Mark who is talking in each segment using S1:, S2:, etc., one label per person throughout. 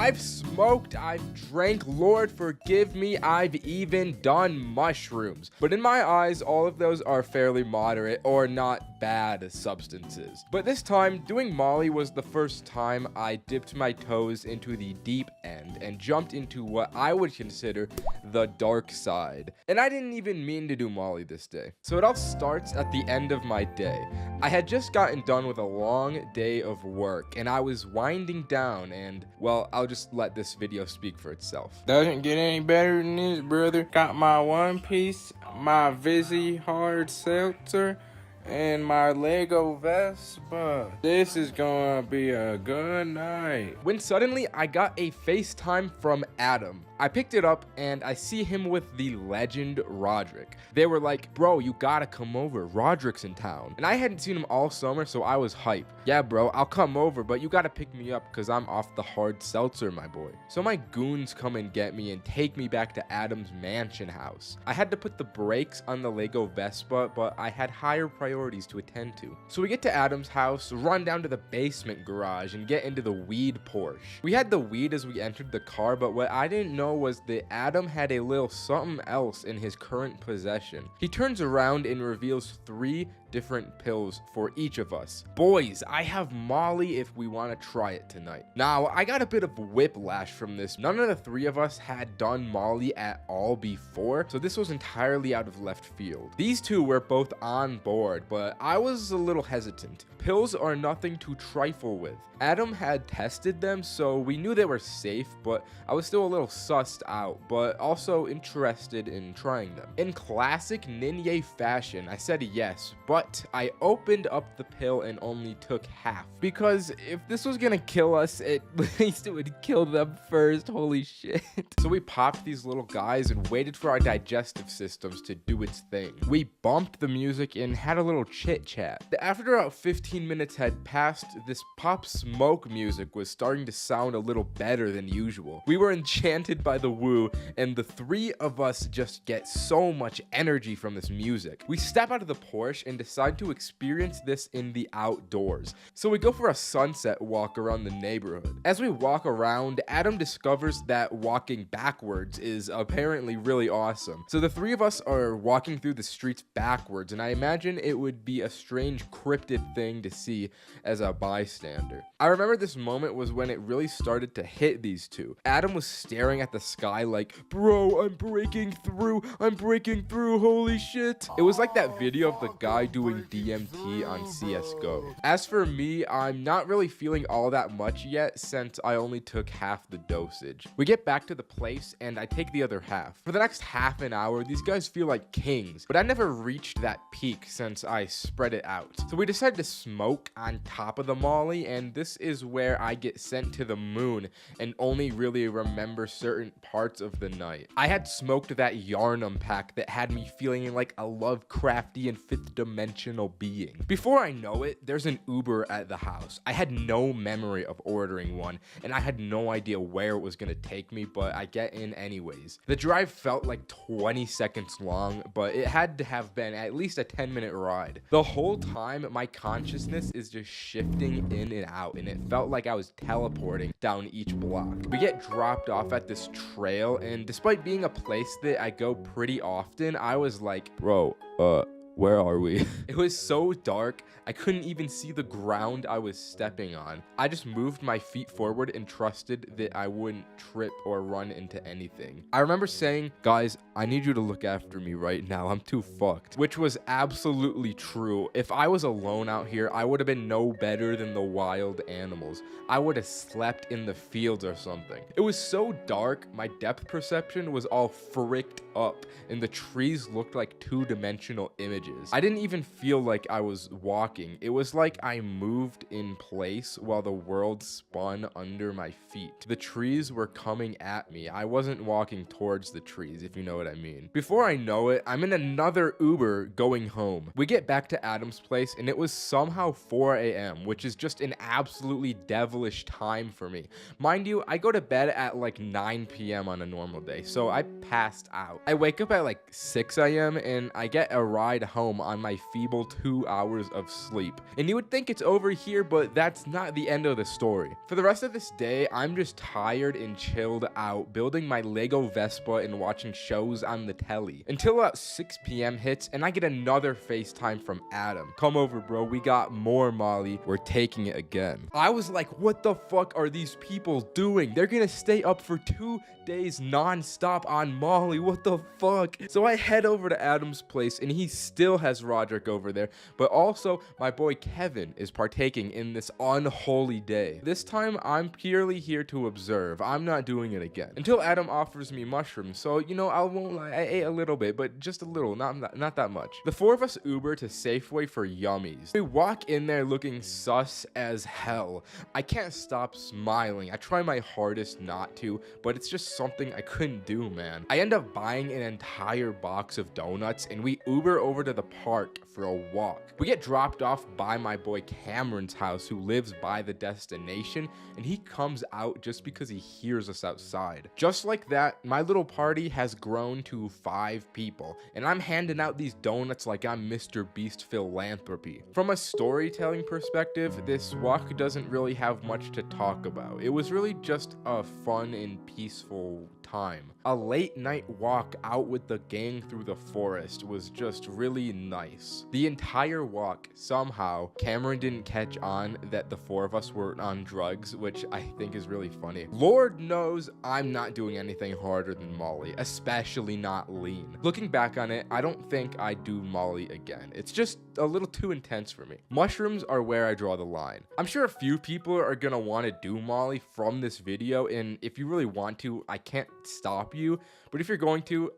S1: I've smoked, I've drank, Lord forgive me, I've even done mushrooms. But in my eyes, all of those are fairly moderate or not bad substances. But this time, doing Molly was the first time I dipped my toes into the deep end and jumped into what I would consider the dark side. And I didn't even mean to do Molly this day. So it all starts at the end of my day. I had just gotten done with a long day of work and I was winding down and, well, I'll just let this video speak for itself.
S2: Doesn't get any better than this, brother. Got my One Piece, my Vizzy hard seltzer, and my Lego Vespa. This is gonna be a good night.
S1: When suddenly I got a FaceTime from Adam. I picked it up and I see him with the legend Roderick. They were like, bro, you gotta come over. Roderick's in town. And I hadn't seen him all summer, so I was hype. Yeah, bro, I'll come over, but you gotta pick me up because I'm off the hard seltzer, my boy. So my goons come and get me and take me back to Adam's mansion house. I had to put the brakes on the Lego Vespa, but I had higher priorities to attend to. So we get to Adam's house, run down to the basement garage, and get into the weed Porsche. We had the weed as we entered the car, but what I didn't know was that Adam had a little something else in his current possession. He turns around and reveals 3 different pills for each of us. Boys, I have Molly if we want to try it tonight. Now, I got a bit of whiplash from this. None of the 3 of us had done Molly at all before, so this was entirely out of left field. These 2 were both on board, but I was a little hesitant. Pills are nothing to trifle with. Adam had tested them, so we knew they were safe, but I was still a little sussed out, but also interested in trying them. In classic Ninye fashion, I said yes, but I opened up the pill and only took half. Because if this was gonna kill us, at least it would kill them first. Holy shit. So we popped these little guys and waited for our digestive systems to do its thing. We bumped the music and had a little chit chat. After about 15 minutes had passed, this Pop Smoke music was starting to sound a little better than usual. We were enchanted by the woo, and the 3 of us just get so much energy from this music. We step out of the Porsche and decide to experience this in the outdoors. So we go for a sunset walk around the neighborhood. As we walk around, Adam discovers that walking backwards is apparently really awesome. So the 3 of us are walking through the streets backwards, and I imagine it would be a strange cryptid thing to see as a bystander. I remember this moment was when it really started to hit these 2. Adam was staring at the sky like, bro, I'm breaking through, holy shit. It was like that video of the guy doing DMT on CSGO. As for me, I'm not really feeling all that much yet since I only took half the dosage. We get back to the place and I take the other half. For the next half an hour, these guys feel like kings, but I never reached that peak since I spread it out. So we decided to smoke on top of the Molly, and this is where I get sent to the moon and only really remember certain parts of the night. I had smoked that Yarnum pack that had me feeling like a Lovecraftian 5th dimensional being. Before I know it, there's an Uber at the house. I had no memory of ordering one, and I had no idea where it was gonna take me, but I get in anyways. The drive felt like 20 seconds long, but it had to have been at least a 10-minute ride. The whole time, my consciousness is just shifting in and out, and it felt like I was teleporting down each block. We get dropped off at this trail, and despite being a place that I go pretty often, I was like, bro, where are we? It was so dark, I couldn't even see the ground I was stepping on. I just moved my feet forward and trusted that I wouldn't trip or run into anything. I remember saying, guys, I need you to look after me right now. I'm too fucked. Which was absolutely true. If I was alone out here, I would have been no better than the wild animals. I would have slept in the fields or something. It was so dark, my depth perception was all fricked up, and the trees looked like 2-dimensional images. I didn't even feel like I was walking. It was like I moved in place while the world spun under my feet. The trees were coming at me. I wasn't walking towards the trees, if you know what I mean. Before I know it, I'm in another Uber going home. We get back to Adam's place, and it was somehow 4 a.m., which is just an absolutely devilish time for me. Mind you, I go to bed at like 9 p.m. on a normal day, so I passed out. I wake up at like 6 a.m. and I get a ride home home on my feeble 2 hours of sleep. And you would think it's over here, but that's not the end of the story. For the rest of this day, I'm just tired and chilled out, building my Lego Vespa and watching shows on the telly. Until about 6 p.m. hits, and I get another FaceTime from Adam. Come over, bro, we got more Molly, we're taking it again. I was like, what the fuck are these people doing? They're gonna stay up for 2 days non-stop on Molly, what the fuck? So I head over to Adam's place, and he still has Roderick over there, but also my boy Kevin is partaking in this unholy day. This time, I'm purely here to observe. I'm not doing it again. Until Adam offers me mushrooms, so, you know, I won't lie, I ate a little bit, but just a little, not that much. The four of us Uber to Safeway for yummies. We walk in there looking sus as hell. I can't stop smiling. I try my hardest not to, but it's just something I couldn't do, man. I end up buying an entire box of donuts, and we Uber over to the park for a walk. We get dropped off by my boy Cameron's house, who lives by the destination, and he comes out just because he hears us outside. Just like that, my little party has grown to 5 people, and I'm handing out these donuts like I'm Mr. Beast philanthropy. From a storytelling perspective, this walk doesn't really have much to talk about. It was really just a fun and peaceful time. A late night walk out with the gang through the forest was just really nice. The entire walk, somehow, Cameron didn't catch on that the 4 of us were on drugs, which I think is really funny. Lord knows I'm not doing anything harder than Molly, especially not lean. Looking back on it, I don't think I'd do Molly again. It's just a little too intense for me. Mushrooms are where I draw the line. I'm sure a few people are gonna want to do Molly from this video, and if you really want to, I can't stop you, but if you're going to,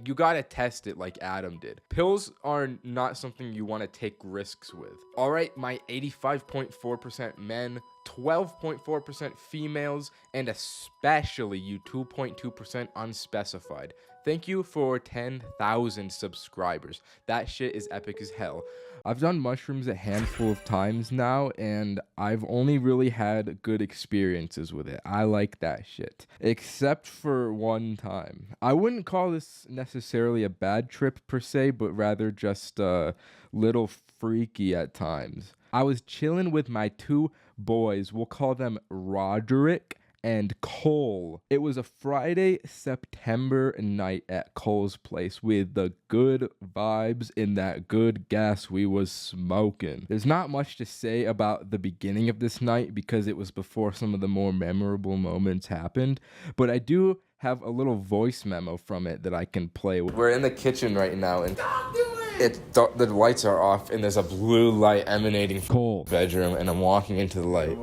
S1: you gotta test it like Adam did. Pills are not something you want to take risks with. Alright, my 85.4% men, 12.4% females, and especially you 2.2% unspecified. Thank you for 10,000 subscribers. That shit is epic as hell. I've done mushrooms a handful of times now, and I've only really had good experiences with it. I like that shit. Except for one time. I wouldn't call this necessarily a bad trip per se, but rather just a little freaky at times. I was chilling with my 2 boys, we'll call them Roderick and Cole. It was a Friday, September night at Cole's place with the good vibes and that good gas we was smoking. There's not much to say about the beginning of this night because it was before some of the more memorable moments happened, but I do have a little voice memo from it that I can play. We're in the kitchen right now, and the lights are off, and there's a blue light emanating from Cole's bedroom, and I'm walking into the light.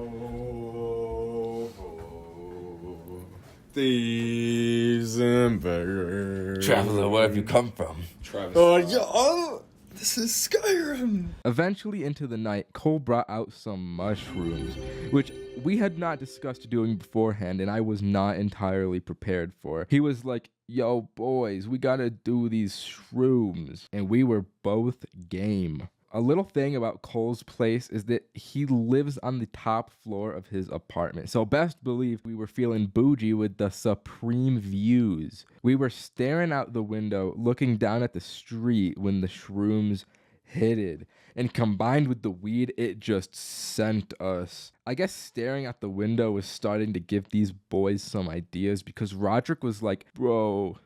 S2: Thieves and beggars.
S1: Traveler, where have you come from?
S2: Travis.
S3: This is Skyrim.
S1: Eventually into the night, Cole brought out some mushrooms, which we had not discussed doing beforehand, and I was not entirely prepared for. He was like, yo, boys, we gotta do these shrooms, and we were both game. A little thing about Cole's place is that he lives on the top floor of his apartment. So best believe we were feeling bougie with the supreme views. We were staring out the window, looking down at the street when the shrooms hit it. And combined with the weed, it just sent us. I guess staring at the window was starting to give these boys some ideas because Roderick was like, bro,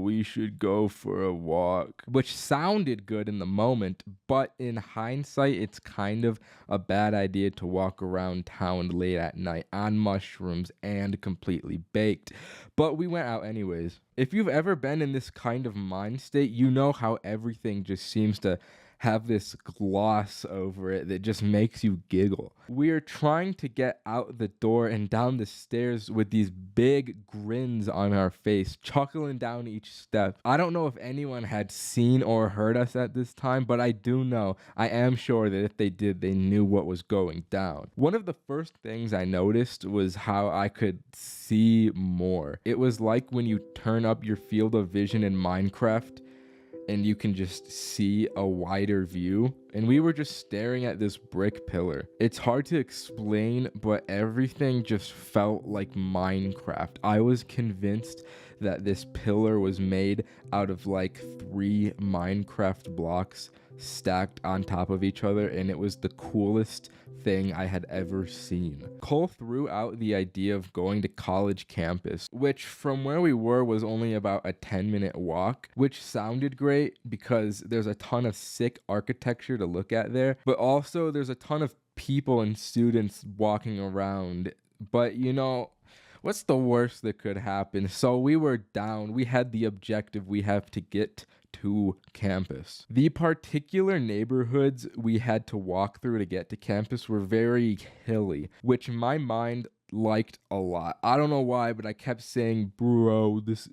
S1: we should go for a walk. Which sounded good in the moment, but in hindsight, it's kind of a bad idea to walk around town late at night on mushrooms and completely baked. But we went out anyways. If you've ever been in this kind of mind state, you know how everything just seems to have this gloss over it that just makes you giggle. We're trying to get out the door and down the stairs with these big grins on our face, chuckling down each step. I don't know if anyone had seen or heard us at this time, but I do know, I am sure that if they did, they knew what was going down. One of the first things I noticed was how I could see more. It was like when you turn up your field of vision in Minecraft and you can just see a wider view. and we were just staring at this brick pillar. It's hard to explain, but everything just felt like Minecraft. I was convinced that this pillar was made out of like 3 Minecraft blocks stacked on top of each other, and it was the coolest thing I had ever seen. Cole threw out the idea of going to college campus, which from where we were was only about a 10-minute walk, which sounded great because there's a ton of sick architecture to look at there, but also there's a ton of people and students walking around. But you know, what's the worst that could happen? So we were down. We had the objective. We have to get to campus. The particular neighborhoods we had to walk through to get to campus were very hilly, which my mind liked a lot. I don't know why, but I kept saying, bro, this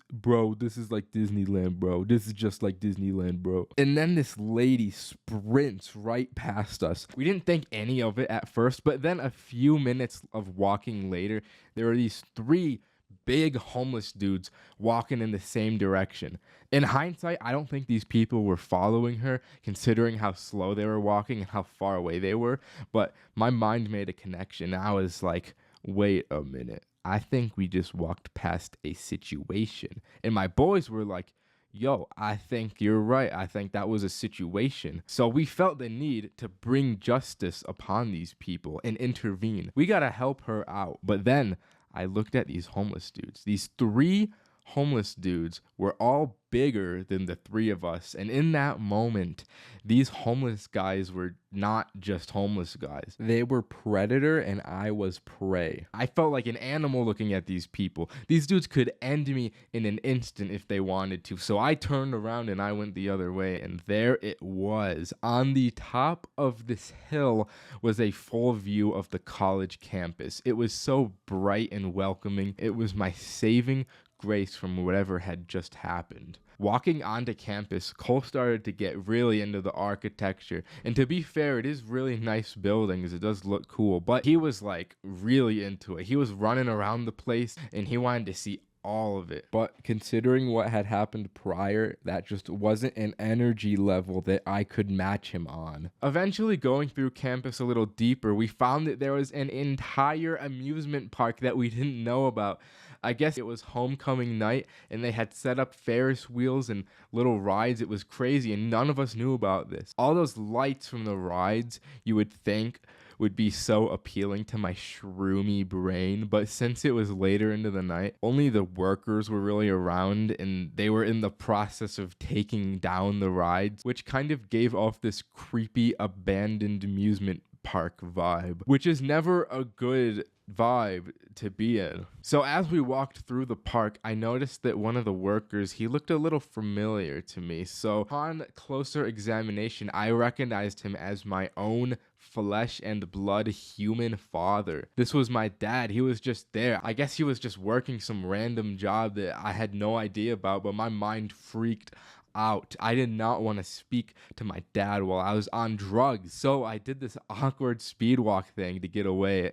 S1: is like Disneyland, bro. This is just like Disneyland, bro. And then this lady sprints right past us. We didn't think any of it at first, but then a few minutes of walking later, there were these 3 big homeless dudes walking in the same direction. In hindsight, I don't think these people were following her, considering how slow they were walking and how far away they were, but my mind made a connection. I was like, wait a minute, I think we just walked past a situation. And my boys were like, yo, I think you're right. I think that was a situation. So we felt the need to bring justice upon these people and intervene. We gotta help her out. But then I looked at these homeless dudes. These 3 homeless dudes were all bigger than the 3 of us. And in that moment, these homeless guys were not just homeless guys. They were predator and I was prey. I felt like an animal looking at these people. These dudes could end me in an instant if they wanted to. So I turned around and I went the other way. And there it was. On the top of this hill was a full view of the college campus. It was so bright and welcoming. It was my saving grace from whatever had just happened. Walking onto campus, Cole started to get really into the architecture. And to be fair, it is really nice buildings. It does look cool. But he was like really into it. He was running around the place and he wanted to see all of it. But considering what had happened prior, that just wasn't an energy level that I could match him on. Eventually, going through campus a little deeper, we found that there was an entire amusement park that we didn't know about. I guess it was homecoming night and they had set up Ferris wheels and little rides. It was crazy and none of us knew about this. All those lights from the rides you would think would be so appealing to my shroomy brain, but since it was later into the night, only the workers were really around and they were in the process of taking down the rides, which kind of gave off this creepy abandoned amusement park vibe, which is never a good vibe to be in. So as we walked through the park, I noticed that one of the workers, he looked a little familiar to me. So upon closer examination, I recognized him as my own flesh and blood human father. This was my dad. He was just there. I guess he was just working some random job that I had no idea about, but my mind freaked out. I did not want to speak to my dad while I was on drugs. So I did this awkward speed walk thing to get away,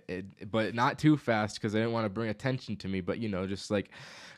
S1: but not too fast because I didn't want to bring attention to me, but you know, just like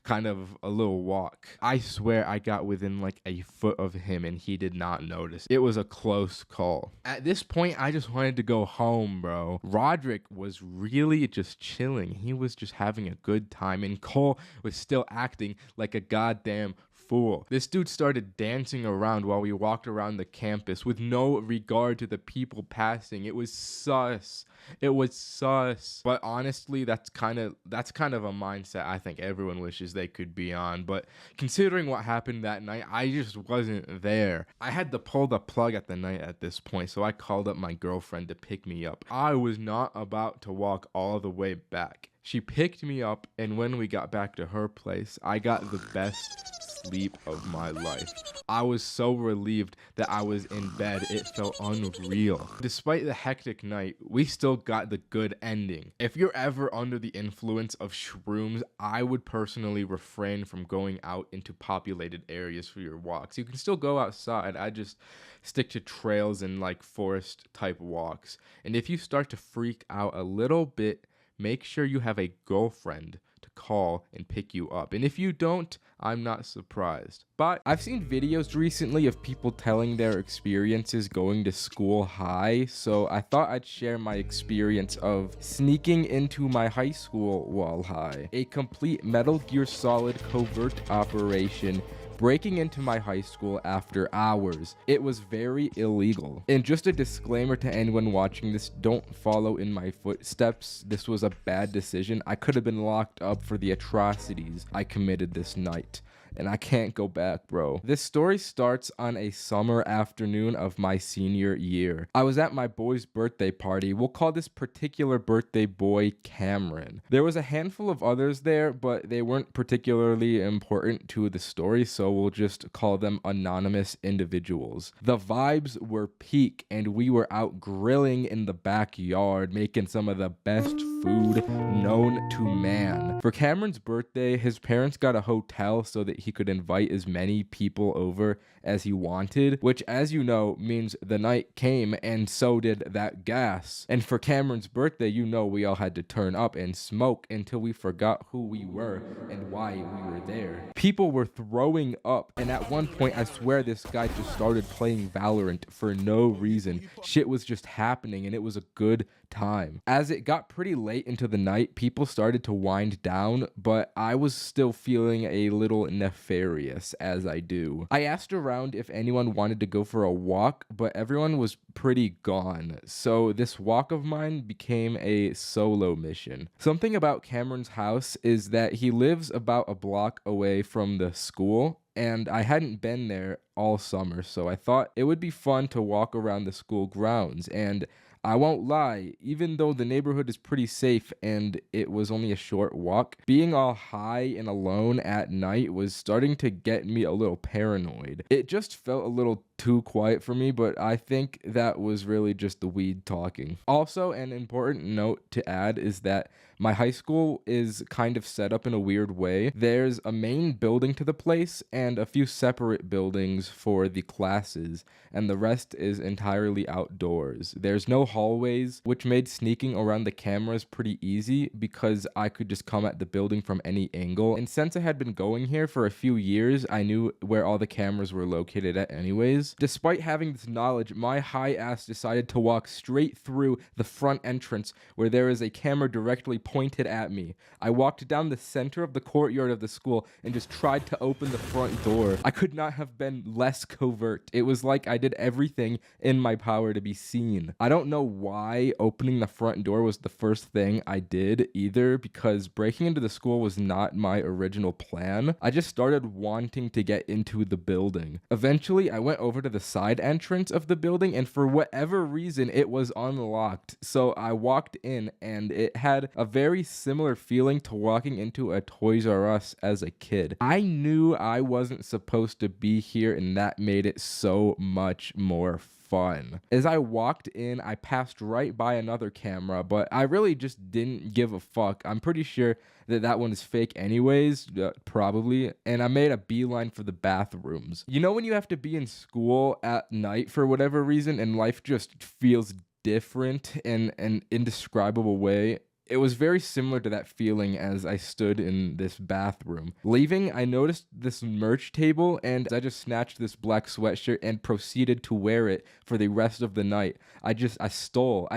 S1: kind of a little walk. I swear I got within like a foot of him and he did not notice. It was a close call. At this point, I just wanted to go home, bro. Roderick was really just chilling. He was just having a good time and Cole was still acting like a goddamn fool. This dude started dancing around while we walked around the campus with no regard to the people passing. It was sus. It was sus. But honestly, that's kind of a mindset I think everyone wishes they could be on. But considering what happened that night, I just wasn't there. I had to pull the plug at the night at this point, so I called up my girlfriend to pick me up. I was not about to walk all the way back. She picked me up, and when we got back to her place, I got the best sleep of my life. I was so relieved that I was in bed, it felt unreal. Despite the hectic night, we still got the good ending. If you're ever under the influence of shrooms, I would personally refrain from going out into populated areas for your walks. You can still go outside, I just stick to trails and like forest type walks. And if you start to freak out a little bit, make sure you have a girlfriend to call and pick you up. And if you don't, I'm not surprised. But I've seen videos recently of people telling their experiences going to school high, so I thought I'd share my experience of sneaking into my high school while high. A complete Metal Gear Solid covert operation breaking into my high school after hours. It was very illegal. And just a disclaimer to anyone watching this, don't follow in my footsteps. This was a bad decision. I could have been locked up for the atrocities I committed this night. And I can't go back, bro. This story starts on a summer afternoon of my senior year. I was at my boy's birthday party. We'll call this particular birthday boy Cameron. There was a handful of others there, but they weren't particularly important to the story, so we'll just call them anonymous individuals. The vibes were peak, and we were out grilling in the backyard, making some of the best food known to man. For Cameron's birthday, his parents got a hotel so that he could invite as many people over as he wanted, which, as you know, means the night came and so did that gas. And for Cameron's birthday, you know, we all had to turn up and smoke until we forgot who we were and why we were there. People were throwing up, and at one point, I swear this guy just started playing Valorant for no reason. Shit was just happening, and it was a good time. As it got pretty late into the night, people started to wind down, but I was still feeling a little nefarious, as I do. I asked around if anyone wanted to go for a walk, but everyone was pretty gone, so this walk of mine became a solo mission. Something about Cameron's house is that he lives about a block away from the school, and I hadn't been there all summer, so I thought it would be fun to walk around the school grounds. And I won't lie, even though the neighborhood is pretty safe and it was only a short walk, being all high and alone at night was starting to get me a little paranoid. It just felt a little too quiet for me, but I think that was really just the weed talking. Also, an important note to add is that my high school is kind of set up in a weird way. There's a main building to the place and a few separate buildings for the classes, and the rest is entirely outdoors. There's no hallways, which made sneaking around the cameras pretty easy because I could just come at the building from any angle. And since I had been going here for a few years, I knew where all the cameras were located at anyways. Despite having this knowledge, my high ass decided to walk straight through the front entrance where there is a camera directly pointed at me. I walked down the center of the courtyard of the school and just tried to open the front door. I could not have been less covert. It was like I did everything in my power to be seen. I don't know why opening the front door was the first thing I did either, because breaking into the school was not my original plan. I just started wanting to get into the building. Eventually, I went over to the side entrance of the building, and for whatever reason, it was unlocked. So I walked in, and it had a very similar feeling to walking into a Toys R Us as a kid. I knew I wasn't supposed to be here, and that made it so much more fun. As I walked in, I passed right by another camera, but I really just didn't give a fuck. I'm pretty sure that one is fake anyways, probably, and I made a beeline for the bathrooms. You know when you have to be in school at night for whatever reason and life just feels different in an indescribable way? It was very similar to that feeling as I stood in this bathroom. Leaving, I noticed this merch table, and I just snatched this black sweatshirt and proceeded to wear it for the rest of the night. I just stole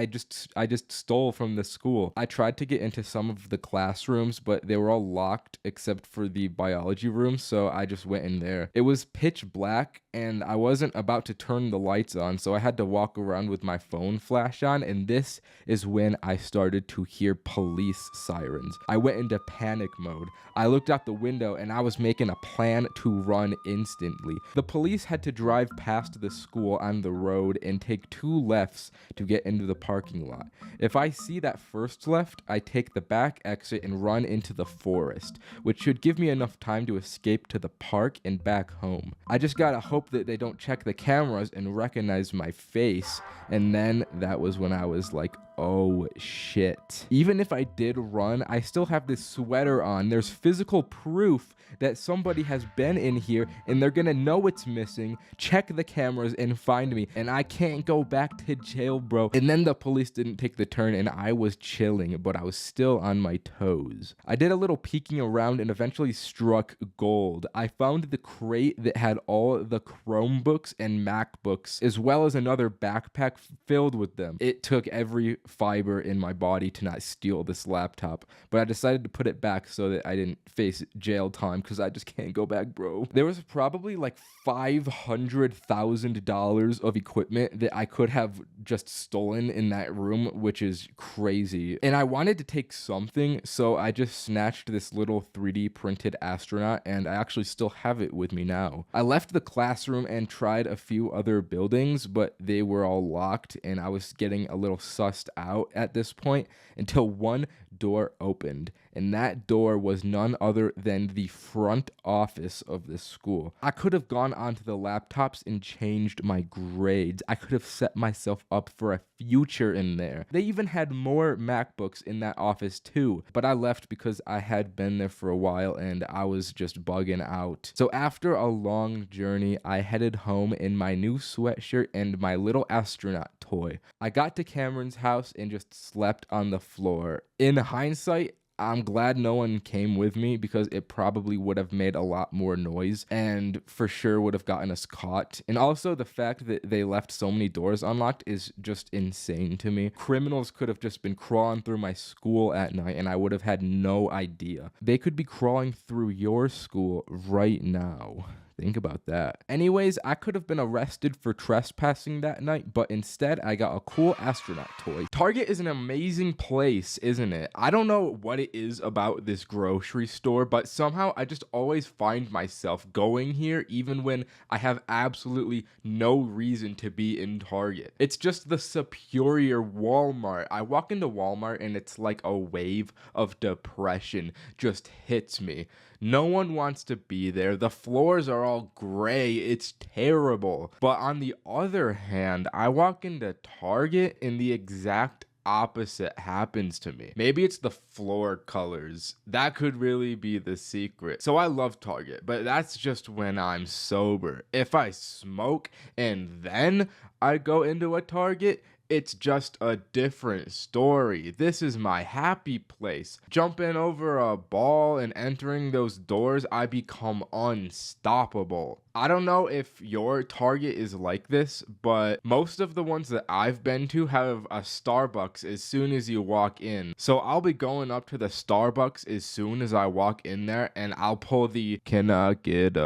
S1: from the school. I tried to get into some of the classrooms, but they were all locked except for the biology room, so I just went in there. It was pitch black, and I wasn't about to turn the lights on, so I had to walk around with my phone flash on, and this is when I started to hear police sirens. I went into panic mode. I looked out the window and I was making a plan to run instantly. The police had to drive past the school on the road and take 2 lefts to get into the parking lot. If I see that first left, I take the back exit and run into the forest, which should give me enough time to escape to the park and back home. I just gotta hope that they don't check the cameras and recognize my face, and then that was when I was like, oh shit. Even if I did run, I still have this sweater on. There's physical proof that somebody has been in here and they're gonna know it's missing, check the cameras and find me, and I can't go back to jail, bro. And then the police didn't take the turn and I was chilling, but I was still on my toes. I did a little peeking around and eventually struck gold. I found the crate that had all the Chromebooks and MacBooks, as well as another backpack filled with them. It took every fiber in my body to not steal this laptop, but I decided to put it back so that I didn't face jail time because I just can't go back, bro. There was probably like $500,000 of equipment that I could have just stolen in that room, which is crazy. And I wanted to take something, so I just snatched this little 3D printed astronaut, and I actually still have it with me now. I left the classroom and tried a few other buildings, but they were all locked, and I was getting a little sussed out at this point until one door opened, and that door was none other than the front office of this school. I could have gone onto the laptops and changed my grades. I could have set myself up for a future in there. They even had more MacBooks in that office too, but I left because I had been there for a while and I was just bugging out. So after a long journey, I headed home in my new sweatshirt and my little astronaut toy. I got to Cameron's house and just slept on the floor. In hindsight, I'm glad no one came with me because it probably would have made a lot more noise and for sure would have gotten us caught. And also the fact that they left so many doors unlocked is just insane to me. Criminals could have just been crawling through my school at night and I would have had no idea. They could be crawling through your school right now. Think about that. Anyways, I could have been arrested for trespassing that night, but instead I got a cool astronaut toy. Target is an amazing place, isn't it? I don't know what it is about this grocery store, but somehow I just always find myself going here even when I have absolutely no reason to be in Target. It's just the superior Walmart. I walk into Walmart and it's like a wave of depression just hits me. No one wants to be there. The floors are all gray. It's terrible. But on the other hand, I walk into Target and the exact opposite happens to me. Maybe it's the floor colors. That could really be the secret. So I love Target, but that's just when I'm sober. If I smoke and then I go into a Target, it's just a different story. This is my happy place. Jumping over a ball and entering those doors, I become unstoppable. I don't know if your Target is like this, but most of the ones that I've been to have a Starbucks as soon as you walk in. So I'll be going up to the Starbucks as soon as I walk in there and I'll pull the, can I get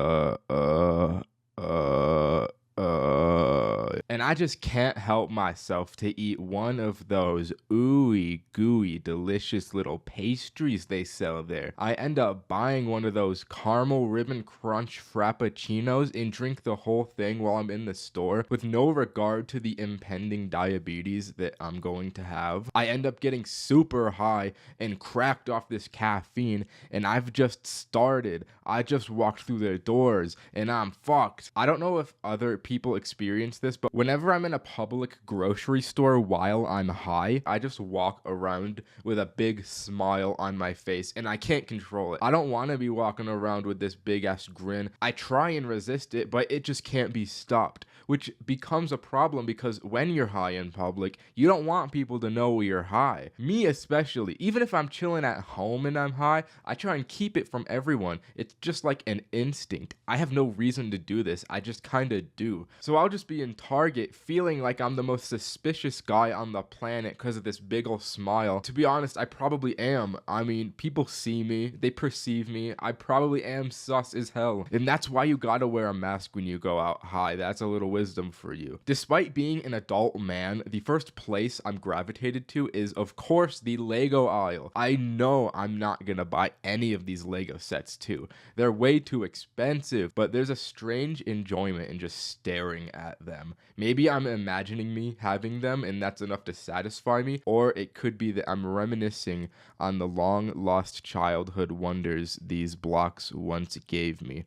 S1: and I just can't help myself to eat one of those ooey gooey delicious little pastries they sell there. I end up buying one of those caramel ribbon crunch frappuccinos and drink the whole thing while I'm in the store with no regard to the impending diabetes that I'm going to have. I end up getting super high and cracked off this caffeine, and I've just started. I just walked through the doors and I'm fucked. I don't know if other people experience this, but whenever I'm in a public grocery store while I'm high, I just walk around with a big smile on my face and I can't control it. I don't want to be walking around with this big ass grin. I try and resist it, but it just can't be stopped, which becomes a problem because when you're high in public, you don't want people to know you're high. Me especially. Even if I'm chilling at home and I'm high, I try and keep it from everyone. It's just like an instinct. I have no reason to do this. I just kind of do. So I'll just be in Target feeling like I'm the most suspicious guy on the planet because of this big ol' smile. To be honest, I probably am. I mean, people see me, they perceive me. I probably am sus as hell. And that's why you gotta wear a mask when you go out high. That's a little wisdom for you. Despite being an adult man, the first place I'm gravitated to is, of course, the Lego aisle. I know I'm not gonna buy any of these Lego sets too. They're way too expensive, but there's a strange enjoyment in just staring at them. Maybe I'm imagining me having them and that's enough to satisfy me, or it could be that I'm reminiscing on the long lost childhood wonders these blocks once gave me.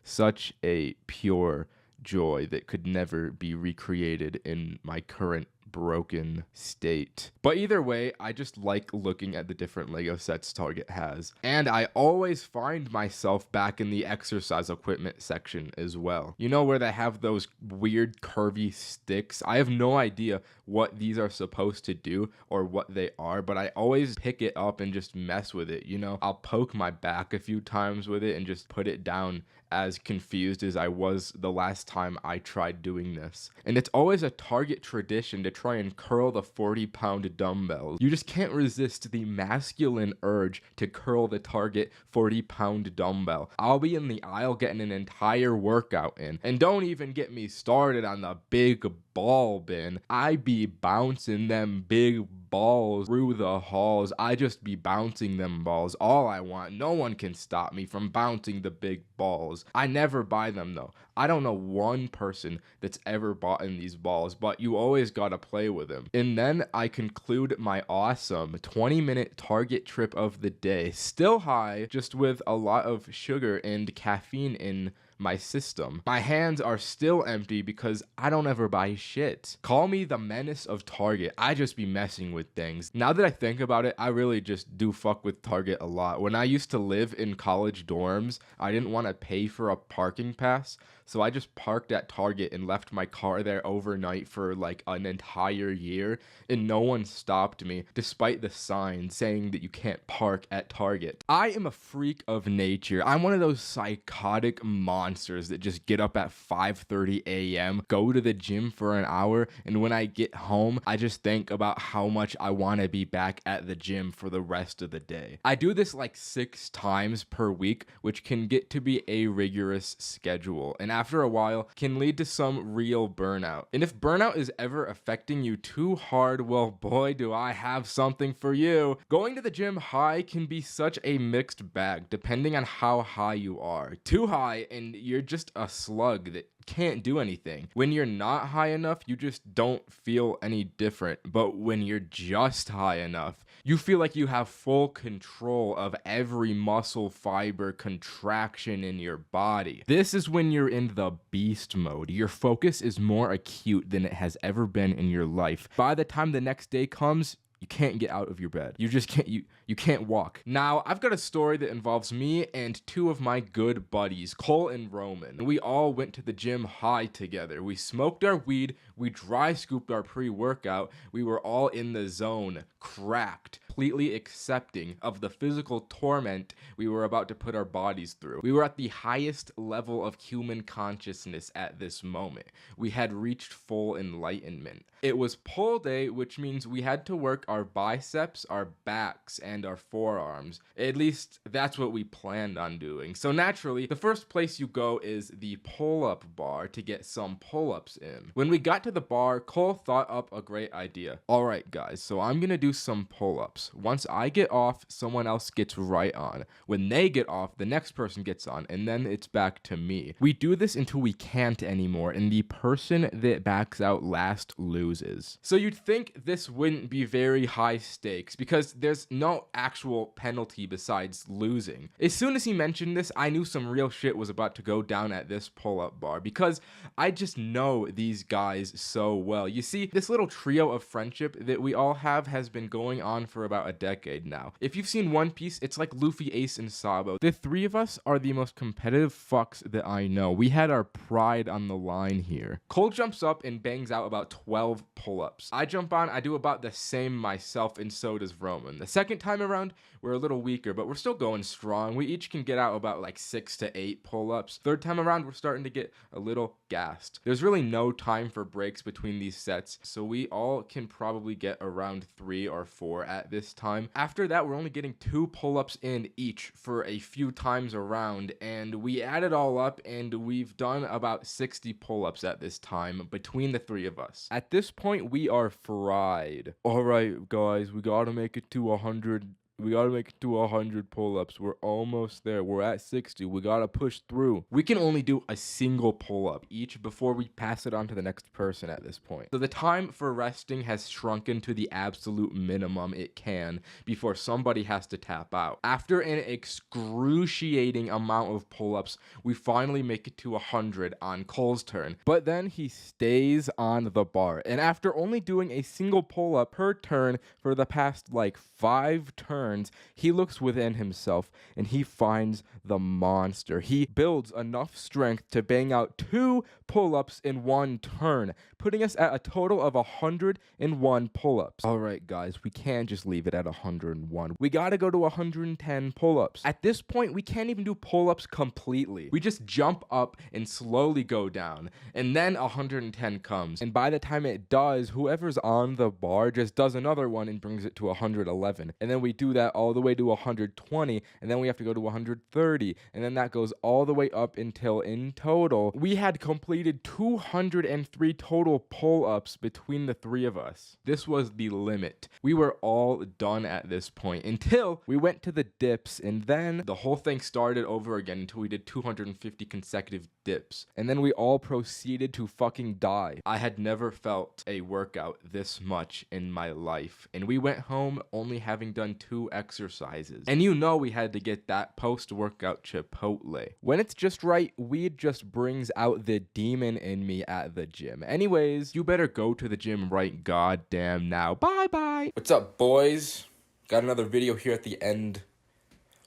S1: Such a pure joy that could never be recreated in my current broken state. But either way, I just like looking at the different Lego sets Target has. And I always find myself back in the exercise equipment section as well. You know where they have those weird curvy sticks? I have no idea what these are supposed to do or what they are, but I always pick it up and just mess with it. You know, I'll poke my back a few times with it and just put it down, as confused as I was the last time I tried doing this. And it's always a Target tradition to try and curl the 40-pound dumbbells. You just can't resist the masculine urge to curl the Target 40-pound dumbbell. I'll be in the aisle getting an entire workout in. And don't even get me started on the big ball bin. I be bouncing them big balls through the halls. I just be bouncing them balls all I want. No one can stop me from bouncing the big balls. I never buy them though. I don't know one person that's ever bought in these balls, but you always gotta play with them. And then I conclude my awesome 20-minute Target trip of the day, still high, just with a lot of sugar and caffeine in my system. My hands are still empty because I don't ever buy shit. Call me the menace of Target. I just be messing with things. Now that I think about it, I really just do fuck with Target a lot. When I used to live in college dorms, I didn't want to pay for a parking pass, so I just parked at Target and left my car there overnight for like an entire year, and no one stopped me, despite the sign saying that you can't park at Target. I am a freak of nature. I'm one of those psychotic monsters that just get up at 5:30 a.m., go to the gym for an hour, and when I get home, I just think about how much I want to be back at the gym for the rest of the day. I do this like 6 times per week, which can get to be a rigorous schedule, and after a while can lead to some real burnout. And if burnout is ever affecting you too hard, well, boy, do I have something for you. Going to the gym high can be such a mixed bag depending on how high you are. Too high and you're just a slug that can't do anything. When you're not high enough, you just don't feel any different. But when you're just high enough, you feel like you have full control of every muscle fiber contraction in your body. This is when you're in the beast mode. Your focus is more acute than it has ever been in your life. By the time the next day comes, you can't get out of your bed. You just can't, you can't walk. Now, I've got a story that involves me and 2 of my good buddies, Cole and Roman. We all went to the gym high together. We smoked our weed, we dry scooped our pre-workout, we were all in the zone, cracked, completely accepting of the physical torment we were about to put our bodies through. We were at the highest level of human consciousness at this moment. We had reached full enlightenment. It was pull day, which means we had to work our biceps, our backs, and our forearms. At least that's what we planned on doing. So naturally, the first place you go is the pull-up bar to get some pull-ups in. When we got to the bar, Cole thought up a great idea. All right, guys, so I'm gonna do some pull-ups. Once I get off, someone else gets right on. When they get off, the next person gets on, and then it's back to me. We do this until we can't anymore, and the person that backs out last loses. So you'd think this wouldn't be very high stakes, because there's no actual penalty besides losing. As soon as he mentioned this, I knew some real shit was about to go down at this pull-up bar, because I just know these guys so well. You see, this little trio of friendship that we all have has been going on for about a decade now. If you've seen One Piece, it's like Luffy, Ace, and Sabo. The 3 of us are the most competitive fucks that I know. We had our pride on the line here. Cole jumps up and bangs out about 12 pull-ups. I jump on, I do about the same myself, and so does Roman. The second time around, we're a little weaker, but we're still going strong. We each can get out about like 6 to 8 pull-ups. Third time around, we're starting to get a little gassed. There's really no time for breaks between these sets, so we all can probably get around 3 or 4 at this time. After that, we're only getting 2 pull-ups in each for a few times around, and we add it all up, and we've done about 60 pull-ups at this time between the 3 of us. At this point, we are fried. All right, guys, we gotta make it to 100 We gotta make it to 100 pull-ups. We're almost there. We're at 60. We gotta push through. We can only do a single pull-up each before we pass it on to the next person at this point. So the time for resting has shrunken to the absolute minimum it can before somebody has to tap out. After an excruciating amount of pull-ups, we finally make it to 100 on Cole's turn. But then he stays on the bar. And after only doing a single pull-up per turn for the past like 5 turns, he looks within himself and he finds the monster. He builds enough strength to bang out 2 pull-ups in 1 turn, putting us at a total of 101 pull-ups. All right, guys, we can't just leave it at 101. We gotta go to 110 pull-ups. At this point, we can't even do pull-ups completely. We just jump up and slowly go down, and then 110 comes. And by the time it does, whoever's on the bar just does another one and brings it to 111. And then we do that all the way to 120, and then we have to go to 130, and then that goes all the way up until in total we had completed 203 total pull-ups between the 3 of us. This was the limit. We were all done at this point until we went to the dips, and then the whole thing started over again until we did 250 consecutive dips, and then we all proceeded to fucking die. I had never felt a workout this much in my life, and we went home only having done 2 exercises. And you know we had to get that post-workout Chipotle. When it's just right, weed just brings out the demon in me at the gym. Anyways, you better go to the gym right goddamn now. Bye-bye.
S2: What's up, boys? Got another video here at the end.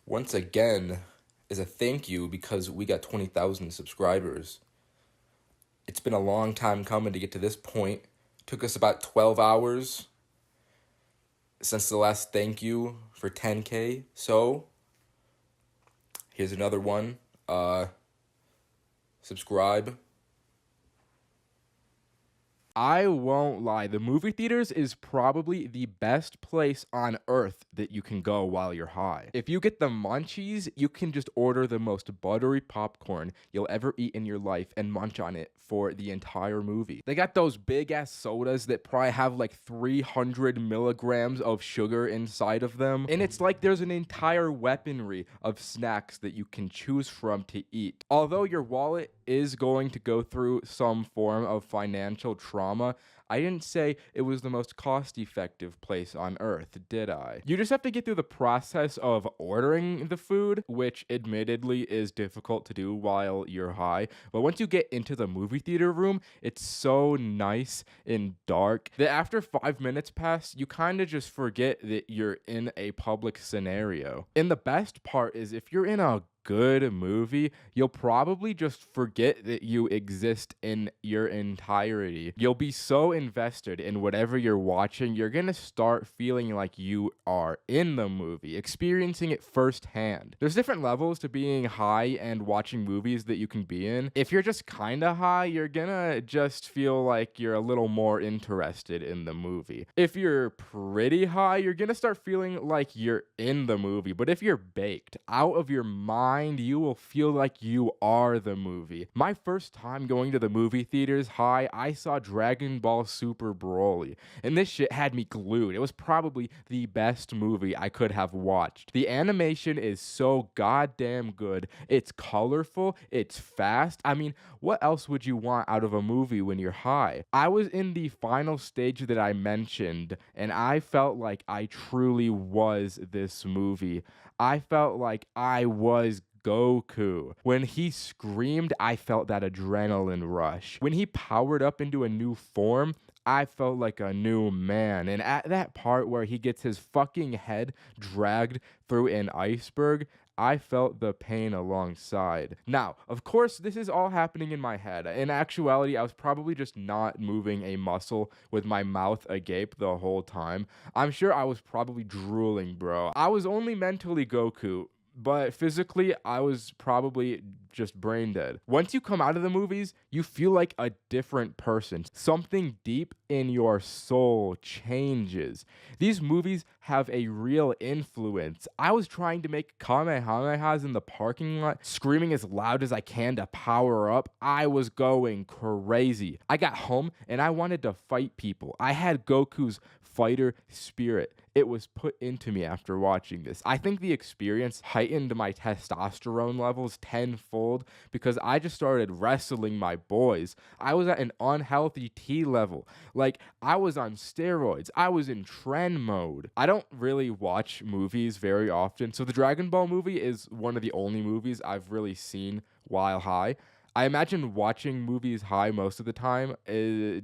S2: Once again, is a thank you because we got 20,000 subscribers. It's been a long time coming to get to this point. Took us about 12 hours since the last thank you for 10K. So, here's another one. Subscribe.
S1: I won't lie, the movie theaters is probably the best place on earth that you can go while you're high. If you get the munchies, you can just order the most buttery popcorn you'll ever eat in your life and munch on it for the entire movie. They got those big ass sodas that probably have like 300 milligrams of sugar inside of them. And it's like there's an entire weaponry of snacks that you can choose from to eat. Although your wallet is going to go through some form of financial trauma, I didn't say it was the most cost-effective place on earth, did I? You just have to get through the process of ordering the food, which admittedly is difficult to do while you're high. But once you get into the movie theater room, it's so nice and dark that after 5 minutes pass, you kind of just forget that you're in a public scenario. And the best part is if you're in a good movie, you'll probably just forget that you exist in your entirety. You'll be so invested in whatever you're watching, you're gonna start feeling like you are in the movie, experiencing it firsthand. There's different levels to being high and watching movies that you can be in. If you're just kinda high, you're gonna just feel like you're a little more interested in the movie. If you're pretty high, you're gonna start feeling like you're in the movie. But if you're baked out of your mind, you will feel like you are the movie. My first time going to the movie theaters high, I saw Dragon Ball Super Broly, and this shit had me glued. It was probably the best movie I could have watched. The animation is so goddamn good. It's colorful, it's fast. I mean, what else would you want out of a movie when you're high? I was in the final stage that I mentioned, and I felt like I truly was this movie. I felt like I was Goku. When he screamed, I felt that adrenaline rush. When he powered up into a new form, I felt like a new man. And at that part where he gets his fucking head dragged through an iceberg, I felt the pain alongside. Now, of course, this is all happening in my head. In actuality, I was probably just not moving a muscle with my mouth agape the whole time. I'm sure I was probably drooling, bro. I was only mentally Goku, but physically, I was probably just brain dead. Once you come out of the movies, you feel like a different person. Something deep in your soul changes. These movies have a real influence. I was trying to make kamehamehas in the parking lot, screaming as loud as I can to power up. I was going crazy. I got home and I wanted to fight people. I had Goku's fighter spirit. It was put into me after watching this. I think the experience heightened my testosterone levels tenfold because I just started wrestling my boys. I was at an unhealthy T level. Like, I was on steroids. I was in trend mode. I don't really watch movies very often, so the Dragon Ball movie is one of the only movies I've really seen while high. I imagine watching movies high most of the time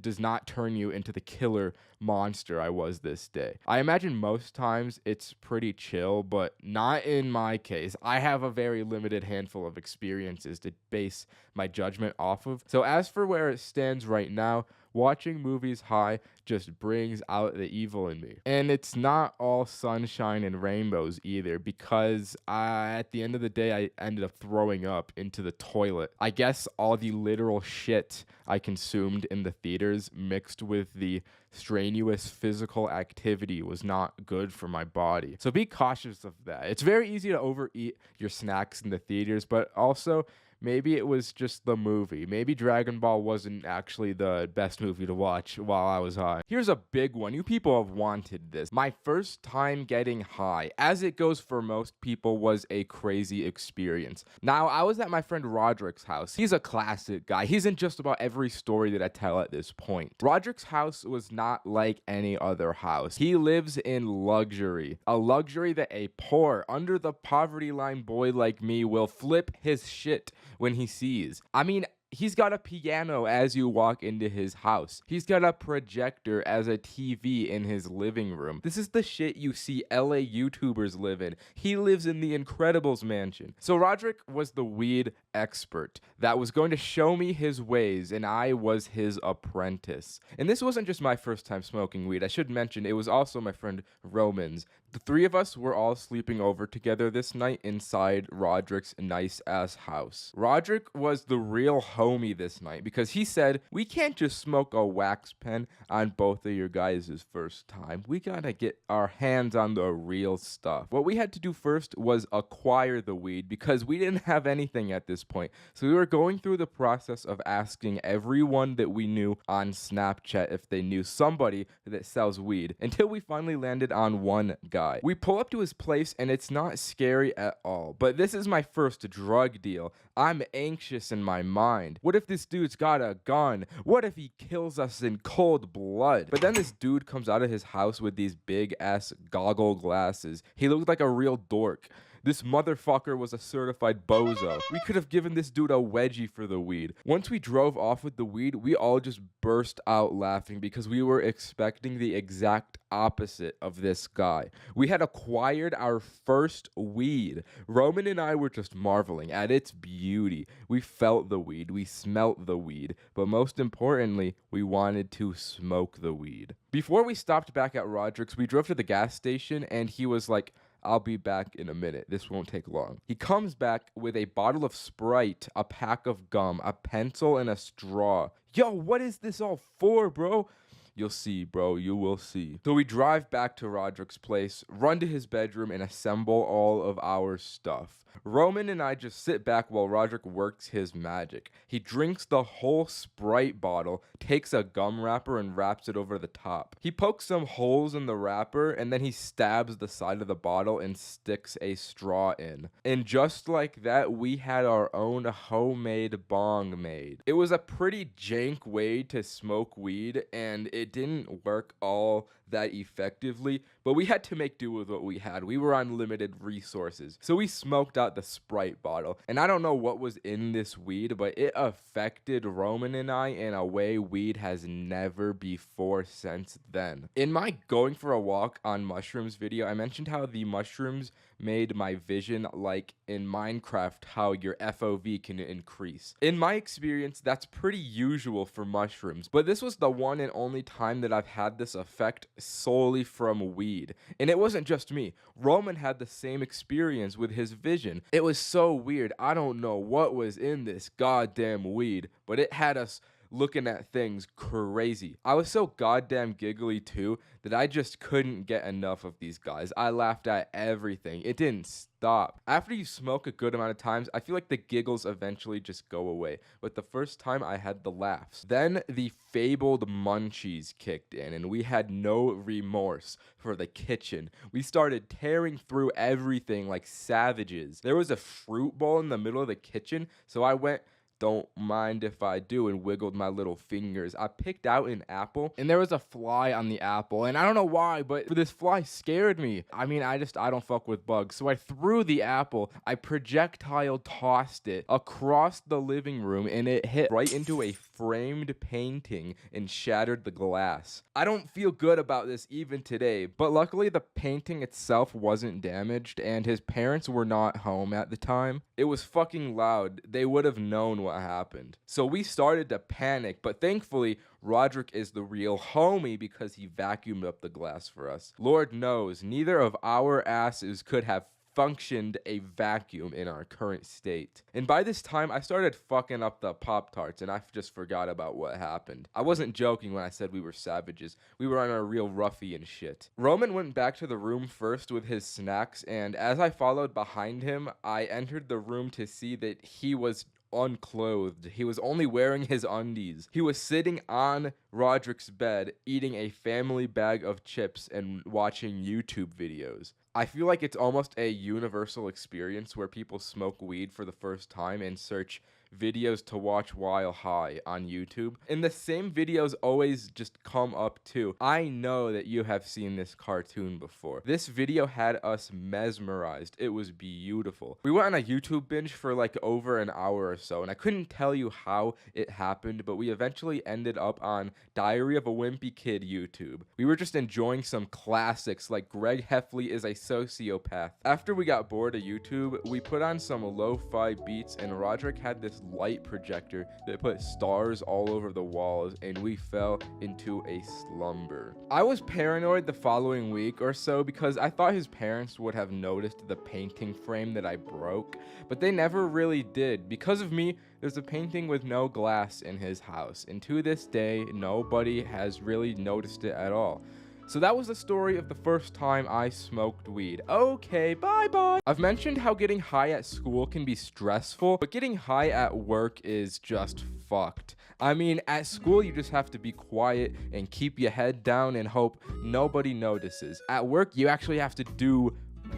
S1: does not turn you into the killer monster I was this day. I imagine most times it's pretty chill, but not in my case. I have a very limited handful of experiences to base my judgment off of. So as for where it stands right now, watching movies high just brings out the evil in me. And it's not all sunshine and rainbows either, because at the end of the day, I ended up throwing up into the toilet. I guess all the literal shit I consumed in the theaters mixed with the strenuous physical activity was not good for my body. So be cautious of that. It's very easy to overeat your snacks in the theaters, but also maybe it was just the movie. Maybe Dragon Ball wasn't actually the best movie to watch while I was high. Here's a big one. You people have wanted this. My first time getting high, as it goes for most people, was a crazy experience. Now, I was at my friend Roderick's house. He's a classic guy. He's in just about every story that I tell at this point. Roderick's house was not like any other house. He lives in luxury. A luxury that a poor, under the poverty line boy like me will flip his shit when he sees. I mean, he's got a piano as you walk into his house. He's got a projector as a TV in his living room. This is the shit you see LA YouTubers live in. He lives in the Incredibles mansion. So Roderick was the weed expert that was going to show me his ways, and I was his apprentice. And this wasn't just my first time smoking weed. I should mention it was also my friend Roman's. The three of us were all sleeping over together this night inside Roderick's nice-ass house. Roderick was the real homie this night because he said, we can't just smoke a wax pen on both of your guys' first time. We gotta get our hands on the real stuff. What we had to do first was acquire the weed because we didn't have anything at this point. So we were going through the process of asking everyone that we knew on Snapchat if they knew somebody that sells weed until we finally landed on one guy. We pull up to his place and it's not scary at all, but this is my first drug deal. I'm anxious in my mind. What if this dude's got a gun? What if he kills us in cold blood? But then this dude comes out of his house with these big ass goggle glasses. He looked like a real dork. This motherfucker was a certified bozo. We could have given this dude a wedgie for the weed. Once we drove off with the weed, we all just burst out laughing because we were expecting the exact opposite of this guy. We had acquired our first weed. Roman and I were just marveling at its beauty. We felt the weed, we smelt the weed, but most importantly, we wanted to smoke the weed. Before we stopped back at Roderick's, we drove to the gas station and he was like, I'll be back in a minute. This won't take long. He comes back with a bottle of Sprite, a pack of gum, a pencil, and a straw. Yo, what is this all for, bro? You'll see, bro. You will see. So we drive back to Roderick's place, run to his bedroom, and assemble all of our stuff. Roman and I just sit back while Roderick works his magic. He drinks the whole Sprite bottle, takes a gum wrapper, and wraps it over the top. He pokes some holes in the wrapper, and then he stabs the side of the bottle and sticks a straw in. And just like that, we had our own homemade bong made. It was a pretty jank way to smoke weed, and it didn't work all that effectively, but we had to make do with what we had. We were on limited resources. So we smoked out the Sprite bottle. And I don't know what was in this weed, but it affected Roman and I in a way weed has never before since then. In my going for a walk on mushrooms video, I mentioned how the mushrooms made my vision like in Minecraft, how your FOV can increase. In my experience, that's pretty usual for mushrooms, but this was the one and only time that I've had this effect solely from weed. And it wasn't just me. Roman had the same experience with his vision. It was so weird. I don't know what was in this goddamn weed, but it had us looking at things crazy. I was so goddamn giggly too that I just couldn't get enough of these guys. I laughed at everything. It didn't stop. After you smoke a good amount of times, I feel like the giggles eventually just go away. But the first time I had the laughs. Then the fabled munchies kicked in and we had no remorse for the kitchen. We started tearing through everything like savages. There was a fruit bowl in the middle of the kitchen, so I went, "Don't mind if I do," and wiggled my little fingers. I picked out an apple and there was a fly on the apple, and I don't know why, but this fly scared me. I mean, I don't fuck with bugs. So I threw the apple, I projectile tossed it across the living room, and it hit right into a framed painting and shattered the glass. I don't feel good about this even today, but luckily the painting itself wasn't damaged and his parents were not home at the time. It was fucking loud. They would have known what happened. So we started to panic, but thankfully Roderick is the real homie because he vacuumed up the glass for us. Lord knows, neither of our asses could have functioned a vacuum in our current state. And by this time, I started fucking up the Pop-Tarts and I just forgot about what happened. I wasn't joking when I said we were savages. We were on a real ruffian shit. Roman went back to the room first with his snacks, and as I followed behind him, I entered the room to see that he was unclothed. He was only wearing his undies. He was sitting on Roderick's bed, eating a family bag of chips and watching YouTube videos. I feel like it's almost a universal experience where people smoke weed for the first time and search videos to watch while high on YouTube. And the same videos always just come up too. I know that you have seen this cartoon before. This video had us mesmerized. It was beautiful. We went on a YouTube binge for like over an hour or so, and I couldn't tell you how it happened, but we eventually ended up on Diary of a Wimpy Kid YouTube. We were just enjoying some classics like Greg Heffley is a Sociopath. After we got bored of YouTube, we put on some lo-fi beats, and Roderick had this light projector that put stars all over the walls, and we fell into a slumber. I was paranoid the following week or so because I thought his parents would have noticed the painting frame that I broke, but they never really did. Because of me, there's a painting with no glass in his house, and to this day, nobody has really noticed it at all. So that was the story of the first time I smoked weed. Okay, bye-bye. I've mentioned how getting high at school can be stressful, but getting high at work is just fucked. I mean, at school, you just have to be quiet and keep your head down and hope nobody notices. At work, you actually have to do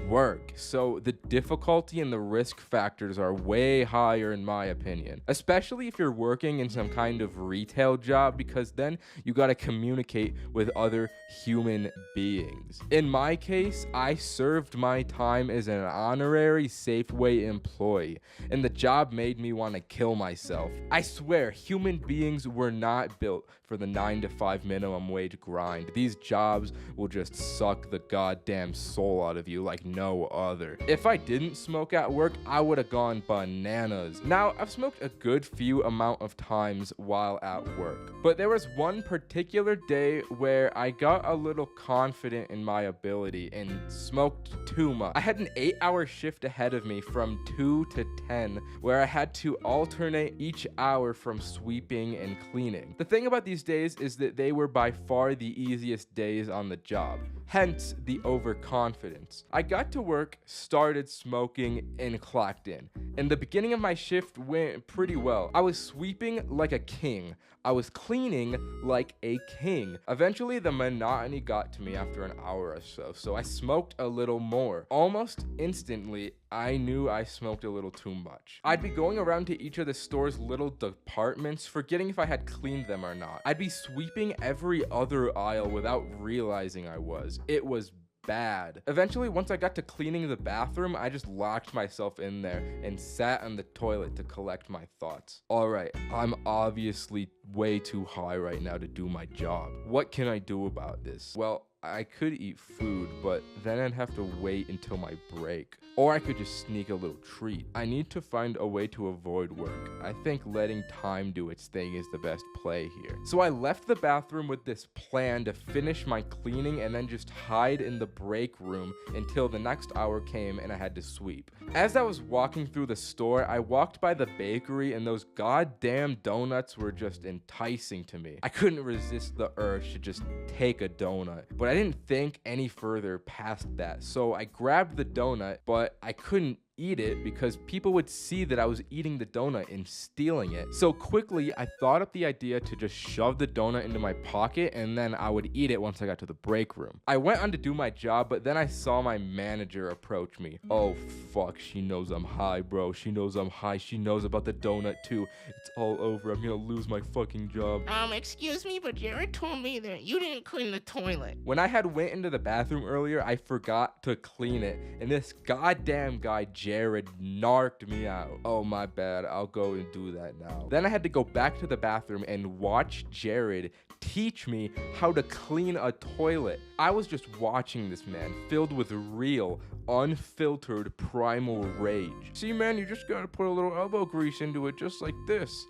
S1: work, so the difficulty and the risk factors are way higher in my opinion, especially if you're working in some kind of retail job, because then you got to communicate with other human beings. In my case, I served my time as an honorary Safeway employee, and the job made me want to kill myself. I swear, human beings were not built for the 9-to-5 minimum wage grind. These jobs will just suck the goddamn soul out of you like no other. If I didn't smoke at work, I would have gone bananas. Now, I've smoked a good few amount of times while at work, but there was one particular day where I got a little confident in my ability and smoked too much. I had an 8-hour shift ahead of me from 2 to 10, where I had to alternate each hour from sweeping and cleaning. The thing about these days is that they were by far the easiest days on the job, hence the overconfidence. I got to work, started smoking, and clocked in. And the beginning of my shift went pretty well. I was sweeping like a king. I was cleaning like a king. Eventually, the monotony got to me after an hour or so I smoked a little more. Almost instantly, I knew I smoked a little too much. I'd be going around to each of the store's little departments, forgetting if I had cleaned them or not. I'd be sweeping every other aisle without realizing I was. It was bad. Eventually, once I got to cleaning the bathroom, I just locked myself in there and sat on the toilet to collect my thoughts. Alright, I'm obviously way too high right now to do my job. What can I do about this? Well, I could eat food, but then I'd have to wait until my break. Or I could just sneak a little treat. I need to find a way to avoid work. I think letting time do its thing is the best play here. So I left the bathroom with this plan to finish my cleaning and then just hide in the break room until the next hour came and I had to sweep. As I was walking through the store, I walked by the bakery and those goddamn donuts were just enticing to me. I couldn't resist the urge to just take a donut, but I didn't think any further past that. So I grabbed the donut, but I couldn't eat it because people would see that I was eating the donut and stealing it. So quickly, I thought up the idea to just shove the donut into my pocket and then I would eat it once I got to the break room. I went on to do my job, but then I saw my manager approach me. Oh fuck, she knows I'm high, bro. She knows I'm high. She knows about the donut too. It's all over. I'm gonna lose my fucking job.
S4: Excuse me, but Jared told me that you didn't clean the toilet.
S1: When I had went into the bathroom earlier, I forgot to clean it, and this goddamn guy Jared narked me out. Oh my bad, I'll go and do that now. Then I had to go back to the bathroom and watch Jared teach me how to clean a toilet. I was just watching this man filled with real, unfiltered primal rage. See man, you just gotta put a little elbow grease into it just like this.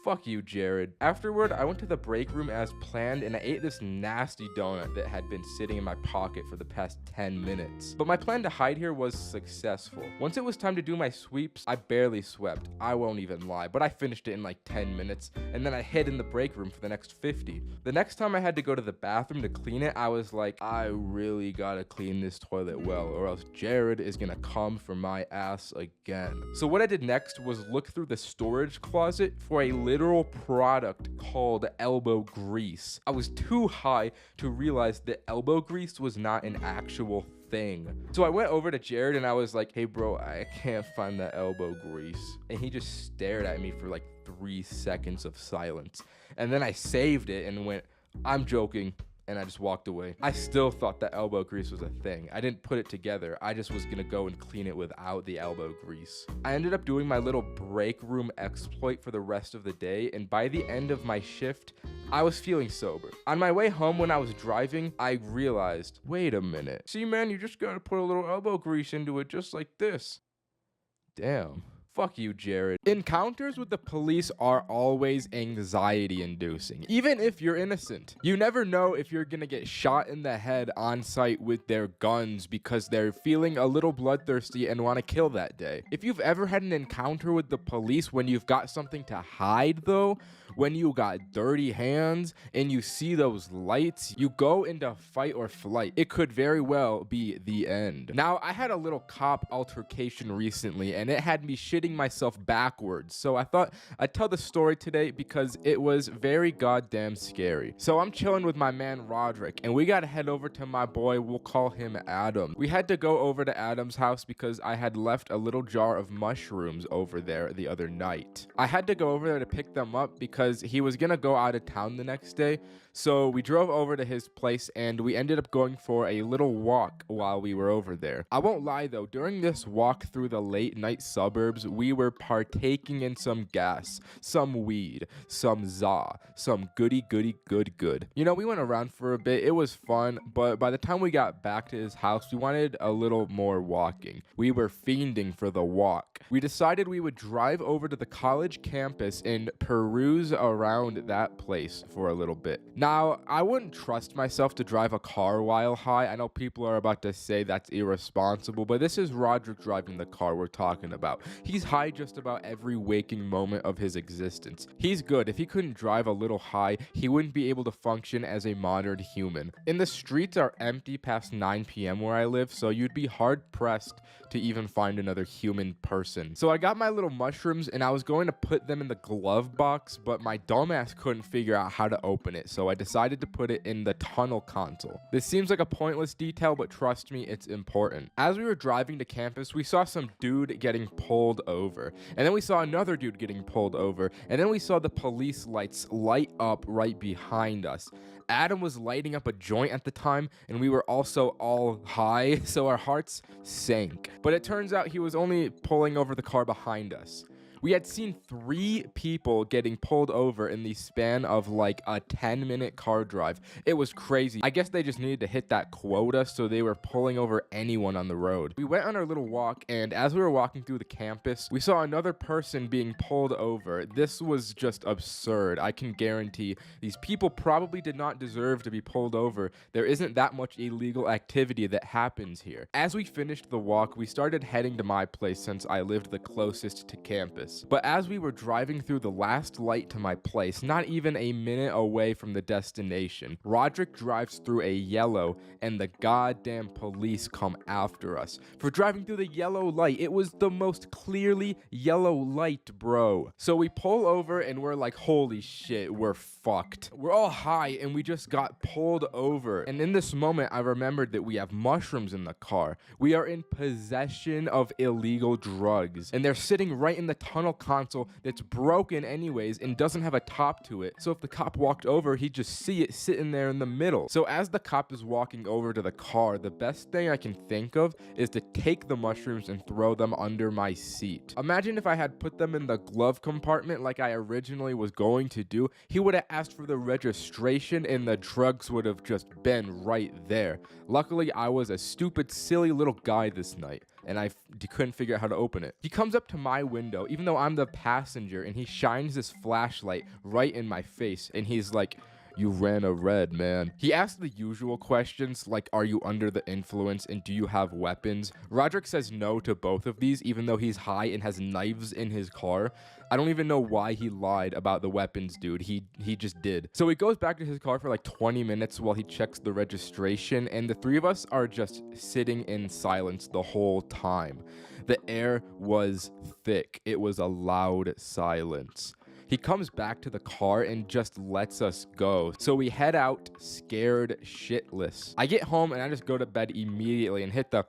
S1: Fuck you, Jared. Afterward, I went to the break room as planned and I ate this nasty donut that had been sitting in my pocket for the past 10 minutes. But my plan to hide here was successful. Once it was time to do my sweeps, I barely swept. I won't even lie, but I finished it in like 10 minutes and then I hid in the break room for the next 50. The next time I had to go to the bathroom to clean it, I was like, I really gotta clean this toilet well or else Jared is gonna come for my ass again. So what I did next was look through the storage closet for a literal product called elbow grease. I was too high to realize that elbow grease was not an actual thing. So I went over to Jared and I was like, hey bro, I can't find that elbow grease. And he just stared at me for like 3 seconds of silence. And then I saved it and went, I'm joking. And I just walked away. I still thought that elbow grease was a thing. I didn't put it together. I just was gonna go and clean it without the elbow grease. I ended up doing my little break room exploit for the rest of the day, and by the end of my shift, I was feeling sober. On my way home when I was driving, I realized, wait a minute. See man, you just gotta put a little elbow grease into it just like this. Damn. Fuck you, Jared. Encounters with the police are always anxiety-inducing, even if you're innocent. You never know if you're gonna get shot in the head on site with their guns because they're feeling a little bloodthirsty and want to kill that day. If you've ever had an encounter with the police when you've got something to hide though, when you got dirty hands and you see those lights, you go into fight or flight. It could very well be the end. Now, I had a little cop altercation recently and it had me shitting myself backwards. So I thought I'd tell the story today because it was very goddamn scary. So I'm chilling with my man Roderick and we gotta head over to my boy, we'll call him Adam. We had to go over to Adam's house because I had left a little jar of mushrooms over there the other night. I had to go over there to pick them up because he was gonna go out of town the next day. So we drove over to his place and we ended up going for a little walk while we were over there. I won't lie though, during this walk through the late night suburbs, we were partaking in some gas, some weed, some za, some goody good. You know, we went around for a bit, it was fun, but by the time we got back to his house, we wanted a little more walking. We were fiending for the walk. We decided we would drive over to the college campus and peruse around that place for a little bit. Now, I wouldn't trust myself to drive a car while high. I know people are about to say that's irresponsible, but this is Roderick driving the car we're talking about. He's high just about every waking moment of his existence. He's good. If he couldn't drive a little high, he wouldn't be able to function as a modern human. And the streets are empty past 9 p.m. where I live, so you'd be hard-pressed to even find another human person. So I got my little mushrooms and I was going to put them in the glove box, but my dumbass couldn't figure out how to open it, so I decided to put it in the tunnel console. This seems like a pointless detail, but trust me, it's important. As we were driving to campus, we saw some dude getting pulled over, and then we saw another dude getting pulled over, and then we saw the police lights light up right behind us. Adam was lighting up a joint at the time, and we were also all high, so our hearts sank. But it turns out he was only pulling over the car behind us. We had seen 3 people getting pulled over in the span of like a 10-minute car drive. It was crazy. I guess they just needed to hit that quota, so they were pulling over anyone on the road. We went on our little walk, and as we were walking through the campus, we saw another person being pulled over. This was just absurd. I can guarantee these people probably did not deserve to be pulled over. There isn't that much illegal activity that happens here. As we finished the walk, we started heading to my place since I lived the closest to campus. But as we were driving through the last light to my place, not even a minute away from the destination, Roderick drives through a yellow and the goddamn police come after us for driving through the yellow light. It was the most clearly yellow light, bro. So we pull over and we're like, holy shit, we're fucked. We're all high and we just got pulled over. And in this moment, I remembered that we have mushrooms in the car. We are in possession of illegal drugs. And they're sitting right in the tunnel console that's broken anyways and doesn't have a top to it. So if the cop walked over, he'd just see it sitting there in the middle. So as the cop is walking over to the car, the best thing I can think of is to take the mushrooms and throw them under my seat. Imagine if I had put them in the glove compartment like I originally was going to do. He would have asked for the registration and the drugs would have just been right there. Luckily, I was a stupid, silly little guy this night, and I couldn't figure out how to open it. He comes up to my window, even though I'm the passenger, and he shines this flashlight right in my face, and he's like, "You ran a red, man." He asked the usual questions like, are you under the influence and do you have weapons? Roderick says no to both of these, even though he's high and has knives in his car. I don't even know why he lied about the weapons, dude. He just did. So he goes back to his car for like 20 minutes while he checks the registration, and the 3 of us are just sitting in silence the whole time. The air was thick. It was a loud silence. He comes back to the car and just lets us go. So we head out scared shitless. I get home and I just go to bed immediately and hit the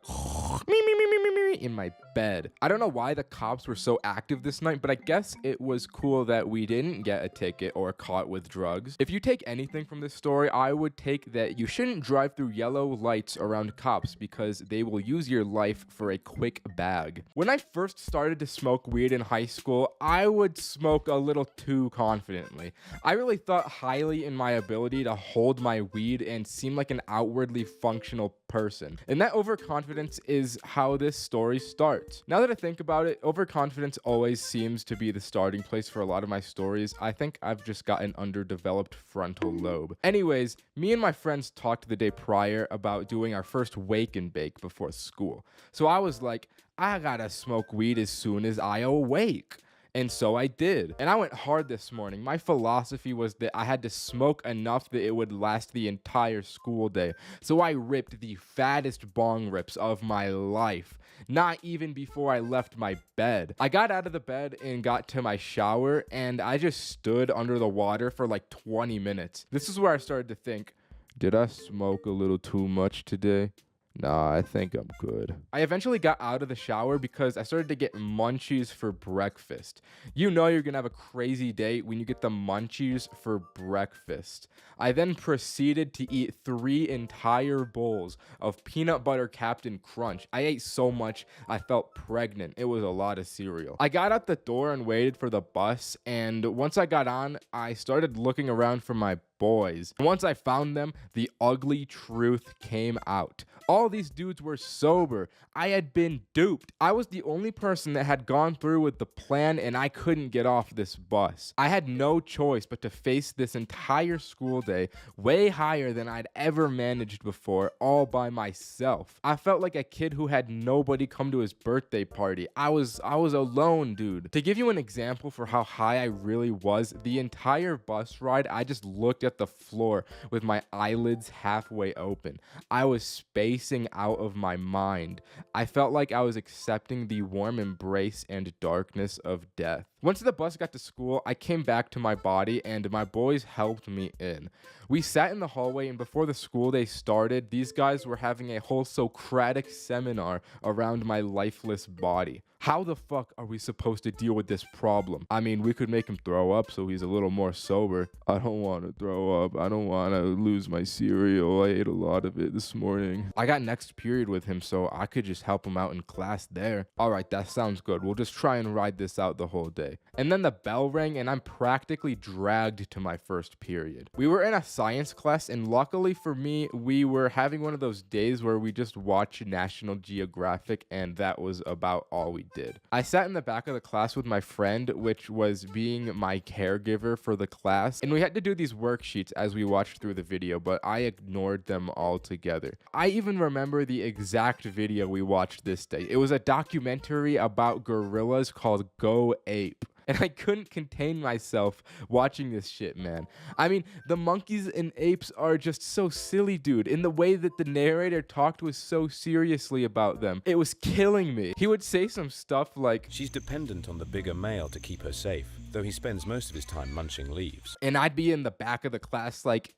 S1: in my bed. I don't know why the cops were so active this night, but I guess it was cool that we didn't get a ticket or caught with drugs. If you take anything from this story, I would take that you shouldn't drive through yellow lights around cops because they will use your life for a quick bag. When I first started to smoke weed in high school, I would smoke a little too confidently. I really thought highly in my ability to hold my weed and seem like an outwardly functional person. And that overconfidence is how this story starts. Now that I think about it, overconfidence always seems to be the starting place for a lot of my stories. I think I've just got an underdeveloped frontal lobe. Anyways, me and my friends talked the day prior about doing our first wake and bake before school. So I was like, I gotta smoke weed as soon as I awake. And so I did. And I went hard this morning. My philosophy was that I had to smoke enough that it would last the entire school day. So I ripped the fattest bong rips of my life, not even before I left my bed. I got out of the bed and got to my shower, and I just stood under the water for like 20 minutes. This is where I started to think, did I smoke a little too much today? Nah, I think I'm good. I eventually got out of the shower because I started to get munchies for breakfast. You know you're gonna have a crazy day when you get the munchies for breakfast. I then proceeded to eat 3 entire bowls of peanut butter Captain Crunch. I ate so much, I felt pregnant. It was a lot of cereal. I got out the door and waited for the bus, and once I got on, I started looking around for my boys. And once I found them, the ugly truth came out. All these dudes were sober. I had been duped. I was the only person that had gone through with the plan, and I couldn't get off this bus. I had no choice but to face this entire school day way higher than I'd ever managed before, all by myself. I felt like a kid who had nobody come to his birthday party. I was alone, dude. To give you an example for how high I really was, the entire bus ride, I just looked at the floor with my eyelids halfway open. I was spacing out of my mind. I felt like I was accepting the warm embrace and darkness of death. Once the bus got to school, I came back to my body and my boys helped me in. We sat in the hallway, and before the school day started, these guys were having a whole Socratic seminar around my lifeless body. How the fuck are we supposed to deal with this problem? I mean, we could make him throw up so he's a little more sober. I don't want to throw up. I don't want to lose my cereal. I ate a lot of it this morning. I got next period with him, so I could just help him out in class there. All right, that sounds good. We'll just try and ride this out the whole day. And then the bell rang and I'm practically dragged to my first period. We were in a science class, and luckily for me, we were having one of those days where we just watch National Geographic, and that was about all we did. I sat in the back of the class with my friend, which was being my caregiver for the class, and we had to do these worksheets as we watched through the video, but I ignored them altogether. I even remember the exact video we watched this day. It was a documentary about gorillas called Go Ape. And I couldn't contain myself watching this shit, man. I mean, the monkeys and apes are just so silly, dude. In the way that the narrator talked was so seriously about them. It was killing me. He would say some stuff like,
S5: "She's dependent on the bigger male to keep her safe, though he spends most of his time munching leaves."
S1: and I'd be in the back of the class like,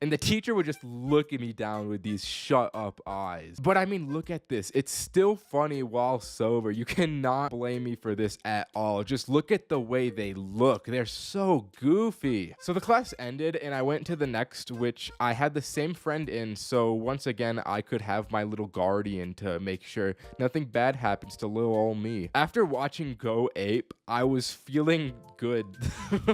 S1: and the teacher would just look at me down with these shut up eyes. But I mean, look at this. It's still funny while sober. You cannot blame me for this at all. Just look at the way they look. They're so goofy. So the class ended and I went to the next, which I had the same friend in. So once again, I could have my little guardian to make sure nothing bad happens to little old me. After watching Go Ape, I was feeling good.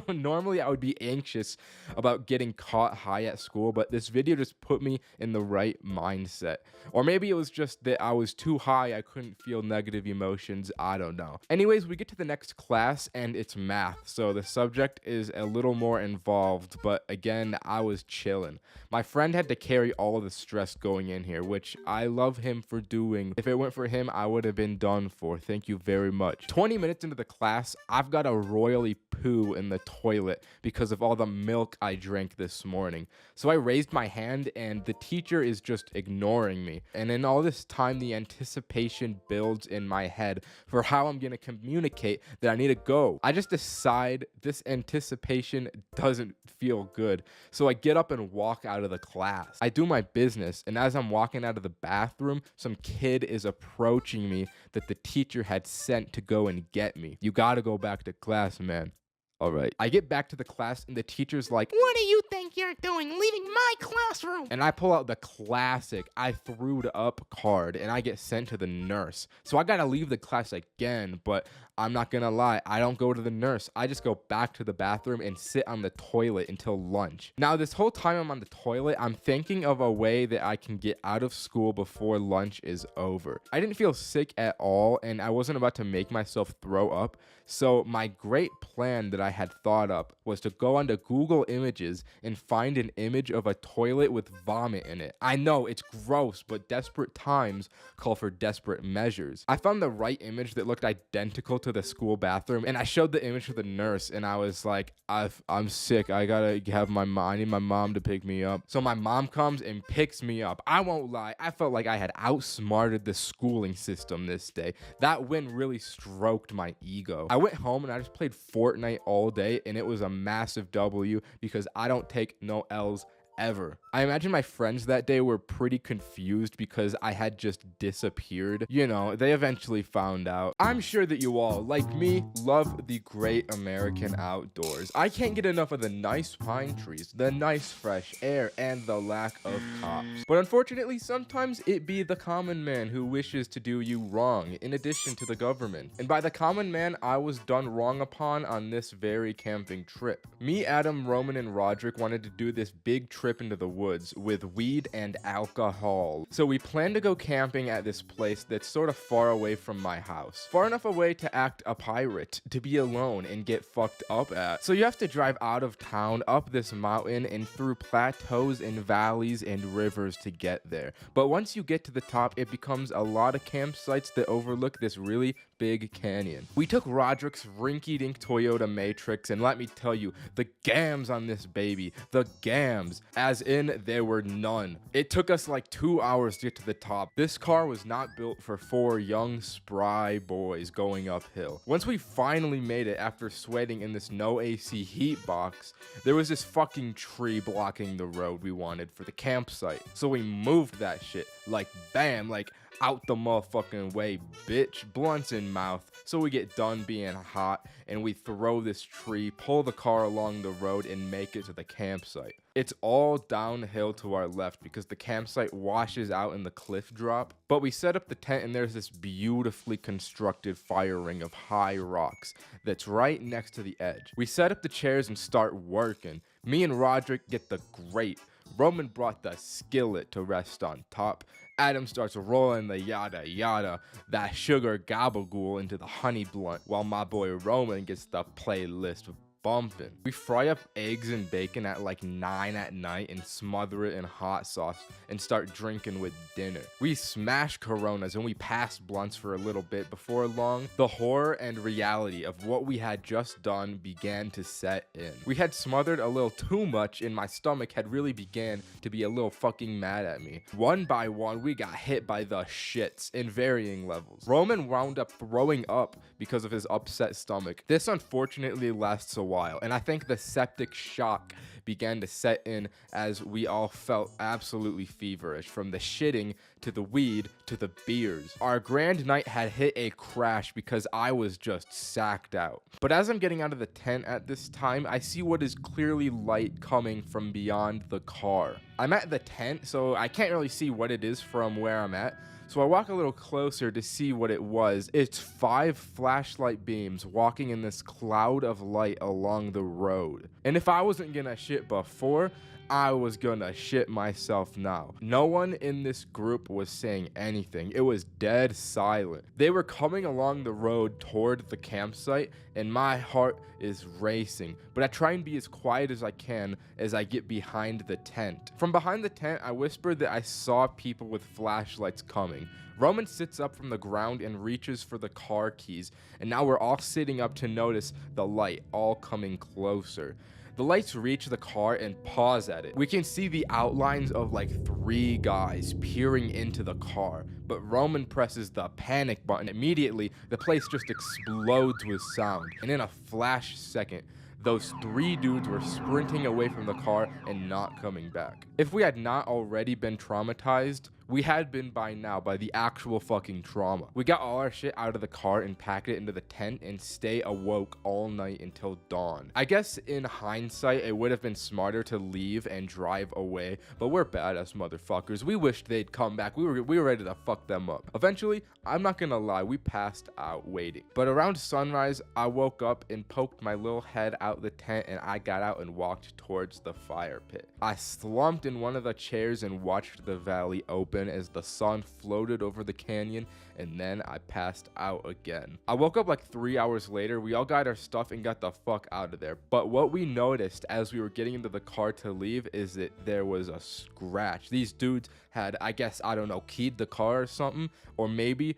S1: Normally I would be anxious about getting caught high at school, but this video just put me in the right mindset. Or maybe it was just that I was too high, I couldn't feel negative emotions, I don't know. Anyways, we get to the next class and it's math, so the subject is a little more involved, but again, I was chilling. My friend had to carry all of the stress going in here, which I love him for doing. If it weren't for him, I would have been done for. Thank you very much. 20 minutes into the class, I've got to royally poo in the toilet because of all the milk I drank this morning. So I raised my hand and the teacher is just ignoring me. And in all this time, the anticipation builds in my head for how I'm going to communicate that I need to go. I just decide this anticipation doesn't feel good. So I get up and walk out of the class. I do my business, and as I'm walking out of the bathroom, some kid is approaching me that the teacher had sent to go and get me. You gotta go back to class, man. All right. I get back to the class and the teacher's like,
S4: What do you think you're doing leaving my classroom?
S1: and I pull out the classic I threwed up card and I get sent to the nurse. So I gotta leave the class again, but I'm not gonna lie, I don't go to the nurse. I just go back to the bathroom and sit on the toilet until lunch. Now, this whole time I'm on the toilet, I'm thinking of a way that I can get out of school before lunch is over. I didn't feel sick at all, and I wasn't about to make myself throw up. So my great plan that I had thought up was to go onto Google Images and find an image of a toilet with vomit in it. I know, it's gross, but desperate times call for desperate measures. I found the right image that looked identical to the school bathroom, and I showed the image to the nurse, and I was like, I'm sick. I gotta have I need my mom to pick me up. So my mom comes and picks me up. I won't lie, I felt like I had outsmarted the schooling system this day. That win really stroked my ego. I went home and I just played Fortnite all day, and it was a massive W because I don't take no L's ever. I imagine my friends that day were pretty confused because I had just disappeared. You know, they eventually found out. I'm sure that you all, like me, love the great American outdoors. I can't get enough of the nice pine trees, the nice fresh air, and the lack of cops. But unfortunately, sometimes it be the common man who wishes to do you wrong, in addition to the government. And by the common man, I was done wrong upon on this very camping trip. Me, Adam, Roman, and Roderick wanted to do this big trip into the woods with weed and alcohol. So we planned to go camping at this place that's sort of far away from my house. Far enough away to act a pirate, to be alone and get fucked up at. So you have to drive out of town, up this mountain, and through plateaus and valleys and rivers to get there. But once you get to the top, it becomes a lot of campsites that overlook this really big canyon. We took Roderick's rinky-dink Toyota Matrix, and let me tell you, the gams on this baby, the gams, as in there were none. It took us like 2 hours to get to the top. This car was not built for 4 young, spry boys going uphill. Once we finally made it after sweating in this no AC heat box, there was this fucking tree blocking the road we wanted for the campsite. So we moved that shit, like bam, like Out the motherfucking way, bitch. Blunts in mouth. So we get done being hot and we throw this tree, pull the car along the road, and make it to the campsite. It's all downhill to our left because the campsite washes out in the cliff drop. But we set up the tent and there's this beautifully constructed fire ring of high rocks that's right next to the edge. We set up the chairs and start working. Me and Roderick get the grate. Roman brought the skillet to rest on top. Adam starts rolling the yada yada, that sugar gabagool into the honey blunt, while my boy Roman gets the playlist bumping. We fry up eggs and bacon at like 9 at night and smother it in hot sauce and start drinking with dinner. We smash Coronas and we pass blunts for a little bit. Before long, the horror and reality of what we had just done began to set in. We had smothered a little too much and my stomach had really began to be a little fucking mad at me. One by one, we got hit by the shits in varying levels. Roman wound up throwing up because of his upset stomach. This unfortunately lasts a while, and I think the septic shock began to set in as we all felt absolutely feverish, from the shitting to the weed to the beers. Our grand night had hit a crash because I was just sacked out. But as I'm getting out of the tent at this time, I see what is clearly light coming from beyond the car. I'm at the tent, so I can't really see what it is from where I'm at. So I walk a little closer to see what it was. It's 5 flashlight beams walking in this cloud of light along the road. And if I wasn't gonna shit before, I was gonna shit myself now. No one in this group was saying anything. It was dead silent. They were coming along the road toward the campsite, and my heart is racing. But I try and be as quiet as I can as I get behind the tent. From behind the tent, I whispered that I saw people with flashlights coming. Roman sits up from the ground and reaches for the car keys, and now we're all sitting up to notice the light all coming closer. The lights reach the car and pause at it. We can see the outlines of like 3 guys peering into the car, but Roman presses the panic button. Immediately, the place just explodes with sound, and in a flash second, those 3 dudes were sprinting away from the car and not coming back. If we had not already been traumatized, we had been by now by the actual fucking trauma. We got all our shit out of the car and packed it into the tent and stay awoke all night until dawn. I guess in hindsight, it would have been smarter to leave and drive away, but we're badass motherfuckers. We wished they'd come back. We were ready to fuck them up. Eventually, I'm not gonna lie, we passed out waiting. But around sunrise, I woke up and poked my little head out the tent and I got out and walked towards the fire pit. I slumped in one of the chairs and watched the valley open as the sun floated over the canyon, and then I passed out again. I woke up like 3 hours later. We all got our stuff and got the fuck out of there. But what we noticed as we were getting into the car to leave is that there was a scratch. These dudes had, I guess, I don't know, keyed the car or something, or maybe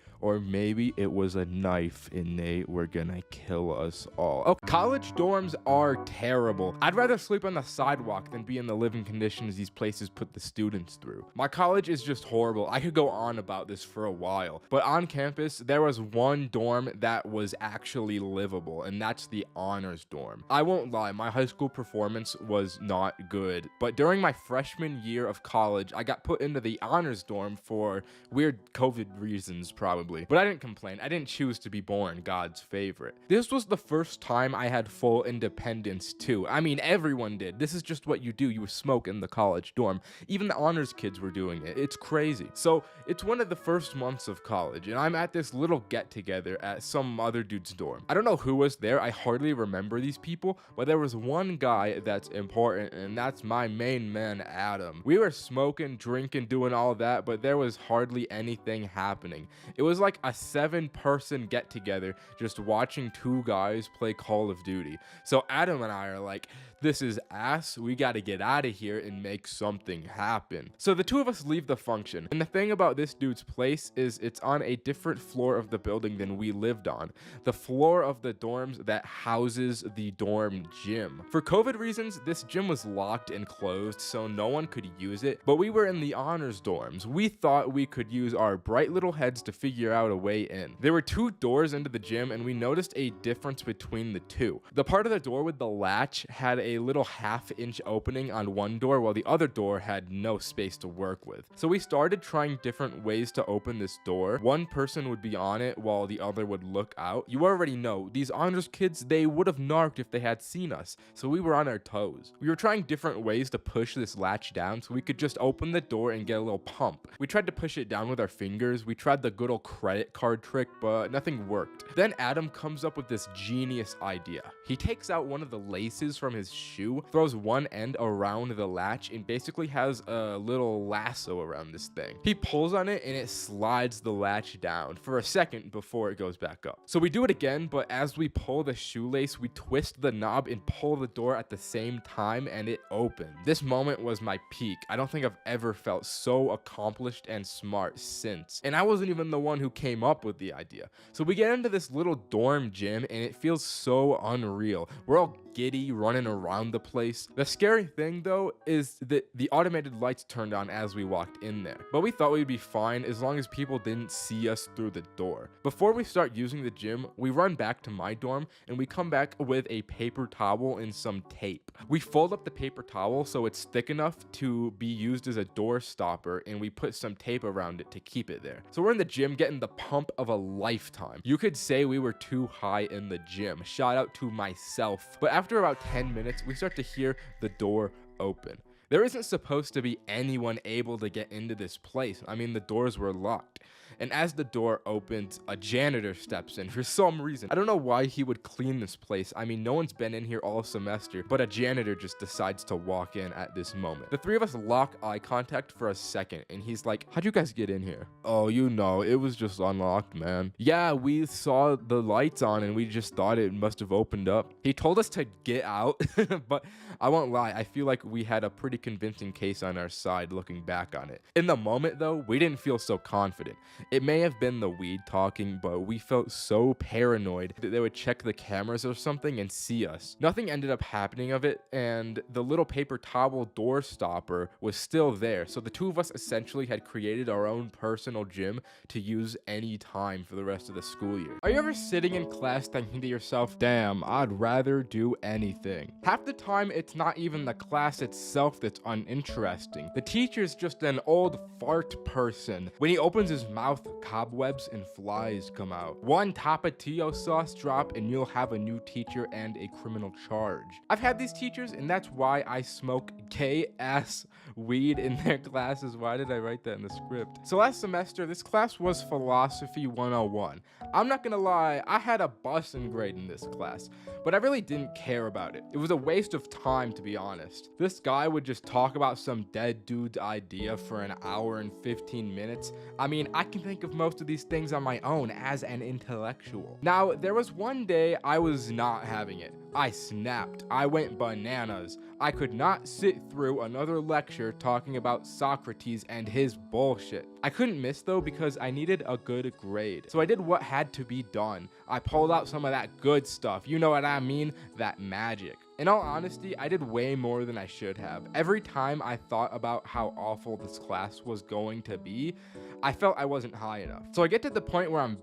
S1: it was a knife and they were gonna kill us all. Oh, college dorms are terrible. I'd rather sleep on the sidewalk than be in the living conditions these places put the students through. My college is just horrible. I could go on about this for a while, but on campus, there was one dorm that was actually livable, and that's the honors dorm. I won't lie, my high school performance was not good, but during my freshman year of college, I got put into the honors dorm for weird COVID reasons, probably. But I didn't complain. I didn't choose to be born God's favorite. This was the first time I had full independence, too. I mean, everyone did. This is just what you do. You smoke in the college dorm. Even the honors kids were doing it. It's crazy. So it's one of the first months of college, and I'm at this little get-together at some other dude's dorm. I don't know who was there. I hardly remember these people, but there was one guy that's important, and that's my main man, Adam. We were smoking, drinking, doing all that, but there was hardly anything happening. It was like a 7-person get-together just watching 2 guys play Call of Duty. So Adam and I are like, this is ass, we gotta get out of here and make something happen. So the 2 of us leave the function, and the thing about this dude's place is it's on a different floor of the building than we lived on. The floor of the dorms that houses the dorm gym. For COVID reasons, this gym was locked and closed, so no one could use it, but we were in the honors dorms. We thought we could use our bright little heads to figure out a way in. There were 2 doors into the gym, and we noticed a difference between the 2. The part of the door with the latch had a little 1/2-inch opening on one door, while the other door had no space to work with. So we started trying different ways to open this door. One person would be on it while the other would look out. You already know, these honors kids, they would have narked if they had seen us, so we were on our toes. We were trying different ways to push this latch down so we could just open the door and get a little pump. We tried to push it down with our fingers. We tried the good old credit card trick, but nothing worked. Then Adam comes up with this genius idea. He takes out one of the laces from his shoe, throws one end around the latch, and basically has a little lasso around this thing. He pulls on it and it slides the latch down for a second before it goes back up. So we do it again, but as we pull the shoelace, we twist the knob and pull the door at the same time, and it opens. This moment was my peak. I don't think I've ever felt so accomplished and smart since. And I wasn't even the one who came up with the idea. So we get into this little dorm gym and it feels so unreal. We're all giddy, running around the place. The scary thing though is that the automated lights turned on as we walked in there, but we thought we'd be fine as long as people didn't see us through the door. Before we start using the gym, we run back to my dorm and we come back with a paper towel and some tape. We fold up the paper towel so it's thick enough to be used as a door stopper, and we put some tape around it to keep it there. So we're in the gym getting the pump of a lifetime. You could say we were too high in the gym. Shout out to myself. But after about 10 minutes, we start to hear the door open. There isn't supposed to be anyone able to get into this place. I mean, the doors were locked. And as the door opens, a janitor steps in for some reason. I don't know why he would clean this place. I mean, no one's been in here all semester, but a janitor just decides to walk in at this moment. The three of us lock eye contact for a second, and he's like, "How'd you guys get in here?" "Oh, you know, it was just unlocked, man." "Yeah, we saw the lights on and we just thought it must have opened up." He told us to get out, but I won't lie, I feel like we had a pretty convincing case on our side looking back on it. In the moment though, we didn't feel so confident. It may have been the weed talking, but we felt so paranoid that they would check the cameras or something and see us. Nothing ended up happening of it, and the little paper towel door stopper was still there, so the two of us essentially had created our own personal gym to use any time for the rest of the school year. Are you ever sitting in class thinking to yourself, "Damn, I'd rather do anything"? Half the time, it's not even the class itself that's uninteresting. The teacher's just an old fart person. When he opens his mouth, cobwebs and flies come out. One Tapatio sauce drop and you'll have a new teacher and a criminal charge. I've had these teachers, and that's why I smoke gay ass weed in their classes. Why did I write that in the script? So last semester, this class was Philosophy 101. I'm not gonna lie, I had a bussin' grade in this class, but I really didn't care about it. It was a waste of time, to be honest. This guy would just talk about some dead dude's idea for an hour and 15 minutes. I mean, I can think of most of these things on my own as an intellectual. Now, there was one day I was not having it. I snapped. I went bananas. I could not sit through another lecture talking about Socrates and his bullshit. I couldn't miss though because I needed a good grade. So I did what had to be done. I pulled out some of that good stuff. You know what I mean? That magic. In all honesty, I did way more than I should have. Every time I thought about how awful this class was going to be, I felt I wasn't high enough. So I get to the point where I'm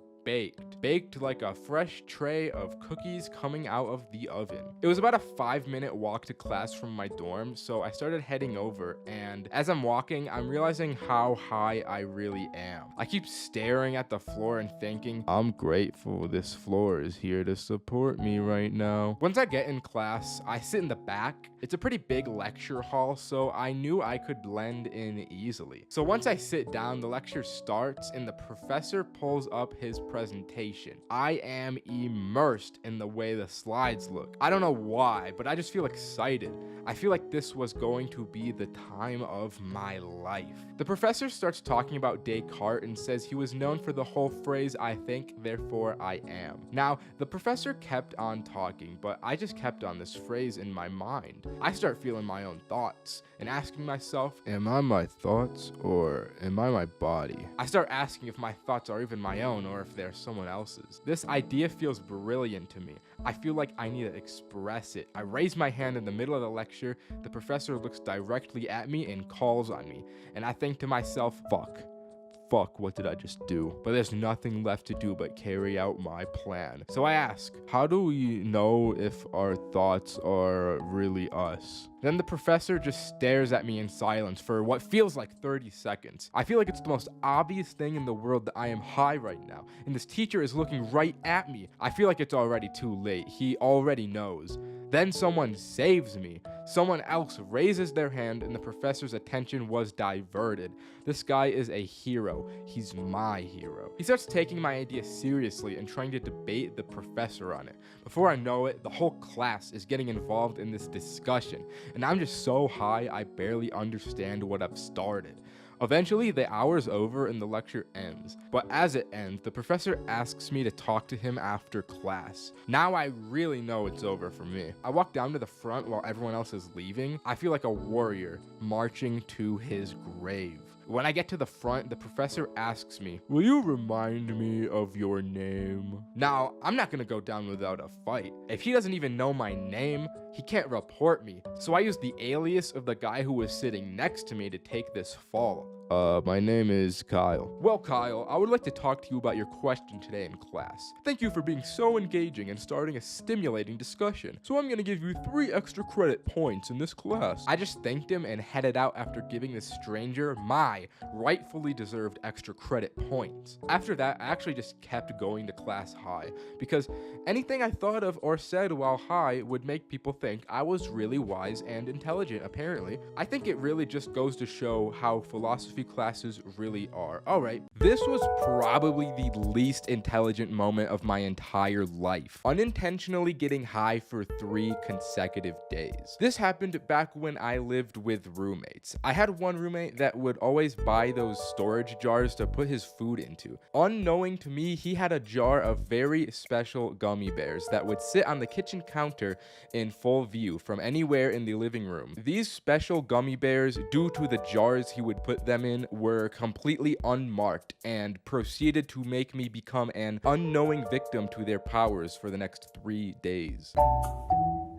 S1: baked like a fresh tray of cookies coming out of the oven. It was about a 5-minute walk to class from my dorm, so I started heading over, and as I'm walking, I'm realizing how high I really am. I keep staring at the floor and thinking, I'm grateful this floor is here to support me right now. Once I get in class, I sit in the back. It's a pretty big lecture hall, so I knew I could blend in easily. So once I sit down, the lecture starts and the professor pulls up his presentation. I am immersed in the way the slides look. I don't know why, but I just feel excited. I feel like this was going to be the time of my life. The professor starts talking about Descartes and says he was known for the whole phrase, I think, therefore I am. Now, the professor kept on talking, but I just kept on this phrase in my mind. I start feeling my own thoughts and asking myself, am I my thoughts or am I my body? I start asking if my thoughts are even my own or if they're someone else's. This idea feels brilliant to me. I feel like I need to express it. I raise my hand in the middle of the lecture. The professor looks directly at me and calls on me. And I think to myself, fuck, what did I just do? But there's nothing left to do but carry out my plan. So I ask, how do we know if our thoughts are really us? Then the professor just stares at me in silence for what feels like 30 seconds. I feel like it's the most obvious thing in the world that I am high right now, and this teacher is looking right at me. I feel like it's already too late. He already knows. Then someone saves me. Someone else raises their hand and the professor's attention was diverted. This guy is a hero. He's my hero. He starts taking my idea seriously and trying to debate the professor on it. Before I know it, the whole class is getting involved in this discussion, and I'm just so high I barely understand what I've started. Eventually, the hour's over and the lecture ends. But as it ends, the professor asks me to talk to him after class. Now I really know it's over for me. I walk down to the front while everyone else is leaving. I feel like a warrior marching to his grave. When I get to the front, the professor asks me, "Will you remind me of your name?" Now, I'm not gonna go down without a fight. If he doesn't even know my name, he can't report me. So I use the alias of the guy who was sitting next to me to take this fall. My name is Kyle. Well, Kyle, I would like to talk to you about your question today in class. Thank you for being so engaging and starting a stimulating discussion. So I'm gonna give you 3 extra credit points in this class. I just thanked him and headed out after giving this stranger my rightfully deserved extra credit points. After that, I actually just kept going to class high because anything I thought of or said while high would make people think I was really wise and intelligent, apparently. I think it really just goes to show how philosophy classes really are. Alright, this was probably the least intelligent moment of my entire life. Unintentionally getting high for 3 consecutive days. This happened back when I lived with roommates. I had one roommate that would always buy those storage jars to put his food into. Unknowing to me, he had a jar of very special gummy bears that would sit on the kitchen counter in full view from anywhere in the living room. These special gummy bears, due to the jars he would put them in, were completely unmarked and proceeded to make me become an unknowing victim to their powers for the next 3 days.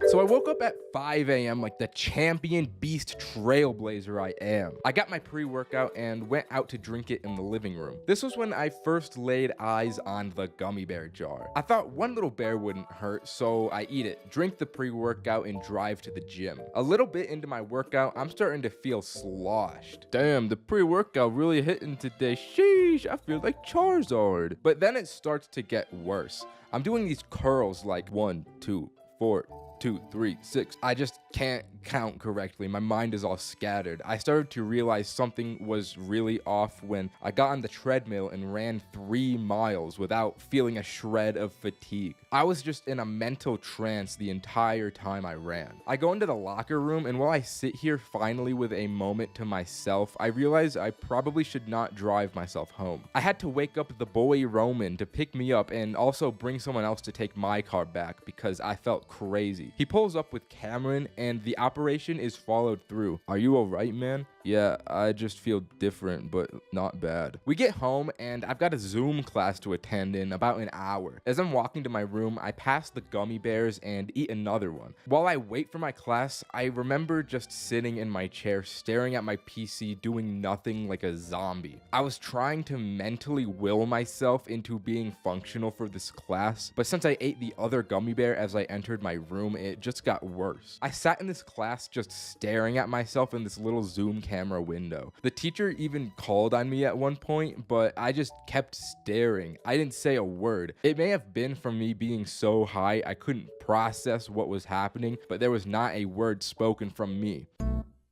S1: So I woke up at 5 a.m. like the champion beast trailblazer I am. I got my pre-workout and went out to drink it in the living room. This was when I first laid eyes on the gummy bear jar. I thought one little bear wouldn't hurt, so I eat it, drink the pre-workout, and drive to the gym. A little bit into my workout, I'm starting to feel sloshed. Damn, the pre-workout really hitting today. Sheesh, I feel like Charizard. But then it starts to get worse. I'm doing these curls like 1, 2, 4, 2, 3, 6. I just can't count correctly. My mind is all scattered. I started to realize something was really off when I got on the treadmill and ran 3 miles without feeling a shred of fatigue. I was just in a mental trance the entire time I ran. I go into the locker room, and while I sit here finally with a moment to myself, I realize I probably should not drive myself home. I had to wake up the boy Roman to pick me up and also bring someone else to take my car back because I felt crazy. He pulls up with Cameron and the operation is followed through. "Are you alright, man?" "Yeah, I just feel different, but not bad." We get home and I've got a Zoom class to attend in about an hour. As I'm walking to my room, I pass the gummy bears and eat another one. While I wait for my class, I remember just sitting in my chair staring at my PC doing nothing like a zombie. I was trying to mentally will myself into being functional for this class, but since I ate the other gummy bear as I entered my room, it just got worse. I sat in this class just staring at myself in this little Zoom camera window. The teacher even called on me at one point, but I just kept staring. I didn't say a word. It may have been from me being so high I couldn't process what was happening, but there was not a word spoken from me.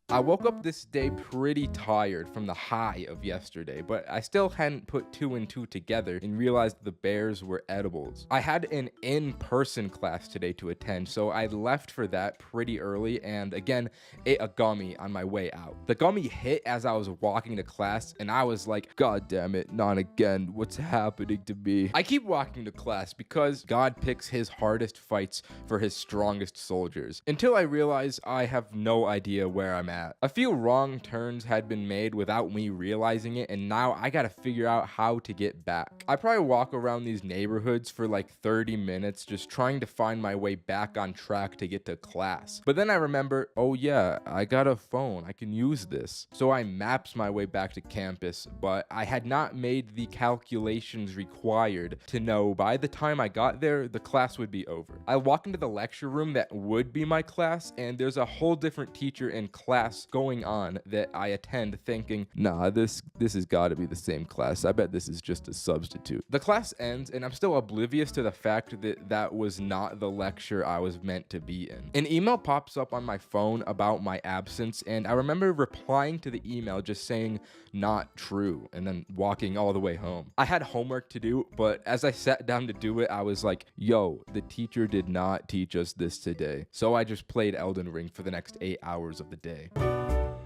S1: I woke up this day pretty tired from the high of yesterday, but I still hadn't put 2 and 2 together and realized the bears were edibles. I had an in-person class today to attend, so I left for that pretty early and again ate a gummy on my way out. The gummy hit as I was walking to class and I was like, "God damn it, not again. What's happening to me?" I keep walking to class because God picks his hardest fights for his strongest soldiers, until I realize I have no idea where I'm at at. A few wrong turns had been made without me realizing it, and now I gotta figure out how to get back. I probably walk around these neighborhoods for like 30 minutes just trying to find my way back on track to get to class. But then I remember, oh yeah, I got a phone, I can use this. So I maps my way back to campus, but I had not made the calculations required to know by the time I got there, the class would be over. I walk into the lecture room that would be my class, and there's a whole different teacher in class going on that I attend thinking, nah, this has got to be the same class. I bet this is just a substitute. The class ends, and I'm still oblivious to the fact that that was not the lecture I was meant to be in. An email pops up on my phone about my absence, and I remember replying to the email just saying, not true, and then walking all the way home. I had homework to do, but as I sat down to do it, I was like, yo, the teacher did not teach us this today. So I just played Elden Ring for the next 8 hours of the day.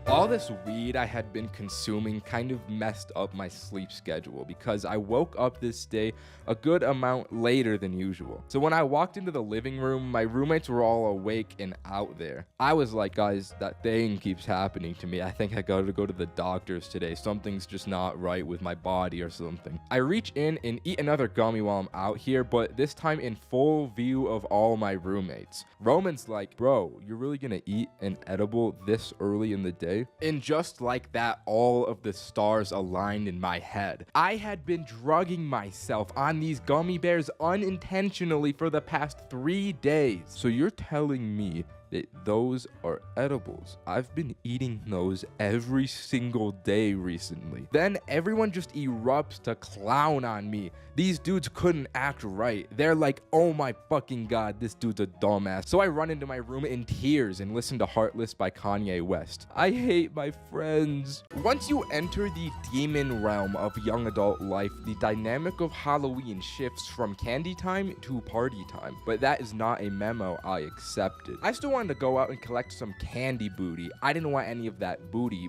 S1: All this weed I had been consuming kind of messed up my sleep schedule because I woke up this day a good amount later than usual. So when I walked into the living room, my roommates were all awake and out there. I was like, guys, that thing keeps happening to me. I think I gotta go to the doctors today. Something's just not right with my body or something. I reach in and eat another gummy while I'm out here, but this time in full view of all my roommates. Roman's like, bro, you're really gonna eat an edible this early in the day? And just like that, all of the stars aligned in my head. I had been drugging myself on these gummy bears unintentionally for the past 3 days. So you're telling me that those are edibles? I've been eating those every single day recently. Then everyone just erupts to clown on me. These dudes couldn't act right. They're like, oh my fucking god, this dude's a dumbass. So I run into my room in tears and listen to Heartless by Kanye West. I hate my friends. Once you enter the demon realm of young adult life, the dynamic of Halloween shifts from candy time to party time. But that is not a memo I accepted. I still wanted to go out and collect some candy booty. I didn't want any of that booty,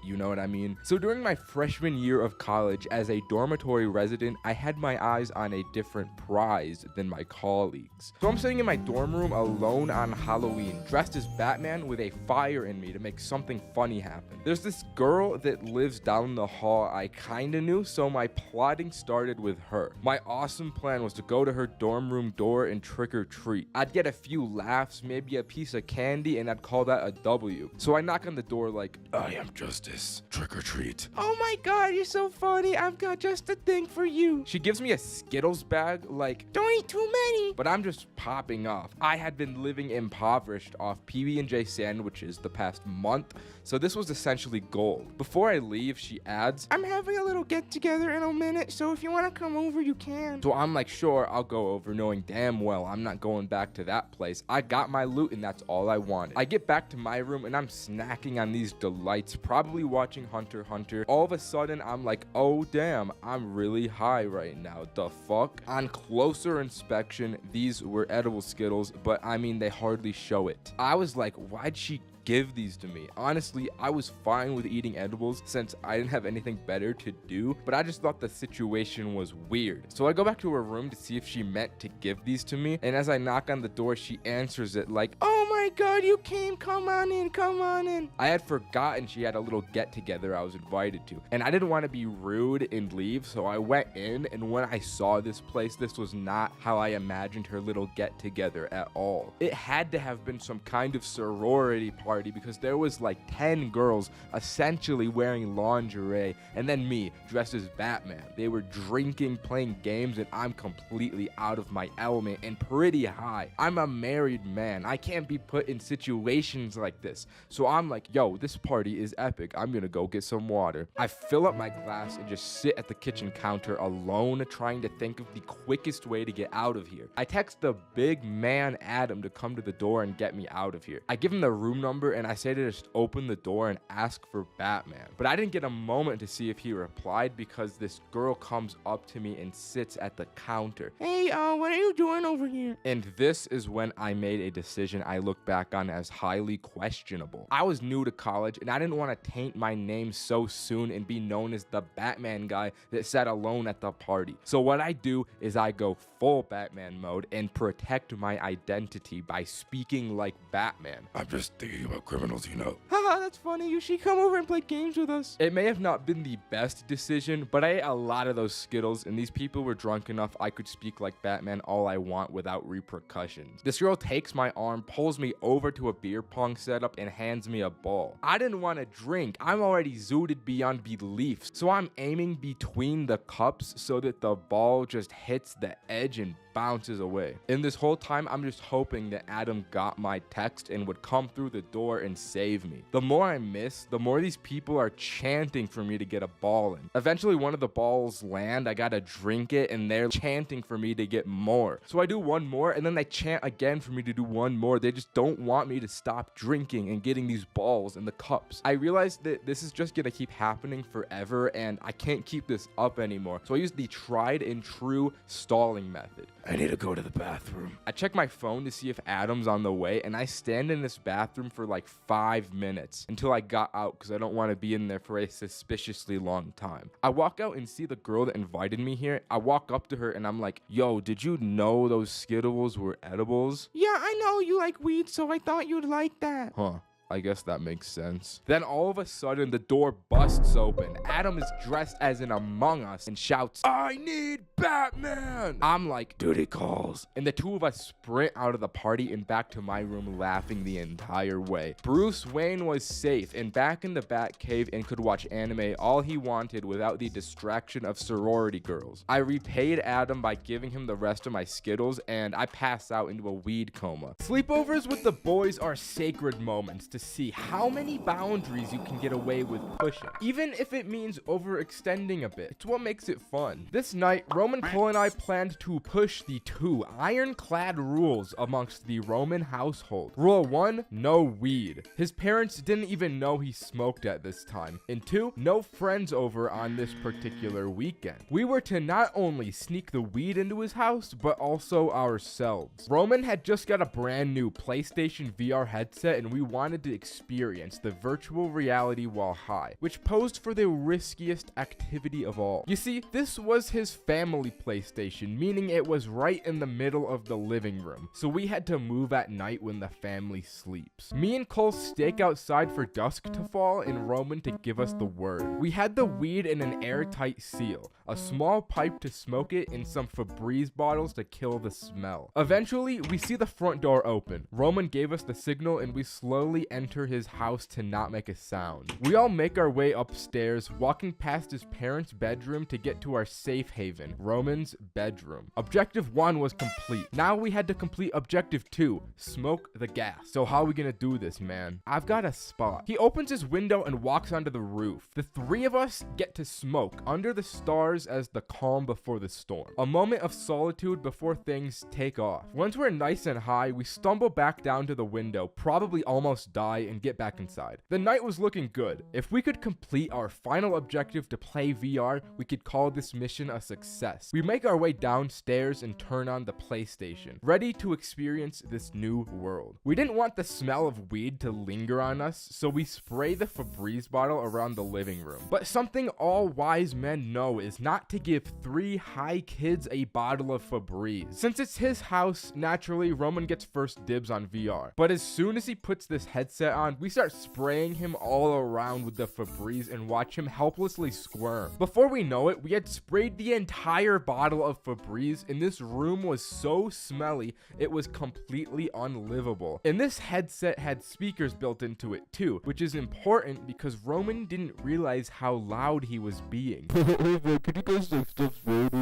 S1: you know what I mean? So during my freshman year of college as a dormitory resident, I had my eyes on a different prize than my colleagues. So I'm sitting in my dorm room alone on Halloween, dressed as Batman with a fire in me to make something funny happen. There's this girl that lives down the hall I kinda knew, so my plotting started with her. My awesome plan was to go to her dorm room door and trick or treat. I'd get a few laughs, maybe a piece of candy, and I'd call that a W. So I knock on the door like, I am Justice, trick or treat.
S4: Oh my god, you're so funny. I've got just a thing for you.
S1: She gives me a Skittles bag like,
S4: Don't eat too many.
S1: but I'm just popping off. I had been living impoverished off PB&J sandwiches the past month, so this was essentially gold. Before I leave, she adds,
S4: I'm having a little get together in a minute, so if you want to come over, you can.
S1: so I'm like, sure, I'll go over, knowing damn well I'm not going back to that place. I got my loot and that's all I wanted. I get back to my room and I'm snacking on these delights, probably watching Hunter x Hunter. All of a sudden, I'm like, oh damn, I'm really high right now. The fuck? On closer inspection, these were edible Skittles, but I mean, they hardly show it. I was like, why'd she give these to me? Honestly, I was fine with eating edibles since I didn't have anything better to do, but I just thought the situation was weird. So I go back to her room to see if she meant to give these to me, and as I knock on the door, she answers it like,
S4: Oh my god, you came. Come on in, come on in.
S1: I had forgotten she had a little get together I was invited to, and I didn't want to be rude and leave, so I went in, and when I saw this place, this was not how I imagined her little get together at all. It had to have been some kind of sorority party because there was like 10 girls essentially wearing lingerie, and then me dressed as Batman. They were drinking, playing games, and I'm completely out of my element and pretty high. I'm a married man. I can't be put in situations like this. So I'm like, yo, this party is epic. I'm gonna go get some water. I fill up my glass and just sit at the kitchen counter alone, trying to think of the quickest way to get out of here. I text the big man Adam to come to the door and get me out of here. I give him the room number and I say to just open the door and ask for Batman. But I didn't get a moment to see if he replied because this girl comes up to me and sits at the counter.
S4: Hey, what are you doing over here?
S1: And this is when I made a decision I look back on as highly questionable. I was new to college and I didn't want to taint my name so soon and be known as the Batman guy that sat alone at the party. So what I do is I go full Batman mode and protect my identity by speaking like Batman. I'm just thinking about criminals, you know. Haha, that's funny. You should come over and play games with us. It may have not been the best decision, but I ate a lot of those Skittles, and these people were drunk enough I could speak like Batman all I want without repercussions. This girl takes my arm, pulls me over to a beer pong setup, and hands me a ball. I didn't want to drink. I'm already zooted beyond belief, so I'm aiming between the cups so that the ball just hits the edge and bounces away. In this whole time, I'm just hoping that Adam got my text and would come through the door and save me. The more I miss, the more these people are chanting for me to get a ball in. Eventually, one of the balls land, I gotta drink it, and they're chanting for me to get more. So I do one more, and then they chant again for me to do one more. They just don't want me to stop drinking and getting these balls in the cups. I realized that this is just gonna keep happening forever, and I can't keep this up anymore. So I use the tried and true stalling method. I need to go to the bathroom. I check my phone to see if Adam's on the way, and I stand in this bathroom for like 5 minutes until I got out because I don't want to be in there for a suspiciously long time. I walk out and see the girl that invited me here. I walk up to her and I'm like, yo, did you know those Skittles were edibles?
S4: Yeah, I know you like weed, so I thought you'd like that.
S1: Huh. I guess that makes sense. Then all of a sudden, the door busts open. Adam is dressed as an Among Us and shouts, I need Batman! I'm like, duty calls. And the two of us sprint out of the party and back to my room laughing the entire way. Bruce Wayne was safe and back in the Batcave and could watch anime all he wanted without the distraction of sorority girls. I repaid Adam by giving him the rest of my Skittles, and I pass out into a weed coma. Sleepovers with the boys are sacred moments to see how many boundaries you can get away with pushing, even if it means overextending a bit. It's what makes it fun. This night, Roman Cole and I planned to push the 2 ironclad rules amongst the Roman household. Rule 1, no weed. His parents didn't even know he smoked at this time. And 2, no friends over on this particular weekend. We were to not only sneak the weed into his house, but also ourselves. Roman had just got a brand new PlayStation VR headset, and we wanted to experience the virtual reality while high, which posed for the riskiest activity of all. You see, this was his family PlayStation, meaning it was right in the middle of the living room, so we had to move at night when the family sleeps. Me and Cole stake outside for dusk to fall and Roman to give us the word. We had the weed in an airtight seal, a small pipe to smoke it, and some Febreze bottles to kill the smell. Eventually, we see the front door open. Roman gave us the signal and we slowly enter his house to not make a sound. We all make our way upstairs, walking past his parents' bedroom to get to our safe haven, Roman's bedroom. Objective 1 was complete. Now we had to complete objective 2, smoke the gas. So how are we gonna do this, man? I've got a spot. He opens his window and walks onto the roof. The 3 of us get to smoke under the stars as the calm before the storm. A moment of solitude before things take off. Once we're nice and high, we stumble back down to the window, probably almost die, and get back inside. The night was looking good. If we could complete our final objective to play VR, we could call this mission a success. We make our way downstairs and turn on the PlayStation, ready to experience this new world. We didn't want the smell of weed to linger on us, so we spray the Febreze bottle around the living room. But something all wise men know is not to give 3 high kids a bottle of Febreze. Since it's his house, naturally Roman gets first dibs on VR. But as soon as he puts this headset on, we start spraying him all around with the Febreze and watch him helplessly squirm. Before we know it, we had sprayed the entire bottle of Febreze, and this room was so smelly, it was completely unlivable. And this headset had speakers built into it too, which is important because Roman didn't realize how loud he was being.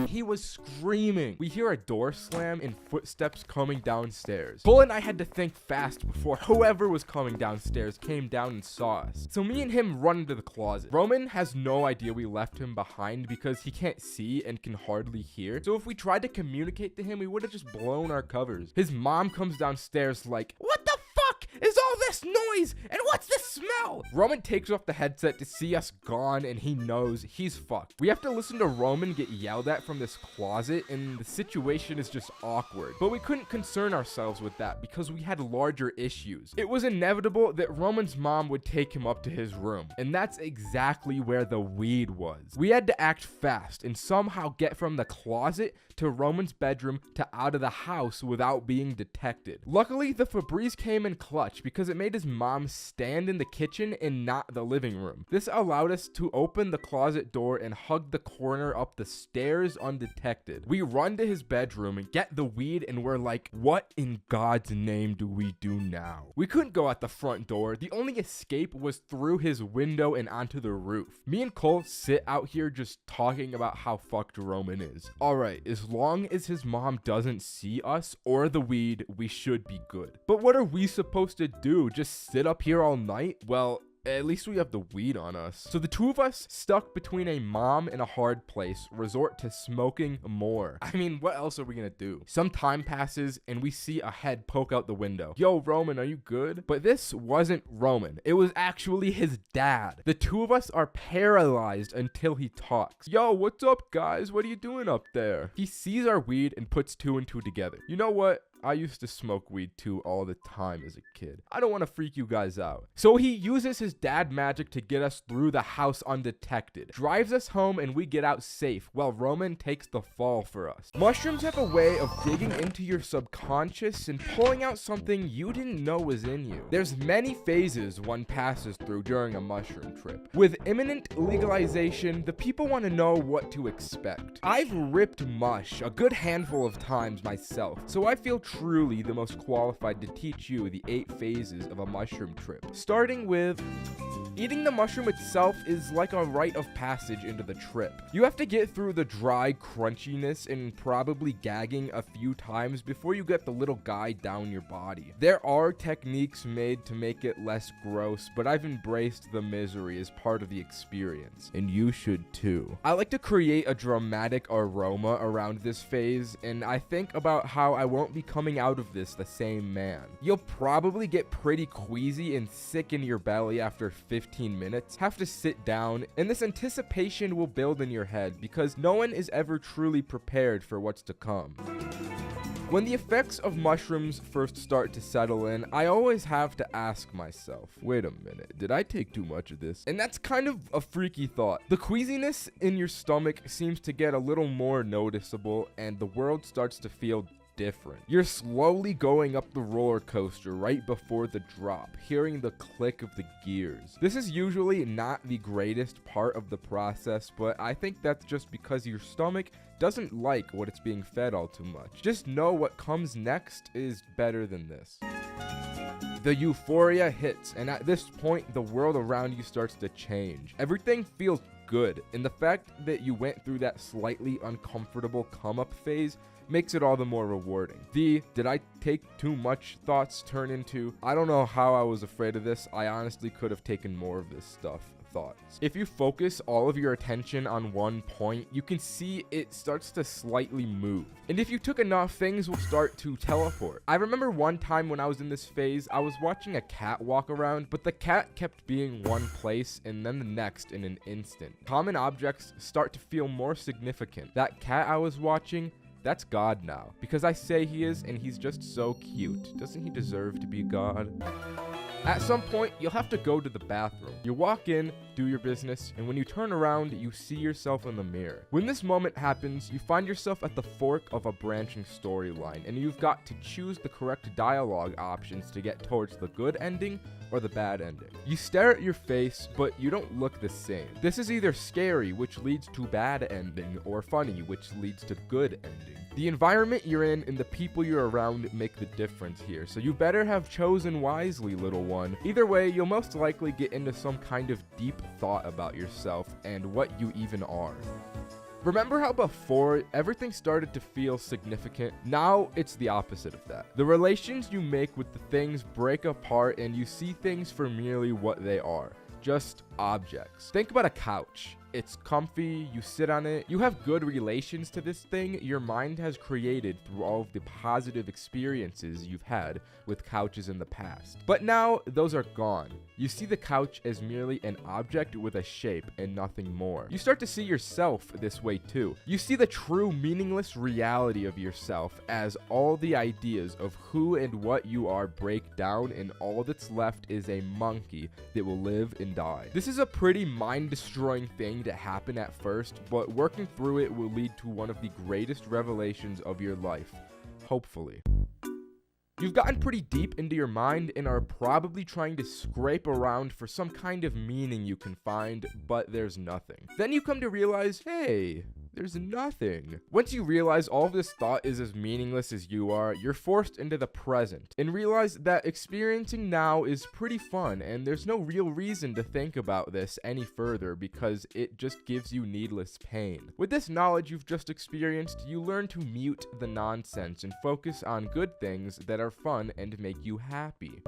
S1: He was screaming. We hear a door slam and footsteps coming downstairs. Cole and I had to think fast before whoever was coming downstairs came down and saw us. So me and him run into the closet. Roman has no idea we left him behind because he can't see and can hardly hear. So if we tried to communicate to him, we would have just blown our covers. His mom comes downstairs like, "What the fuck is all this noise? And what's this smell?" Roman takes off the headset to see us gone, and he knows he's fucked. We have to listen to Roman get yelled at from this closet, and the situation is just awkward. But we couldn't concern ourselves with that because we had larger issues. It was inevitable that Roman's mom would take him up to his room, and that's exactly where the weed was. We had to act fast and somehow get from the closet to Roman's bedroom to out of the house without being detected. Luckily, the Febreze came in clutch because it made made his mom stand in the kitchen and not the living room. This allowed us to open the closet door and hug the corner up the stairs undetected. We run to his bedroom and get the weed, and we're like, what in God's name do we do now? We couldn't go out the front door. The only escape was through his window and onto the roof. Me and Cole sit out here just talking about how fucked Roman is. Alright, as long as his mom doesn't see us or the weed, we should be good. But what are we supposed to do? Just sit up here all night? Well, at least we have the weed on us. So the two of us, stuck between a mom and a hard place, resort to smoking more. I mean, what else are we gonna do? Some time passes and we see a head poke out the window. Yo, Roman, are you good? But this wasn't Roman. It was actually his dad. The two of us are paralyzed until he talks. Yo, what's up, guys? What are you doing up there? He sees our weed and puts two and two together. You know what? I used to smoke weed too all the time as a kid. I don't want to freak you guys out. So he uses his dad magic to get us through the house undetected, drives us home, and we get out safe while Roman takes the fall for us. Mushrooms have a way of digging into your subconscious and pulling out something you didn't know was in you. There's many phases one passes through during a mushroom trip. With imminent legalization, the people want to know what to expect. I've ripped mush a good handful of times myself, so I feel truly the most qualified to teach you the 8 phases of a mushroom trip. Starting with eating the mushroom itself is like a rite of passage into the trip. You have to get through the dry crunchiness and probably gagging a few times before you get the little guy down your body. There are techniques made to make it less gross, but I've embraced the misery as part of the experience, and you should too. I like to create a dramatic aroma around this phase, and I think about how I won't be coming out of this the same man. You'll probably get pretty queasy and sick in your belly after 15 minutes, have to sit down, and this anticipation will build in your head because no one is ever truly prepared for what's to come. When the effects of mushrooms first start to settle in, I always have to ask myself, wait a minute, did I take too much of this? And that's kind of a freaky thought. The queasiness in your stomach seems to get a little more noticeable, and the world starts to feel different. You're slowly going up the roller coaster right before the drop, hearing the click of the gears. This is usually not the greatest part of the process, but I think that's just because your stomach doesn't like what it's being fed all too much. Just know what comes next is better than this. The euphoria hits, and at this point, the world around you starts to change. Everything feels good, and the fact that you went through that slightly uncomfortable come-up phase makes it all the more rewarding. The did I take too much thoughts turn into I don't know how I was afraid of this. I honestly could have taken more of this stuff thoughts. If you focus all of your attention on one point, you can see it starts to slightly move. And if you took enough, things will start to teleport. I remember one time when I was in this phase, I was watching a cat walk around, but the cat kept being one place and then the next in an instant. Common objects start to feel more significant. That cat I was watching, that's God now, because I say he is, and he's just so cute. Doesn't he deserve to be God? At some point, you'll have to go to the bathroom. You walk in, do your business, and when you turn around, you see yourself in the mirror. When this moment happens, you find yourself at the fork of a branching storyline, and you've got to choose the correct dialogue options to get towards the good ending or the bad ending. You stare at your face, but you don't look the same. This is either scary, which leads to bad ending, or funny, which leads to good ending. The environment you're in and the people you're around make the difference here, so you better have chosen wisely, little one. Either way, you'll most likely get into some kind of deep thought about yourself and what you even are. Remember how before everything started to feel significant? Now it's the opposite of that. The relations you make with the things break apart and you see things for merely what they are. Just objects. Think about a couch. It's comfy, you sit on it, you have good relations to this thing your mind has created through all of the positive experiences you've had with couches in the past. But now, those are gone. You see the couch as merely an object with a shape and nothing more. You start to see yourself this way too. You see the true meaningless reality of yourself as all the ideas of who and what you are break down and all that's left is a monkey that will live and die. This is a pretty mind-destroying thing to happen at first, but working through it will lead to one of the greatest revelations of your life. Hopefully. You've gotten pretty deep into your mind and are probably trying to scrape around for some kind of meaning you can find, but there's nothing. Then you come to realize, hey, there's nothing. Once you realize all of this thought is as meaningless as you are, you're forced into the present and realize that experiencing now is pretty fun, and there's no real reason to think about this any further because it just gives you needless pain. With this knowledge you've just experienced, you learn to mute the nonsense and focus on good things that are fun and make you happy.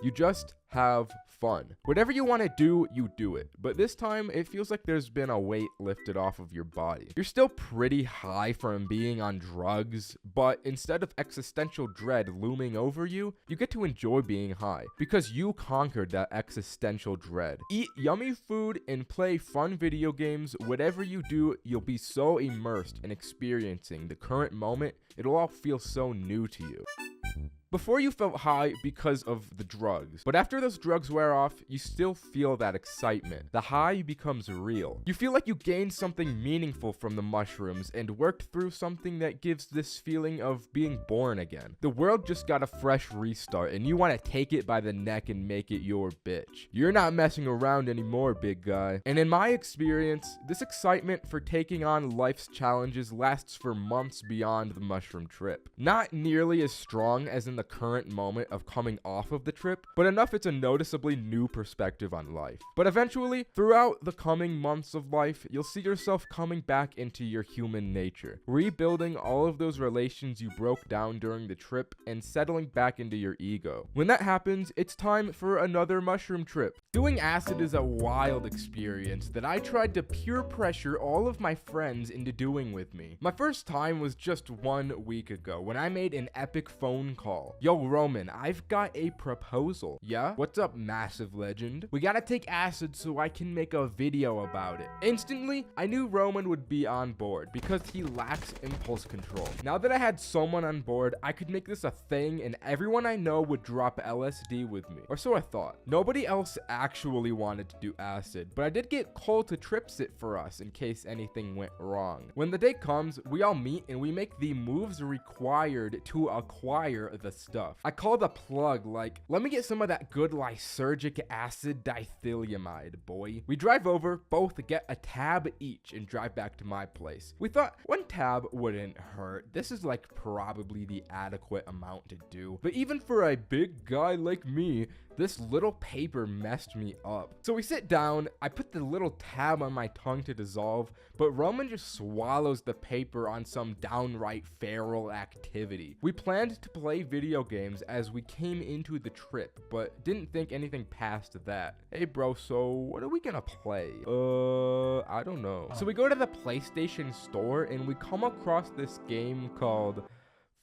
S1: You just have fun. Whatever you want to do, you do it. But this time, it feels like there's been a weight lifted off of your body. You're still pretty high from being on drugs, but instead of existential dread looming over you, you get to enjoy being high because you conquered that existential dread. Eat yummy food and play fun video games. Whatever you do, you'll be so immersed in experiencing the current moment, it'll all feel so new to you. Before you felt high because of the drugs, but after those drugs wear off, you still feel that excitement. The high becomes real. You feel like you gained something meaningful from the mushrooms and worked through something that gives this feeling of being born again. The world just got a fresh restart and you want to take it by the neck and make it your bitch. You're not messing around anymore, big guy. And in my experience, this excitement for taking on life's challenges lasts for months beyond the mushroom trip. Not nearly as strong as in the current moment of coming off of the trip, but enough it's a noticeably new perspective on life. But eventually, throughout the coming months of life, you'll see yourself coming back into your human nature, rebuilding all of those relations you broke down during the trip and settling back into your ego. When that happens, it's time for another mushroom trip. Doing acid is a wild experience that I tried to peer pressure all of my friends into doing with me. My first time was just 1 week ago when I made an epic phone call. Yo, Roman, I've got a proposal. Yeah? What's up, massive legend? We gotta take acid so I can make a video about it. Instantly, I knew Roman would be on board because he lacks impulse control. Now that I had someone on board, I could make this a thing and everyone I know would drop LSD with me. Or so I thought. Nobody else actually wanted to do acid, but I did get Cole to trips it for us in case anything went wrong. When the day comes, we all meet and we make the moves required to acquire the stuff. I call the plug like, let me get some of that good lysergic acid dithylamide, boy. We drive over, both get a tab each and drive back to my place. We thought 1 tab wouldn't hurt. This is like probably the adequate amount to do. But even for a big guy like me, this little paper messed me up. So we sit down, I put the little tab on my tongue to dissolve, but Roman just swallows the paper on some downright feral activity. We planned to play video games as we came into the trip, but didn't think anything past that. Hey bro, so what are we gonna play? I don't know. So we go to the PlayStation store and we come across this game called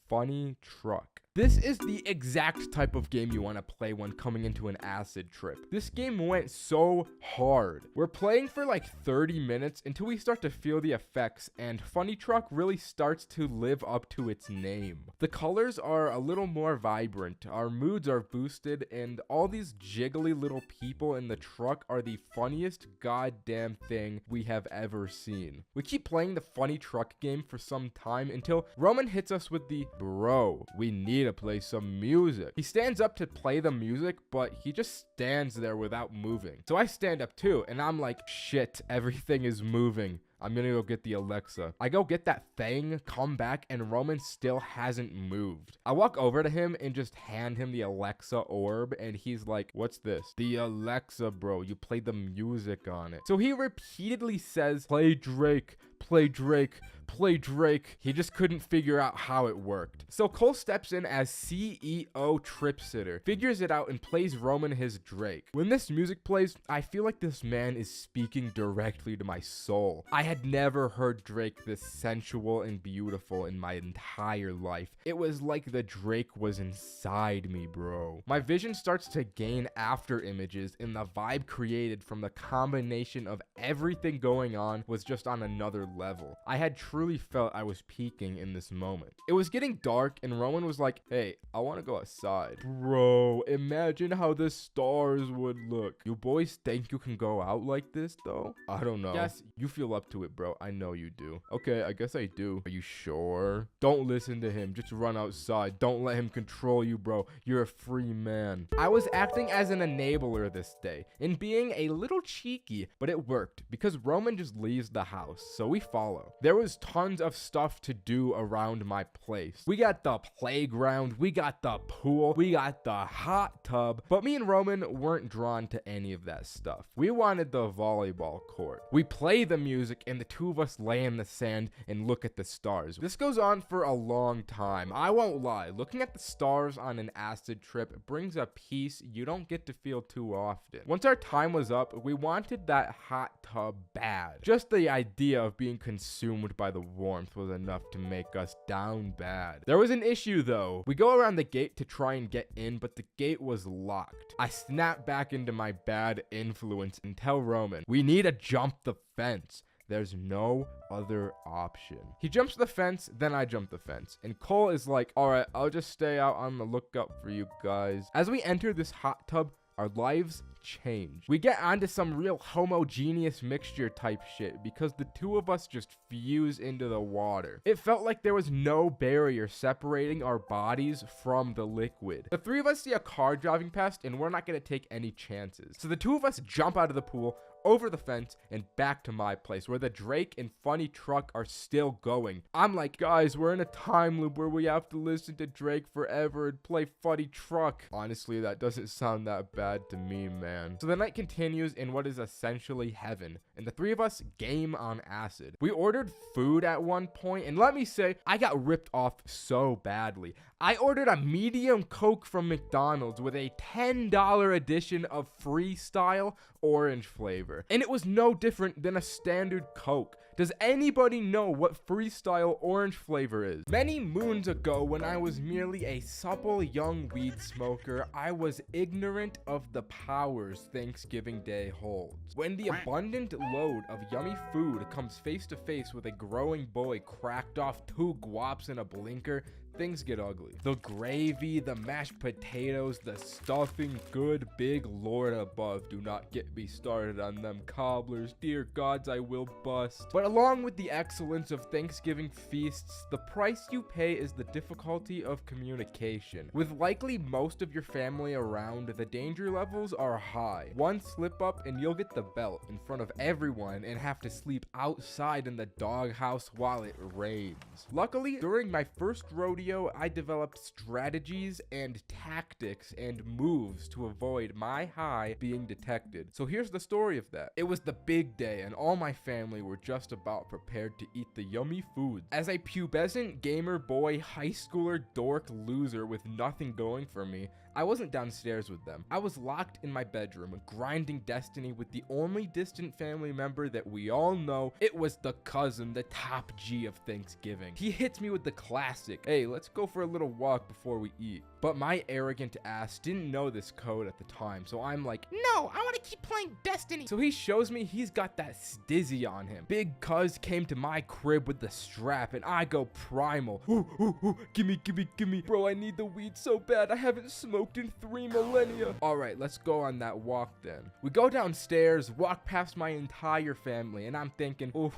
S1: Funny Truck. This is the exact type of game you want to play when coming into an acid trip. This game went so hard. We're playing for like 30 minutes until we start to feel the effects, and Funny Truck really starts to live up to its name. The colors are a little more vibrant, our moods are boosted, and all these jiggly little people in the truck are the funniest goddamn thing we have ever seen. We keep playing the Funny Truck game for some time until Roman hits us with the, bro, we need to play some music. He stands up to play the music, but he just stands there without moving. So I stand up too, and I'm like, shit, everything is moving. I'm gonna go get the Alexa. I go get that thing, come back, and Roman still hasn't moved. I walk over to him and just hand him the Alexa orb, and he's like, what's this? The Alexa, bro. You played the music on it. So he repeatedly says, play Drake, play Drake, play Drake. He just couldn't figure out how it worked. So Cole steps in as CEO trip sitter, figures it out, and plays Roman his Drake. When this music plays, I feel like this man is speaking directly to my soul. I had never heard Drake this sensual and beautiful in my entire life. It was like the Drake was inside me, bro. My vision starts to gain after images, and the vibe created from the combination of everything going on was just on another level. I had truly felt I was peaking in this moment. It was getting dark and Roman was like, hey, I want to go outside. Bro, imagine how the stars would look. You boys think you can go out like this though? I don't know. Yes, you feel up to it, bro. I know you do. Okay, I guess I do. Are you sure? Don't listen to him. Just run outside. Don't let him control you, bro. You're a free man. I was acting as an enabler this day and being a little cheeky, but it worked because Roman just leaves the house, so we follow. There was tons of stuff to do around my place. We got the playground, we got the pool, we got the hot tub, but me and Roman weren't drawn to any of that stuff. We wanted the volleyball court. We play the music and the two of us lay in the sand and look at the stars. This goes on for a long time. I won't lie, looking at the stars on an acid trip brings a peace you don't get to feel too often. Once our time was up, we wanted that hot tub bad. Just the idea of being consumed by the warmth was enough to make us down bad. There was an issue though. We go around the gate to try and get in, but the gate was locked. I snap back into my bad influence and tell Roman, we need to jump the fence. There's no other option. He jumps the fence, then I jump the fence. And Cole is like, all right, I'll just stay out on the lookout for you guys. As we enter this hot tub, our lives change. We get onto some real homogeneous mixture type shit because the two of us just fuse into the water. It felt like there was no barrier separating our bodies from the liquid. The three of us see a car driving past and we're not gonna take any chances. So the two of us jump out of the pool, over the fence, and back to my place where the Drake and Funny truck are still going. I'm like, guys, we're in a time loop where we have to listen to Drake forever and play Funny truck. Honestly, that doesn't sound that bad to me, man. So the night continues in what is essentially heaven, and the three of us game on acid. We ordered food at one point, and let me say, I got ripped off so badly. I ordered a medium Coke from McDonald's with a $10 edition of Freestyle orange flavor. And it was no different than a standard Coke. Does anybody know what Freestyle orange flavor is? Many moons ago, when I was merely a supple young weed smoker, I was ignorant of the powers Thanksgiving Day holds. When the abundant load of yummy food comes face to face with a growing boy cracked off 2 guaps in a blinker, things get ugly. The gravy, the mashed potatoes, the stuffing, good big Lord above. Do not get me started on them cobblers. Dear gods, I will bust. But along with the excellence of Thanksgiving feasts, the price you pay is the difficulty of communication. With likely most of your family around, the danger levels are high. One slip up and you'll get the belt in front of everyone and have to sleep outside in the doghouse while it rains. Luckily, during my first rodeo, I developed strategies and tactics and moves to avoid my high being detected. So here's the story of that. It was the big day and all my family were just about prepared to eat the yummy foods. As a pubescent gamer boy, high schooler, dork loser with nothing going for me, I wasn't downstairs with them. I was locked in my bedroom, grinding Destiny with the only distant family member that we all know. It was the cousin, the top G of Thanksgiving. He hits me with the classic, hey, let's go for a little walk before we eat. But my arrogant ass didn't know this code at the time, so I'm like,
S4: No, I want to keep playing Destiny.
S1: so he shows me he's got that stizzy on him. Big cuz came to my crib with the strap and I go primal. Ooh, ooh, ooh, gimme. Bro, I need the weed so bad. I haven't smoked in 3 millennia. All right, let's go on that walk then. We go downstairs, walk past my entire family, and I'm thinking, oh,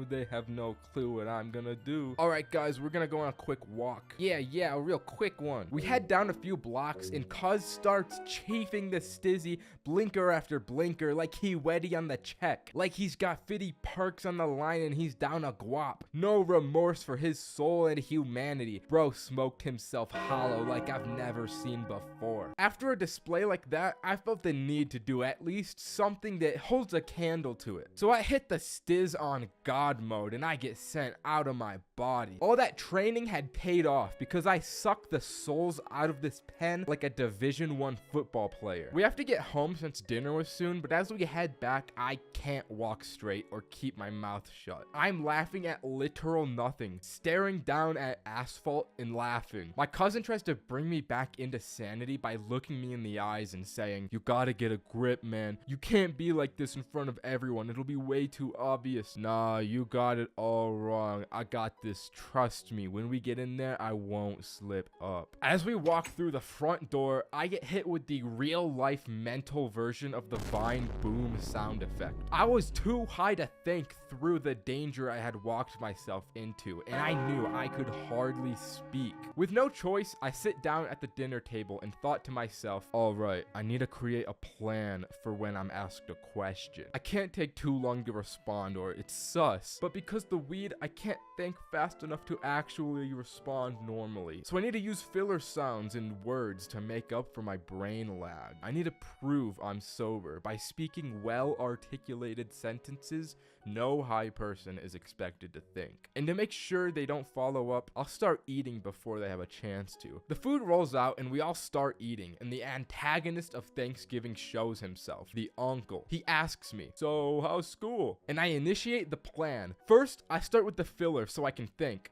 S1: they have no clue what I'm gonna do. All right, guys, we're gonna go on a quick walk. Yeah, a real quick one. We head down a few blocks and cuz starts chafing the stizzy blinker after blinker like he weddy on the check. Like he's got 50 perks on the line and he's down a guap. No remorse for his soul and humanity. Bro smoked himself hollow like I've never seen before. After a display like that, I felt the need to do at least something that holds a candle to it. So I hit the stiz on God mode and I get sent out of my body. All that training had paid off because I suck the souls out of this pen like a Division 1 football player. We have to get home since dinner was soon, but as we head back, I can't walk straight or keep my mouth shut. I'm laughing at literal nothing, staring down at asphalt and laughing. My cousin tries to bring me back into sanity by looking me in the eyes and saying, "You gotta get a grip, man. You can't be like this in front of everyone. It'll be way too obvious." "Nah, you got it all wrong. I got this. Trust me. When we get in there, I won't slip up." As we walk through the front door, I get hit with the real-life mental version of the Vine boom sound effect. I was too high to think through the danger I had walked myself into, and I knew I could hardly speak. With no choice, I sit down at the dinner table and thought to myself, alright, I need to create a plan for when I'm asked a question. I can't take too long to respond or it's sus, but because the weed, I can't think fast enough to actually respond normally. So I need to use filler sounds and words to make up for my brain lag. I need to prove I'm sober by speaking well-articulated sentences no high person is expected to think. And to make sure they don't follow up, I'll start eating before they have a chance to. The food rolls out and we all start eating, and the antagonist of Thanksgiving shows himself, the uncle. He asks me, "So how's school?" And I initiate the plan. First, I start with the filler so I can think.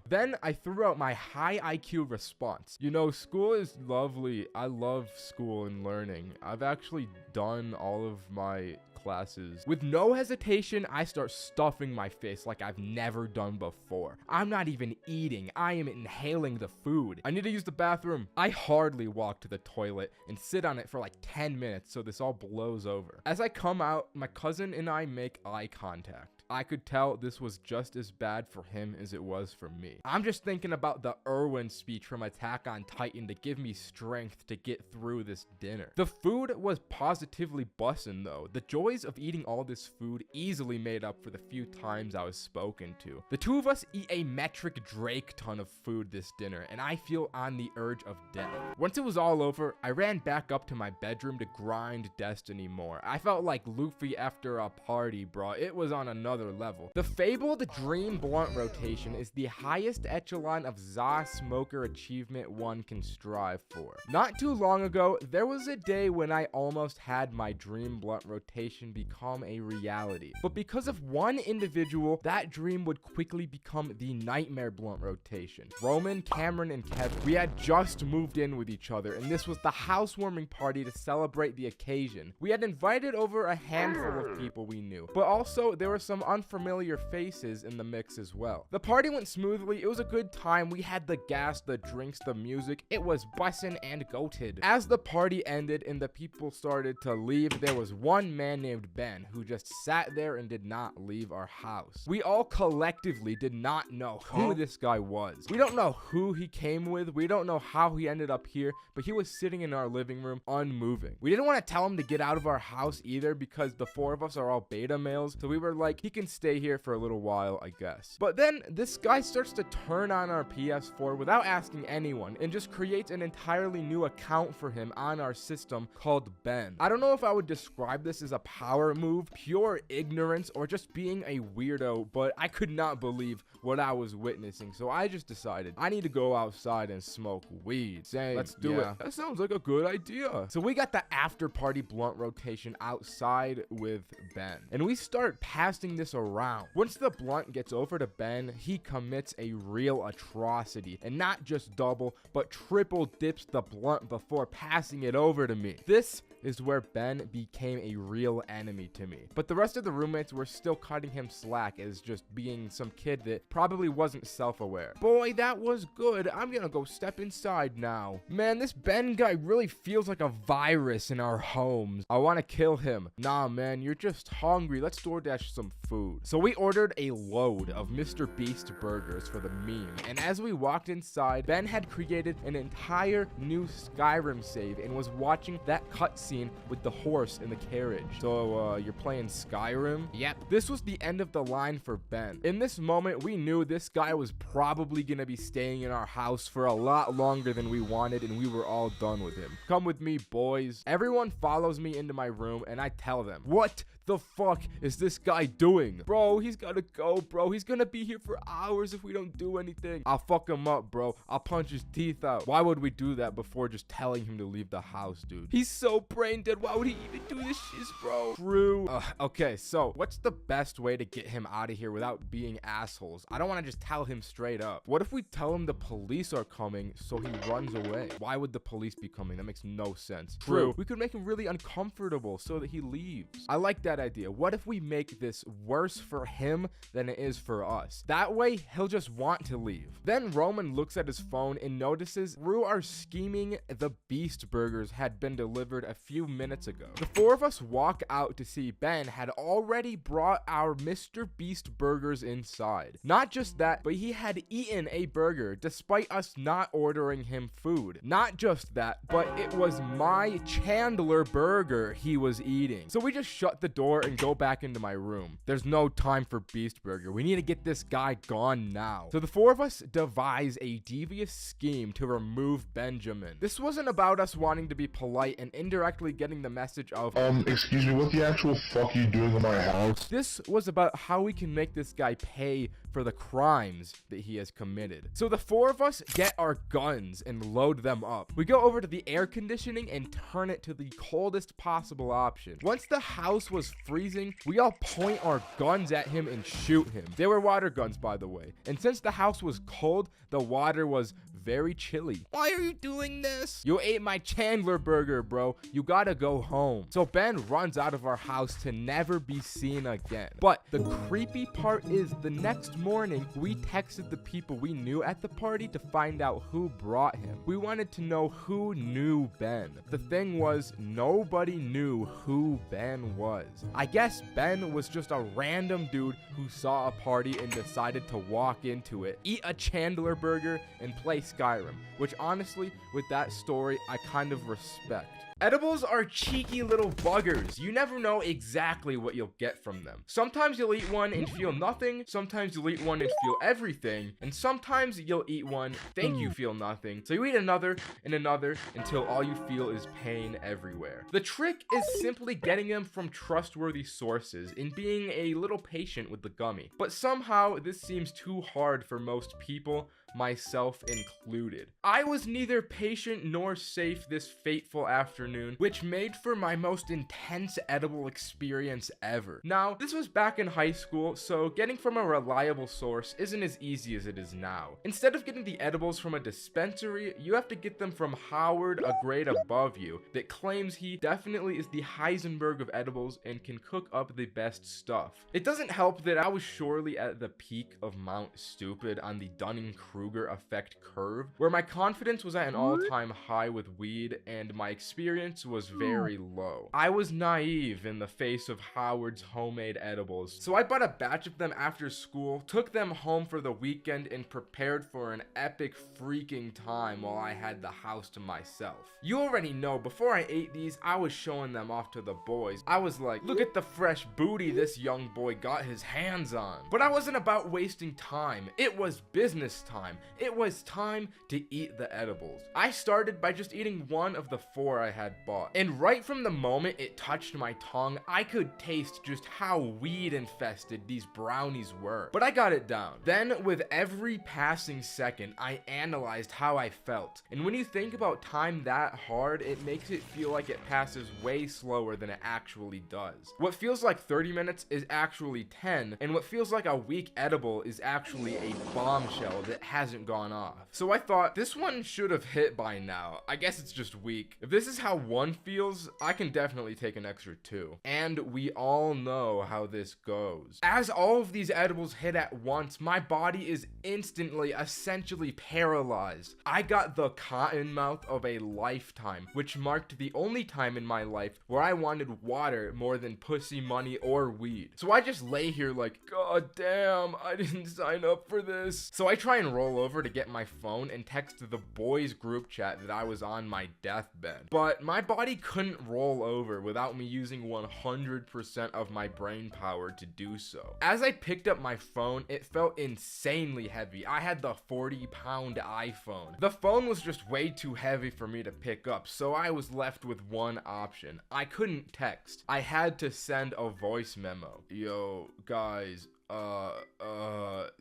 S1: Then I threw out my high IQ response. "You know, school is lovely. I love school and learning. I've actually done all of my classes." With no hesitation, I start stuffing my face like I've never done before. I'm not even eating. I am inhaling the food. "I need to use the bathroom." I hardly walk to the toilet and sit on it for like 10 minutes so this all blows over. As I come out, my cousin and I make eye contact. I could tell this was just as bad for him as it was for me. I'm just thinking about the Irwin speech from Attack on Titan to give me strength to get through this dinner. The food was positively bussin' though. The joys of eating all this food easily made up for the few times I was spoken to. The two of us eat a metric Drake ton of food this dinner, and I feel on the urge of death. Once it was all over, I ran back up to my bedroom to grind Destiny more. I felt like Luffy after a party, bro. It was on another level. The fabled Dream Blunt rotation is the highest echelon of ZA smoker achievement one can strive for. Not too long ago, there was a day when I almost had my Dream Blunt rotation become a reality. But because of one individual, that dream would quickly become the Nightmare Blunt rotation. Roman, Cameron, and Kevin, we had just moved in with each other, and this was the housewarming party to celebrate the occasion. We had invited over a handful of people we knew, but also there were some unfamiliar faces in the mix as well. The party went smoothly. It was a good time. We had the gas, the drinks, the music. It was bussin' and goated. As the party ended and the people started to leave, there was one man named Ben who just sat there and did not leave our house. We all collectively did not know who this guy was. We don't know who he came with. We don't know how he ended up here, but he was sitting in our living room unmoving. We didn't want to tell him to get out of our house either because the four of us are all beta males, so we were like, he can stay here for a little while, I guess. But then this guy starts to turn on our PS4 without asking anyone and just creates an entirely new account for him on our system called Ben. I don't know if I would describe this as a power move, pure ignorance, or just being a weirdo, but I could not believe what I was witnessing, so I just decided I need to go outside and smoke weed. Same. Let's do it. That sounds like a good idea. So we got the after party blunt rotation outside with Ben, and we start passing this around. Once the blunt gets over to Ben, he commits a real atrocity, and not just double, but triple dips the blunt before passing it over to me. This is where Ben became a real enemy to me. But the rest of the roommates were still cutting him slack as just being some kid that probably wasn't self-aware. Boy, that was good. I'm gonna go step inside now. Man, this Ben guy really feels like a virus in our homes. I wanna kill him. Nah, man, you're just hungry. Let's DoorDash some food. So we ordered a load of Mr. Beast burgers for the meme. And as we walked inside, Ben had created an entire new Skyrim save and was watching that cutscene with the horse in the carriage. So, you're playing Skyrim? Yep. This was the end of the line for Ben. In this moment, we knew this guy was probably gonna be staying in our house for a lot longer than we wanted, and we were all done with him. Come with me, boys. Everyone follows me into my room, and I tell them, what The fuck is this guy doing? Bro, he's gotta go, bro. He's gonna be here for hours if we don't do anything. I'll fuck him up, bro. I'll punch his teeth out. Why would we do that before just telling him to leave the house, dude? He's so brain dead. Why would he even do this shit, bro? True. Okay, so what's the best way to get him out of here without being assholes? I don't want to just tell him straight up. What if we tell him the police are coming so he runs away? Why would the police be coming? That makes no sense. True. We could make him really uncomfortable so that he leaves. I like that idea. What if we make this worse for him than it is for us? That way, he'll just want to leave. Then Roman looks at his phone and notices through our scheming, the Beast Burgers had been delivered a few minutes ago. The four of us walk out to see Ben had already brought our Mr. Beast Burgers inside. Not just that, but he had eaten a burger despite us not ordering him food. Not just that, but it was my Chandler burger he was eating. So we just shut the door and go back into my room. There's no time for Beast Burger. We need to get this guy gone now. So the four of us devise a devious scheme to remove Benjamin. This wasn't about us wanting to be polite and indirectly getting the message of,
S6: excuse me, what the actual fuck are you doing in my house?
S1: This was about how we can make this guy pay for the crimes that he has committed. So the four of us get our guns and load them up. We go over to the air conditioning and turn it to the coldest possible option. Once the house was freezing, we all point our guns at him and shoot him. They were water guns, by the way. And since the house was cold, the water was very chilly.
S4: Why are you doing this?
S1: You ate my Chandler burger, bro. You gotta go home. So Ben runs out of our house to never be seen again. But the creepy part is the next morning, we texted the people we knew at the party to find out who brought him. We wanted to know who knew Ben. The thing was, nobody knew who Ben was. I guess Ben was just a random dude who saw a party and decided to walk into it, eat a Chandler burger, and play Skyrim, which honestly, with that story, I kind of respect. Edibles are cheeky little buggers. You never know exactly what you'll get from them. Sometimes you'll eat one and feel nothing, sometimes you'll eat one and feel everything, and sometimes you'll eat one, think you feel nothing, so you eat another and another until all you feel is pain everywhere. The trick is simply getting them from trustworthy sources and being a little patient with the gummy. But somehow this seems too hard for most people, myself included. I was neither patient nor safe this fateful afternoon, which made for my most intense edible experience ever. Now, this was back in high school, so getting from a reliable source isn't as easy as it is now. Instead of getting the edibles from a dispensary, you have to get them from Howard, a grade above you, that claims he definitely is the Heisenberg of edibles and can cook up the best stuff. It doesn't help that I was surely at the peak of Mount Stupid on the Dunning-Kruger effect curve, where my confidence was at an all-time high with weed and my experience was very low. I was naive in the face of Howard's homemade edibles, so I bought a batch of them after school, took them home for the weekend, and prepared for an epic freaking time while I had the house to myself. You already know, before I ate these, I was showing them off to the boys. I was like, look at the fresh booty this young boy got his hands on. But I wasn't about wasting time. It was business time. It was time to eat the edibles. I started by just eating one of the 4 I had bought. And right from the moment it touched my tongue, I could taste just how weed infested these brownies were. But I got it down. Then with every passing second, I analyzed how I felt. And when you think about time that hard, it makes it feel like it passes way slower than it actually does. What feels like 30 minutes is actually 10, and what feels like a weak edible is actually a bombshell that hasn't gone off. So I thought, this one should have hit by now. I guess it's just weak. If this is how 1 feels, I can definitely take an extra 2. And we all know how this goes. As all of these edibles hit at once, my body is instantly, essentially paralyzed. I got the cotton mouth of a lifetime, which marked the only time in my life where I wanted water more than pussy, money, or weed. So I just lay here like, God damn, I didn't sign up for this. So I try and roll roll over to get my phone and text the boys group chat that I was on my deathbed. But my body couldn't roll over without me using 100% of my brain power to do so. As I picked up my phone, it felt insanely heavy. I had the 40-pound iPhone. The phone was just way too heavy for me to pick up, so I was left with one option. I couldn't text. I had to send a voice memo. Yo, guys,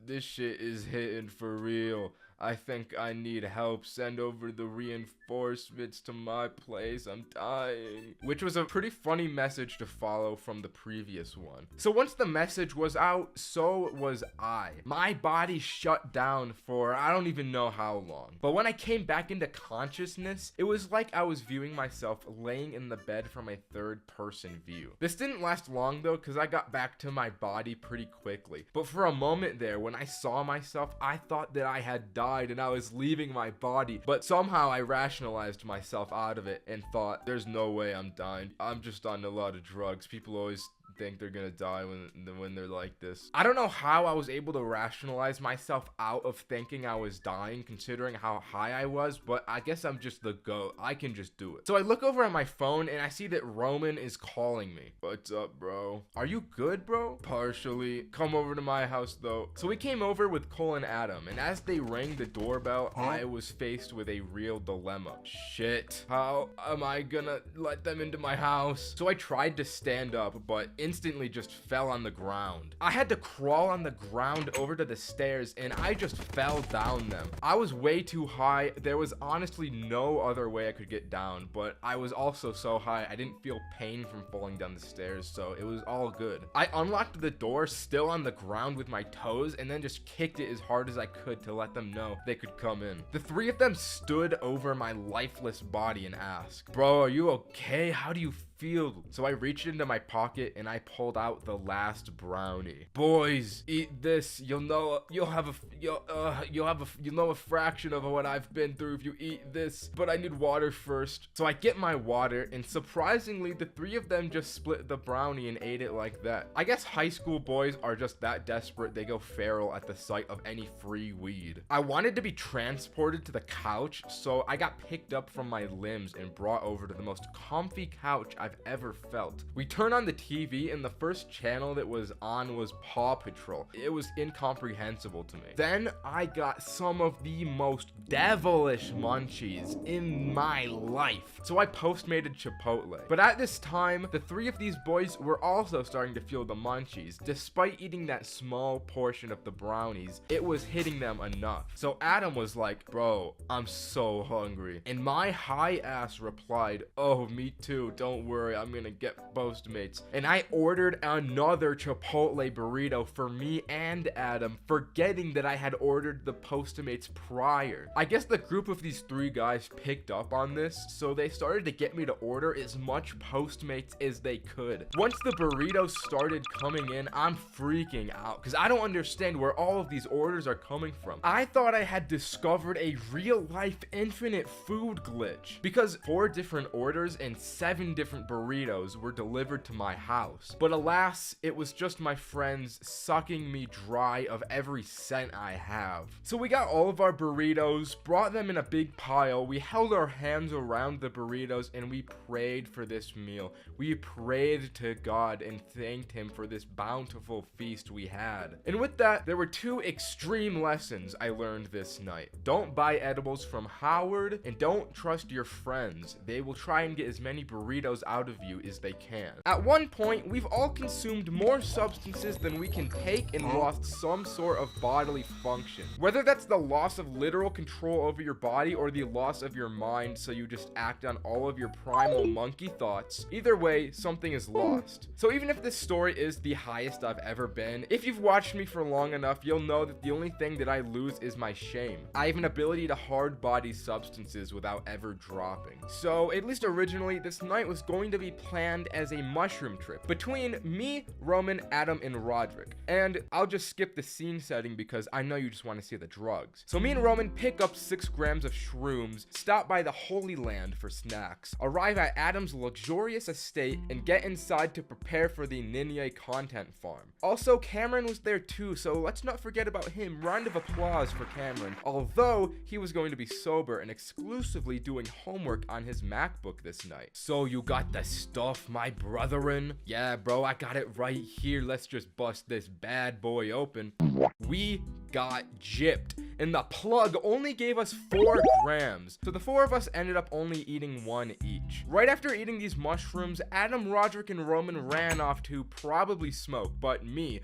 S1: this shit is hitting for real. I think I need help. Send over the reinforcements to my place. I'm dying. Which was a pretty funny message to follow from the previous one. So once the message was out, so was I. My body shut down for I don't even know how long. But when I came back into consciousness, it was like I was viewing myself laying in the bed from a third-person view. This didn't last long though, because I got back to my body pretty quickly. But for a moment there, when I saw myself, I thought that I had died and I was leaving my body, but somehow I rationalized myself out of it and thought, there's no way I'm dying. I'm just on a lot of drugs. People always think they're gonna die when they're like this. I don't know how I was able to rationalize myself out of thinking I was dying considering how high I was, but I guess I'm just the GOAT. I can just do it. So I look over at my phone and I see that Roman is calling me. What's up, bro? Are you good, bro? Partially. Come over to my house though. So we came over with Cole and Adam, and as they rang the doorbell, I was faced with a real dilemma. Shit. How am I gonna let them into my house? So I tried to stand up, but instantly just fell on the ground. I had to crawl on the ground over to the stairs and I just fell down them. I was way too high. There was honestly no other way I could get down, but I was also so high I didn't feel pain from falling down the stairs, so it was all good. I unlocked the door still on the ground with my toes and then just kicked it as hard as I could to let them know they could come in. The three of them stood over my lifeless body and asked, "Bro, are you okay? How do you feel?" So I reached into my pocket and I pulled out the last brownie. "Boys, eat this. You'll know a fraction of what I've been through if you eat this, but I need water first." So I get my water, and surprisingly, the three of them just split the brownie and ate it like that. I guess high school boys are just that desperate they go feral at the sight of any free weed. I wanted to be transported to the couch, so I got picked up from my limbs and brought over to the most comfy couch I've ever felt. We turned on the TV and the first channel that was on was Paw Patrol. It was incomprehensible to me. Then I got some of the most devilish munchies in my life. So I postmated Chipotle. But at this time, the three of these boys were also starting to feel the munchies. Despite eating that small portion of the brownies, it was hitting them enough. So Adam was like, "Bro, I'm so hungry." And my high ass replied, "Oh, me too. Don't worry. I'm gonna get Postmates." And I ordered another Chipotle burrito for me and Adam, forgetting that I had ordered the Postmates prior. I guess the group of these three guys picked up on this, so they started to get me to order as much Postmates as they could. Once the burritos started coming in, I'm freaking out because I don't understand where all of these orders are coming from. I thought I had discovered a real-life infinite food glitch because 4 different orders and 7 different burritos were delivered to my house. But alas, it was just my friends sucking me dry of every cent I have. So we got all of our burritos, brought them in a big pile, we held our hands around the burritos, and we prayed for this meal. We prayed to God and thanked him for this bountiful feast we had. And with that, there were 2 extreme lessons I learned this night. Don't buy edibles from Howard, and don't trust your friends. They will try and get as many burritos out of you as they can. At one point, we've all consumed more substances than we can take and lost some sort of bodily function. Whether that's the loss of literal control over your body or the loss of your mind, so you just act on all of your primal monkey thoughts, either way, something is lost. So even if this story is the highest I've ever been, if you've watched me for long enough, you'll know that the only thing that I lose is my shame. I have an ability to hard body substances without ever dropping. So at least originally, this night was going going to be planned as a mushroom trip between me, Roman, Adam, and Roderick. And I'll just skip the scene setting because I know you just want to see the drugs. So me and Roman pick up 6 grams of shrooms, stop by the Holy Land for snacks, arrive at Adam's luxurious estate, and get inside to prepare for the Ninye content farm. Also, Cameron was there too, so let's not forget about him. Round of applause for Cameron, although he was going to be sober and exclusively doing homework on his MacBook this night. So you got the stuff, my brethren? Yeah, bro, I got it right here. Let's just bust this bad boy open. We got gypped, and the plug only gave us 4 grams, so the 4 of us ended up only eating 1 each. Right after eating these mushrooms, Adam, Roderick, and Roman ran off to probably smoke, but me,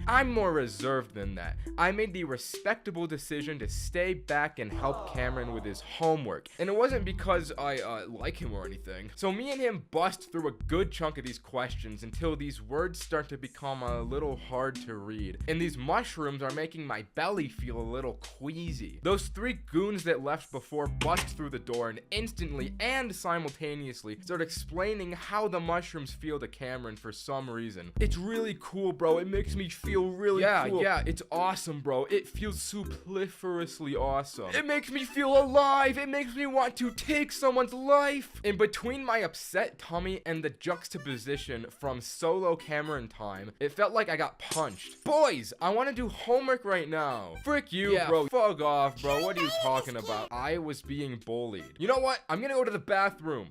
S1: I'm more reserved than that. I made the respectable decision to stay back and help Cameron with his homework, and it wasn't because I like him or anything. So me and him bust through a good chunk of these questions until these words start to become a little hard to read, and these mushrooms are making my belly feel a little queasy. Those 3 goons that left before bust through the door and instantly and simultaneously start explaining how the mushrooms feel to Cameron for some reason. It's really cool, bro. It makes me feel really cool. Yeah, it's awesome, bro. It feels superfluously awesome. It makes me feel alive. It makes me want to take someone's life. In between my upset tummy and the juxtaposition from solo Cameron time, it felt like I got punched. Boys, I want to do homework right now. Frick you, bro. Fuck off, bro. What are you talking about? I was being bullied. You know what? I'm gonna go to the bathroom.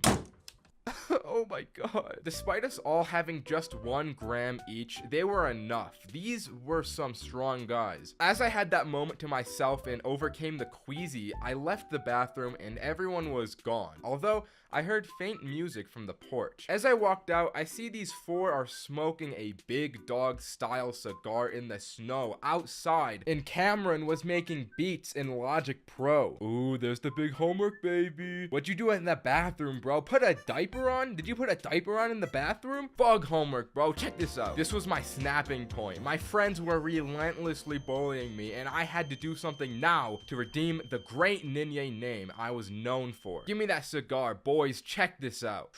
S1: Oh my god. Despite us all having just 1 gram each, they were enough. These were some strong guys. As I had that moment to myself and overcame the queasy, I left the bathroom and everyone was gone. Although, I heard faint music from the porch. As I walked out, I see these 4 are smoking a big dog style cigar in the snow outside, and Cameron was making beats in Logic Pro. Ooh, there's the big homework, baby. What'd you do in the bathroom, bro? Put a diaper on? Did you put a diaper on in the bathroom? Fug homework, bro. Check this out. This was my snapping point. My friends were relentlessly bullying me, and I had to do something now to redeem the great Ninye name I was known for. Give me that cigar, boys. Check this out.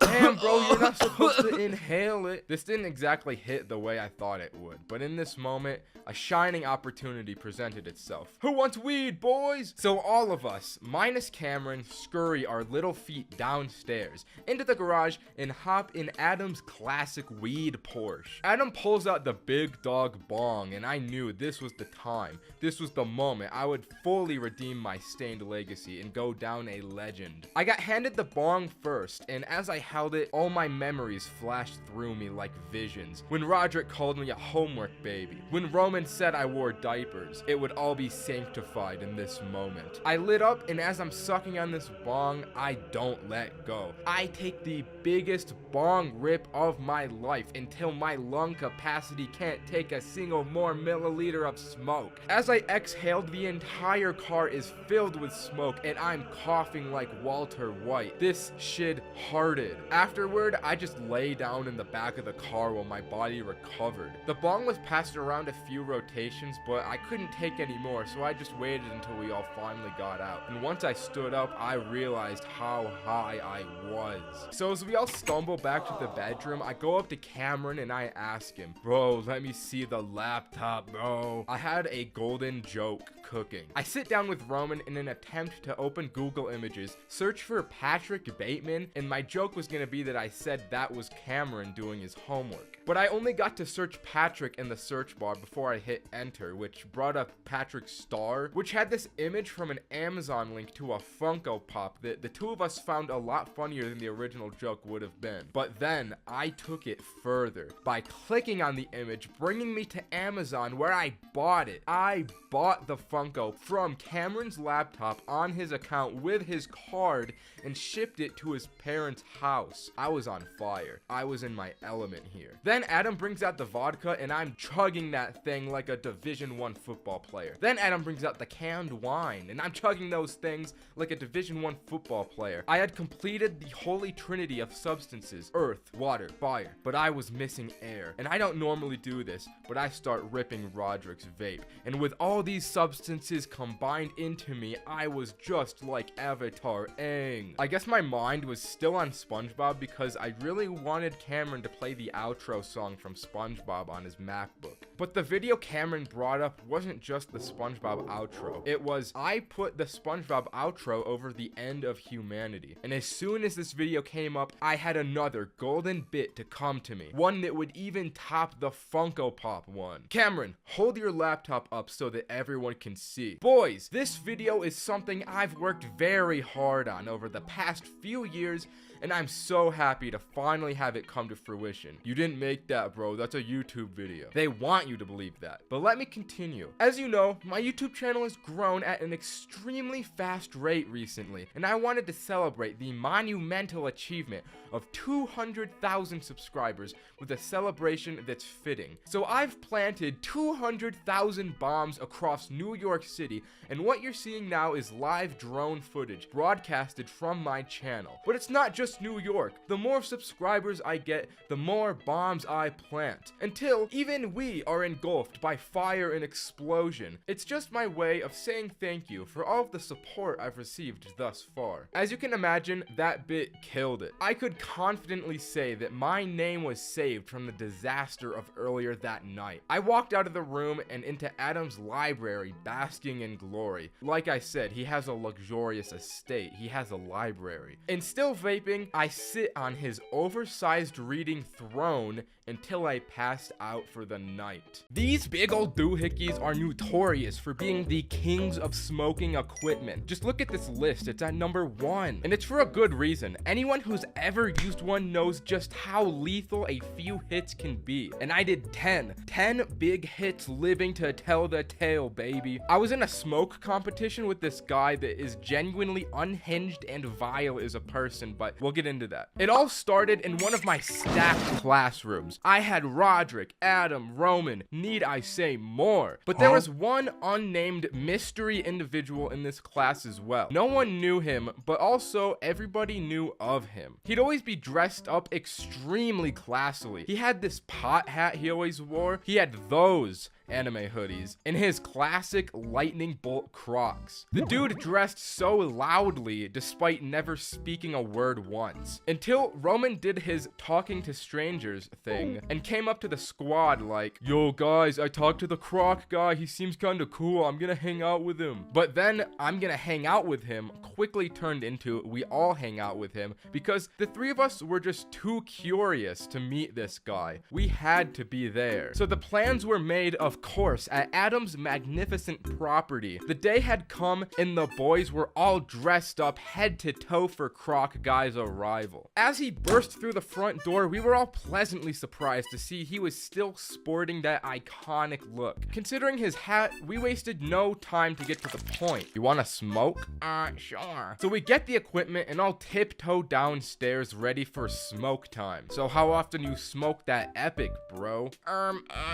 S1: Damn, bro, you're not supposed to inhale it. This didn't exactly hit the way I thought it would, but in this moment, a shining opportunity presented itself. Who wants weed, boys? So all of us, minus Cameron, scurry our little feet downstairs into the garage and hop in Adam's classic weed Porsche. Adam pulls out the big dog bong, and I knew this was the time. This was the moment I would fully redeem my stained legacy and go down a legend. I got handed the bong first, and as I held it, all my memories flashed through me like visions. When Roderick called me a homework baby, when Roman said I wore diapers, it would all be sanctified in this moment. I lit up, and as I'm sucking on this bong, I don't let go. I take the biggest bong rip of my life until my lung capacity can't take a single more milliliter of smoke. As I exhaled, the entire car is filled with smoke, and I'm coughing like Walter White. This shit hearted. Afterward, I just lay down in the back of the car while my body recovered. The bong was passed around a few rotations, but I couldn't take any more, so I just waited until we all finally got out. And once I stood up, I realized how high I was. So as we all stumble back to the bedroom, I go up to Cameron and I ask him, "Bro, let me see the laptop, bro." I had a golden joke cooking. I sit down with Roman in an attempt to open Google Images, search for Patrick Bateman, and my joke was gonna be that I said that was Cameron doing his homework. But I only got to search Patrick in the search bar before I hit enter, which brought up Patrick's star, which had this image from an Amazon link to a Funko Pop that the 2 of us found a lot funnier than the original joke would have been. But then I took it further by clicking on the image, bringing me to Amazon where I bought it. I bought the Funko from Cameron's laptop on his account with his card and shipped it to his parents' Cameron's house. I was on fire. I was in my element here. Then Adam brings out the vodka and I'm chugging that thing like a Division I football player. Then Adam brings out the canned wine and I'm chugging those things like a Division I football player. I had completed the holy trinity of substances: earth, water, fire, but I was missing air. And I don't normally do this, but I start ripping Roderick's vape. And with all these substances combined into me, I was just like Avatar Aang. I guess my mind was still on SpongeBob because I really wanted Cameron to play the outro song from SpongeBob on his MacBook. But the video Cameron brought up wasn't just the SpongeBob outro. It was, I put the SpongeBob outro over the end of humanity. And as soon as this video came up, I had another golden bit to come to me. One that would even top the Funko Pop one. Cameron, hold your laptop up so that everyone can see. Boys, this video is something I've worked very hard on over the past few years, and I'm so happy to finally have it come to fruition. You didn't make that, bro. That's a YouTube video. They want you to believe that. But let me continue. As you know, my YouTube channel has grown at an extremely fast rate recently, and I wanted to celebrate the monumental achievement of 200,000 subscribers with a celebration that's fitting. So I've planted 200,000 bombs across New York City, and what you're seeing now is live drone footage broadcasted from my channel. But it's not just New York. The more subscribers I get, the more bombs I plant, until even we are engulfed by fire and explosion. It's just my way of saying thank you for all of the support I've received thus far. As you can imagine, that bit killed it. I could confidently say that my name was saved from the disaster of earlier that night. I walked out of the room and into Adam's library, basking in glory. Like I said, he has a luxurious estate. He has a library. And still vaping, I sit on his oversized reading throne until I passed out for the night. These big old doohickeys are notorious for being the kings of smoking equipment. Just look at this list, it's at number 1. And it's for a good reason. Anyone who's ever used one knows just how lethal a few hits can be. And I did 10 big hits living to tell the tale, baby. I was in a smoke competition with this guy that is genuinely unhinged and vile as a person, but we'll get into that. It all started in one of my stacked classrooms. I had Roderick, Adam, Roman, need I say more? But there was one unnamed mystery individual in this class as well. No one knew him, but also everybody knew of him. He'd always be dressed up extremely classily. He had this pot hat he always wore. He had those anime hoodies and his classic lightning bolt Crocs. The dude dressed so loudly despite never speaking a word once, until Roman did his talking to strangers thing and came up to the squad like, yo guys, I talked to the Croc guy, he seems kinda cool, I'm gonna hang out with him. But then I'm gonna hang out with him quickly turned into we all hang out with him because the three of us were just too curious to meet this guy. We had to be there. So the plans were made, of course, at Adam's magnificent property. The day had come and the boys were all dressed up head to toe for Croc Guy's arrival. As he burst through the front door, we were all pleasantly surprised to see he was still sporting that iconic look. Considering his hat, we wasted no time to get to the point. You wanna smoke?
S4: Sure.
S1: So we get the equipment and all tiptoe downstairs ready for smoke time. So how often you smoke that epic, bro?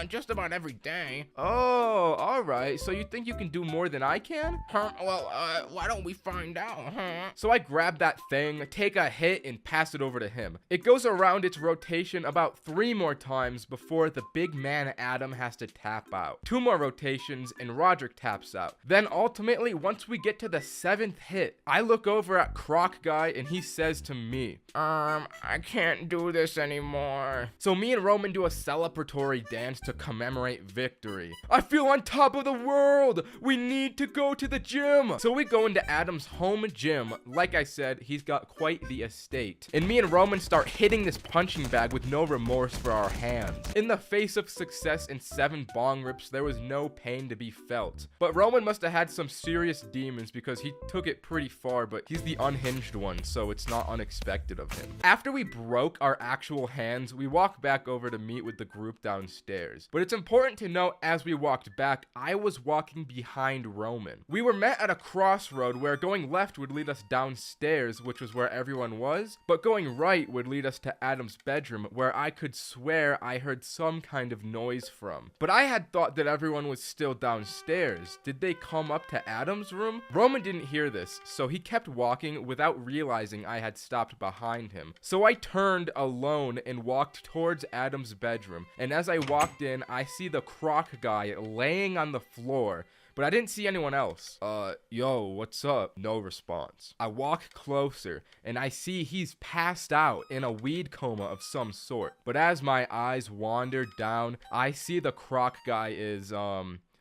S4: Just about every day.
S1: Oh, alright. So you think you can do more than I can?
S4: Well, why don't we find out, huh?
S1: So I grab that thing, take a hit, and pass it over to him. It goes around its rotation about 3 more times before the big man Adam has to tap out. 2 more rotations, and Roderick taps out. Then ultimately, once we get to the 7th hit, I look over at Croc Guy, and he says to me,
S4: I can't do this anymore.
S1: So me and Roman do a celebratory dance to commemorate victory. I feel on top of the world! We need to go to the gym! So we go into Adam's home gym. Like I said, he's got quite the estate. And me and Roman start hitting this punching bag with no remorse for our hands. In the face of success and 7 bong rips, there was no pain to be felt. But Roman must have had some serious demons because he took it pretty far, but he's the unhinged one, so it's not unexpected of him. After we broke our actual hands, we walk back over to meet with the group downstairs. But it's important to note out, as we walked back, I was walking behind Roman. We were met at a crossroad where going left would lead us downstairs, which was where everyone was, but going right would lead us to Adam's bedroom, where I could swear I heard some kind of noise from. But I had thought that everyone was still downstairs. Did they come up to Adam's room? Roman didn't hear this, so he kept walking without realizing I had stopped behind him. So I turned alone and walked towards Adam's bedroom, and as I walked in, I see the croc guy laying on the floor, but I didn't see anyone else. Yo, what's up? No response. I walk closer, and I see he's passed out in a weed coma of some sort. But as my eyes wander down, I see the croc guy is,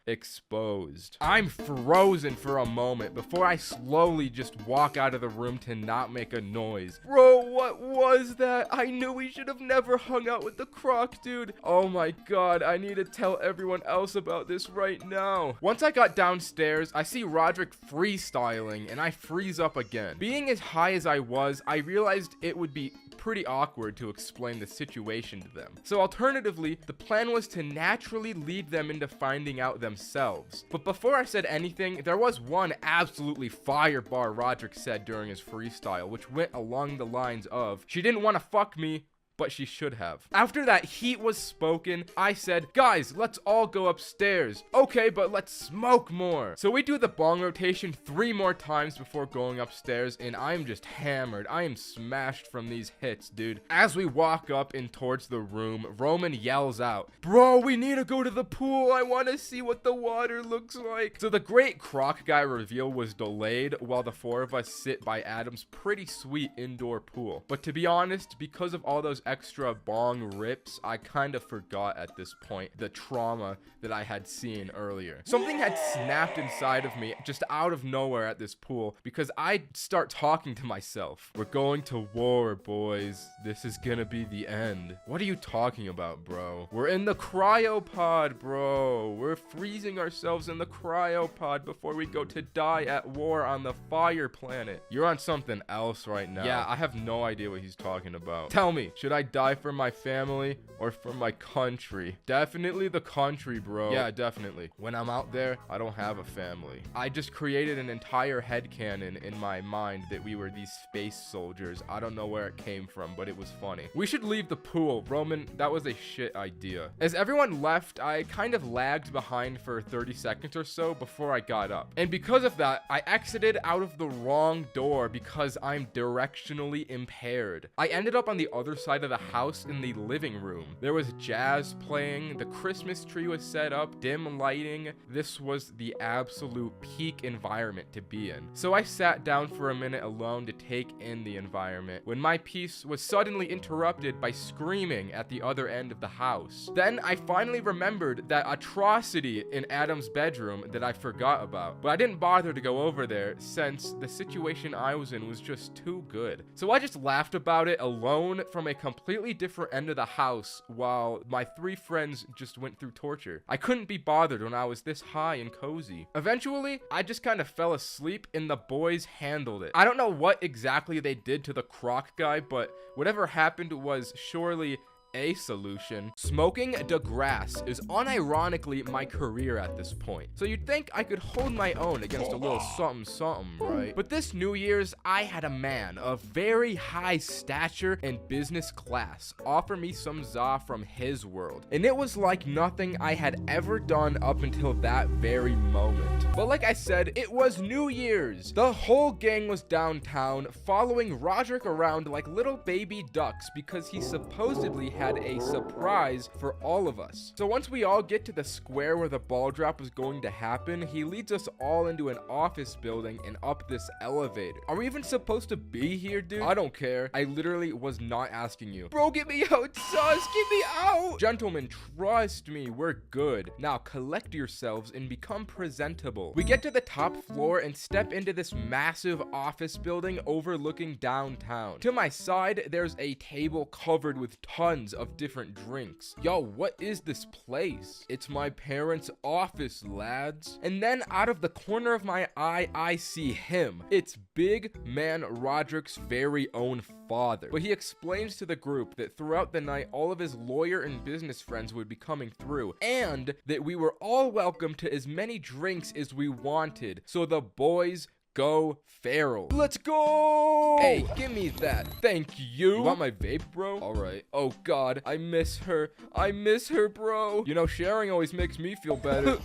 S1: exposed. I'm frozen for a moment before I slowly just walk out of the room to not make a noise. Bro, what was that? I knew we should have never hung out with the croc dude. Oh my god, I need to tell everyone else about this right now. Once I got downstairs, I see Roderick freestyling and I freeze up again. Being as high as I was, I realized it would be pretty awkward to explain the situation to them. So alternatively, the plan was to naturally lead them into finding out themselves. But before I said anything, there was one absolutely fire bar Roderick said during his freestyle, which went along the lines of, "She didn't want to fuck me, but she should have." After that heat was spoken, I said, "Guys, let's all go upstairs." "Okay, but let's smoke more." So we do the bong rotation 3 more times before going upstairs, and I'm just hammered. I am smashed from these hits, dude. As we walk up and towards the room, Roman yells out, "Bro, we need to go to the pool. I want to see what the water looks like." So the great croc guy reveal was delayed while the 4 of us sit by Adam's pretty sweet indoor pool. But to be honest, because of all those extra bong rips, I kind of forgot at this point the trauma that I had seen earlier. Something had snapped inside of me just out of nowhere at this pool because I'd start talking to myself. "We're going to war, boys. This is gonna be the end." "What are you talking about, bro?" "We're in the cryopod, bro. We're freezing ourselves in the cryopod before we go to die at war on the fire planet." "You're on something else right now." "Yeah, I have no idea what he's talking about." "Tell me, should I die for my family or for my country?" "Definitely the country, bro." "Yeah, definitely. When I'm out there, I don't have a family." I just created an entire headcanon in my mind that we were these space soldiers. I don't know where it came from, but it was funny. "We should leave the pool. Roman, that was a shit idea." As everyone left, I kind of lagged behind for 30 seconds or so before I got up. And because of that, I exited out of the wrong door because I'm directionally impaired. I ended up on the other side of the house in the living room. There was jazz playing, the Christmas tree was set up, dim lighting. This was the absolute peak environment to be in. So I sat down for a minute alone to take in the environment when my peace was suddenly interrupted by screaming at the other end of the house. Then I finally remembered that atrocity in Adam's bedroom that I forgot about, but I didn't bother to go over there since the situation I was in was just too good. So I just laughed about it alone from a completely different end of the house while my 3 friends just went through torture. I couldn't be bothered when I was this high and cozy. Eventually, I just kind of fell asleep and the boys handled it. I don't know what exactly they did to the croc guy, but whatever happened was surely a solution. Smoking the grass is unironically my career at this point, so you'd think I could hold my own against a little something, right? But this New Year's, I had a man of very high stature and business class offer me some za from his world, and it was like nothing I had ever done up until that very moment. But like I said, it was New Year's. The whole gang was downtown following Roderick around like little baby ducks because he supposedly had a surprise for all of us. So once we all get to the square where the ball drop was going to happen, he leads us all into an office building and up this elevator. Are we even supposed to be here, dude? I don't care. I literally was not asking you. Bro, get me out, sus, get me out. Gentlemen, trust me, we're good. Now collect yourselves and become presentable. We get to the top floor and step into this massive office building overlooking downtown. To my side, there's a table covered with tons tons of different drinks. Yo, what is this place? It's my parents' office, lads. And then out of the corner of my eye, I see him. It's big man Roderick's very own father. But he explains to the group that throughout the night, all of his lawyer and business friends would be coming through, and that we were all welcome to as many drinks as we wanted. So the boys go feral. Let's go! Hey, give me that. Thank you. You want my vape, bro? All right. Oh, God. I miss her. I miss her, bro. You know, sharing always makes me feel better.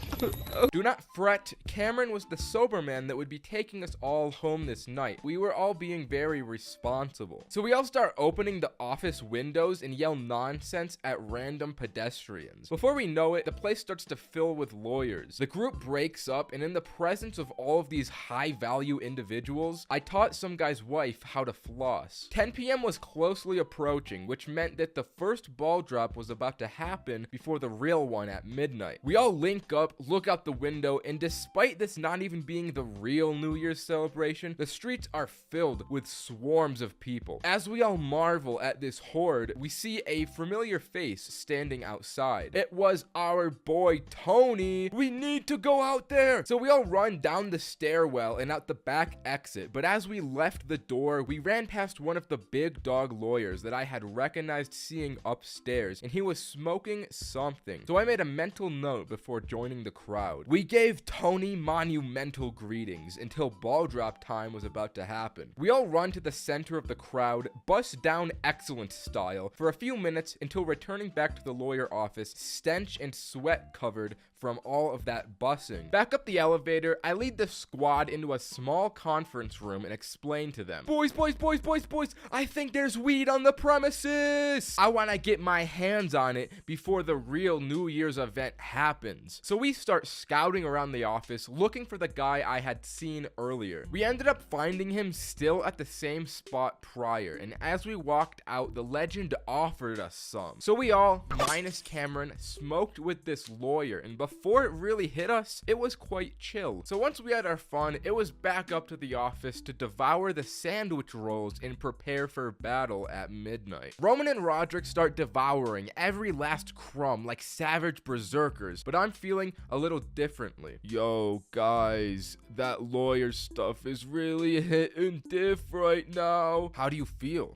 S1: Do not fret. Cameron was the sober man that would be taking us all home this night. We were all being very responsible. So we all start opening the office windows and yell nonsense at random pedestrians. Before we know it, the place starts to fill with lawyers. The group breaks up, and in the presence of all of these high-value individuals, I taught some guy's wife how to floss. 10 p.m. was closely approaching, which meant that the first ball drop was about to happen before the real one at midnight. We all link up, look out the window, and despite this not even being the real New Year's celebration, the streets are filled with swarms of people. As we all marvel at this horde, we see a familiar face standing outside. It was our boy Tony. We need to go out there. So we all run down the stairwell and out the back exit, but as we left the door, we ran past one of the big dog lawyers that I had recognized seeing upstairs, and he was smoking something. So I made a mental note before joining the crowd. We gave Tony monumental greetings until ball drop time was about to happen. We all run to the center of the crowd, bust down excellent style for a few minutes until returning back to the lawyer office, stench and sweat covered from all of that bussing. Back up the elevator, I lead the squad into a small conference room and explain to them, boys, I think there's weed on the premises. I want to get my hands on it before the real New Year's event happens. So we start scouting around the office looking for the guy I had seen earlier. We ended up finding him still at the same spot prior, and as we walked out, the legend offered us some. So we all, minus Cameron, smoked with this lawyer, and before it really hit us, it was quite chill. So once we had our fun, it was back up to the office to devour the sandwich rolls and prepare for battle at midnight. Roman and Roderick start devouring every last crumb like savage berserkers, but I'm feeling a little differently. Yo, guys, that lawyer stuff is really hitting diff right now. How do you feel?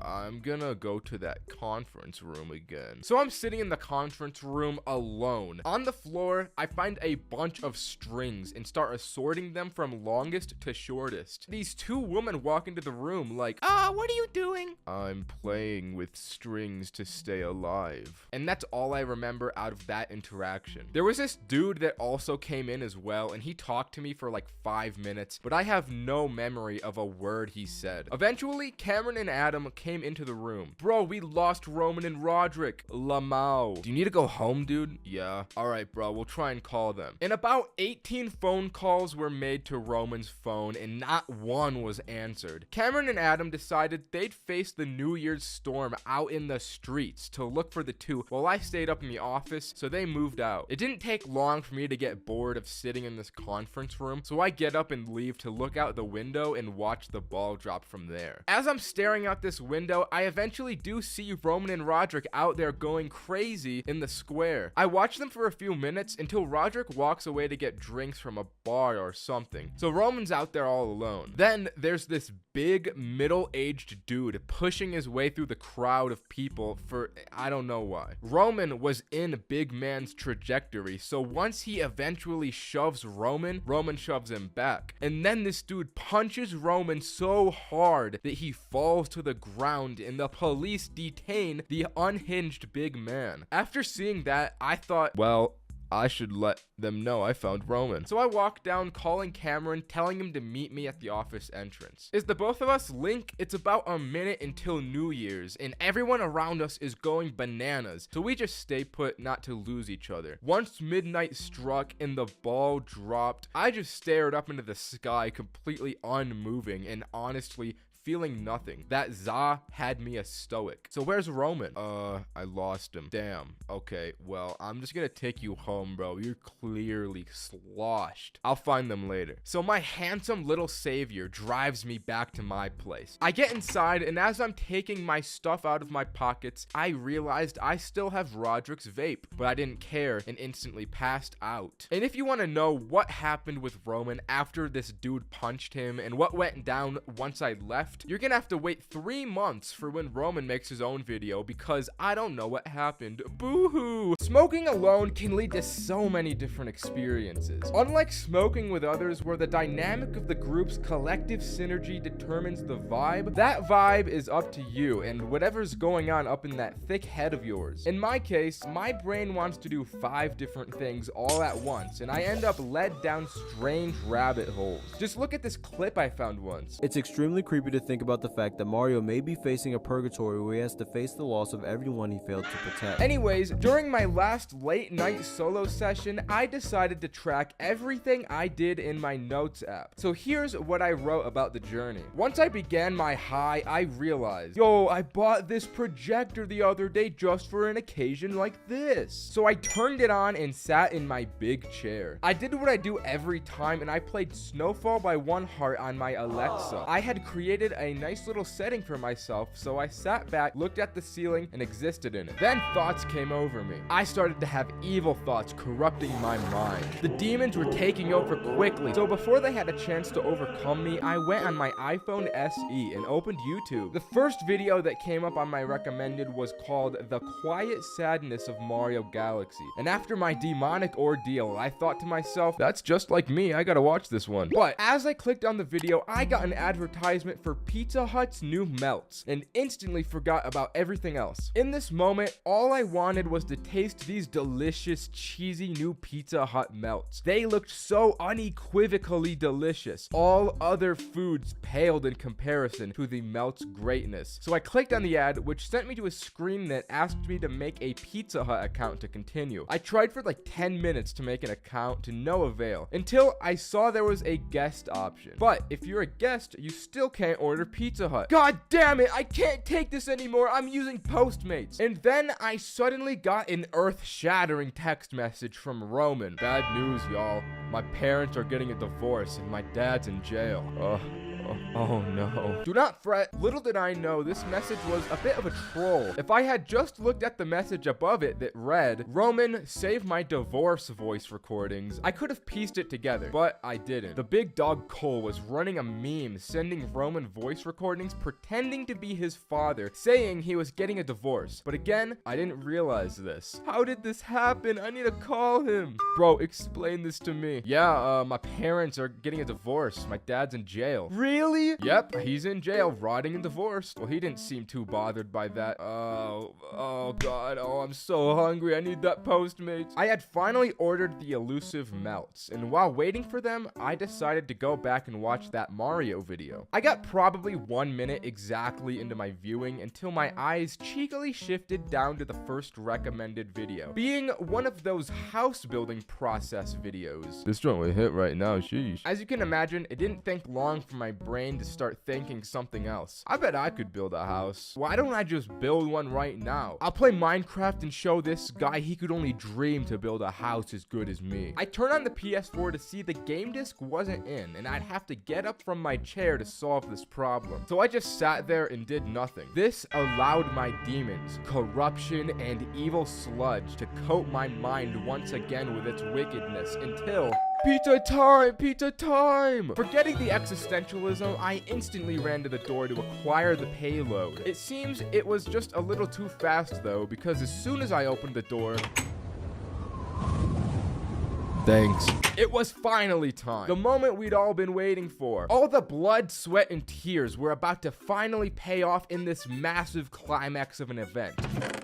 S1: I'm gonna go to that conference room again. So I'm sitting in the conference room alone. On the floor, I find a bunch of strings and start assorting them from longest to shortest. These two women walk into the room like,
S4: What are you doing?
S1: I'm playing with strings to stay alive. And that's all I remember out of that interaction. There was this dude that also came in as well, and he talked to me for like 5 minutes, but I have no memory of a word he said. Eventually, Cameron and Adam came into the room. Bro, we lost Roman and Roderick. Lamau. Do you need to go home, dude? Yeah. Alright, bro, we'll try and call them. And about 18 phone calls were made to Roman's phone, and not one was answered. Cameron and Adam decided they'd face the New Year's storm out in the streets to look for the two, while I stayed up in the office, so they moved out. It didn't take long for me to get bored of sitting in this conference room, so I get up and leave to look out the window and watch the ball drop from there. As I'm staring out this window, I eventually do see Roman and Roderick out there going crazy in the square. I watch them for a few minutes until Roderick walks away to get drinks from a bar or something. So Roman's out there all alone. Then there's this big middle-aged dude pushing his way through the crowd of people for I don't know why. Roman was in big man's trajectory, so once he eventually shoves Roman shoves him back. And then this dude punches Roman so hard that he falls to the ground, and the police detain the unhinged big man. After seeing that, I thought, well, I should let them know I found Roman. So I walked down calling Cameron, telling him to meet me at the office entrance. As the both of us link, it's about a minute until New Year's, and everyone around us is going bananas, so we just stay put not to lose each other. Once midnight struck and the ball dropped, I just stared up into the sky completely unmoving and honestly feeling nothing. That Za had me a stoic. So where's Roman? I lost him. Damn. Okay, well, I'm just gonna take you home, bro. You're clearly sloshed. I'll find them later. So my handsome little savior drives me back to my place. I get inside, and as I'm taking my stuff out of my pockets, I realized I still have Roderick's vape, but I didn't care and instantly passed out. And if you want to know what happened with Roman after this dude punched him and what went down once I left, you're gonna have to wait 3 months for when Roman makes his own video, because I don't know what happened. Boo-hoo! Smoking alone can lead to so many different experiences. Unlike smoking with others, where the dynamic of the group's collective synergy determines the vibe, that vibe is up to you and whatever's going on up in that thick head of yours. In my case, my brain wants to do 5 different things all at once, and I end up led down strange rabbit holes. Just look at this clip I found once.
S7: It's extremely creepy to think about the fact that Mario may be facing a purgatory where he has to face the loss of everyone he failed to protect.
S1: Anyways, during my last late night solo session, I decided to track everything I did in my notes app. So here's what I wrote about the journey. Once I began my high, I realized, yo, I bought this projector the other day just for an occasion like this. So I turned it on and sat in my big chair. I did what I do every time, and I played Snowfall by One Heart on my Alexa. I had created a nice little setting for myself, so I sat back, looked at the ceiling, and existed in it. Then thoughts came over me. I started to have evil thoughts corrupting my mind. The demons were taking over quickly, so before they had a chance to overcome me, I went on my iPhone SE and opened YouTube. The first video that came up on my recommended was called The Quiet Sadness of Mario Galaxy. And after my demonic ordeal, I thought to myself, that's just like me, I gotta watch this one. But as I clicked on the video, I got an advertisement for Pizza Hut's new melts and instantly forgot about everything else. In this moment, all I wanted was to taste these delicious, cheesy new Pizza Hut melts. They looked so unequivocally delicious. All other foods paled in comparison to the melt's greatness. So I clicked on the ad, which sent me to a screen that asked me to make a Pizza Hut account to continue. I tried for like 10 minutes to make an account, to no avail, until I saw there was a guest option. But if you're a guest, you still can't order Pizza Hut. God damn it, I can't take this anymore. I'm using Postmates. And then I suddenly got an earth-shattering text message from Roman. Bad news, y'all. My parents are getting a divorce and my dad's in jail. Oh no. Do not fret. Little did I know this message was a bit of a troll. If I had just looked at the message above it that read, Roman, save my divorce voice recordings, I could have pieced it together, but I didn't. The big dog Cole was running a meme sending Roman voice recordings pretending to be his father, saying he was getting a divorce. But again, I didn't realize this. How did this happen? I need to call him. Bro, explain this to me. Yeah, my parents are getting a divorce. My dad's in jail. Really? Yep, he's in jail, rotting and divorced. Well, he didn't seem too bothered by that. Oh god, oh, I'm so hungry. I need that Postmates. I had finally ordered the elusive melts, and while waiting for them, I decided to go back and watch that Mario video. I got probably 1 minute exactly into my viewing until my eyes cheekily shifted down to the first recommended video, being one of those house building process videos. This joint would hit right now, sheesh. As you can imagine, it didn't take long for my brain to start thinking something else. I bet I could build a house. Why don't I just build one right now? I'll play Minecraft and show this guy he could only dream to build a house as good as me. I turned on the PS4 to see the game disc wasn't in, and I'd have to get up from my chair to solve this problem. So I just sat there and did nothing. This allowed my demons, corruption, and evil sludge to coat my mind once again with its wickedness until... Pizza time! Pizza time! Forgetting the existentialism, I instantly ran to the door to acquire the payload. It seems it was just a little too fast though, because as soon as I opened the door... Thanks. It was finally time. The moment we'd all been waiting for. All the blood, sweat, and tears were about to finally pay off in this massive climax of an event.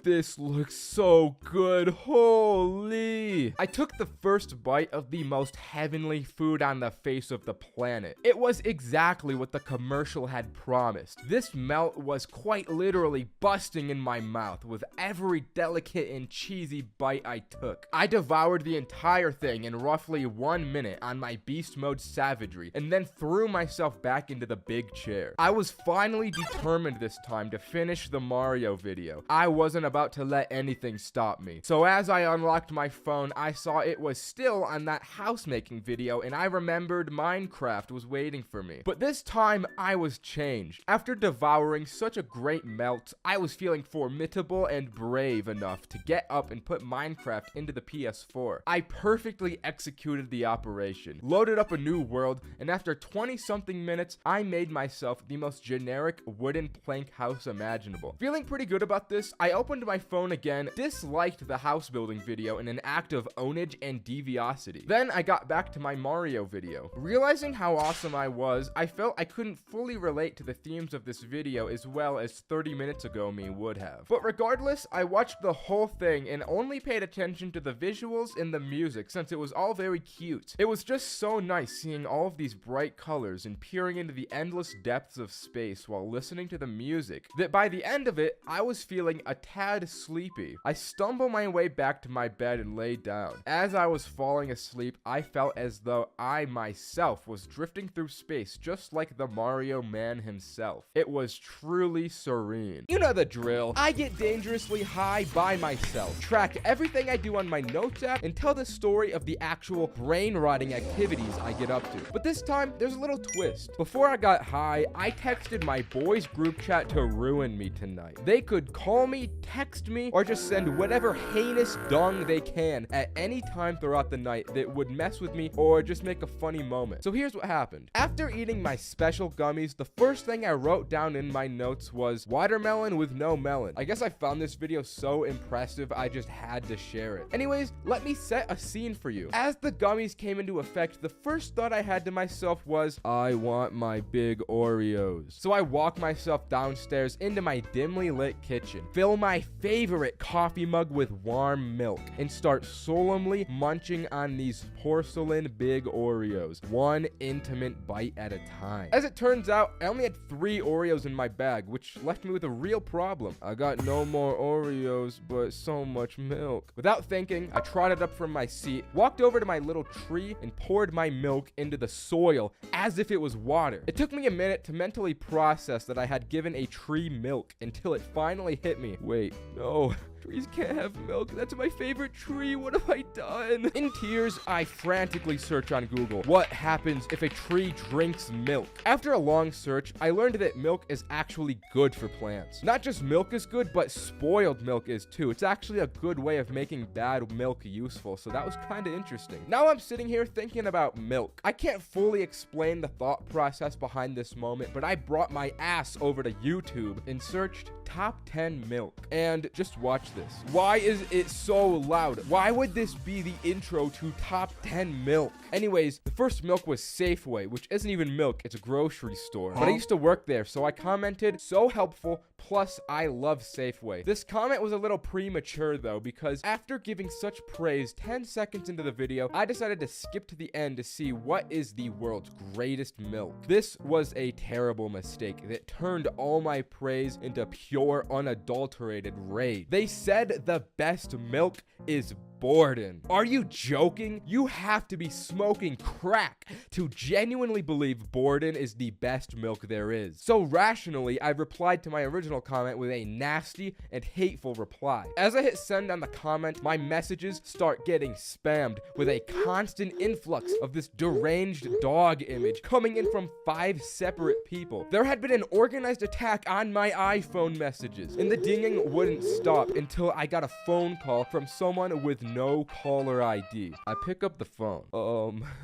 S1: This looks so good. Holy. I took the first bite of the most heavenly food on the face of the planet. It was exactly what the commercial had promised. This melt was quite literally busting in my mouth with every delicate and cheesy bite I took. I devoured the entire thing in roughly 1 minute on my beast mode savagery and then threw myself back into the big chair. I was finally determined this time to finish the Mario video. I wasn't about to let anything stop me. So as I unlocked my phone, I saw it was still on that house making video and I remembered Minecraft was waiting for me. But this time I was changed. After devouring such a great melt, I was feeling formidable and brave enough to get up and put Minecraft into the PS4. I perfectly executed the operation, loaded up a new world, and after 20 something minutes, I made myself the most generic wooden plank house imaginable. Feeling pretty good about this, I opened my phone again, disliked the house building video in an act of ownage and deviosity. Then I got back to my Mario video. Realizing how awesome I was, I felt I couldn't fully relate to the themes of this video as well as 30 minutes ago me would have. But regardless, I watched the whole thing and only paid attention to the visuals and the music since it was all very cute. It was just so nice seeing all of these bright colors and peering into the endless depths of space while listening to the music that by the end of it, I was feeling a tad sleepy. I stumbled my way back to my bed and lay down. As I was falling asleep, I felt as though I myself was drifting through space just like the Mario man himself. It was truly serene. You know the drill. I get dangerously high by myself, track everything I do on my notes app, and tell the story of the actual brain-rotting activities I get up to. But this time, there's a little twist. Before I got high, I texted my boys group chat to ruin me tonight. They could call me, text me, or just send whatever heinous dung they can at any time throughout the night that would mess with me or just make a funny moment. So here's what happened. After eating my special gummies, the first thing I wrote down in my notes was watermelon with no melon. I guess I found this video so impressive, I just had to share it. Anyways, let me set a scene for you. As the gummies came into effect, the first thought I had to myself was, I want my big Oreos. So I walk myself downstairs into my dimly lit kitchen, fill my favorite coffee mug with warm milk, and start solemnly munching on these porcelain big Oreos, one intimate bite at a time. As it turns out, I only had 3 Oreos in my bag, which left me with a real problem. I got no more Oreos, but so much milk. Without thinking, I trotted up from my seat, walked over to my little tree, and poured my milk into the soil as if it was water. It took me a minute to mentally process that I had given a tree milk until it finally hit me. Wait, no. Trees can't have milk. That's my favorite tree. What have I done? In tears, I frantically search on Google, what happens if a tree drinks milk? After a long search, I learned that milk is actually good for plants. Not just milk is good, but spoiled milk is too. It's actually a good way of making bad milk useful, so that was kind of interesting. Now I'm sitting here thinking about milk. I can't fully explain the thought process behind this moment, but I brought my ass over to YouTube and searched top 10 milk. And just watch this. Why is it so loud? Why would this be the intro to top 10 milk? Anyways, the first milk was Safeway, which isn't even milk, it's a grocery store. But I used to work there, so I commented, so helpful, plus I love Safeway. This comment was a little premature though, because after giving such praise 10 seconds into the video, I decided to skip to the end to see what is the world's greatest milk. This was a terrible mistake that turned all my praise into pure unadulterated rage. They said the best milk is Borden. Are you joking? You have to be smoking crack to genuinely believe Borden is the best milk there is. So rationally, I replied to my original comment with a nasty and hateful reply. As I hit send on the comment, my messages start getting spammed with a constant influx of this deranged dog image coming in from 5 separate people. There had been an organized attack on my iPhone messages, and the dinging wouldn't stop until I got a phone call from someone with no caller ID. I pick up the phone.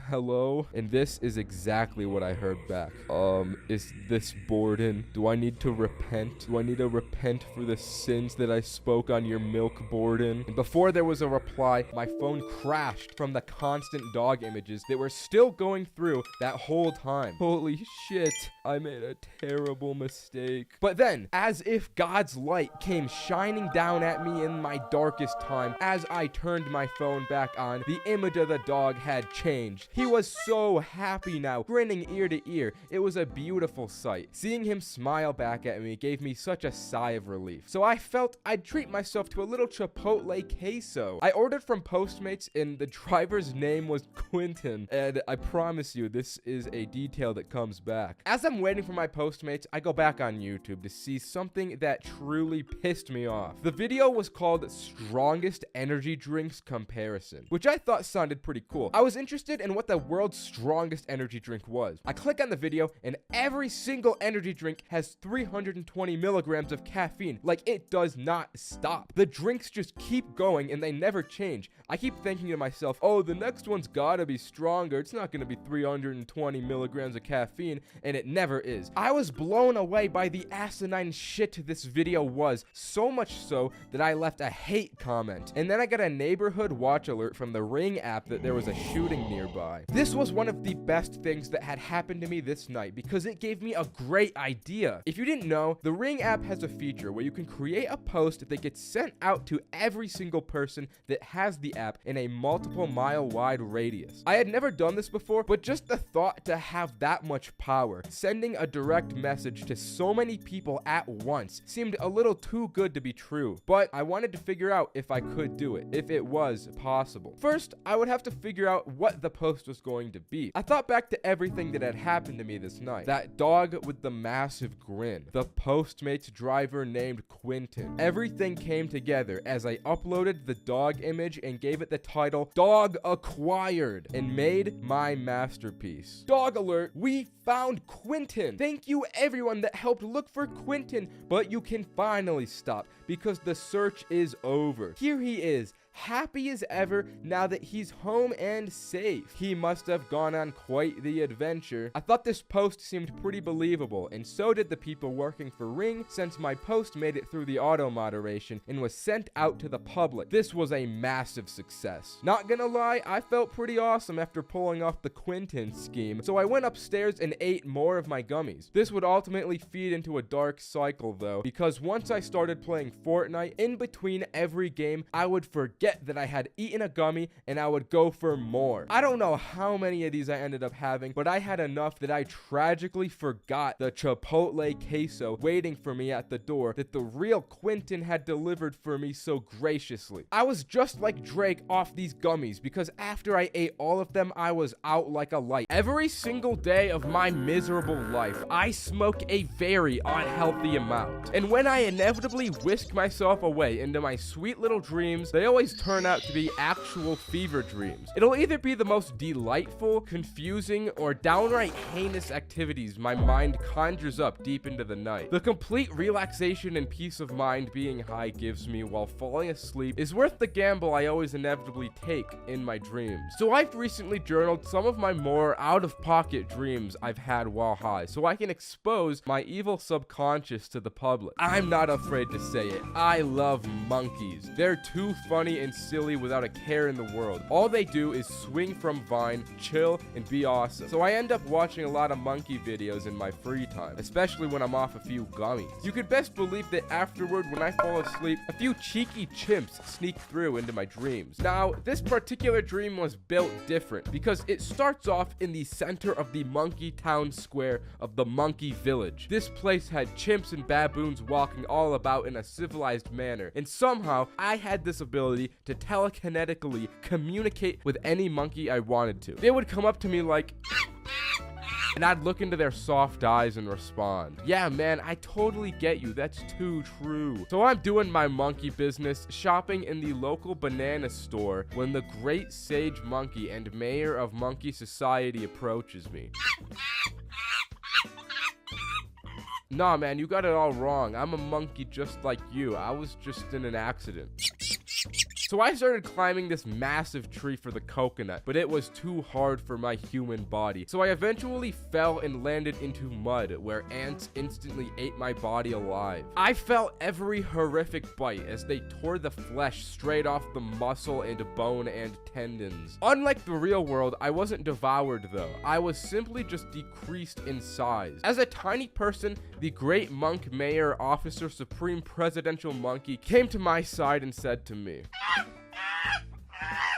S1: Hello? And this is exactly what I heard back. Is this Borden? Do I need to repent? Do I need to repent for the sins that I spoke on your milk, Borden? And before there was a reply, my phone crashed from the constant dog images that were still going through that whole time. Holy shit, I made a terrible mistake. But then, as if God's light came shining down at me in my darkest time, as I turned my phone back on, the image of the dog had changed. He was so happy now, grinning ear to ear. It was a beautiful sight. Seeing him smile back at me gave me such a sigh of relief. So I felt I'd treat myself to a little Chipotle queso. I ordered from Postmates and the driver's name was Quentin. And I promise you, this is a detail that comes back. As I'm waiting for my Postmates, I go back on YouTube to see something that truly pissed me off. The video was called Strongest Energy Drinks Comparison, which I thought sounded pretty cool. I was interested in what the world's strongest energy drink was. I click on the video and every single energy drink has 320 milligrams of caffeine. Like, it does not stop. The drinks just keep going and they never change. I keep thinking to myself, oh, the next one's gotta be stronger. It's not gonna be 320 milligrams of caffeine, and it never is. I was blown away by the asinine shit this video was, so much so that I left a hate comment. And then I got a neighborhood watch alert from the Ring app that there was a shooting nearby. This was one of the best things that had happened to me this night because it gave me a great idea. If you didn't know, the Ring app has a feature where you can create a post that gets sent out to every single person that has the app in a multiple mile wide radius. I had never done this before, but just the thought to have that much power, sending a direct message to so many people at once, seemed a little too good to be true. But I wanted to figure out if I could do it, if it was possible. First, I would have to figure out what the post was going to be. I thought back to everything that had happened to me this night. That dog with the massive grin, the Postmates driver named Quentin. Everything came together as I uploaded the dog image and gave it the title Dog Acquired and made my masterpiece. Dog alert, we found Quentin. Thank you everyone that helped look for Quentin, but you can finally stop because the search is over. Here he is, happy as ever now that he's home and safe. He must have gone on quite the adventure. I thought this post seemed pretty believable, and so did the people working for Ring, since my post made it through the auto moderation and was sent out to the public. This was a massive success. Not gonna lie, I felt pretty awesome after pulling off the Quentin scheme, so I went upstairs and ate more of my gummies. This would ultimately feed into a dark cycle though, because once I started playing Fortnite, in between every game, I would forget that I had eaten a gummy and I would go for more. I don't know how many of these I ended up having, but I had enough that I tragically forgot the Chipotle queso waiting for me at the door that the real Quentin had delivered for me so graciously. I was just like Drake off these gummies because after I ate all of them, I was out like a light. Every single day of my miserable life, I smoke a very unhealthy amount. And when I inevitably whisk myself away into my sweet little dreams, they always turn out to be actual fever dreams. It'll either be the most delightful, confusing, or downright heinous activities my mind conjures up deep into the night. The complete relaxation and peace of mind being high gives me while falling asleep is worth the gamble I always inevitably take in my dreams. So I've recently journaled some of my more out-of-pocket dreams I've had while high, so I can expose my evil subconscious to the public. I'm not afraid to say it. I love monkeys. They're too funny and silly without a care in the world. All they do is swing from Vine, chill, and be awesome. So I end up watching a lot of monkey videos in my free time, especially when I'm off a few gummies. You could best believe that afterward, when I fall asleep, a few cheeky chimps sneak through into my dreams. Now, this particular dream was built different because it starts off in the center of the monkey town square of the monkey village. This place had chimps and baboons walking all about in a civilized manner, and somehow I had this ability to telekinetically communicate with any monkey I wanted to. They would come up to me like, and I'd look into their soft eyes and respond. Yeah, man, I totally get you. That's too true. So I'm doing my monkey business, shopping in the local banana store, when the great sage monkey and mayor of Monkey Society approaches me. Nah, man, you got it all wrong. I'm a monkey just like you. I was just in an accident. So I started climbing this massive tree for the coconut, but it was too hard for my human body. So I eventually fell and landed into mud, where ants instantly ate my body alive. I felt every horrific bite as they tore the flesh straight off the muscle and bone and tendons. Unlike the real world, I wasn't devoured though. I was simply just decreased in size. As a tiny person, the great monk mayor officer supreme presidential monkey came to my side and said to me,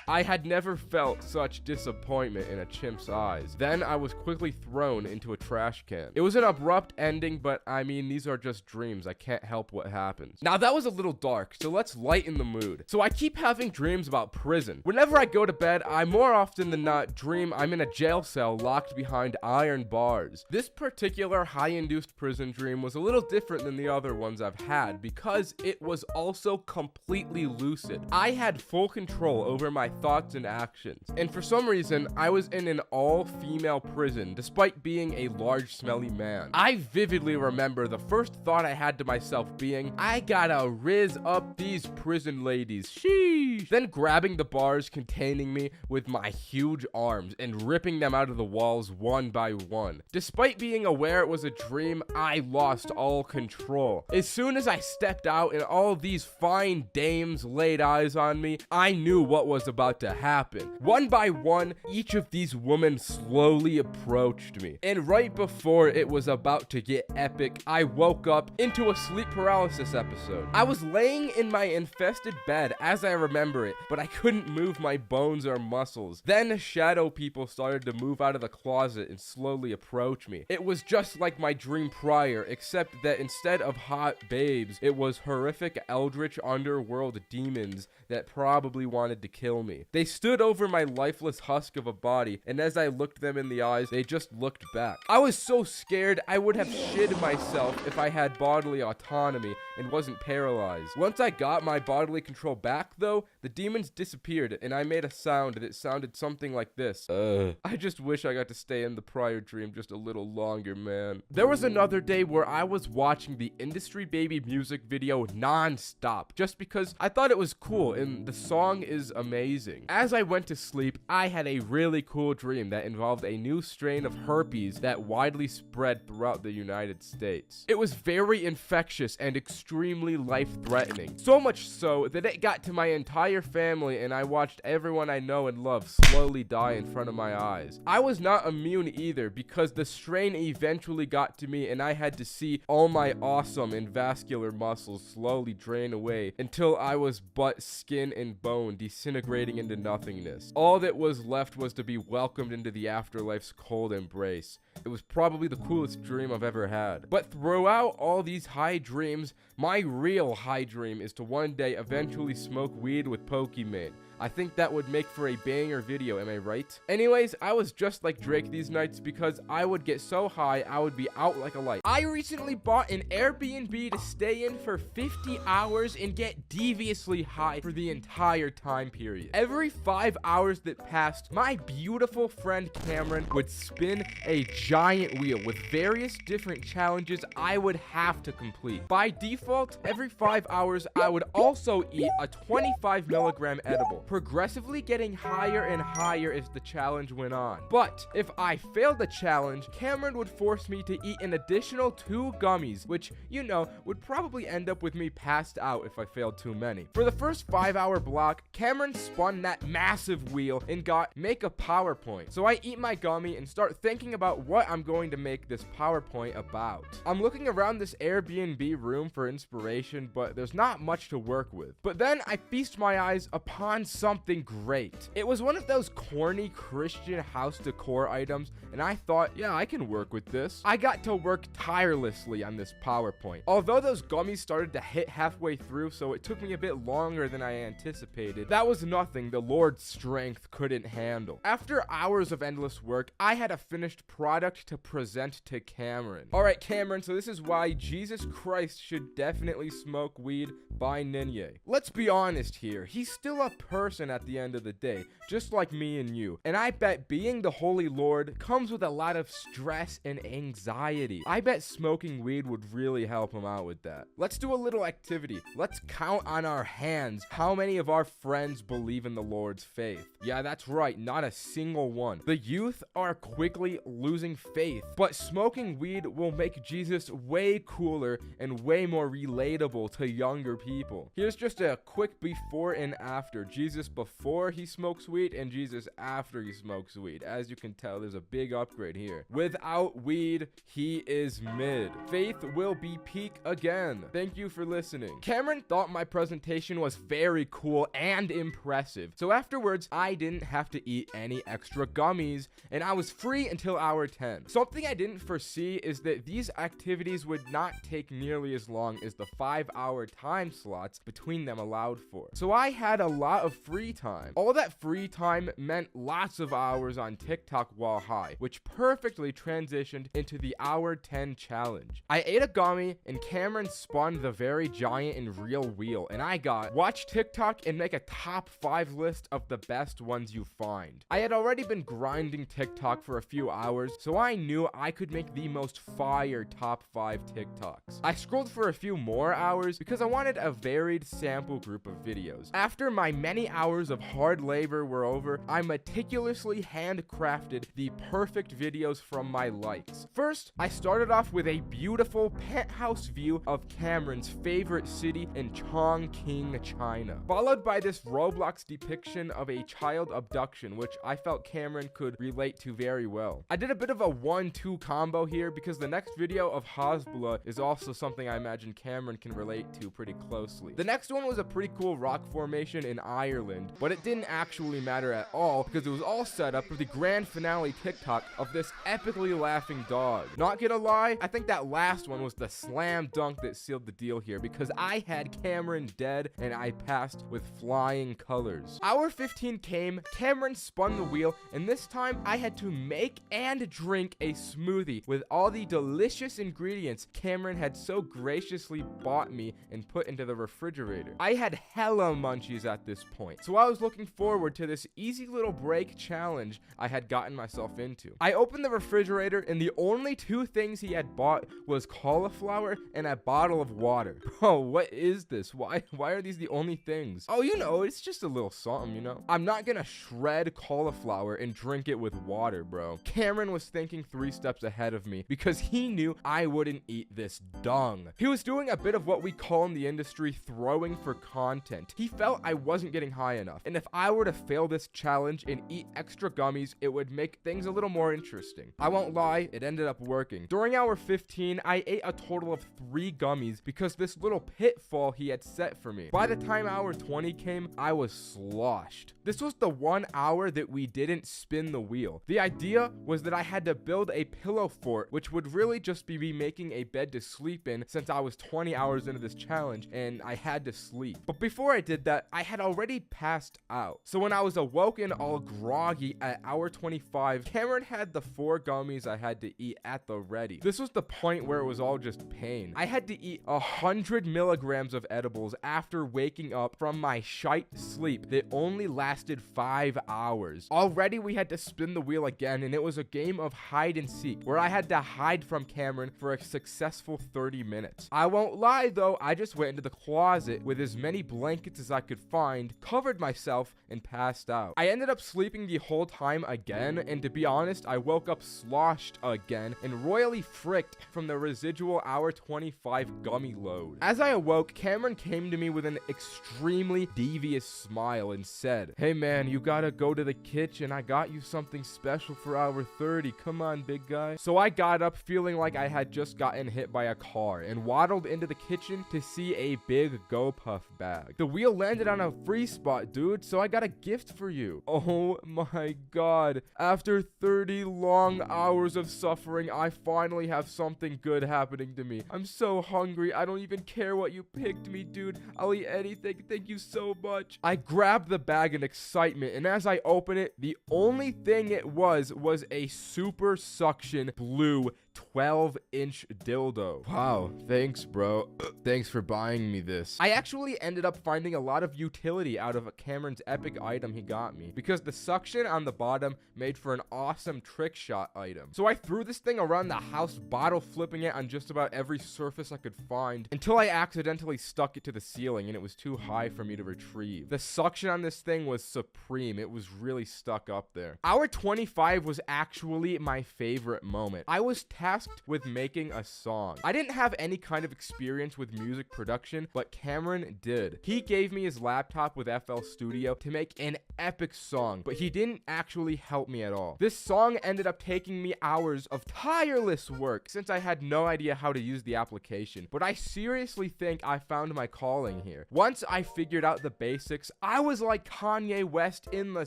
S1: I had never felt such disappointment in a chimp's eyes. Then I was quickly thrown into a trash can. It was an abrupt ending, but I mean, these are just dreams. I can't help what happens. Now that was a little dark, so let's lighten the mood. So I keep having dreams about prison. Whenever I go to bed, I more often than not dream I'm in a jail cell locked behind iron bars. This particular high-induced prison dream was a little different than the other ones I've had because it was also completely lucid. I had full control over my thoughts and actions, and for some reason I was in an all-female prison despite being a large smelly man. I vividly remember the first thought I had to myself being, I gotta rizz up these prison ladies, sheesh. Then grabbing the bars containing me with my huge arms and ripping them out of the walls one by one. Despite being aware it was a dream, I lost all control. As soon as I stepped out and all these fine dames laid eyes on me, I knew what was about to happen. One by one, each of these women slowly approached me. And right before it was about to get epic, I woke up into a sleep paralysis episode. I was laying in my infested bed as I remember it, but I couldn't move my bones or muscles. Then shadow people started to move out of the closet and slowly approach me. It was just like my dream prior, except that instead of hot babes, it was horrific eldritch underworld demons that probably wanted to kill me. They stood over my lifeless husk of a body, and as I looked them in the eyes, they just looked back. I was so scared I would have shit myself if I had bodily autonomy and wasn't paralyzed. Once I got my bodily control back though, the demons disappeared and I made a sound that sounded something like this. I just wish I got to stay in the prior dream just a little longer, man. There was another day where I was watching the Industry Baby music video non-stop just because I thought it was cool and the song is amazing. As I went to sleep, I had a really cool dream that involved a new strain of herpes that widely spread throughout the United States. It was very infectious and extremely life-threatening. So much so that it got to my entire family and I watched everyone I know and love slowly die in front of my eyes. I was not immune either because the strain eventually got to me and I had to see all my awesome and vascular muscles slowly drain away until I was but skin and bone disintegrating into nothingness. All that was left was to be welcomed into the afterlife's cold embrace. It was probably the coolest dream I've ever had. But throughout all these high dreams, my real high dream is to one day eventually smoke weed with Pokemon. I think that would make for a banger video, am I right? Anyways, I was just like Drake these nights because I would get so high I would be out like a light. I recently bought an Airbnb to stay in for 50 hours and get deviously high for the entire time period. Every 5 hours that passed, my beautiful friend Cameron would spin a giant wheel with various different challenges I would have to complete. By default, every 5 hours, I would also eat a 25 milligram edible, progressively getting higher and higher as the challenge went on. But if I failed the challenge, Cameron would force me to eat an additional 2 gummies, which, you know, would probably end up with me passed out if I failed too many. For the first 5-hour block, Cameron spun that massive wheel and got make a PowerPoint. So I eat my gummy and start thinking about what I'm going to make this PowerPoint about. I'm looking around this Airbnb room for inspiration, but there's not much to work with. But then I feast my eyes upon something great. It was one of those corny Christian house decor items, and I thought, yeah, I can work with this. I got to work tirelessly on this PowerPoint. Although those gummies started to hit halfway through, so it took me a bit longer than I anticipated, that was nothing the Lord's strength couldn't handle. After hours of endless work, I had a finished product to present to Cameron. Alright, Cameron, so this is why Jesus Christ should definitely smoke weed by Ninye. Let's be honest here, he's still a person at the end of the day, just like me and you. And I bet being the Holy Lord comes with a lot of stress and anxiety. I bet smoking weed would really help him out with that. Let's do a little activity. Let's count on our hands how many of our friends believe in the Lord's faith. Yeah, that's right, not a single one. The youth are quickly losing faith, but smoking weed will make Jesus way cooler and way more relatable to younger people. Here's just a quick before and after. Jesus before he smokes weed and Jesus after he smokes weed. As you can tell, there's a big upgrade here. Without weed, he is mid. Faith will be peak again. Thank you for listening. Cameron thought my presentation was very cool and impressive, so afterwards I didn't have to eat any extra gummies and I was free until hour 10. Something I didn't foresee is that these activities would not take nearly as long as the 5-hour time slots between them allowed for. So I had a lot of free time. All that free time meant lots of hours on TikTok while high, which perfectly transitioned into the hour 10 challenge. I ate a gummy and Cameron spun the very giant and real wheel, and I got watch TikTok and make a top 5 list of the best ones you find. I had already been grinding TikTok for a few hours, so I knew I could make the most fire top 5 TikToks. I scrolled for a few more hours because I wanted a varied sample group of videos. After my many hours of hard labor were over, I meticulously handcrafted the perfect videos from my likes. First, I started off with a beautiful penthouse view of Cameron's favorite city in Chongqing, China, followed by this Roblox depiction of a child abduction, which I felt Cameron could relate to very well. I did a bit of a 1-2 combo here because the next video of Hasbullah is also something I imagine Cameron can relate to pretty closely. The next one was a pretty cool rock formation in Ireland, but it didn't actually matter at all because it was all set up for the grand finale TikTok of this epically laughing dog. Not gonna lie, I think that last one was the slam dunk that sealed the deal here because I had Cameron dead and I passed with flying colors. Hour 15 came, Cameron spun the wheel, and this time I had to make and drink a smoothie with all the delicious ingredients Cameron had so graciously bought me and put into the refrigerator. I had hella munchies at this point, so I was looking forward to this easy little break challenge I had gotten myself into. I opened the refrigerator and the only 2 things he had bought was cauliflower and a bottle of water. Bro, what is this? Why are these the only things? Oh, you know, it's just a little something, you know? I'm not gonna shred cauliflower and drink it with water, bro. Cameron was thinking 3 steps ahead of me because he knew I wouldn't eat this dung. He was doing a bit of what we call in the industry throwing for content. He felt I wasn't getting high enough, and if I were to fail this challenge and eat extra gummies, it would make things a little more interesting. I won't lie, it ended up working. During hour 15, I ate a total of 3 gummies because this little pitfall he had set for me. By the time hour 20 came, I was sloshed. This was the 1 hour that we didn't spin the wheel. The idea was that I had to build a pillow fort, which would really just be me making a bed to sleep in since I was 20 hours into this challenge and I had to sleep. But before I did that, I had already passed out. So when I was awoken all groggy at hour 25, Cameron had the 4 gummies I had to eat at the ready. This was the point where it was all just pain. I had to eat 100 milligrams of edibles after waking up from my shite sleep that only lasted 5 hours. Already we had to spin the wheel again, and it was a game of hide and seek where I had to hide from Cameron for a successful 30 minutes. I won't lie though, I just went into the closet with as many blankets as I could find, covered myself, and passed out. I ended up sleeping the whole time again, and to be honest, I woke up sloshed again and royally fricked from the residual hour 25 gummy load. As I awoke, Cameron came to me with an extremely devious smile and said, "Hey man, you gotta go to the kitchen. I got you something special for hour 30. Come on, big guy." So I got up feeling like I had just gotten hit by a car and waddled into the kitchen to see a big GoPuff bag. The wheel landed on a free spot, dude, so I got a gift for you. Oh my god. After 30 long hours of suffering, I finally have something good happening to me. I'm so hungry. I don't even care what you picked me, dude. I'll eat anything. Thank you so much. I grabbed the bag in excitement, and as I opened it, the only thing it was a super suction blue 12-inch dildo. Wow, thanks, bro. Thanks for buying me this. I actually ended up finding a lot of utility out of Cameron's epic item he got me, because the suction on the bottom made for an awesome trick shot item. So I threw this thing around the house, bottle flipping it on just about every surface I could find, until I accidentally stuck it to the ceiling and it was too high for me to retrieve. The suction on this thing was supreme. It was really stuck up there. Hour 25 was actually my favorite moment. I was tasked with making a song. I didn't have any kind of experience with music production, but Cameron did. He gave me his laptop with FL Studio to make an epic song, but he didn't actually help me at all. This song ended up taking me hours of tireless work since I had no idea how to use the application, but I seriously think I found my calling here. Once I figured out the basics, I was like Kanye West in the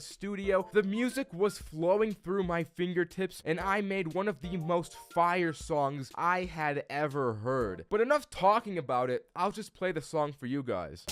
S1: studio. The music was flowing through my fingertips, and I made one of the most fire songs I had ever heard. But enough talking about it, I'll just play the song for you guys.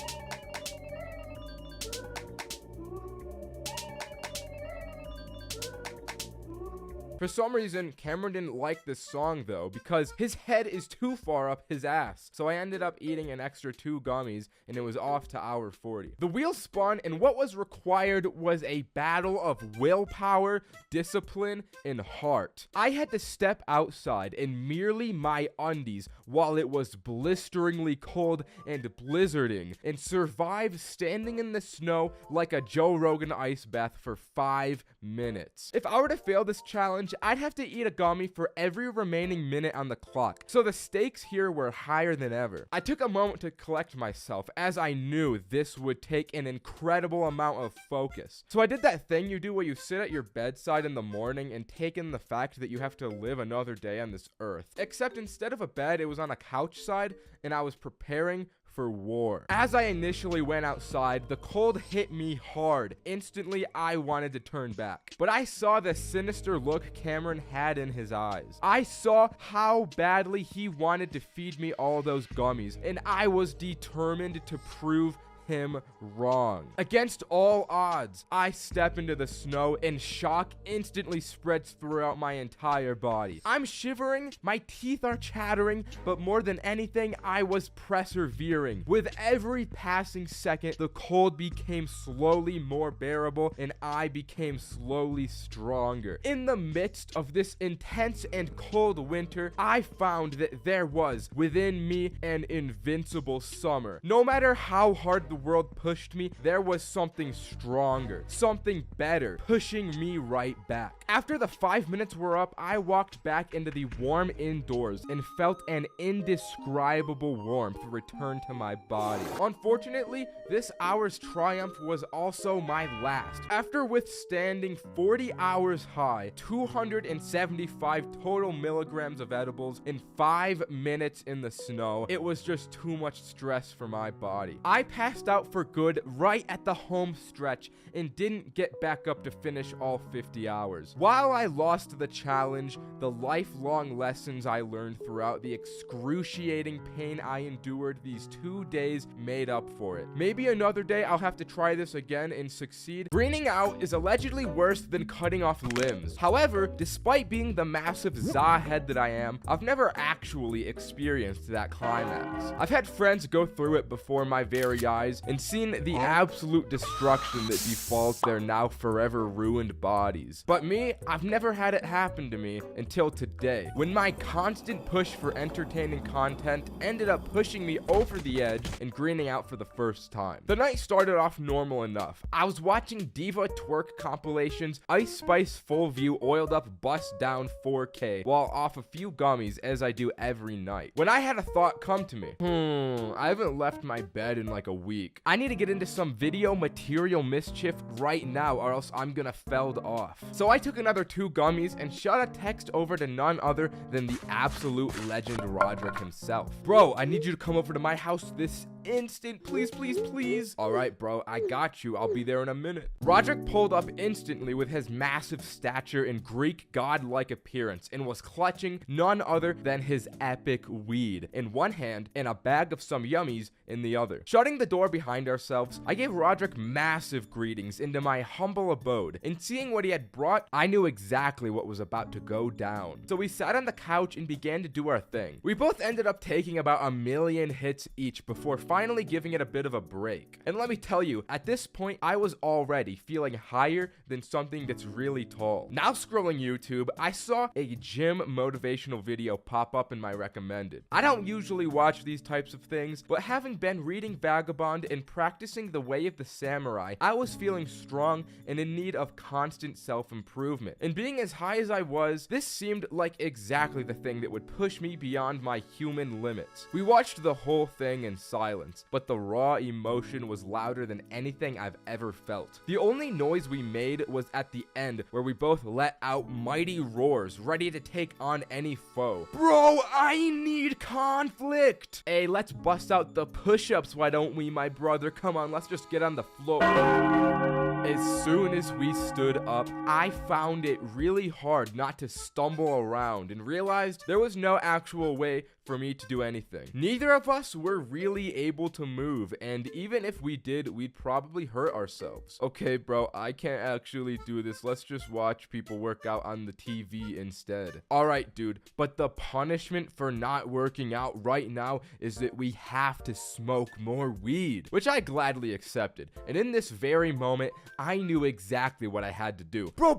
S1: For some reason, Cameron didn't like this song though, because his head is too far up his ass. So I ended up eating an extra 2 gummies, and it was off to hour 40. The wheel spun, and what was required was a battle of willpower, discipline, and heart. I had to step outside in merely my undies while it was blisteringly cold and blizzarding, and survive standing in the snow like a Joe Rogan ice bath for 5 minutes. If I were to fail this challenge, I'd have to eat a gummy for every remaining minute on the clock, so the stakes here were higher than ever. I took a moment to collect myself, as I knew this would take an incredible amount of focus. So I did that thing you do where you sit at your bedside in the morning and take in the fact that you have to live another day on this earth. Except instead of a bed, it was on a couch side, and I was preparing for war. As I initially went outside, the cold hit me hard. Instantly, I wanted to turn back. But I saw the sinister look Cameron had in his eyes. I saw how badly he wanted to feed me all those gummies, and I was determined to prove him wrong. Against all odds, I step into the snow, and shock instantly spreads throughout my entire body. I'm shivering, my teeth are chattering, but more than anything, I was persevering. With every passing second, the cold became slowly more bearable, and I became slowly stronger. In the midst of this intense and cold winter, I found that there was within me an invincible summer. No matter how hard the world pushed me, there was something stronger, something better, pushing me right back. After the 5 minutes were up, I walked back into the warm indoors and felt an indescribable warmth return to my body. Unfortunately, this hour's triumph was also my last. After withstanding 40 hours high, 275 total milligrams of edibles in 5 minutes in the snow, it was just too much stress for my body. I passed out for good right at the home stretch and didn't get back up to finish all 50 hours. While I lost the challenge, the lifelong lessons I learned throughout the excruciating pain I endured these 2 days made up for it. Maybe another day I'll have to try this again and succeed. Greening out is allegedly worse than cutting off limbs. However, despite being the massive Zahead that I am, I've never actually experienced that climax. I've had friends go through it before my very eyes and seen the absolute destruction that befalls their now forever ruined bodies. But me, I've never had it happen to me until today, when my constant push for entertaining content ended up pushing me over the edge and greening out for the first time. The night started off normal enough. I was watching Diva twerk compilations, Ice Spice full view oiled up bust down 4K, while off a few gummies as I do every night, when I had a thought come to me. I haven't left my bed in like a week. I need to get into some video material mischief right now, or else I'm gonna felled off. So I took another 2 gummies and shot a text over to none other than the absolute legend Roderick himself. Bro, I need you to come over to my house this instant. Please, please, please. All right, bro, I got you. I'll be there in a minute. Roderick pulled up instantly with his massive stature and Greek godlike appearance and was clutching none other than his epic weed in one hand and a bag of some yummies in the other. Shutting the door behind ourselves, I gave Roderick massive greetings into my humble abode, and seeing what he had brought, I knew exactly what was about to go down. So we sat on the couch and began to do our thing. We both ended up taking about 1,000,000 hits each before finally giving it a bit of a break. And let me tell you, at this point, I was already feeling higher than something that's really tall. Now scrolling YouTube, I saw a gym motivational video pop up in my recommended. I don't usually watch these types of things, but having been reading Vagabond and practicing the way of the samurai, I was feeling strong and in need of constant self-improvement. And being as high as I was, this seemed like exactly the thing that would push me beyond my human limits. We watched the whole thing in silence, but the raw emotion was louder than anything I've ever felt. The only noise we made was at the end, where we both let out mighty roars, ready to take on any foe. Bro, I need conflict! Hey, let's bust out the push-ups, why don't we, my brother? Come on, let's just get on the floor. As soon as we stood up, I found it really hard not to stumble around and realized there was no actual way for me to do anything. Neither of us were really able to move, and even if we did, we'd probably hurt ourselves. Okay, bro, I can't actually do this. Let's just watch people work out on the TV instead. Alright, dude, but the punishment for not working out right now is that we have to smoke more weed, which I gladly accepted. And in this very moment, I knew exactly what I had to do. Bro.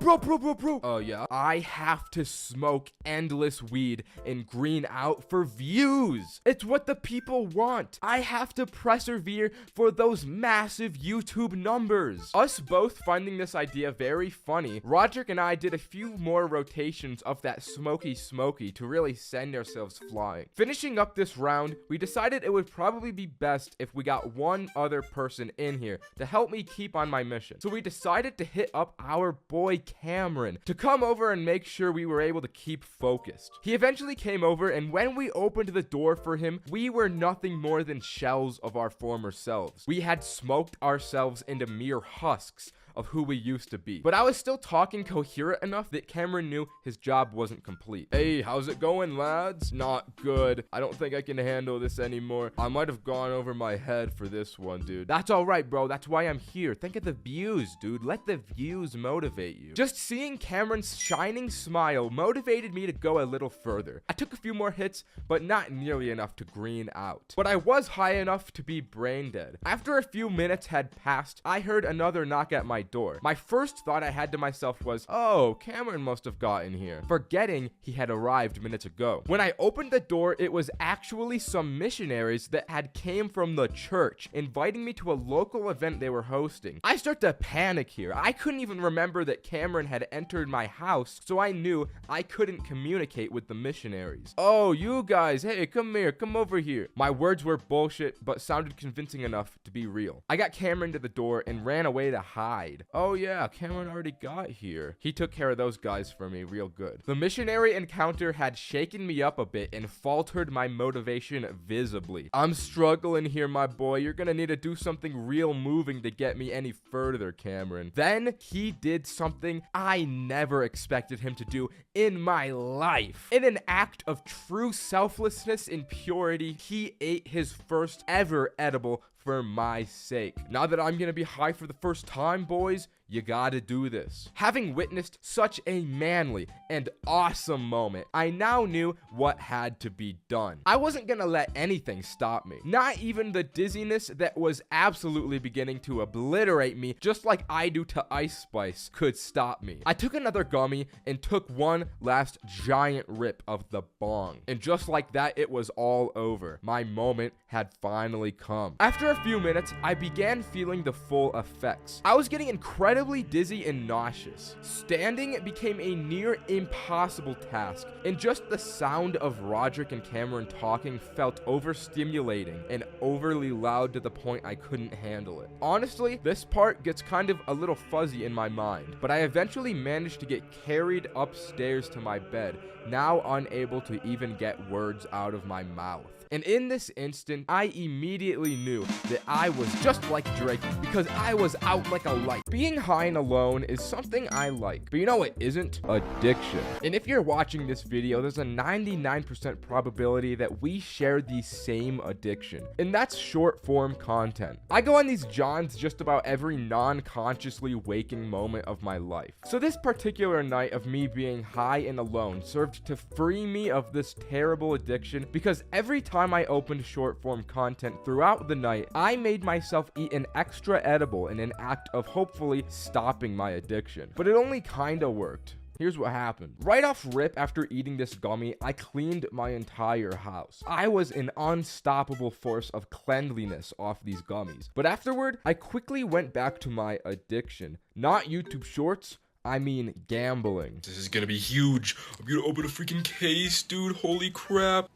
S1: Oh, yeah? I have to smoke endless weed and green out for views. It's what the people want. I have to persevere for those massive YouTube numbers. Us both finding this idea very funny, Roderick and I did a few more rotations of that smoky to really send ourselves flying. Finishing up this round, we decided it would probably be best if we got one other person in here to help me keep on my mission. So we decided to hit up our boy Cameron to come over and make sure we were able to keep focused. He eventually came over, and when we opened the door for him, we were nothing more than shells of our former selves. We had smoked ourselves into mere husks of who we used to be. But I was still talking coherent enough that Cameron knew his job wasn't complete. Hey, how's it going, lads? Not good. I don't think I can handle this anymore. I might have gone over my head for this one, dude. That's all right, bro. That's why I'm here. Think of the views, dude. Let the views motivate you. Just seeing Cameron's shining smile motivated me to go a little further. I took a few more hits, but not nearly enough to green out. But I was high enough to be brain dead. After a few minutes had passed, I heard another knock at my door. My first thought I had to myself was, oh, Cameron must have gotten here, forgetting he had arrived minutes ago. When I opened the door, it was actually some missionaries that had came from the church, inviting me to a local event they were hosting. I start to panic here. I couldn't even remember that Cameron had entered my house, so I knew I couldn't communicate with the missionaries. Oh, you guys, hey, come here, come over here. My words were bullshit, but sounded convincing enough to be real. I got Cameron to the door and ran away to hide. Oh yeah, Cameron already got here. He took care of those guys for me real good. The missionary encounter had shaken me up a bit and faltered my motivation visibly. I'm struggling here, my boy. You're gonna need to do something real moving to get me any further, Cameron. Then he did something I never expected him to do in my life. In an act of true selflessness and purity, he ate his first ever edible for my sake. Now that I'm gonna be high for the first time, boys, you gotta do this. Having witnessed such a manly and awesome moment, I now knew what had to be done. I wasn't gonna let anything stop me. Not even the dizziness that was absolutely beginning to obliterate me, just like I do to Ice Spice, could stop me. I took another gummy and took one last giant rip of the bong. And just like that, it was all over. My moment had finally come. After a few minutes, I began feeling the full effects. I was getting incredibly incredibly dizzy and nauseous. Standing became a near impossible task, and just the sound of Roderick and Cameron talking felt overstimulating and overly loud to the point I couldn't handle it. Honestly, this part gets kind of a little fuzzy in my mind, but I eventually managed to get carried upstairs to my bed, now unable to even get words out of my mouth. And in this instant, I immediately knew that I was just like Drake because I was out like a light. Being high and alone is something I like, but you know what isn't? Addiction. And if you're watching this video, there's a 99% probability that we share the same addiction, and that's short form content. I go on these jaunts just about every non-consciously waking moment of my life. So this particular night of me being high and alone served to free me of this terrible addiction, because every time I opened short form content throughout the night, I made myself eat an extra edible in an act of hopefully stopping my addiction. But it only kinda worked. Here's what happened. Right off rip, after eating this gummy, I cleaned my entire house. I was an unstoppable force of cleanliness off these gummies. But afterward, I quickly went back to my addiction. Not YouTube Shorts, I mean gambling.
S3: This is gonna be huge. I'm gonna open a freaking case, dude. Holy crap.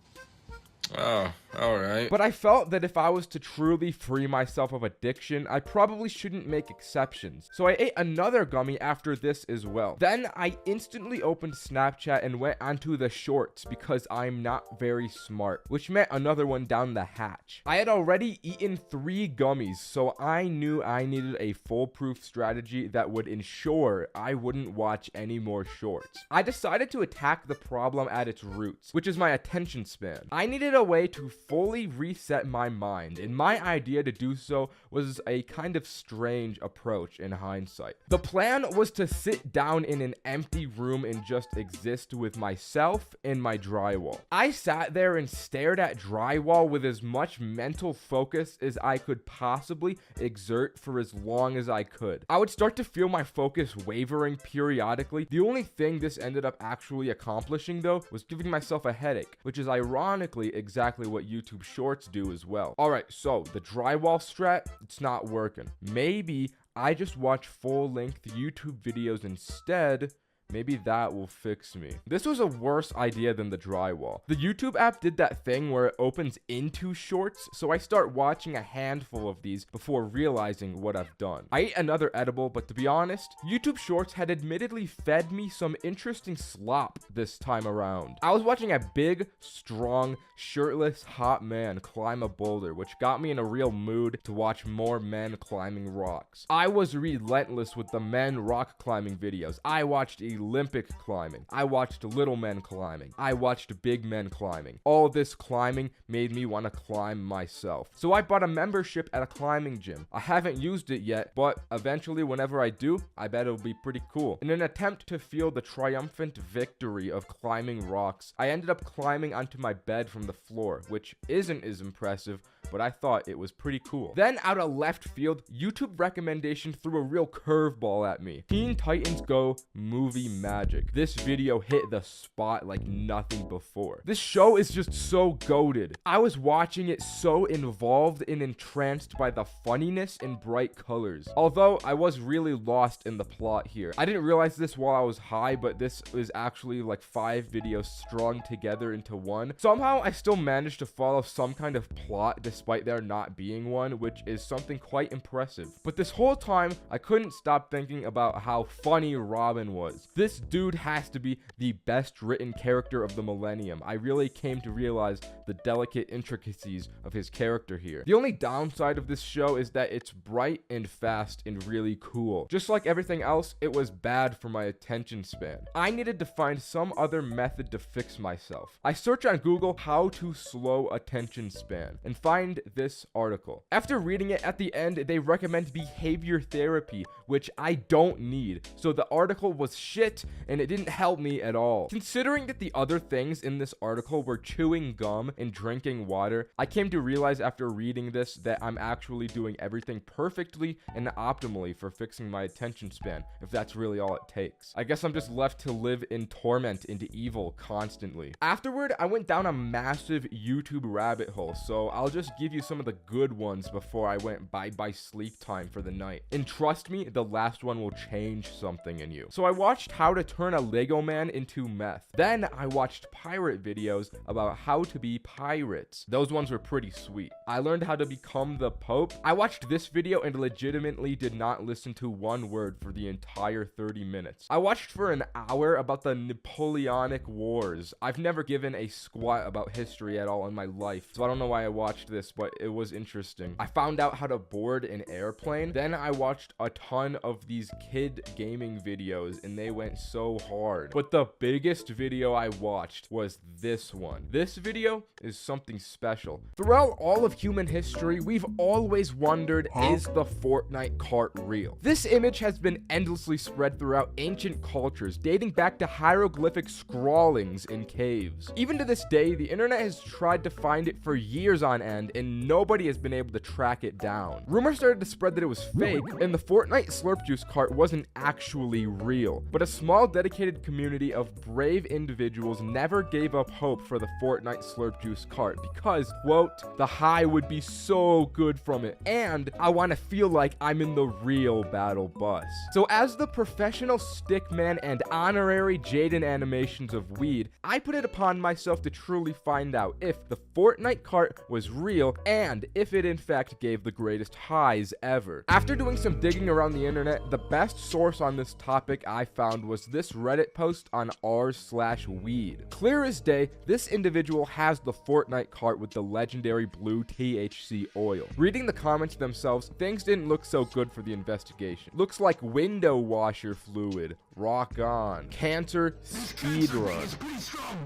S3: Oh, alright.
S1: But I felt that if I was to truly free myself of addiction, I probably shouldn't make exceptions. So I ate another gummy after this as well. Then I instantly opened Snapchat and went onto the shorts because I'm not very smart, which meant another one down the hatch. I had already eaten 3 gummies, so I knew I needed a foolproof strategy that would ensure I wouldn't watch any more shorts. I decided to attack the problem at its roots, which is my attention span. I needed a way to fully reset my mind, and my idea to do so was a kind of strange approach in hindsight. The plan was to sit down in an empty room and just exist with myself and my drywall. I sat there and stared at drywall with as much mental focus as I could possibly exert for as long as I could. I would start to feel my focus wavering periodically. The only thing this ended up actually accomplishing, though, was giving myself a headache, which is ironically exactly what YouTube Shorts do as well. Alright, so the drywall strat, it's not working. Maybe I just watch full-length YouTube videos instead. Maybe that will fix me. This was a worse idea than the drywall. The YouTube app did that thing where it opens into shorts, so I start watching a handful of these before realizing what I've done. I ate another edible, but to be honest, YouTube Shorts had admittedly fed me some interesting slop this time around. I was watching a big, strong, shirtless, hot man climb a boulder, which got me in a real mood to watch more men climbing rocks. I was relentless with the men rock climbing videos. I watched Olympic climbing. I watched little men climbing. I watched big men climbing. All this climbing made me want to climb myself. So I bought a membership at a climbing gym. I haven't used it yet, but eventually whenever I do, I bet it'll be pretty cool. In an attempt to feel the triumphant victory of climbing rocks, I ended up climbing onto my bed from the floor, which isn't as impressive, but I thought it was pretty cool. Then out of left field, YouTube recommendation threw a real curveball at me. Teen Titans Go movie magic. This video hit the spot like nothing before. This show is just so goated. I was watching it so involved and entranced by the funniness and bright colors. Although I was really lost in the plot here. I didn't realize this while I was high, but this is actually like 5 videos strung together into one. Somehow I still managed to follow some kind of plot despite there not being one, which is something quite impressive. But this whole time, I couldn't stop thinking about how funny Robin was. This dude has to be the best written character of the millennium. I really came to realize the delicate intricacies of his character here. The only downside of this show is that it's bright and fast and really cool. Just like everything else, it was bad for my attention span. I needed to find some other method to fix myself. I search on Google how to slow attention span and find this article. After reading it, at the end, they recommend behavior therapy, which I don't need. So the article was shit and it didn't help me at all. Considering that the other things in this article were chewing gum and drinking water, I came to realize after reading this that I'm actually doing everything perfectly and optimally for fixing my attention span, if that's really all it takes. I guess I'm just left to live in torment into evil constantly. Afterward, I went down a massive YouTube rabbit hole, so I'll just give you some of the good ones before I went bye-bye sleep time for the night. And trust me, the last one will change something in you. So I watched how to turn a Lego man into meth. Then I watched pirate videos about how to be pirates. Those ones were pretty sweet. I learned how to become the Pope. I watched this video and legitimately did not listen to one word for the entire 30 minutes. I watched for an hour about the Napoleonic Wars. I've never given a squat about history at all in my life, so I don't know why I watched this, but it was interesting. I found out how to board an airplane. Then I watched a ton of these kid gaming videos and they went so hard. But the biggest video I watched was this one. This video is something special. Throughout all of human history, we've always wondered, is the Fortnite cart real? This image has been endlessly spread throughout ancient cultures, dating back to hieroglyphic scrawlings in caves. Even to this day, the internet has tried to find it for years on end, and nobody has been able to track it down. Rumors started to spread that it was fake, and the Fortnite slurp juice cart wasn't actually real. But a small dedicated community of brave individuals never gave up hope for the Fortnite slurp juice cart because, quote, the high would be so good from it, and I want to feel like I'm in the real battle bus. So as the professional stickman and honorary Jaden animations of weed, I put it upon myself to truly find out if the Fortnite cart was real and if it in fact gave the greatest highs ever. After doing some digging around the internet, the best source on this topic I found was this Reddit post on r/weed. Clear as day, this individual has the Fortnite cart with the legendary blue THC oil. Reading the comments themselves, things didn't look so good for the investigation. Looks like window washer fluid. Rock on. Cancer speedrun.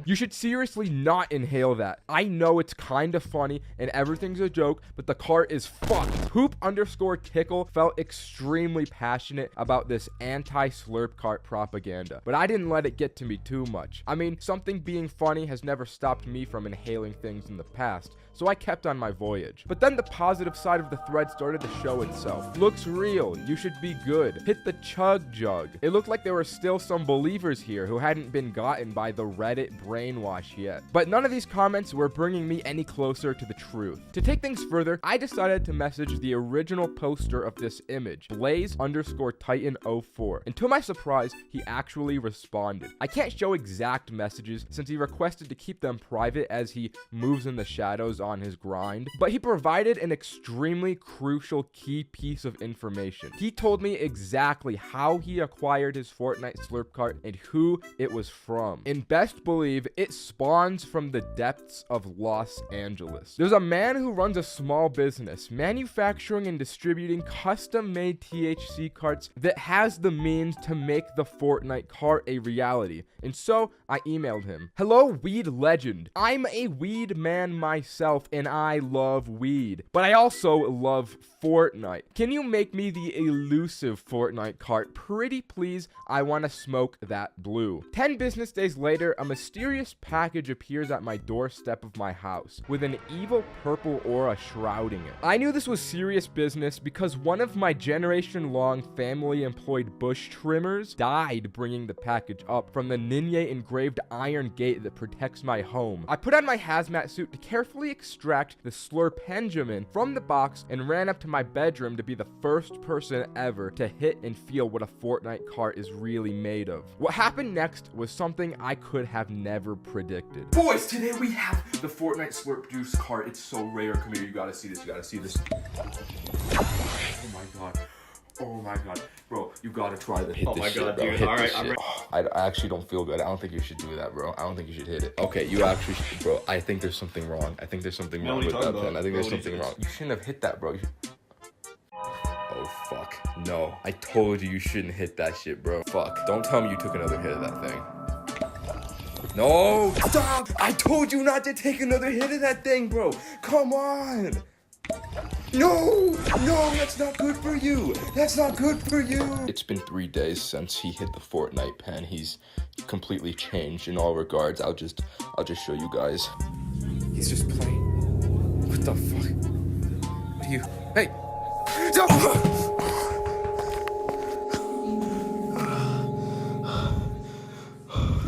S1: You should seriously not inhale that. I know it's kind of funny and everything's a joke, but the cart is fucked. Poop_tickle felt extremely passionate about this anti-slurp cart propaganda, but I didn't let it get to me too much. I mean, something being funny has never stopped me from inhaling things in the past, so I kept on my voyage. But then the positive side of the thread started to show itself. Looks real. You should be good. Hit the chug jug. It looked like there were still some believers here who hadn't been gotten by the Reddit brainwash yet. But none of these comments were bringing me any closer to the truth. To take things further, I decided to message the original poster of this image, Blaze_Titan04. And to my surprise, he actually responded. I can't show exact messages since he requested to keep them private as he moves in the shadows on his grind, but he provided an extremely crucial key piece of information. He told me exactly how he acquired his Fortnite slurp cart and who it was from. And best believe it spawns from the depths of Los Angeles. There's a man who runs a small business manufacturing and distributing custom-made THC carts that has the means to make the Fortnite cart a reality. And so I emailed him. Hello, weed legend. I'm a weed man myself and I love weed, but I also love Fortnite. Can you make me the elusive Fortnite cart? Pretty please, I want to smoke that blue. 10 business days later, a mysterious package appears at my doorstep of my house with an evil purple aura shrouding it. I knew this was serious business because one of my generation-long family-employed bush trimmers died bringing the package up from the Ninye engraved iron gate that protects my home. I put on my hazmat suit to carefully extract the Slurpenjamin from the box and ran up to my bedroom to be the first person ever to hit and feel what a Fortnite cart is really made of. What happened next was something I could have never predicted.
S3: Boys, today we have the Fortnite slurp juice cart. It's so rare. Come here, you gotta see this. You gotta see this. Oh my god. Oh my god. Bro, you gotta try this. Hit
S1: Oh
S3: this
S1: my
S3: shit,
S1: god,
S3: bro.
S1: dude.
S3: Hit
S1: All
S3: this
S1: right, I'm
S3: shit. I actually don't feel good. I don't think you should do that, bro. I don't think you should hit it. Okay, you actually should, bro. I think there's something wrong. I think there's something wrong with that pen. I think there's something wrong. You shouldn't have hit that, bro. Oh, fuck. No. I told you shouldn't hit that shit, bro. Fuck. Don't tell me you took another hit of that thing. No! Stop! I told you not to take another hit of that thing, bro! Come on! No! No, that's not good for you! That's not good for you! It's been 3 days since he hit the Fortnite pen. He's completely changed in all regards. I'll just show you guys. He's just playing. What the fuck? What are you... Hey!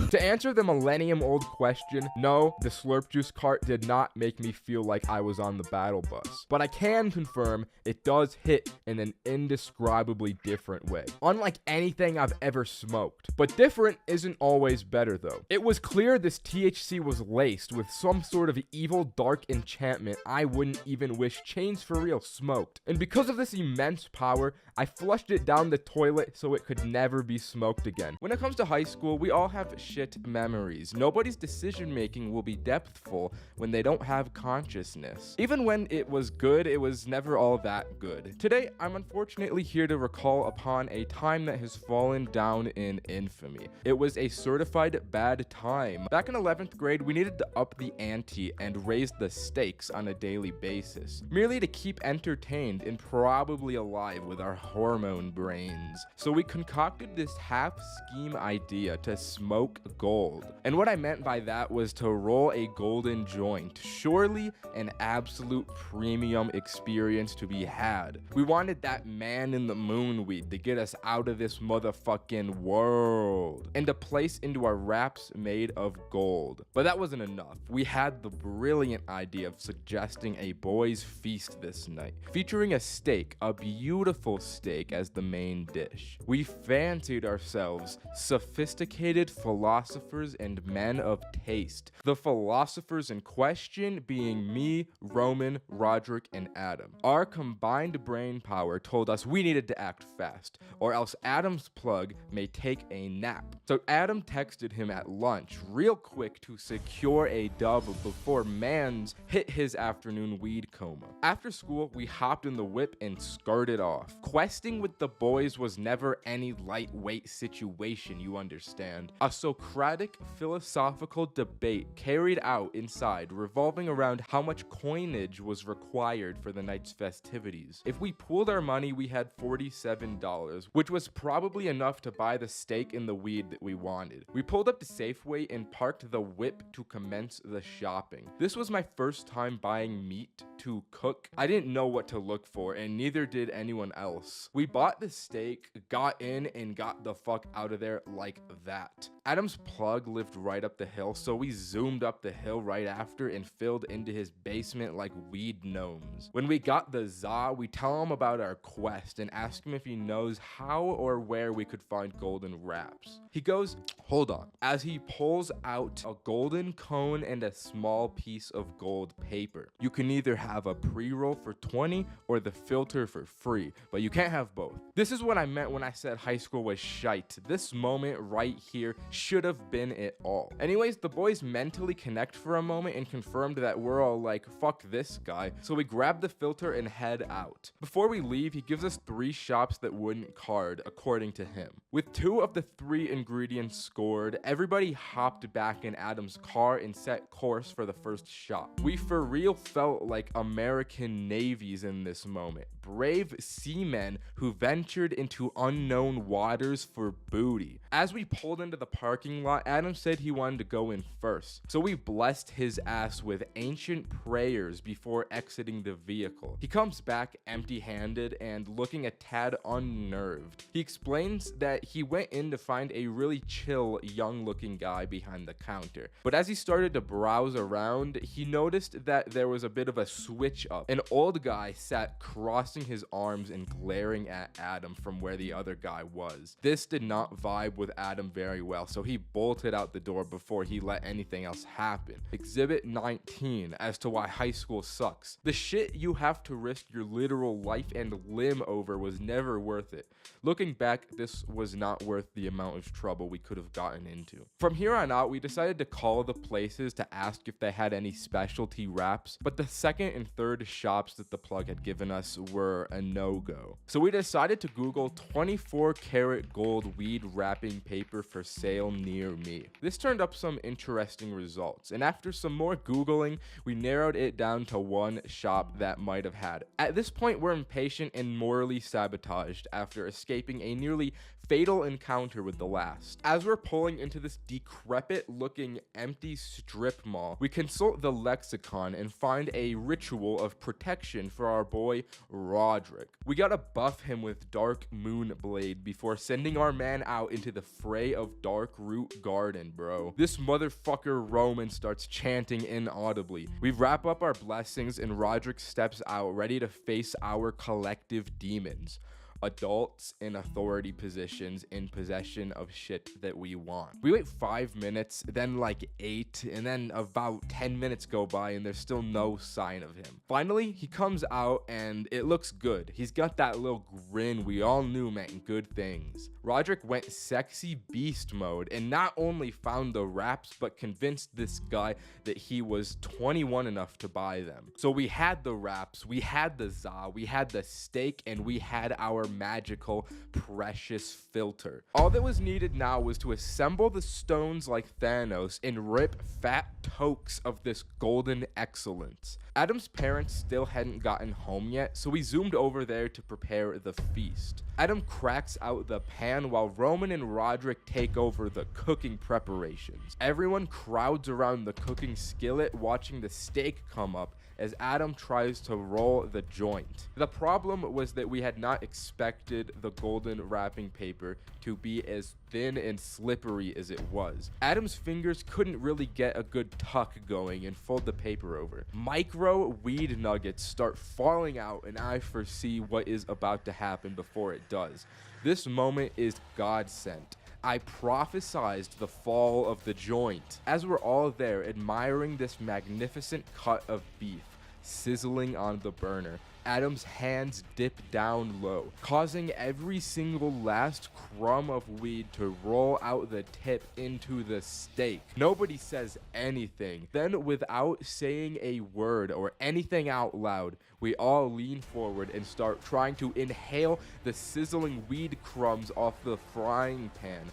S1: To answer the millennium-old question, no, the slurp juice cart did not make me feel like I was on the battle bus. But I can confirm it does hit in an indescribably different way. Unlike anything I've ever smoked. But different isn't always better though. It was clear this THC was laced with some sort of evil dark enchantment I wouldn't even wish Chains for Real smoked. And because of this immense power, I flushed it down the toilet so it could never be smoked again. When it comes to high school, we all have shit memories. Nobody's decision making will be depthful when they don't have consciousness. Even when it was good, it was never all that good. Today, I'm unfortunately here to recall upon a time that has fallen down in infamy. It was a certified bad time. Back in 11th grade, we needed to up the ante and raise the stakes on a daily basis, merely to keep entertained and probably alive with our hormone brains. So we concocted this half scheme idea to smoke gold. And what I meant by that was to roll a golden joint, surely an absolute premium experience to be had. We wanted that man in the moon weed to get us out of this motherfucking world and to place into our wraps made of gold. But that wasn't enough. We had the brilliant idea of suggesting a boys' feast this night, featuring a steak, a beautiful steak as the main dish. We fancied ourselves sophisticated philosophers and men of taste. The philosophers in question being me, Roman, Roderick, and Adam. Our combined brain power told us we needed to act fast, or else Adam's plug may take a nap. So Adam texted him at lunch real quick to secure a dub before Mans hit his afternoon weed coma. After school, we hopped in the whip and skirted off. Questing with the boys was never any lightweight situation, you understand. A Socratic philosophical debate carried out inside revolving around how much coinage was required for the night's festivities. If we pooled our money, we had $47, which was probably enough to buy the steak and the weed that we wanted. We pulled up to Safeway and parked the whip to commence the shopping. This was my first time buying meat to cook. I didn't know what to look for, and neither did anyone else. We bought the steak, got in, and got the fuck out of there like that. Adam's plug lived right up the hill, so we zoomed up the hill right after and filled into his basement like weed gnomes. When we got the za, we tell him about our quest and ask him if he knows how or where we could find golden wraps. He goes, hold on, as he pulls out a golden cone and a small piece of gold paper. You can either have a pre-roll for 20 or the filter for free, but you can't have both. This is what I meant when I said high school was shite. This moment right here should have been it all. Anyways, the boys mentally connect for a moment and confirmed that we're all like, fuck this guy. So we grab the filter and head out. Before we leave, he gives us 3 shops that wouldn't card, according to him. With 2 of the 3 ingredients scored, everybody hopped back in Adam's car and set course for the first shop. We for real felt like American navies in this moment. Brave seamen who ventured into unknown waters for booty. As we pulled into the parking lot, Adam said he wanted to go in first, so we blessed his ass with ancient prayers before exiting the vehicle. He comes back empty-handed and looking a tad unnerved. He explains that he went in to find a really chill, young-looking guy behind the counter, but as he started to browse around, he noticed that there was a bit of a switch up. An old guy sat crossing his arms and glaring at Adam from where the other guy was. This did not vibe with Adam very well, so he bolted out the door before he let anything else happen. Exhibit 19 as to why high school sucks. The shit you have to risk your literal life and limb over was never worth it. Looking back, this was not worth the amount of trouble we could have gotten into. From here on out, we decided to call the places to ask if they had any specialty wraps, but the second and third shops that the plug had given us were a no-go. So we decided to Google 24 karat gold weed wrapping paper for sale near me. This turned up some interesting results, and after some more Googling, we narrowed it down to one shop that might have had it. At this point, we're impatient and morally sabotaged after escaping a nearly fatal encounter with the last. As we're pulling into this decrepit looking empty strip mall, we consult the lexicon and find a ritual of protection for our boy Roderick. We gotta buff him with Dark Moon Blade before sending our man out into the fray of Dark Root Garden, bro. This motherfucker Roman starts chanting inaudibly. We wrap up our blessings and Roderick steps out ready to face our collective demons. Adults in authority positions in possession of shit that we want. We wait 5 minutes, then like 8, and then about 10 minutes go by and there's still no sign of him. Finally, he comes out and it looks good. He's got that little grin we all knew meant good things. Roderick went sexy beast mode and not only found the wraps, but convinced this guy that he was 21 enough to buy them. So we had the wraps, we had the za, we had the steak, and we had our magical precious filter. All that was needed now was to assemble the stones like Thanos and rip fat tokes of this golden excellence. Adam's parents still hadn't gotten home yet, so we zoomed over there to prepare the feast. Adam cracks out the pan while Roman and Roderick take over the cooking preparations. Everyone crowds around the cooking skillet watching the steak come up as Adam tries to roll the joint. The problem was that we had not expected the golden wrapping paper to be as thin and slippery as it was. Adam's fingers couldn't really get a good tuck going and fold the paper over. Micro weed nuggets start falling out and I foresee what is about to happen before it does. This moment is God sent. I prophesized the fall of the joint. As we're all there admiring this magnificent cut of beef sizzling on the burner, Adam's hands dip down low, causing every single last crumb of weed to roll out the tip into the steak. Nobody says anything. Then, without saying a word or anything out loud, we all lean forward and start trying to inhale the sizzling weed crumbs off the frying pan.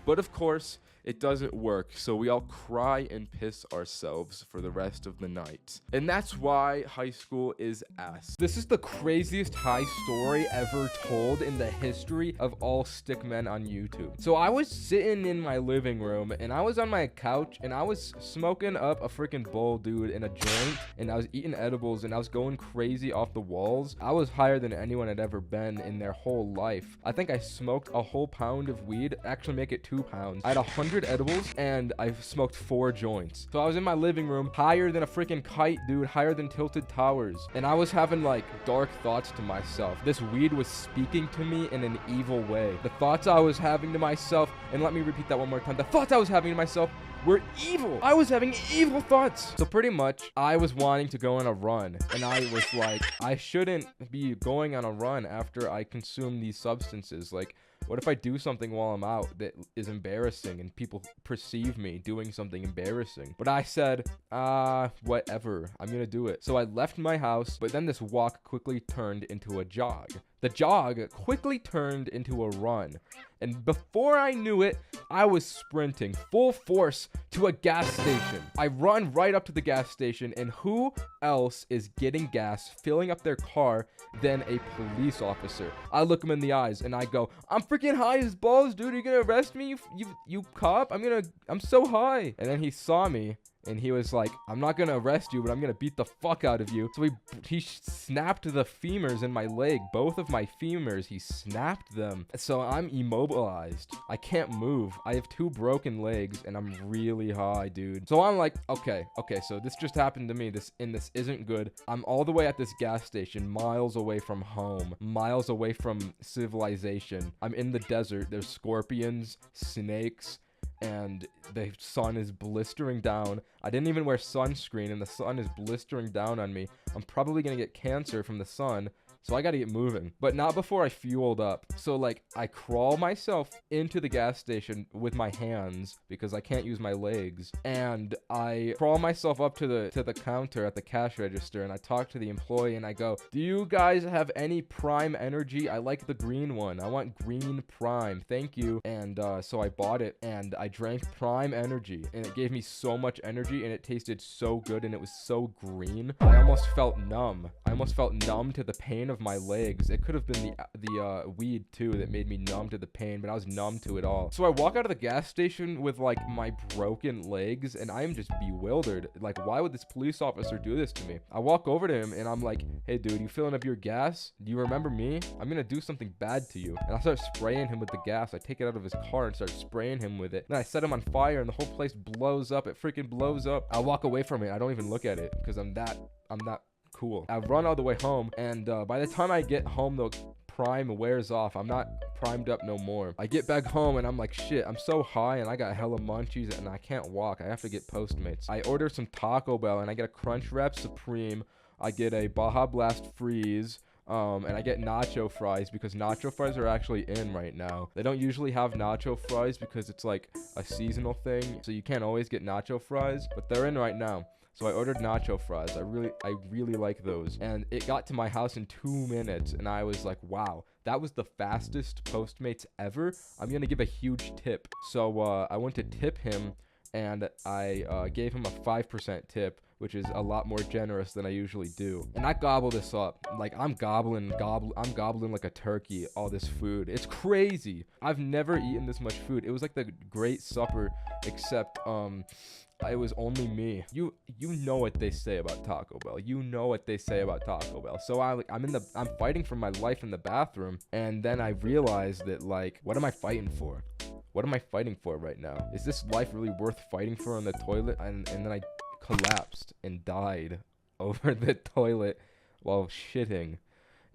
S1: But of course, it doesn't work, so we all cry and piss ourselves for the rest of the night. And that's why high school is ass. This is the craziest high story ever told in the history of all stickmen on YouTube. So I was sitting in my living room and I was on my couch and I was smoking up a freaking bowl, dude, in a joint, and I was eating edibles and I was going crazy off the walls. I was higher than anyone had ever been in their whole life. I think I smoked a whole pound of weed, actually make it 2 pounds. I had 100 edibles and I smoked 4 joints. So I was in my living room, higher than a freaking kite, dude, higher than tilted towers. And I was having like dark thoughts to myself. This weed was speaking to me in an evil way. The thoughts I was having to myself, and let me repeat that one more time. The thoughts I was having to myself were evil. I was having evil thoughts. So pretty much I was wanting to go on a run, and I was like, I shouldn't be going on a run after I consume these substances. Like, what if I do something while I'm out that is embarrassing and people perceive me doing something embarrassing? But I said, whatever, I'm gonna do it. So I left my house, but then this walk quickly turned into a jog. The jog quickly turned into a run. And before I knew it, I was sprinting full force to a gas station. I run right up to the gas station, and who else is getting gas, filling up their car, than a police officer? I look him in the eyes and I go, I'm freaking high as balls, dude. Are you gonna arrest me, you cop? I'm so high. And then he saw me and he was like, I'm not gonna arrest you, but I'm gonna beat the fuck out of you. So he snapped the femurs in my leg, both of my femurs. He snapped them. So I'm immobilized. I can't move. I have 2 broken legs and I'm really high, dude. So I'm like, okay, so this just happened to me. This isn't good. I'm all the way at this gas station, miles away from home, miles away from civilization. I'm in the desert. There's scorpions, snakes, and the sun is blistering down. I didn't even wear sunscreen and the sun is blistering down on me. I'm probably gonna get cancer from the sun. So I gotta get moving, but not before I fueled up. So like I crawl myself into the gas station with my hands because I can't use my legs, and I crawl myself up to the counter at the cash register, and I talk to the employee and I go, do you guys have any Prime Energy? I like the green one. I want green Prime. Thank you. And so I bought it and I drank Prime Energy, and it gave me so much energy and it tasted so good and it was so green. I almost felt numb. I almost felt numb to the pain of of my legs. It could have been the weed too that made me numb to the pain, but I was numb to it all. So I walk out of the gas station with like my broken legs, and I'm just bewildered. Like, why would this police officer do this to me? I walk over to him and I'm like, hey dude, you filling up your gas? Do you remember me? I'm gonna do something bad to you. And I start spraying him with the gas. I take it out of his car and start spraying him with it. Then I set him on fire and the whole place blows up. It freaking blows up. I walk away from it. I don't even look at it because I'm that cool. I run all the way home, and by the time I get home, the prime wears off. I'm not primed up no more. I get back home and I'm like, shit, I'm so high and I got hella munchies and I can't walk. I have to get Postmates. I order some Taco Bell and I get a Crunchwrap Supreme. I get a Baja Blast Freeze. And I get nacho fries because nacho fries are actually in right now. They don't usually have nacho fries because it's like a seasonal thing, so you can't always get nacho fries, but they're in right now. So I ordered nacho fries. I really like those. And it got to my house in 2 minutes, and I was like, wow, that was the fastest Postmates ever. I'm gonna give a huge tip. So I went to tip him, and I gave him a 5% tip, which is a lot more generous than I usually do. And I gobble this up. Like, I'm gobbling like a turkey, all this food. It's crazy. I've never eaten this much food. It was like the Great Supper, except it was only me. You know what they say about Taco Bell. You know what they say about Taco Bell. So I'm fighting for my life in the bathroom, and then I realized that, like, what am I fighting for? What am I fighting for right now? Is this life really worth fighting for on the toilet? And then I collapsed and died over the toilet while shitting.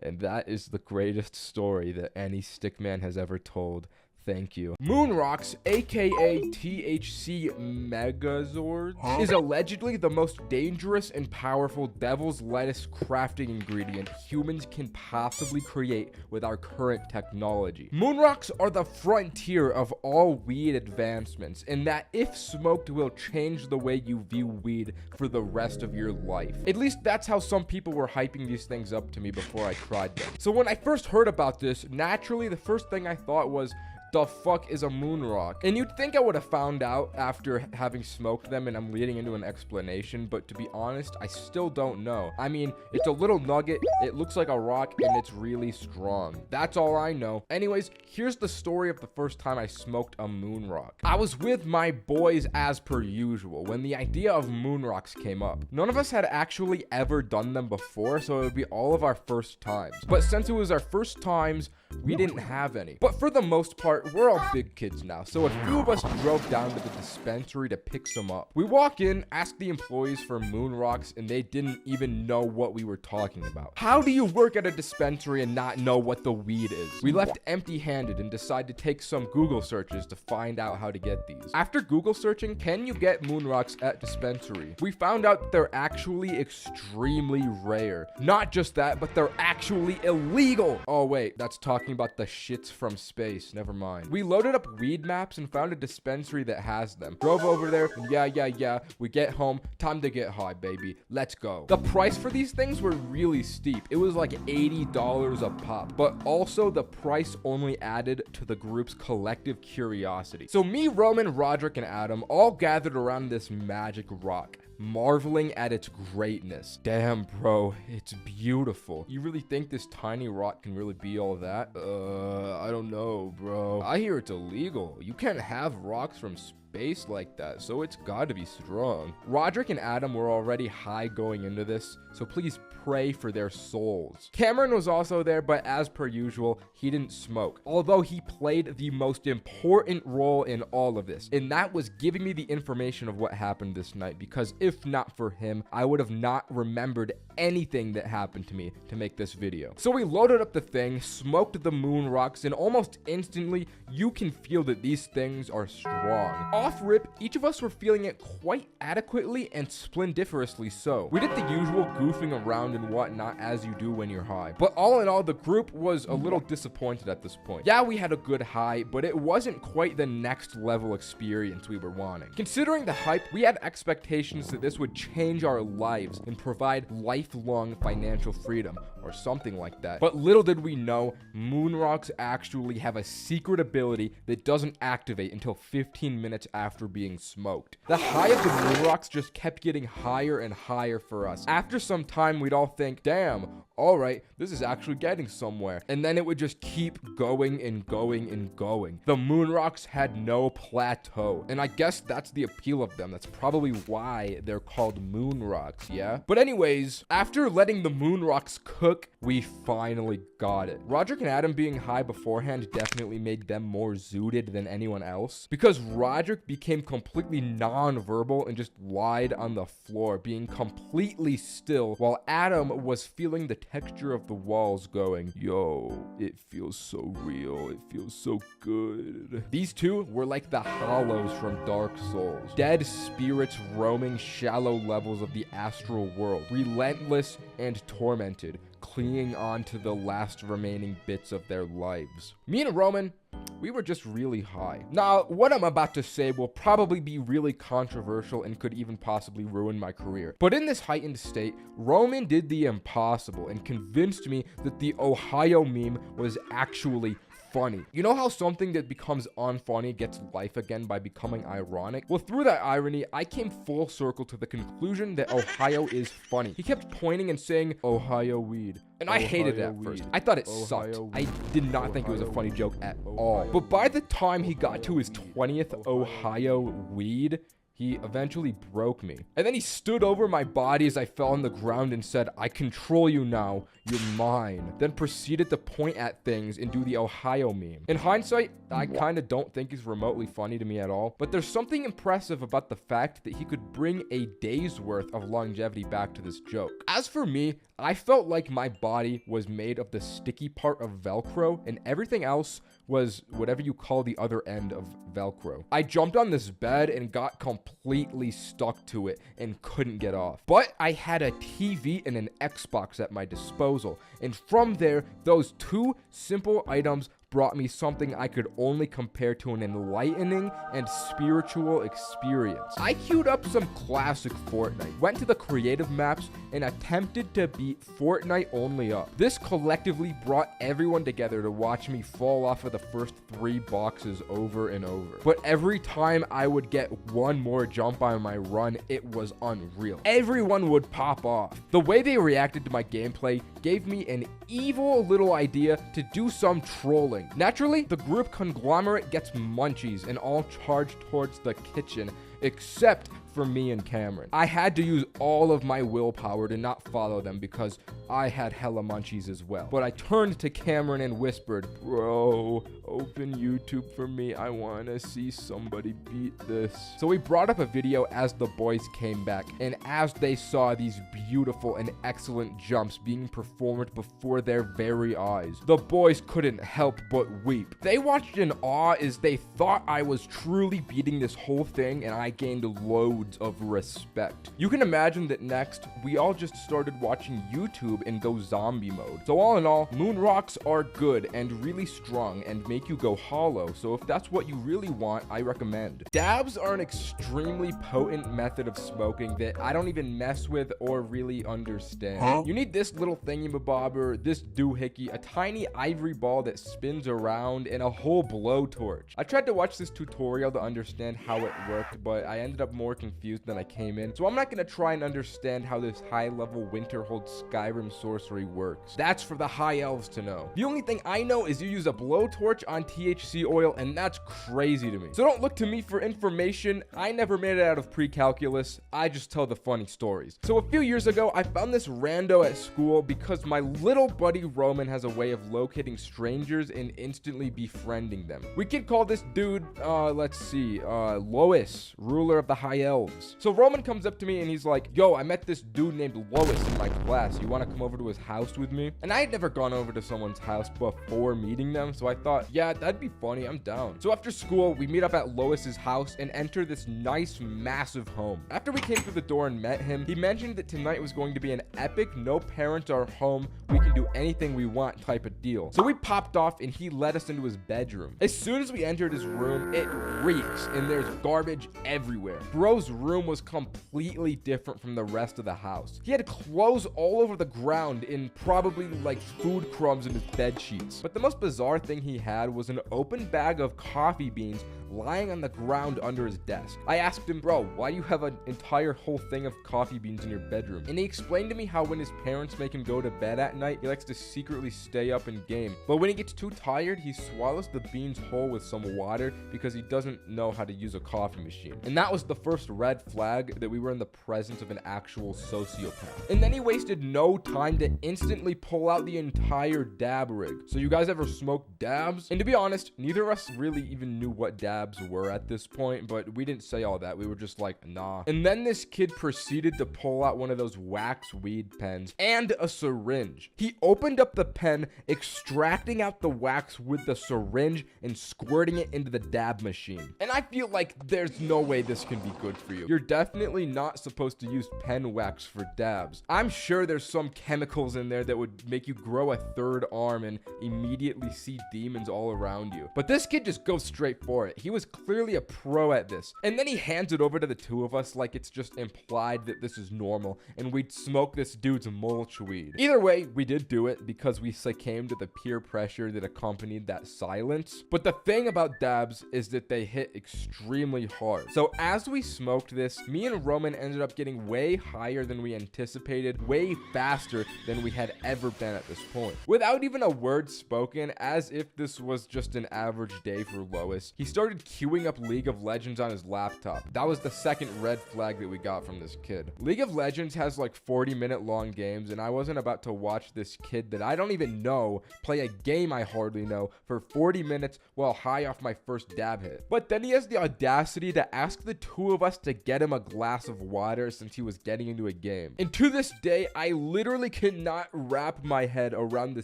S1: And that is the greatest story that any stickman has ever told. Thank you. Moon rocks, aka THC Megazords, is allegedly the most dangerous and powerful devil's lettuce crafting ingredient humans can possibly create with our current technology. Moon rocks are the frontier of all weed advancements, in that if smoked will change the way you view weed for the rest of your life. At least that's how some people were hyping these things up to me before I tried them. So when I first heard about this, naturally the first thing I thought was, the fuck is a moon rock? And you'd think I would have found out after having smoked them, and I'm leading into an explanation, but to be honest, I still don't know. I mean, it's a little nugget, it looks like a rock, and it's really strong. That's all I know. Anyways, here's the story of the first time I smoked a moon rock. I was with my boys as per usual when the idea of moon rocks came up. None of us had actually ever done them before, so it would be all of our first times. But since it was our first times, we didn't have any. But for the most part, we're all big kids now, so a few of us drove down to the dispensary to pick some up. We walk in, ask the employees for moon rocks, and they didn't even know what we were talking about. How do you work at a dispensary and not know what the weed is? We left empty-handed and decided to take some Google searches to find out how to get these. After Google searching, can you get moon rocks at dispensary? We found out they're actually extremely rare. Not just that, but they're actually illegal. Oh wait, that's talking about the shits from space. Never mind. We loaded up weed maps and found a dispensary that has them. Drove over there, and yeah. We get home, time to get high, baby. Let's go. The price for these things were really steep. It was like $80 a pop, but also the price only added to the group's collective curiosity. So me, Roman, Roderick, and Adam all gathered around this magic rock, marveling at its greatness. Damn, bro, it's beautiful. You really think this tiny rock can really be all that? I don't know, bro. I hear it's illegal. You can't have rocks from space like that, so it's gotta be strong. Roderick and Adam were already high going into this, so please pray for their souls. Cameron was also there, but as per usual, he didn't smoke, although he played the most important role in all of this, and that was giving me the information of what happened this night, because if not for him, I would have not remembered anything that happened to me to make this video. So we loaded up the thing, smoked the moon rocks, and almost instantly, you can feel that these things are strong. Off rip, each of us were feeling it quite adequately and splendiferously so. We did the usual goofing around and whatnot as you do when you're high. But all in all, the group was a little disappointed at this point. Yeah, we had a good high, but it wasn't quite the next level experience we were wanting. Considering the hype, we had expectations that this would change our lives and provide life lifelong financial freedom or something like that. But little did we know, moon rocks actually have a secret ability that doesn't activate until 15 minutes after being smoked. The high of the moon rocks just kept getting higher and higher for us. After some time, we'd all think, damn, all right, this is actually getting somewhere. And then it would just keep going and going and going. The moon rocks had no plateau. And I guess that's the appeal of them. That's probably why they're called moon rocks, yeah? But anyways, after letting the moon rocks cook, we finally got it. Roderick and Adam being high beforehand definitely made them more zooted than anyone else, because Roderick became completely non-verbal and just lied on the floor, being completely still, while Adam was feeling the texture of the walls going, yo, it feels so real, it feels so good. These two were like the hollows from Dark Souls, dead spirits roaming shallow levels of the astral world, relentless and tormented, clinging on to the last remaining bits of their lives. Me and Roman, we were just really high. Now, what I'm about to say will probably be really controversial and could even possibly ruin my career. But in this heightened state, Roman did the impossible and convinced me that the Ohio meme was actually funny. You know how something that becomes unfunny gets life again by becoming ironic? Well, through that irony, I came full circle to the conclusion that Ohio is funny. He kept pointing and saying, Ohio weed. And I hated it at first. I thought it sucked. I did not think it was a funny joke at all. But by the time he got to his 20th Ohio weed, he eventually broke me. And then he stood over my body as I fell on the ground and said, I control you now, you're mine. Then proceeded to point at things and do the Ohio meme. In hindsight, I kinda don't think he's remotely funny to me at all, but there's something impressive about the fact that he could bring a day's worth of longevity back to this joke. As for me, I felt like my body was made of the sticky part of Velcro and everything else was whatever you call the other end of Velcro. I jumped on this bed and got completely stuck to it and couldn't get off. But I had a TV and an Xbox at my disposal, and from there, those two simple items brought me something I could only compare to an enlightening and spiritual experience. I queued up some classic Fortnite, went to the creative maps, and attempted to beat Fortnite only up. This collectively brought everyone together to watch me fall off of the first 3 boxes over and over. But every time I would get one more jump on my run, it was unreal. Everyone would pop off. The way they reacted to my gameplay gave me an evil little idea to do some trolling. Naturally, the group conglomerate gets munchies and all charge towards the kitchen, except for me and Cameron. I had to use all of my willpower to not follow them because I had hella munchies as well. But I turned to Cameron and whispered, bro, open YouTube for me. I want to see somebody beat this. So we brought up a video as the boys came back, and as they saw these beautiful and excellent jumps being performed before their very eyes, the boys couldn't help but weep. They watched in awe as they thought I was truly beating this whole thing, and I gained loads of respect. You can imagine that next, we all just started watching YouTube and go zombie mode. So all in all, moon rocks are good and really strong and make you go hollow, so if that's what you really want, I recommend. Dabs are an extremely potent method of smoking that I don't even mess with or really understand. You need this little thingamabobber, this doohickey, a tiny ivory ball that spins around, and a whole blowtorch. I tried to watch this tutorial to understand how it worked, but I ended up more confused than I came in, so I'm not gonna try and understand how this high-level Winterhold Skyrim sorcery works. That's for the high elves to know. The only thing I know is you use a blowtorch on THC oil, and that's crazy to me. So don't look to me for information. I never made it out of pre-calculus. I just tell the funny stories. So a few years ago, I found this rando at school because my little buddy Roman has a way of locating strangers and instantly befriending them. We could call this dude, Lois, ruler of the high elves. So Roman comes up to me and he's like, yo, I met this dude named Lois in my class. You want to come over to his house with me? And I had never gone over to someone's house before meeting them, so I thought, yeah, that'd be funny. I'm down. So after school, we meet up at Lois's house and enter this nice, massive home. After we came through the door and met him, he mentioned that tonight was going to be an epic, no parents are home, we can do anything we want type of deal. So we popped off and he led us into his bedroom. As soon as we entered his room, it reeks and there's garbage everywhere. Bro's This room was completely different from the rest of the house. He had clothes all over the ground in probably like food crumbs in his bed sheets. But the most bizarre thing he had was an open bag of coffee beans lying on the ground under his desk. I asked him, bro, why do you have an entire whole thing of coffee beans in your bedroom? And he explained to me how when his parents make him go to bed at night, he likes to secretly stay up and game. But when he gets too tired, he swallows the beans whole with some water because he doesn't know how to use a coffee machine. And that was the first red flag that we were in the presence of an actual sociopath. And then he wasted no time to instantly pull out the entire dab rig. So you guys ever smoked dabs? And to be honest, neither of us really even knew what dabs were at this point, but we didn't say all that. We were just like, nah. And then this kid proceeded to pull out one of those wax weed pens and a syringe. He opened up the pen, extracting out the wax with the syringe and squirting it into the dab machine. And I feel like there's no way this can be good for you. You're definitely not supposed to use pen wax for dabs. I'm sure there's some chemicals in there that would make you grow a third arm and immediately see demons all around you. But this kid just goes straight for it. He was clearly a pro at this. And then he hands it over to the two of us like it's just implied that this is normal and we'd smoke this dude's mulch weed. Either way, we did do it because we succumbed to the peer pressure that accompanied that silence. But the thing about dabs is that they hit extremely hard. So as we smoked this, me and Roman ended up getting way higher than we anticipated, way faster than we had ever been at this point. Without even a word spoken, as if this was just an average day for Lois, he started queuing up League of Legends on his laptop. That was the second red flag that we got from this kid. League of Legends has like 40-minute long games, and I wasn't about to watch this kid that I don't even know play a game I hardly know for 40 minutes while high off my first dab hit. But then he has the audacity to ask the two of us to get him a glass of water since he was getting into a game. And to this day, I literally cannot wrap my head around the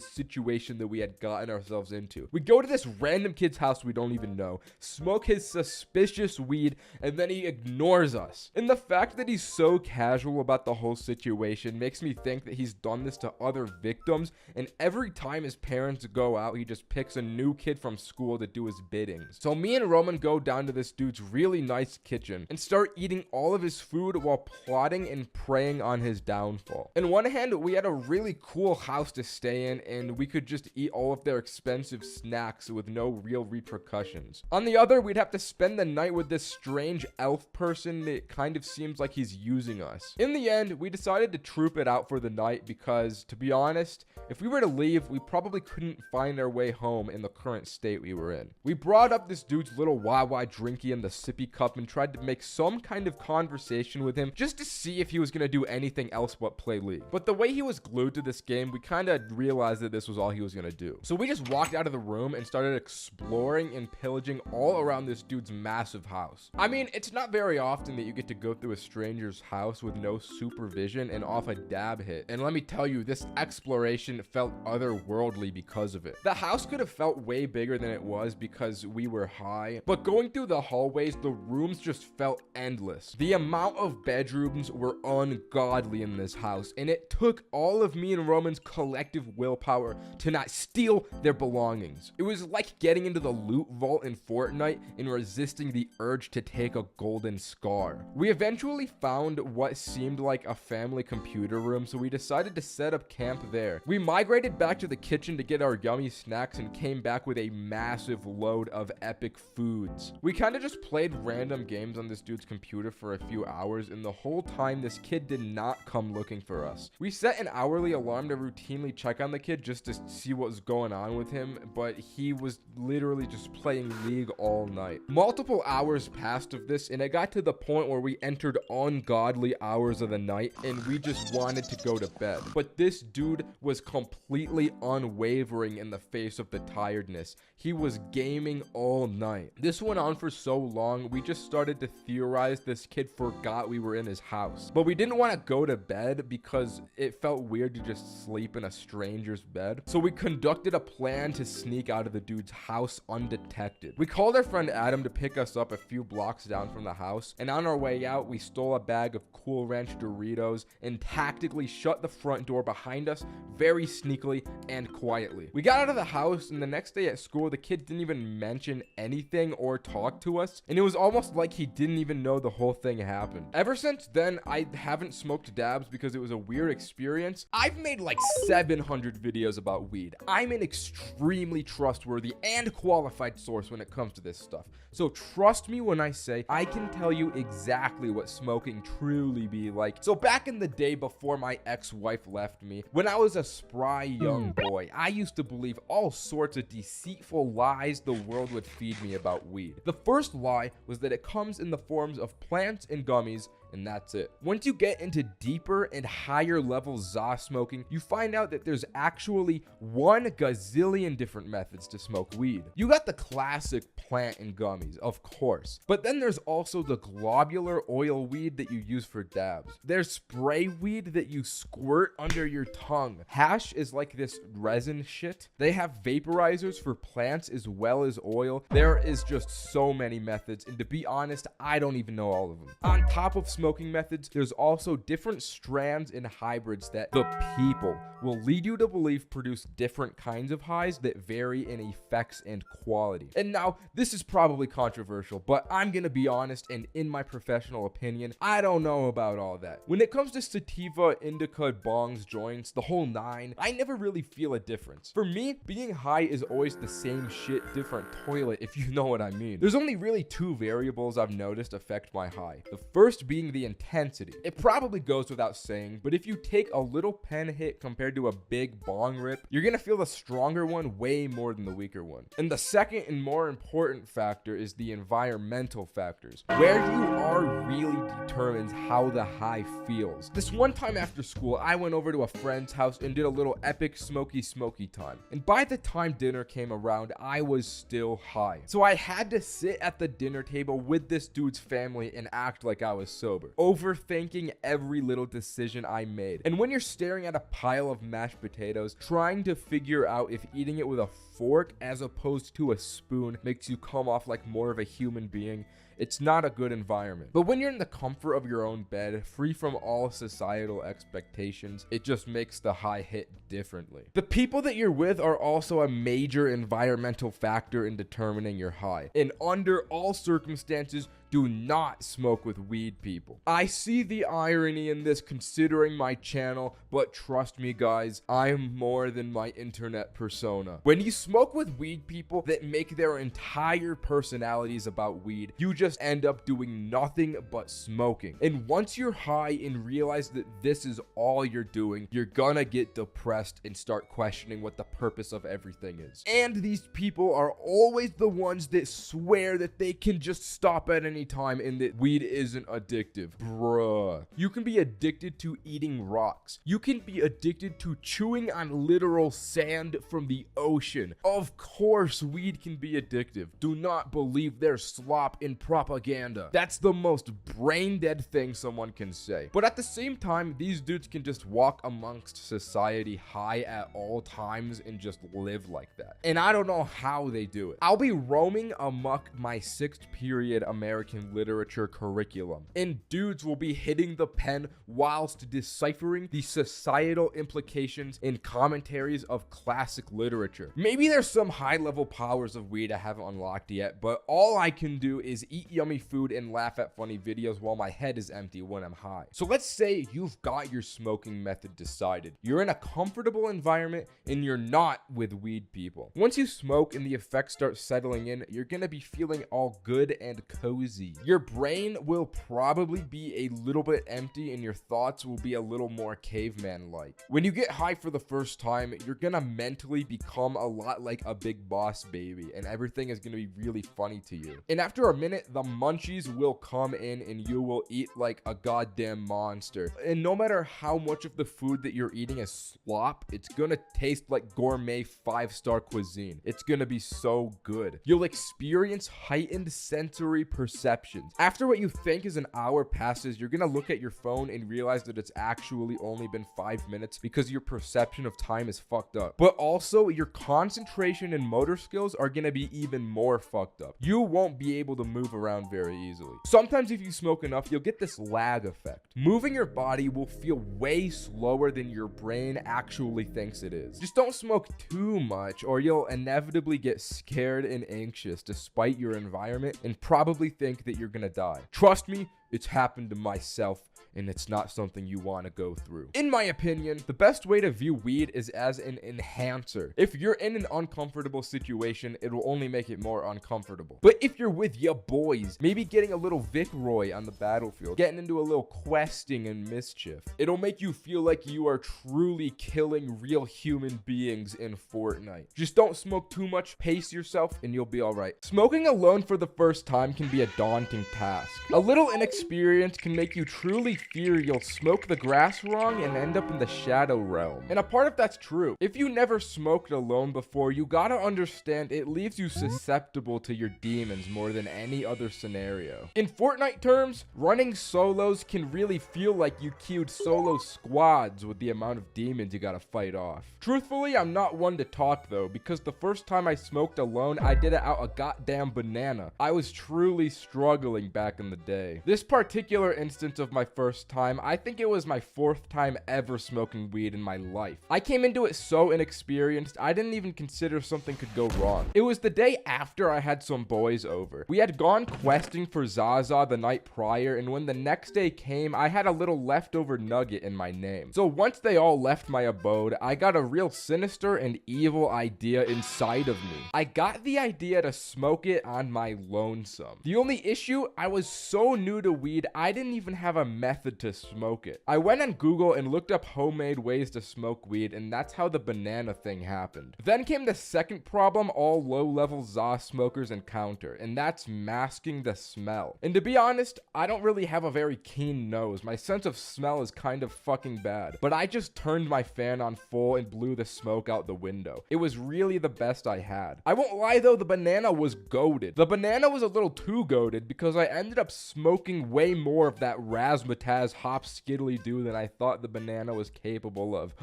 S1: situation that we had gotten ourselves into. We go to this random kid's house we don't even know, smoke his suspicious weed, and then he ignores us. And the fact that he's so casual about the whole situation makes me think that he's done this to other victims, and every time his parents go out, he just picks a new kid from school to do his bidding. So me and Roman go down to this dude's really nice kitchen and start eating all of his food while plotting and preying on his downfall. On one hand, we had a really cool house to stay in, and we could just eat all of their expensive snacks with no real repercussions. On the other, we'd have to spend the night with this strange elf person that kind of seems like he's using us. In the end, we decided to troop it out for the night because, to be honest, if we were to leave, we probably couldn't find our way home in the current state we were in. We brought up this dude's little Wawa drinky in the sippy cup and tried to make some kind of conversation with him just to see if he was going to do anything else but play League. But the way he was glued to this game, we kind of realized that this was all he was going to do. So we just walked out of the room and started exploring and pillaging all around this dude's massive house. I mean, it's not very often that you get to go through a stranger's house with no supervision and off a dab hit. And let me tell you, this exploration felt otherworldly because of it. The house could have felt way bigger than it was because we were high, but going through the hallways, the rooms just felt endless. The amount of bedrooms were ungodly in this house, and it took all of me and Roman's collective willpower to not steal their belongings. It was like getting into the loot vault in Fortnite and resisting the urge to take a golden scar. We eventually found what seemed like a family computer room, so we decided to set up camp there. We migrated back to the kitchen to get our yummy snacks and came back with a massive load of epic foods. We kind of just played random games on this dude's computer for a few hours, and the whole time this kid did not come looking for us. We set an hourly alarm to routinely check on the kid just to see what was going on with him, but he was literally just playing League all night. Multiple hours passed of this, and it got to the point where we entered ungodly hours of the night and we just wanted to go to bed. But this dude was completely unwavering in the face of the tiredness. He was gaming all night. This went on for so long, we just started to theorize this kid forgot we were in his house. But we didn't want to go to bed because it felt weird to just sleep in a stranger's bed. So we conducted a plan to sneak out of the dude's house undetected. We called our friend Adam to pick us up a few blocks down from the house, and on our way out, we stole a bag of Cool Ranch Doritos and tactically shut the front door behind us very sneakily and quietly. We got out of the house, and the next day at school, the kid didn't even mention anything or talk to us, and it was almost like he didn't even know the whole thing happened. Ever since then, I haven't smoked dabs because it was a weird experience. I've made like 700 videos about weed. I'm an extremely trustworthy and qualified source when it comes to this stuff. So trust me when I say I can tell you exactly what smoking truly be like. So back in the day before my ex-wife left me, when I was a spry young boy, I used to believe all sorts of deceitful lies the world would feed me about weed. The first lie was that it comes in the forms of plants and gummies, and that's it. Once you get into deeper and higher level za smoking, you find out that there's actually 1 gazillion different methods to smoke weed. You got the classic plant and gummies, of course, but then there's also the globular oil weed that you use for dabs. There's spray weed that you squirt under your tongue. Hash is like this resin shit. They have vaporizers for plants as well as oil. There is just so many methods, and to be honest, I don't even know all of them. On top of smoking methods, there's also different strands and hybrids that the people will lead you to believe produce different kinds of highs that vary in effects and quality. And now, this is probably controversial, but I'm gonna be honest, and in my professional opinion, I don't know about all that. When it comes to sativa, indica, bongs, joints, the whole 9, I never really feel a difference. For me, being high is always the same shit, different toilet, if you know what I mean. There's only really 2 variables I've noticed affect my high. The first being the intensity. It probably goes without saying, but if you take a little pen hit compared to a big bong rip, you're gonna feel the stronger one way more than the weaker one. And the second and more important factor is the environmental factors. Where you are really determines how the high feels. This one time after school, I went over to a friend's house and did a little epic smoky time. And by the time dinner came around, I was still high. So I had to sit at the dinner table with this dude's family and act like I was sober, overthinking every little decision I made. And when you're staring at a pile of mashed potatoes, trying to figure out if eating it with a fork as opposed to a spoon makes you come off like more of a human being, it's not a good environment. But when you're in the comfort of your own bed, free from all societal expectations, it just makes the high hit differently. The people that you're with are also a major environmental factor in determining your high. And under all circumstances, do not smoke with weed people. I see the irony in this considering my channel, but trust me guys, I'm more than my internet persona. When you smoke with weed people that make their entire personalities about weed, you just end up doing nothing but smoking. And once you're high and realize that this is all you're doing, you're gonna get depressed and start questioning what the purpose of everything is. And these people are always the ones that swear that they can just stop at any time and that weed isn't addictive. Bruh. You can be addicted to eating rocks. You can be addicted to chewing on literal sand from the ocean. Of course, weed can be addictive. Do not believe their slop in propaganda. That's the most brain dead thing someone can say. But at the same time, these dudes can just walk amongst society high at all times and just live like that. And I don't know how they do it. I'll be roaming amok my 6th period American literature curriculum, and dudes will be hitting the pen whilst deciphering the societal implications and commentaries of classic literature. Maybe there's some high-level powers of weed I haven't unlocked yet, but all I can do is eat yummy food and laugh at funny videos while my head is empty when I'm high. So let's say you've got your smoking method decided. You're in a comfortable environment and you're not with weed people. Once you smoke and the effects start settling in, you're gonna be feeling all good and cozy. Your brain will probably be a little bit empty and your thoughts will be a little more caveman-like. When you get high for the first time, you're gonna mentally become a lot like a big boss baby and everything is gonna be really funny to you. And after a minute, the munchies will come in and you will eat like a goddamn monster. And no matter how much of the food that you're eating is slop, it's gonna taste like gourmet 5-star cuisine. It's gonna be so good. You'll experience heightened sensory perception perceptions. After what you think is an hour passes, you're gonna look at your phone and realize that it's actually only been 5 minutes because your perception of time is fucked up. But also, your concentration and motor skills are gonna be even more fucked up. You won't be able to move around very easily. Sometimes if you smoke enough, you'll get this lag effect. Moving your body will feel way slower than your brain actually thinks it is. Just don't smoke too much or you'll inevitably get scared and anxious despite your environment and probably think that you're gonna die. Trust me, it's happened to myself, and it's not something you want to go through. In my opinion, the best way to view weed is as an enhancer. If you're in an uncomfortable situation, it will only make it more uncomfortable. But if you're with your boys, maybe getting a little Vic Roy on the battlefield, getting into a little questing and mischief, it'll make you feel like you are truly killing real human beings in Fortnite. Just don't smoke too much, pace yourself, and you'll be alright. Smoking alone for the first time can be a daunting task. A little inexperience can make you truly fear you'll smoke the grass wrong and end up in the shadow realm. And a part of that's true. If you never smoked alone before, you gotta understand it leaves you susceptible to your demons more than any other scenario. In Fortnite terms, running solos can really feel like you queued solo squads with the amount of demons you gotta fight off. Truthfully, I'm not one to talk though, because the first time I smoked alone, I did it out a goddamn banana. I was truly struggling back in the day. This particular instance of my first time, I think it was my 4th time ever smoking weed in my life. I came into it so inexperienced, I didn't even consider something could go wrong. It was the day after I had some boys over. We had gone questing for Zaza the night prior, and when the next day came, I had a little leftover nugget in my name. So once they all left my abode, I got a real sinister and evil idea inside of me. I got the idea to smoke it on my lonesome. The only issue, I was so new to weed, I didn't even have a method to smoke it. I went on Google and looked up homemade ways to smoke weed, and that's how the banana thing happened. Then came the second problem all low-level ZA smokers encounter, and that's masking the smell. And to be honest, I don't really have a very keen nose. My sense of smell is kind of fucking bad. But I just turned my fan on full and blew the smoke out the window. It was really the best I had. I won't lie though, the banana was goated. The banana was a little too goated because I ended up smoking way more of that razzmatazz hop skiddly do than I thought the banana was capable of.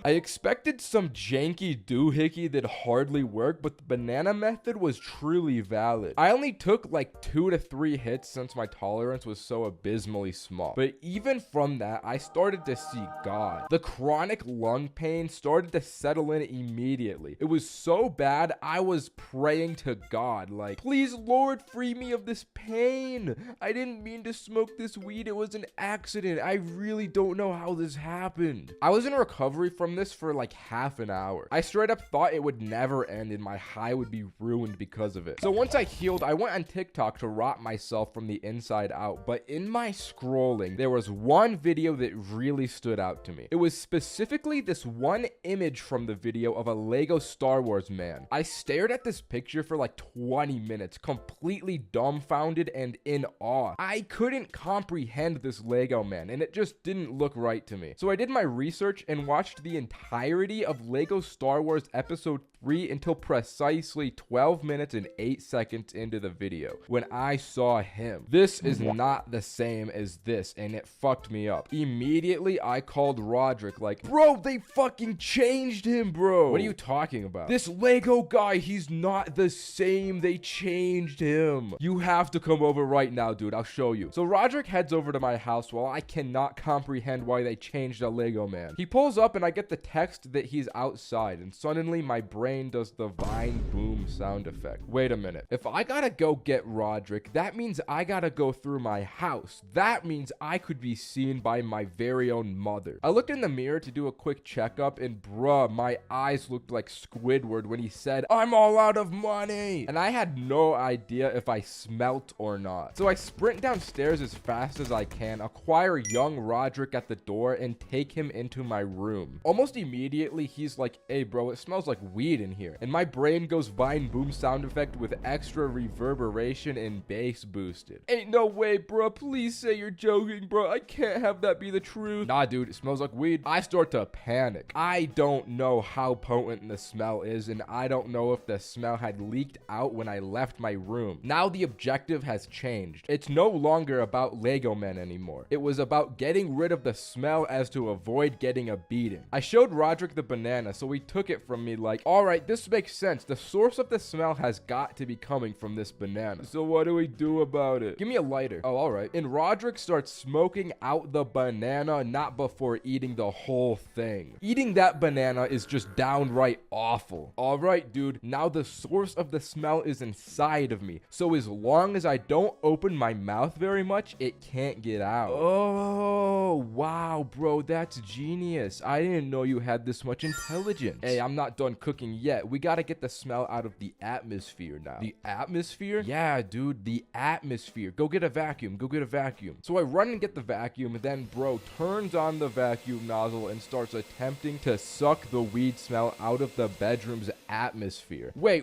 S1: I expected some janky doohickey that hardly worked, but the banana method was truly valid. I only took like 2 to 3 hits since my tolerance was so abysmally small. But even from that, I started to see God. The chronic lung pain started to settle in immediately. It was so bad, I was praying to God, like, please Lord, free me of this pain. I didn't mean to smoke this weed. It was an accident. I really don't know how this happened. I was in recovery from this for like half an hour. I straight up thought it would never end and my high would be ruined because of it. So once I healed, I went on TikTok to rot myself from the inside out. But in my scrolling, there was one video that really stood out to me. It was specifically this one image from the video of a Lego Star Wars man. I stared at this picture for like 20 minutes, completely dumbfounded and in awe. I couldn't comprehend this Lego man, and it just didn't look right to me. So I did my research and watched the entirety of Lego Star Wars Episode 3 until precisely 12 minutes and 8 seconds into the video when I saw him. This is not the same as this, and it fucked me up. Immediately, I called Roderick like, bro, they fucking changed him, bro. What are you talking about? This Lego guy, he's not the same. They changed him. You have to come over right now, dude. I'll show you. So Roderick heads over to my house while I cannot comprehend why they changed a Lego man. He pulls up and I get the text that he's outside, and suddenly my brain does the Vine boom sound effect. Wait a minute. If I gotta go get Roderick, that means I gotta go through my house. That means I could be seen by my very own mother. I looked in the mirror to do a quick checkup, and bruh, my eyes looked like Squidward when he said, I'm all out of money. And I had no idea if I smelt or not. So I sprint downstairs as fast as I can plan, acquire young Roderick at the door, and take him into my room. Almost immediately, he's like, hey bro, it smells like weed in here. And my brain goes Vine boom sound effect with extra reverberation and bass boosted. Ain't no way, bro. Please say you're joking, bro. I can't have that be the truth. Nah, dude, it smells like weed. I start to panic. I don't know how potent the smell is, and I don't know if the smell had leaked out when I left my room. Now the objective has changed. It's no longer about Lego men anymore. It was about getting rid of the smell as to avoid getting a beating. I showed Roderick the banana, so he took it from me like, all right, this makes sense. The source of the smell has got to be coming from this banana. So what do we do about it? Give me a lighter. Oh, all right. And Roderick starts smoking out the banana, not before eating the whole thing. Eating that banana is just downright awful. All right, dude. Now the source of the smell is inside of me. So as long as I don't open my mouth very much, it can't get out. Oh, wow, bro. That's genius. I didn't know you had this much intelligence. Hey, I'm not done cooking yet. We gotta get the smell out of the atmosphere now. The atmosphere? Yeah, dude, the atmosphere. Go get a vacuum. Go get a vacuum. So I run and get the vacuum, and then bro turns on the vacuum nozzle and starts attempting to suck the weed smell out of the bedroom's atmosphere. Wait.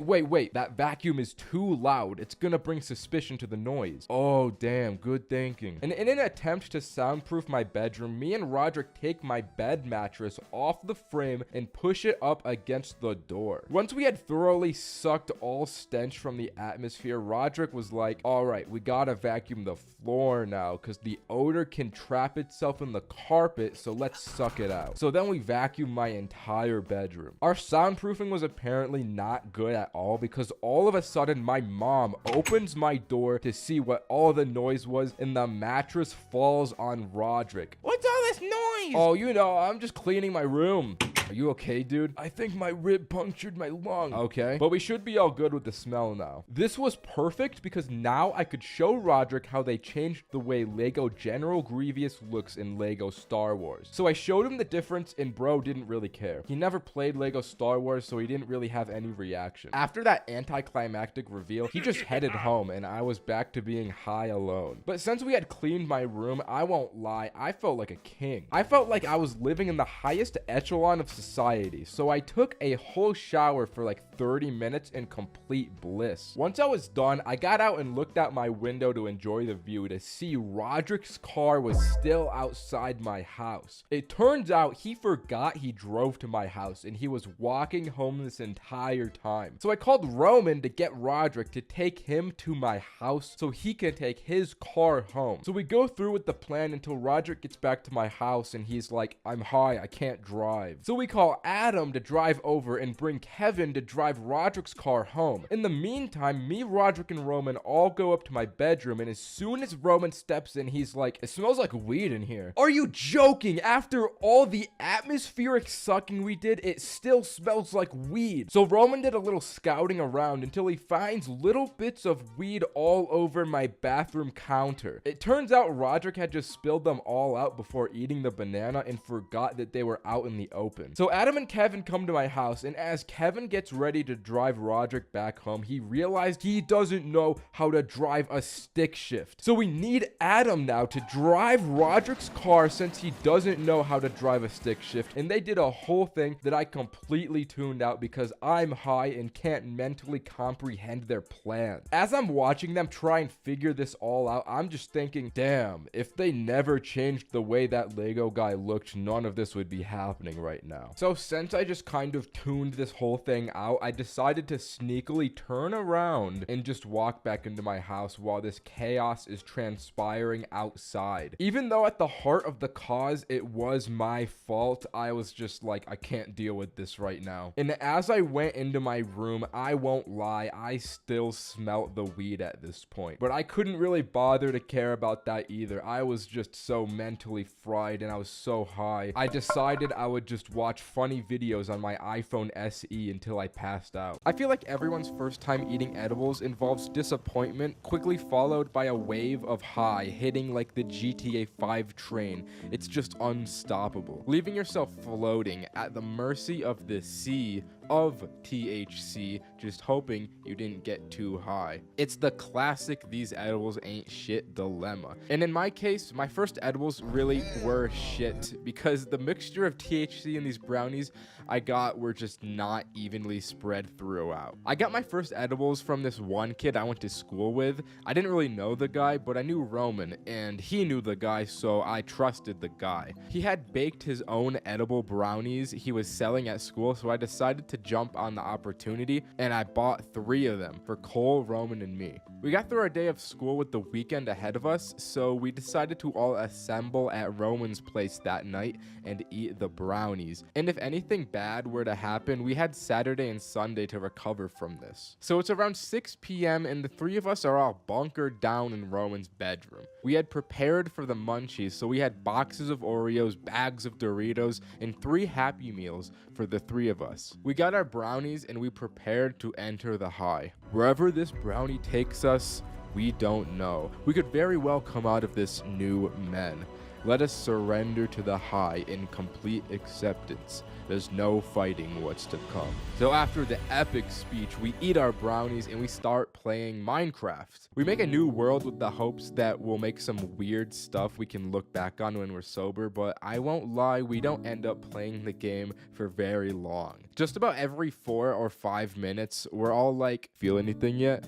S1: That vacuum is too loud. It's gonna bring suspicion to the noise. Oh, damn. Good thinking. And in an attempt to soundproof my bedroom, me and Roderick take my bed mattress off the frame and push it up against the door. Once we had thoroughly sucked all stench from the atmosphere, Roderick was like, all right, we gotta vacuum the floor now because the odor can trap itself in the carpet, so let's suck it out. So then we vacuumed my entire bedroom. Our soundproofing was apparently not good at all because all of a sudden my mom opens my door to see what all the noise was, and the mattress falls on Roderick.
S4: What's all this noise?
S1: Oh, you know, I'm just cleaning my room. Are you okay, dude? I think my rib punctured my lung. Okay, but we should be all good with the smell now. This was perfect because now I could show Roderick how they changed the way Lego General Grievous looks in Lego Star Wars. So I showed him the difference, and bro didn't really care. He never played Lego Star Wars, so he didn't really have any reaction. After that anticlimactic reveal, he just headed home, and I was back to being high alone. But since we had cleaned my room, I won't lie, I felt like a king. I felt like I was living in the highest echelon of society, so I took a whole shower for like 30 minutes in complete bliss. Once I was done, I got out and looked out my window to enjoy the view to see Roderick's car was still outside my house. It turns out he forgot he drove to my house and he was walking home this entire time. So I called Roman to get Roderick to take him to my house so he can take his car home. So we go through with the plan until Roderick gets back to my house and he's like, I'm high, I can't drive. So we call Adam to drive over and bring Kevin to drive Roderick's car home. In the meantime, me, Roderick, and Roman all go up to my bedroom, and as soon as Roman steps in, he's like, it smells like weed in here. Are you joking? After all the atmospheric sucking we did, it still smells like weed. So Roman did a little scouting around until he finds little bits of weed all over my bathroom counter. It turns out Roderick had just spilled them all out before eating the banana and forgot that they were out in the open. So Adam and Kevin come to my house, and as Kevin gets ready to drive Roderick back home, he realized he doesn't know how to drive a stick shift. So we need Adam now to drive Roderick's car since he doesn't know how to drive a stick shift, and they did a whole thing that I completely tuned out because I'm high and can't mentally comprehend their plan. As I'm watching them try and figure this all out, I'm just thinking, damn, if they never changed the way that Lego guy looked, none of this would be happening right now. So since I just kind of tuned this whole thing out, I decided to sneakily turn around and just walk back into my house while this chaos is transpiring outside. Even though at the heart of the cause, it was my fault, I was just like, I can't deal with this right now. And as I went into my room, I won't lie, I still smelt the weed at this point. But I couldn't really bother to care about that either. I was just so mentally fried and I was so high. I decided I would just watch funny videos on my iPhone SE until I passed out. I feel like everyone's first time eating edibles involves disappointment, quickly followed by a wave of high, hitting like the GTA 5 train. It's just unstoppable, leaving yourself floating at the mercy of the sea of THC just hoping you didn't get too high. It's the classic these edibles ain't shit dilemma. And in my case, my first edibles really were shit because the mixture of THC in these brownies I got were just not evenly spread throughout. I got my first edibles from this one kid I went to school with. I didn't really know the guy, but I knew Roman, and he knew the guy, so I trusted the guy. He had baked his own edible brownies he was selling at school, so I decided to jump on the opportunity, and I bought 3 of them for Cole, Roman, and me. We got through our day of school with the weekend ahead of us, so we decided to all assemble at Roman's place that night and eat the brownies. And if anything bad were to happen, we had Saturday and Sunday to recover from this. So it's around 6 p.m. and the 3 of us are all bunkered down in Roman's bedroom. We had prepared for the munchies, so we had boxes of Oreos, bags of Doritos, and 3 Happy Meals for the 3 of us. We got our brownies and we prepared to enter the high. Wherever this brownie takes us, we don't know. We could very well come out of this new men. Let us surrender to the high in complete acceptance. There's no fighting what's to come. So after the epic speech, we eat our brownies and we start playing Minecraft. We make a new world with the hopes that we'll make some weird stuff we can look back on when we're sober, but I won't lie, we don't end up playing the game for very long. Just about every 4 or 5 minutes, we're all like, feel anything yet?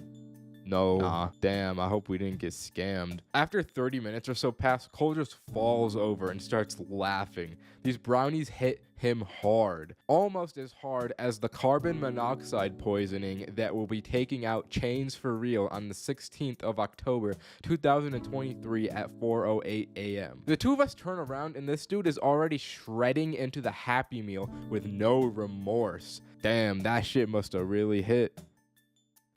S1: No. Nah. Damn, I hope we didn't get scammed. After 30 minutes or so pass, Cole just falls over and starts laughing. These brownies hit him hard. Almost as hard as the carbon monoxide poisoning that will be taking out Chains for Real on the 16th of October, 2023 at 4:08 a.m. The 2 of us turn around and this dude is already shredding into the Happy Meal with no remorse. Damn, that shit must have really hit.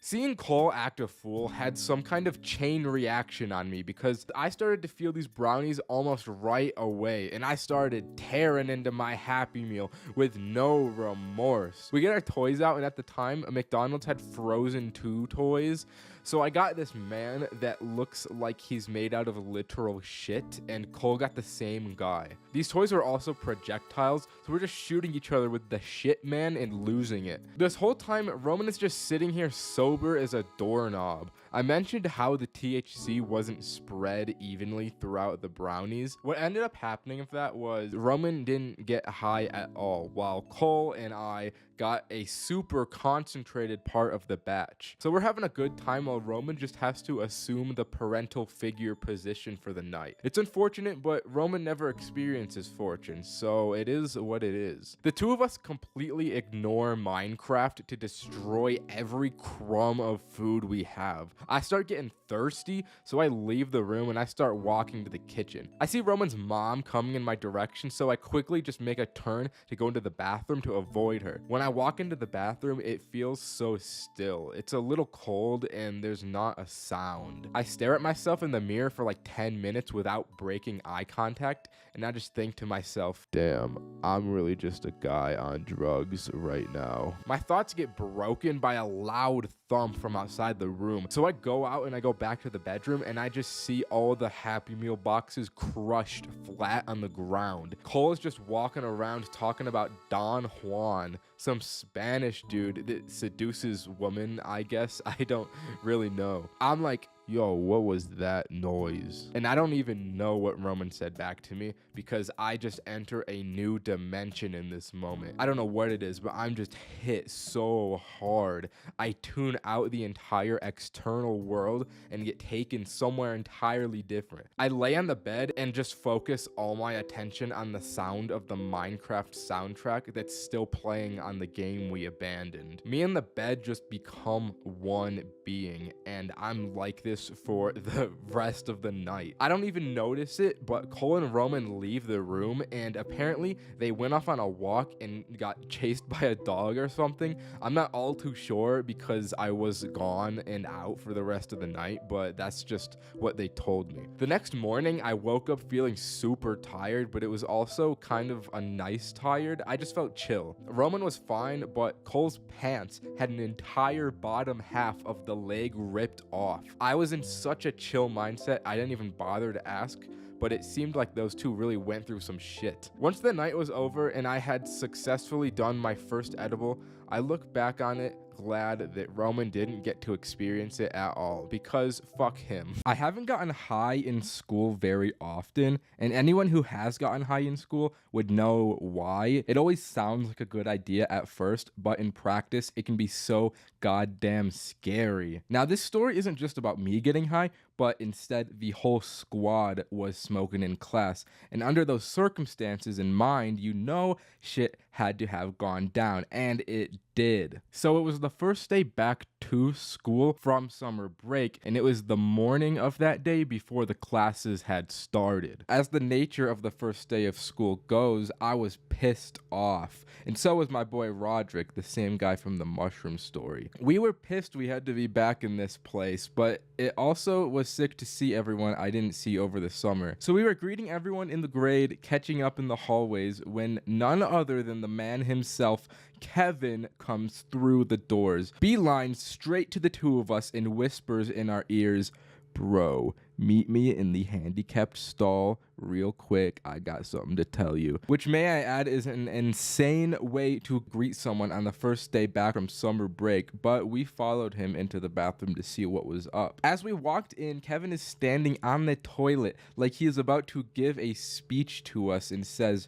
S1: Seeing Cole act a fool had some kind of chain reaction on me because I started to feel these brownies almost right away and I started tearing into my Happy Meal with no remorse. We get our toys out and at the time, McDonald's had Frozen 2 toys. So I got this man that looks like he's made out of literal shit, and Cole got the same guy. These toys are also projectiles, so we're just shooting each other with the shit man and losing it. This whole time, Roman is just sitting here sober as a doorknob. I mentioned how the THC wasn't spread evenly throughout the brownies. What ended up happening with that was Roman didn't get high at all, while Cole and I got a super concentrated part of the batch. So we're having a good time while Roman just has to assume the parental figure position for the night. It's unfortunate, but Roman never experiences fortune, so it is what it is. The 2 of us completely ignore Minecraft to destroy every crumb of food we have. I start getting thirsty, so I leave the room and I start walking to the kitchen. I see Roman's mom coming in my direction, so I quickly just make a turn to go into the bathroom to avoid her. When I walk into the bathroom, it feels so still. It's a little cold and there's not a sound. I stare at myself in the mirror for like 10 minutes without breaking eye contact, and I just think to myself, damn, I'm really just a guy on drugs right now. My thoughts get broken by a loud thump from outside the room. So I go out and I go back to the bedroom and I just see all the Happy Meal boxes crushed flat on the ground. Cole is just walking around talking about Don Juan, some Spanish dude that seduces women, I guess. I don't really know. I'm like, yo, what was that noise? And I don't even know what Roman said back to me because I just enter a new dimension in this moment. I don't know what it is, but I'm just hit so hard. I tune out the entire external world and get taken somewhere entirely different. I lay on the bed and just focus all my attention on the sound of the Minecraft soundtrack that's still playing on the game we abandoned. Me and the bed just become one being, and I'm like this for the rest of the night. I don't even notice it, but Cole and Roman leave the room and apparently they went off on a walk and got chased by a dog or something. I'm not all too sure because I was gone and out for the rest of the night, but that's just what they told me. The next morning, I woke up feeling super tired, but it was also kind of a nice tired. I just felt chill. Roman was fine, but Cole's pants had an entire bottom half of the leg ripped off. I was in such a chill mindset, I didn't even bother to ask, but it seemed like those 2 really went through some shit. Once the night was over and I had successfully done my first edible, I look back on it glad that Roman didn't get to experience it at all, because fuck him. I haven't gotten high in school very often, and anyone who has gotten high in school would know why. It always sounds like a good idea at first, but in practice, it can be so goddamn scary. Now, this story isn't just about me getting high, but instead the whole squad was smoking in class. And under those circumstances in mind, you know shit had to have gone down, and it did. So it was the first day back to school from summer break, and it was the morning of that day before the classes had started. As the nature of the first day of school goes, I was pissed off, and so was my boy Roderick, the same guy from the mushroom story. We were pissed we had to be back in this place, but it also was sick to see everyone I didn't see over the summer. So we were greeting everyone in the grade, catching up in the hallways, when none other than the man himself, Kevin, comes through the doors, beelines straight to the two of us, and whispers in our ears, "Bro, meet me in the handicapped stall real quick. I got something to tell you." Which, may I add, is an insane way to greet someone on the first day back from summer break, but we followed him into the bathroom to see what was up. As we walked in, Kevin is standing on the toilet like he is about to give a speech to us and says,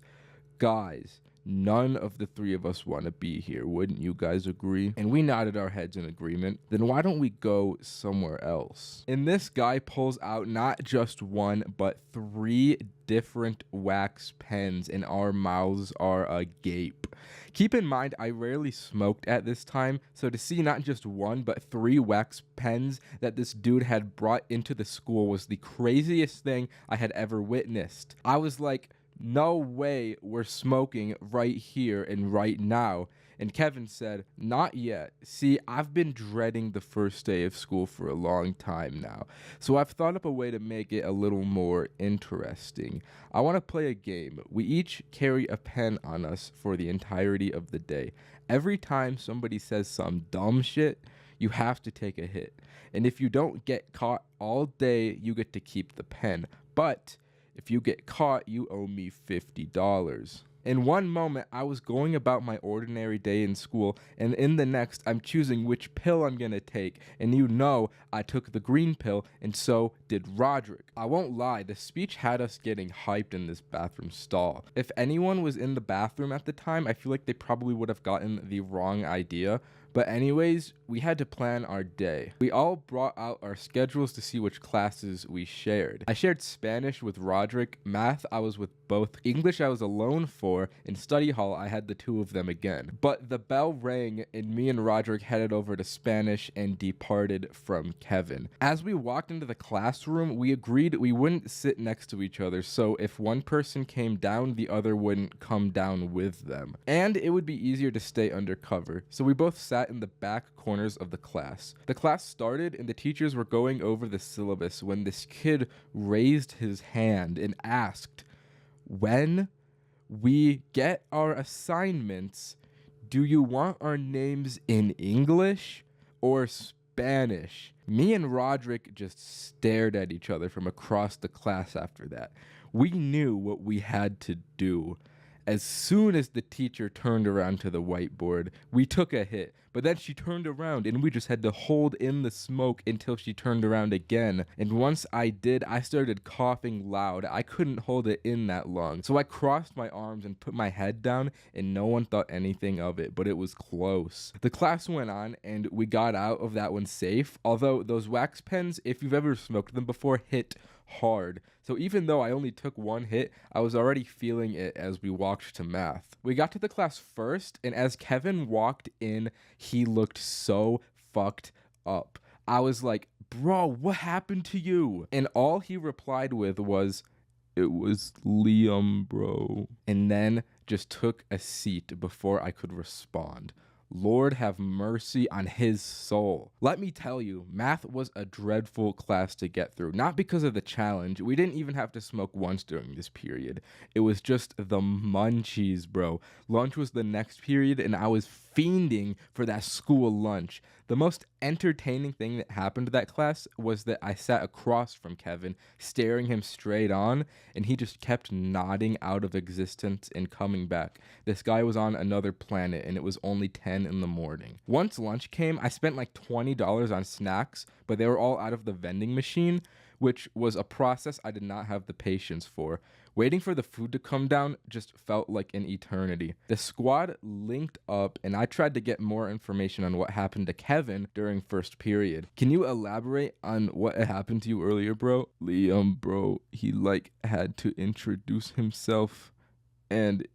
S1: "Guys, none of the three of us want to be here. Wouldn't you guys agree?" And we nodded our heads in agreement. "Then why don't we go somewhere else?" And this guy pulls out not just one, but 3 different wax pens, and our mouths are agape. Keep in mind, I rarely smoked at this time, so to see not just one, but 3 wax pens that this dude had brought into the school was the craziest thing I had ever witnessed. I was like, no way we're smoking right here and right now. And Kevin said, "Not yet. See, I've been dreading the first day of school for a long time now, so I've thought up a way to make it a little more interesting. I want to play a game. We each carry a pen on us for the entirety of the day. Every time somebody says some dumb shit, you have to take a hit. And if you don't get caught all day, you get to keep the pen. But if you get caught, you owe me $50. In one moment, I was going about my ordinary day in school, and in the next, I'm choosing which pill I'm gonna take, and you know I took the green pill, and so did Roderick. I won't lie, the speech had us getting hyped in this bathroom stall. If anyone was in the bathroom at the time, I feel like they probably would have gotten the wrong idea. But anyways, we had to plan our day. We all brought out our schedules to see which classes we shared. I shared Spanish with Roderick, math I was with both, English I was alone for, and study hall I had the 2 of them again. But the bell rang and me and Roderick headed over to Spanish and departed from Kevin. As we walked into the classroom, we agreed we wouldn't sit next to each other, so if one person came down, the other wouldn't come down with them. And it would be easier to stay undercover, so we both sat in the back corners of the class. The class started and the teachers were going over the syllabus when this kid raised his hand and asked, "When we get our assignments, do you want our names in English or Spanish?" Me and Roderick just stared at each other from across the class after that. We knew what we had to do. As soon as the teacher turned around to the whiteboard, we took a hit, but then she turned around and we just had to hold in the smoke until she turned around again. And once I did, I started coughing loud. I couldn't hold it in that long. So I crossed my arms and put my head down, and no one thought anything of it, but it was close. The class went on and we got out of that one safe, although those wax pens, if you've ever smoked them before, hit hard. So even though I only took one hit, I was already feeling it as we walked to math. We got to the class first, and as Kevin walked in, he looked so fucked up. I was like, "Bro, what happened to you?" And all he replied with was, "It was Liam, bro." And then just took a seat before I could respond. Lord have mercy on his soul. Let me tell you, math was a dreadful class to get through. Not because of the challenge. We didn't even have to smoke once during this period. It was just the munchies, bro. Lunch was the next period, and I was fiending for that school lunch. The most entertaining thing that happened to that class was that I sat across from Kevin, staring him straight on, and he just kept nodding out of existence and coming back. This guy was on another planet, and it was only 10 in the morning. Once lunch came, I spent like $20 on snacks, but they were all out of the vending machine, which was a process I did not have the patience for. Waiting for the food to come down just felt like an eternity. The squad linked up, and I tried to get more information on what happened to Kevin during first period. Can you elaborate on what happened to you earlier, bro? Liam, bro, he had to introduce himself, and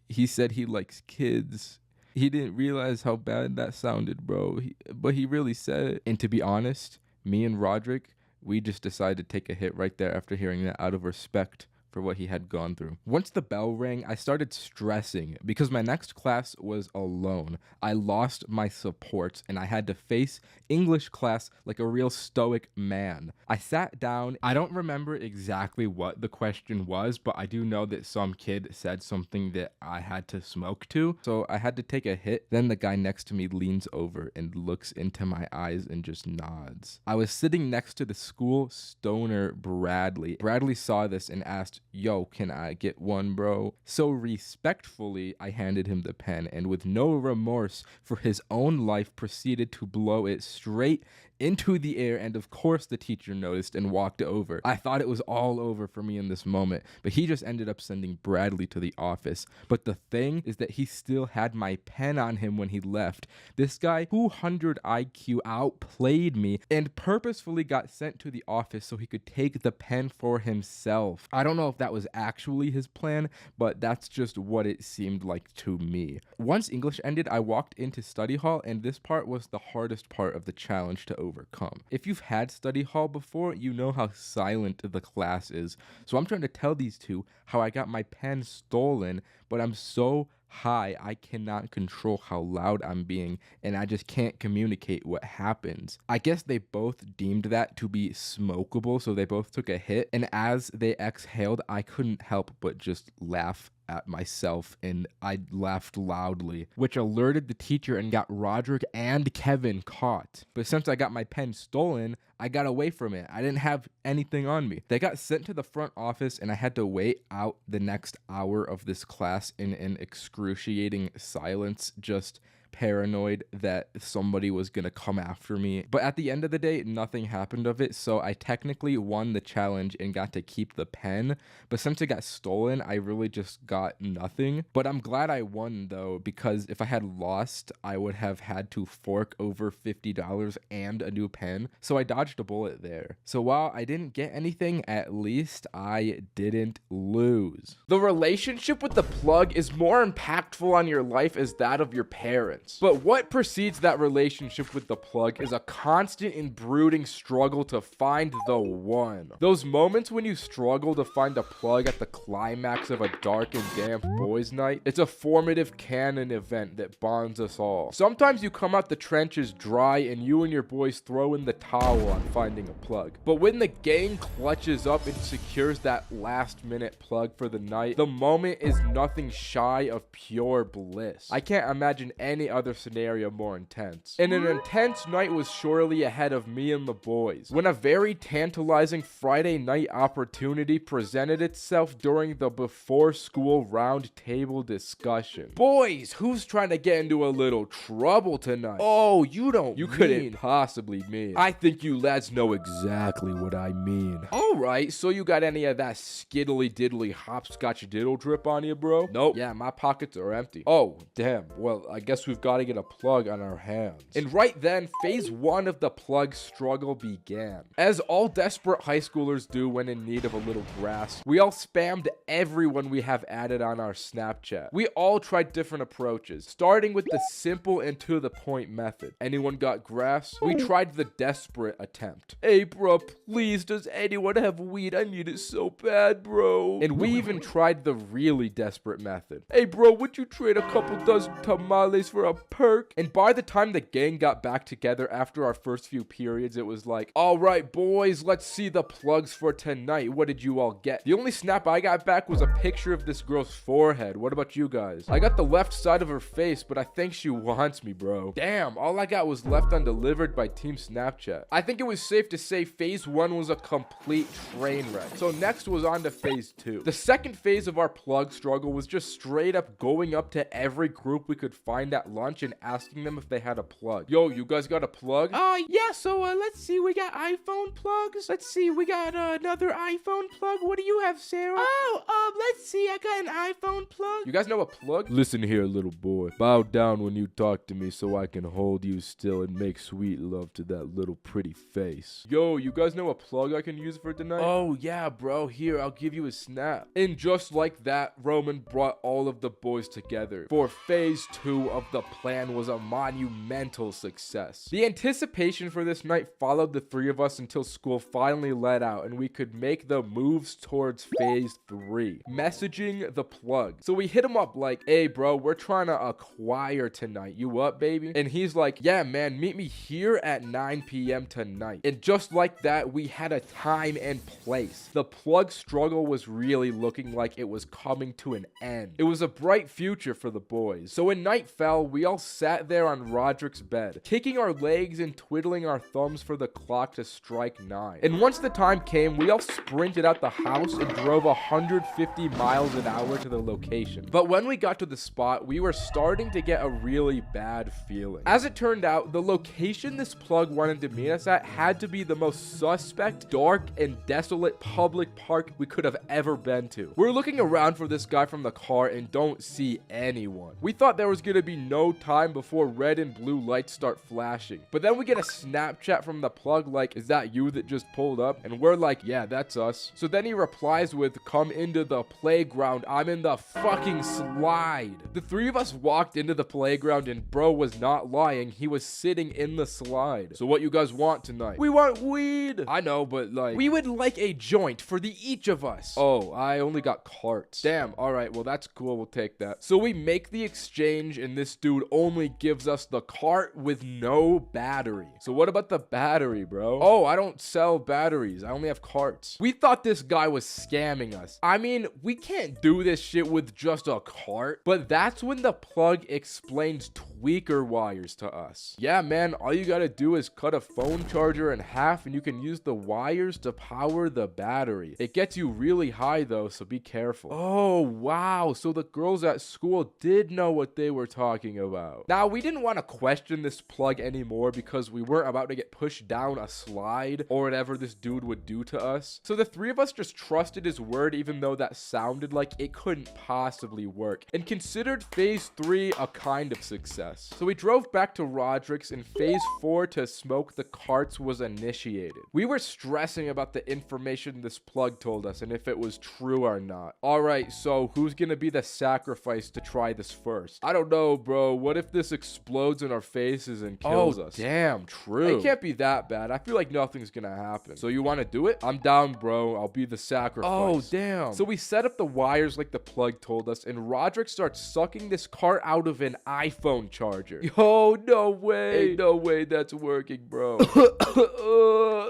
S1: he said he likes kids. He didn't realize how bad that sounded, bro. But he really said it. And to be honest, me and Roderick, we just decided to take a hit right there after hearing that out of respect for what he had gone through. Once the bell rang, I started stressing because my next class was alone. I lost my supports and I had to face English class like a real stoic man. I sat down. I don't remember exactly what the question was, but I do know that some kid said something that I had to smoke to, so I had to take a hit. Then the guy next to me leans over and looks into my eyes and just nods. I was sitting next to the school stoner Bradley. Bradley saw this and asked, "Yo, can I get one, bro?" So respectfully, I handed him the pen and with no remorse for his own life proceeded to blow it straight into the air, and of course the teacher noticed and walked over. I thought it was all over for me in this moment, but he just ended up sending Bradley to the office. But the thing is that he still had my pen on him when he left. This guy, 200 IQ, outplayed me and purposefully got sent to the office so he could take the pen for himself. I don't know if that was actually his plan, but that's just what it seemed like to me. Once English ended, I walked into study hall, and this part was the hardest part of the challenge to overcome. If you've had study hall before, you know how silent the class is. So I'm trying to tell these two how I got my pen stolen, but I'm so high I cannot control how loud I'm being, and I just can't communicate what happens. I guess they both deemed that to be smokable, so they both took a hit, and as they exhaled, I couldn't help but just laugh at myself, and I laughed loudly, which alerted the teacher and got Roderick and Kevin caught. But since I got my pen stolen, I got away from it. I didn't have anything on me. They got sent to the front office, and I had to wait out the next hour of this class in an excruciating silence, just paranoid that somebody was gonna come after me. But at the end of the day, nothing happened of it, so I technically won the challenge and got to keep the pen. But since it got stolen, I really just got nothing. But I'm glad I won though, because if I had lost, I would have had to fork over $50 and a new pen. So I dodged a bullet there. So while I didn't get anything, at least I didn't lose. The relationship with the plug is more impactful on your life as that of your parents. But what precedes that relationship with the plug is a constant and brooding struggle to find the one. Those moments when you struggle to find a plug at the climax of a dark and damp boys' night, it's a formative canon event that bonds us all. Sometimes you come out the trenches dry and you and your boys throw in the towel on finding a plug. But when the gang clutches up and secures that last minute plug for the night, the moment is nothing shy of pure bliss. I can't imagine any other scenario more intense. And an intense night was surely ahead of me and the boys when a very tantalizing Friday night opportunity presented itself during the before school round table discussion. Boys, who's trying to get into a little trouble tonight? Oh, you couldn't possibly mean. I think you lads know exactly what I mean. Alright, so you got any of that skiddly diddly hopscotch diddle drip on you, bro? Nope. Yeah, my pockets are empty. Oh, damn. Well, I guess we've got to get a plug on our hands. And right then, phase 1 of the plug struggle began. As all desperate high schoolers do when in need of a little grass, we all spammed everyone we have added on our Snapchat. We all tried different approaches, starting with the simple and to the point method. Anyone got grass? We tried the desperate attempt. Hey bro, please, does anyone have weed? I need it so bad, bro. And we even tried the really desperate method. Hey bro, would you trade a couple dozen tamales for for a perk. And by the time the gang got back together after our first few periods, it was like, all right, boys, let's see the plugs for tonight. What did you all get? The only snap I got back was a picture of this girl's forehead. What about you guys? I got the left side of her face, but I think she wants me, bro. Damn, all I got was left undelivered by Team Snapchat. I think it was safe to say phase 1 was a complete train wreck. So next was on to phase 2. The second phase of our plug struggle was just straight up going up to every group we could find at lunch and asking them if they had a plug. Yo, you guys got a plug?
S4: Yeah, so let's see, we got iPhone plugs. Let's see, we got another iPhone plug. What do you have, Sarah? Oh, let's see, I got an iPhone plug.
S1: You guys know a plug? Listen here, little boy. Bow down when you talk to me so I can hold you still and make sweet love to that little pretty face. Yo, you guys know a plug I can use for tonight? Oh, yeah, bro. Here, I'll give you a snap. And just like that, Roman brought all of the boys together. For phase 2 of the plan was a monumental success. The anticipation for this night followed the three of us until school finally let out and we could make the moves towards phase 3. Messaging the plug. So we hit him up like, hey, bro, we're trying to acquire tonight. You up, baby? And he's like, yeah, man, meet me here at 9 p.m. tonight. And just like that, we had a time and place. The plug struggle was really looking like it was coming to an end. It was a bright future for the boys. So when night fell, we all sat there on Roderick's bed, kicking our legs and twiddling our thumbs for the clock to strike 9. And once the time came, we all sprinted out the house and drove 150 miles an hour to the location. But when we got to the spot, we were starting to get a really bad feeling. As it turned out, the location this plug wanted to meet us at had to be the most suspect, dark, and desolate public park we could have ever been to. We're looking around for this guy from the car and don't see anyone. We thought there was gonna be no time before red and blue lights start flashing. But then we get a Snapchat from the plug like, is that you that just pulled up? And we're like, yeah, that's us. So then he replies with, come into the playground. I'm in the fucking slide. The three of us walked into the playground and bro was not lying. He was sitting in the slide. So what you guys want tonight? We want weed. I know, but like, we would like a joint for the each of us. Oh, I only got carts. Damn. All right. Well, that's cool. We'll take that. So we make the exchange and this dude only gives us the cart with no battery. So what about the battery, bro? Oh, I don't sell batteries. I only have carts. We thought this guy was scamming us. I mean, we can't do this shit with just a cart, but that's when the plug explains tweaker wires to us. Yeah, man, all you gotta do is cut a phone charger in half and you can use the wires to power the battery. It gets you really high though, so be careful. Oh, wow. So the girls at school did know what they were talking about. Now, we didn't want to question this plug anymore because we weren't about to get pushed down a slide or whatever this dude would do to us. So the three of us just trusted his word even though that sounded like it couldn't possibly work and considered phase 3 a kind of success. So we drove back to Roderick's and phase 4 to smoke the carts was initiated. We were stressing about the information this plug told us and if it was true or not. All right, so who's gonna be the sacrifice to try this first? I don't know, bro. What if this explodes in our faces and kills us? Damn, true. It can't be that bad. I feel like nothing's gonna happen. So you want to do it? I'm down, bro. I'll be the sacrifice. Oh, damn. So we set up the wires like the plug told us and Roderick starts sucking this cart out of an iPhone charger. Yo, no way. Ain't no way that's working, bro.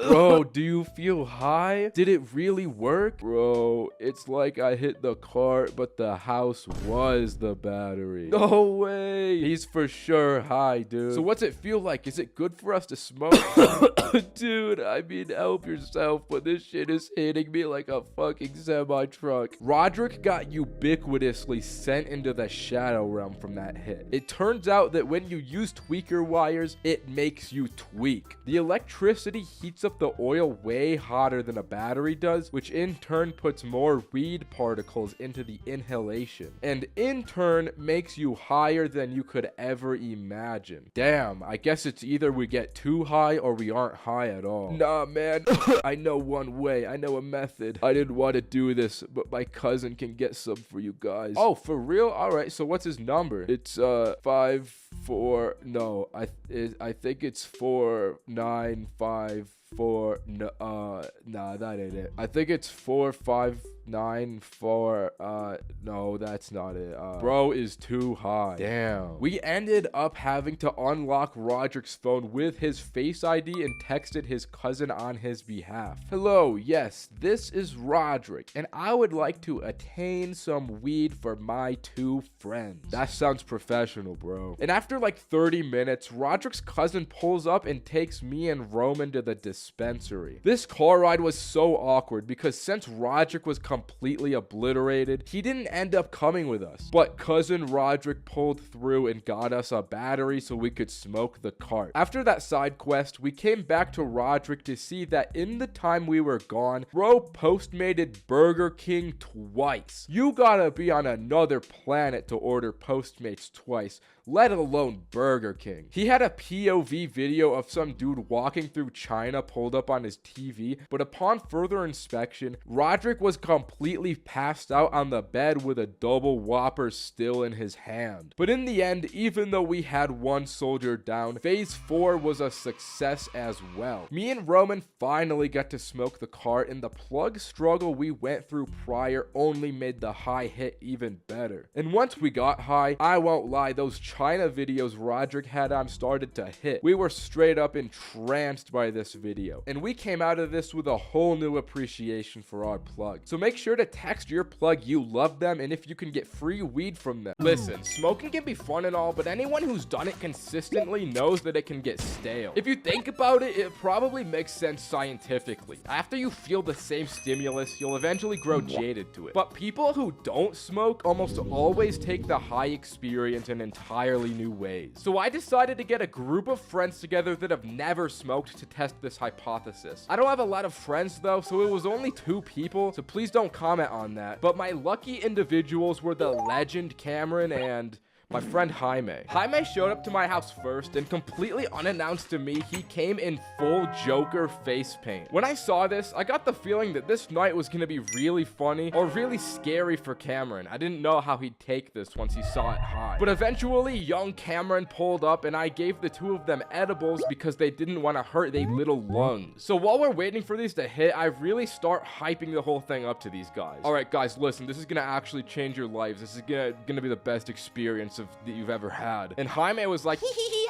S1: Bro, do you feel high? Did it really work? Bro, it's like I hit the cart, but the house was the battery. No way. He's for sure high, dude. So what's it feel like? Is it good for us to smoke? Dude, I mean, help yourself, but this shit is hitting me like a fucking semi-truck. Roderick got ubiquitously sent into the shadow realm from that hit. It turns out that when you use tweaker wires, it makes you tweak. The electricity heats up the oil way hotter than a battery does, which in turn puts more weed particles into the inhalation, and in turn makes you higher than you could ever imagine. Damn, I guess it's either we get too high or we aren't high at all. Nah, man. I know one way. I know a method. I didn't want to do this, but my cousin can get some for you guys. Oh, for real? All right, so what's his number? It's 5 4 no, I think it's 4 9 5 4. No, nah, that ain't it. I think it's 4594. No, that's not it. Bro is too high. Damn. We ended up having to unlock Roderick's phone with his Face ID and texted his cousin on his behalf. Hello, yes, this is Roderick, and I would like to attain some weed for my 2 friends. That sounds professional, bro. And after like 30 minutes, Roderick's cousin pulls up and takes me and Roman to the dispensary. This car ride was so awkward because since Roderick was completely obliterated, he didn't end up coming with us. But cousin Roderick pulled through and got us a battery so we could smoke the cart. After that side quest, we came back to Roderick to see that in the time we were gone, bro postmated Burger King twice. You gotta be on another planet to order Postmates twice, let alone Burger King. He had a POV video of some dude walking through China pulled up on his TV, but upon further inspection, Roderick was completely passed out on the bed with a double whopper still in his hand. But in the end, even though we had 1 soldier down, phase 4 was a success as well. Me and Roman finally got to smoke the cart, and the plug struggle we went through prior only made the high hit even better. And once we got high, I won't lie, those China videos Roderick had on started to hit. We were straight up entranced by this video, and we came out of this with a whole new appreciation for our plug. So make sure to text your plug you love them and if you can get free weed from them. Listen, smoking can be fun and all, but anyone who's done it consistently knows that it can get stale. If you think about it, it probably makes sense scientifically. After you feel the same stimulus, you'll eventually grow jaded to it. But people who don't smoke almost always take the high experience in entirely new ways. So I decided to get a group of friends together that have never smoked to test this hypothesis. I don't have a lot of friends though, so it was only 2 people, so please don't comment on that. But my lucky individuals were the legend Cameron and my friend Jaime. Jaime showed up to my house first, and completely unannounced to me, he came in full Joker face paint. When I saw this, I got the feeling that this night was gonna be really funny or really scary for Cameron. I didn't know how he'd take this once he saw it high. But eventually, young Cameron pulled up, and I gave the 2 of them edibles because they didn't want to hurt their little lungs. So while we're waiting for these to hit, I really start hyping the whole thing up to these guys. Alright guys, listen, this is gonna actually change your lives. This is gonna be the best experience that you've ever had. And Jaime was like,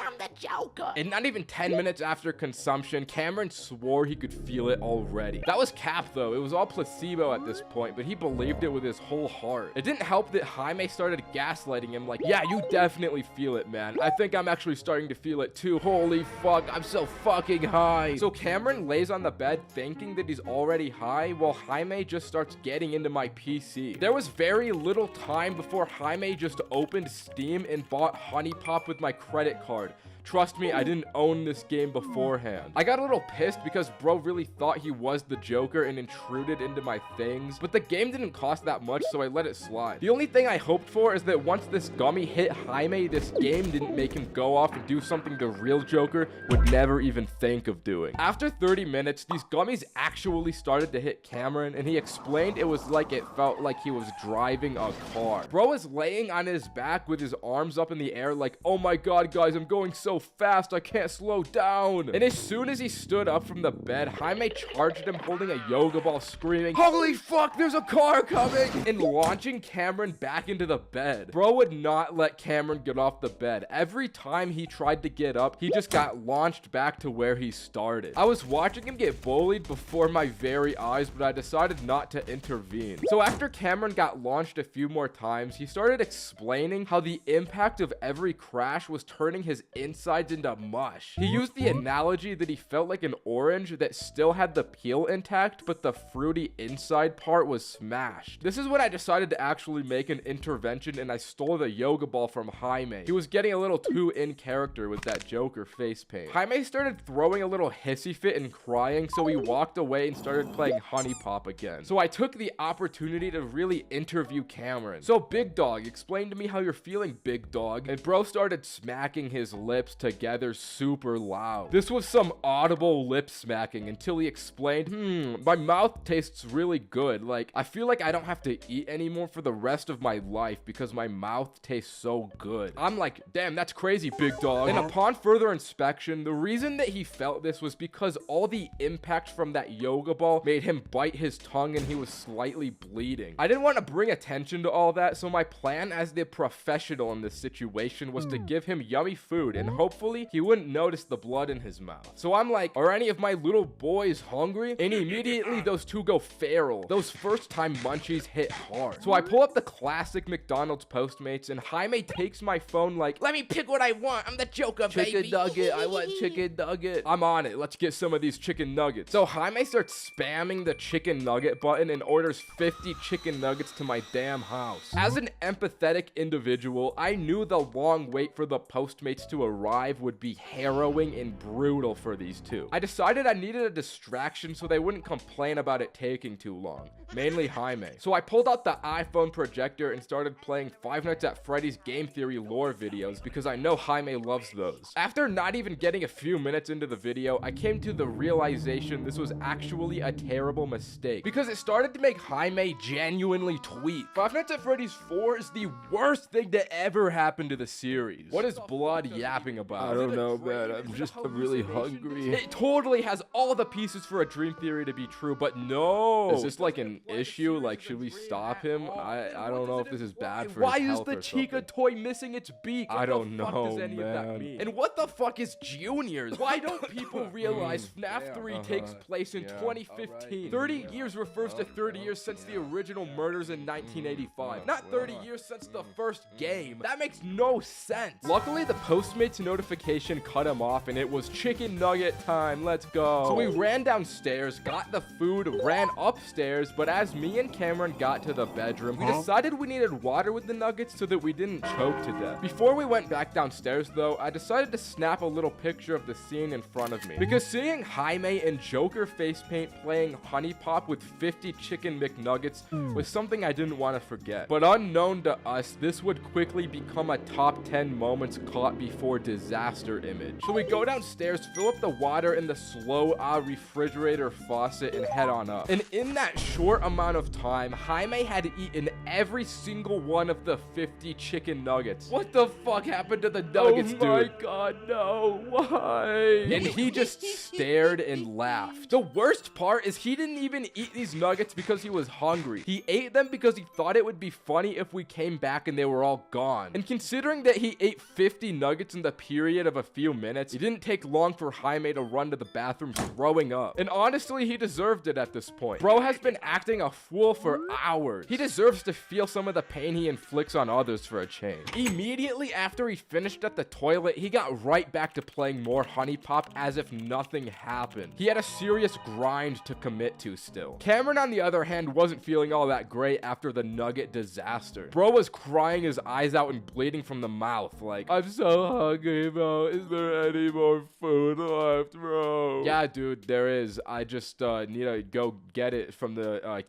S4: I'm the Joker.
S1: And not even 10 minutes after consumption, Cameron swore he could feel it already. That was cap though. It was all placebo at this point, but he believed it with his whole heart. It didn't help that Jaime started gaslighting him like, yeah, you definitely feel it, man. I think I'm actually starting to feel it too. Holy fuck, I'm so fucking high. So Cameron lays on the bed thinking that he's already high while Jaime just starts getting into my PC. There was very little time before Jaime just opened Steam and bought Honey Pop with my credit card. Trust me, I didn't own this game beforehand. I got a little pissed because bro really thought he was the Joker and intruded into my things, but the game didn't cost that much, so I let it slide. The only thing I hoped for is that once this gummy hit Jaime, this game didn't make him go off and do something the real Joker would never even think of doing. After 30 minutes, these gummies actually started to hit Cameron, and he explained it was like it felt like he was driving a car. Bro is laying on his back with his arms up in the air like, oh my god guys, I'm going so fast, I can't slow down. And as soon as he stood up from the bed, Jaime charged him holding a yoga ball, screaming, holy fuck, there's a car coming, and launching Cameron back into the bed. Bro would not let Cameron get off the bed. Every time he tried to get up, he just got launched back to where he started. I was watching him get bullied before my very eyes, but I decided not to intervene. So after Cameron got launched a few more times, he started explaining how the impact of every crash was turning his insides into mush. He used the analogy that he felt like an orange that still had the peel intact, but the fruity inside part was smashed. This is when I decided to actually make an intervention, and I stole the yoga ball from Jaime. He was getting a little too in character with that Joker face paint. Jaime started throwing a little hissy fit and crying, so he walked away and started playing Honey Pop again. So I took the opportunity to really interview Cameron. So Big Dog, explain to me how you're feeling, Big Dog. And bro started smacking his lips lips together super loud. This was some audible lip smacking until he explained, my mouth tastes really good. Like, I feel like I don't have to eat anymore for the rest of my life because my mouth tastes so good. I'm like, damn, that's crazy, big dog. And upon further inspection, the reason that he felt this was because all the impact from that yoga ball made him bite his tongue and he was slightly bleeding. I didn't want to bring attention to all that, so my plan as the professional in this situation was to give him yummy food and hopefully he wouldn't notice the blood in his mouth. So I'm like, are any of my little boys hungry? And immediately those two go feral. Those first time munchies hit hard. So I pull up the classic McDonald's Postmates and Jaime takes my phone like, let me pick what I want. I'm the Joker, baby. Chicken nugget. I want chicken nugget. I'm on it. Let's get some of these chicken nuggets. So Jaime starts spamming the chicken nugget button and orders 50 chicken nuggets to my damn house. As an empathetic individual, I knew the long wait for the Postmates to arrive would be harrowing and brutal for these two. I decided I needed a distraction so they wouldn't complain about it taking too long, mainly Jaime. So I pulled out the iPhone projector and started playing Five Nights at Freddy's game theory lore videos because I know Jaime loves those. After not even getting a few minutes into the video, I came to the realization this was actually a terrible mistake because it started to make Jaime genuinely tweet. Five Nights at Freddy's 4 is the worst thing to ever happen to the series. What is Blood yapping about?
S3: I don't know, man. I'm really hungry.
S1: It totally has all the pieces for a dream theory to be true, but no. Is this like an issue? Like, should we stop him? I don't know if this is bad for his health. Why is the Chica toy missing its beak? I don't know, what does any of that mean? And what the fuck is Juniors? Why don't people realize FNAF 3 takes place in 2015? 30 years refers to 30 years since the original murders in 1985. Not 30 years since the first game. That makes no sense. Luckily, the Postmates notification cut him off and it was chicken nugget time. Let's go. So we ran downstairs, got the food, ran upstairs, but as me and Cameron got to the bedroom, we decided we needed water with the nuggets so that we didn't choke to death. Before we went back downstairs though, I decided to snap a little picture of the scene in front of me. Because seeing Jaime and Joker face paint playing Honey Pop with 50 chicken McNuggets was something I didn't want to forget. But unknown to us, this would quickly become a top 10 moments caught before disaster image. So we go downstairs, fill up the water in the slow refrigerator faucet and head on up. And in that short amount of time, Jaime had eaten every single one of the 50 chicken nuggets. What the fuck happened to the nuggets, dude? Oh my god, no. Why? And he just stared and laughed. The worst part is he didn't even eat these nuggets because he was hungry. He ate them because he thought it would be funny if we came back and they were all gone. And considering that he ate 50 nuggets in the period of a few minutes, it didn't take long for Jaime to run to the bathroom throwing up. And honestly, he deserved it at this point. Bro has been acting a fool for hours. He deserves to feel some of the pain he inflicts on others for a change. Immediately after he finished at the toilet, he got right back to playing more Honey Pop as if nothing happened. He had a serious grind to commit to still. Cameron, on the other hand, wasn't feeling all that great after the nugget disaster. Bro was crying his eyes out and bleeding from the mouth like, I'm so hungry, bro. Is there any more food left, bro? Yeah, dude, there is. I just need to go get it from the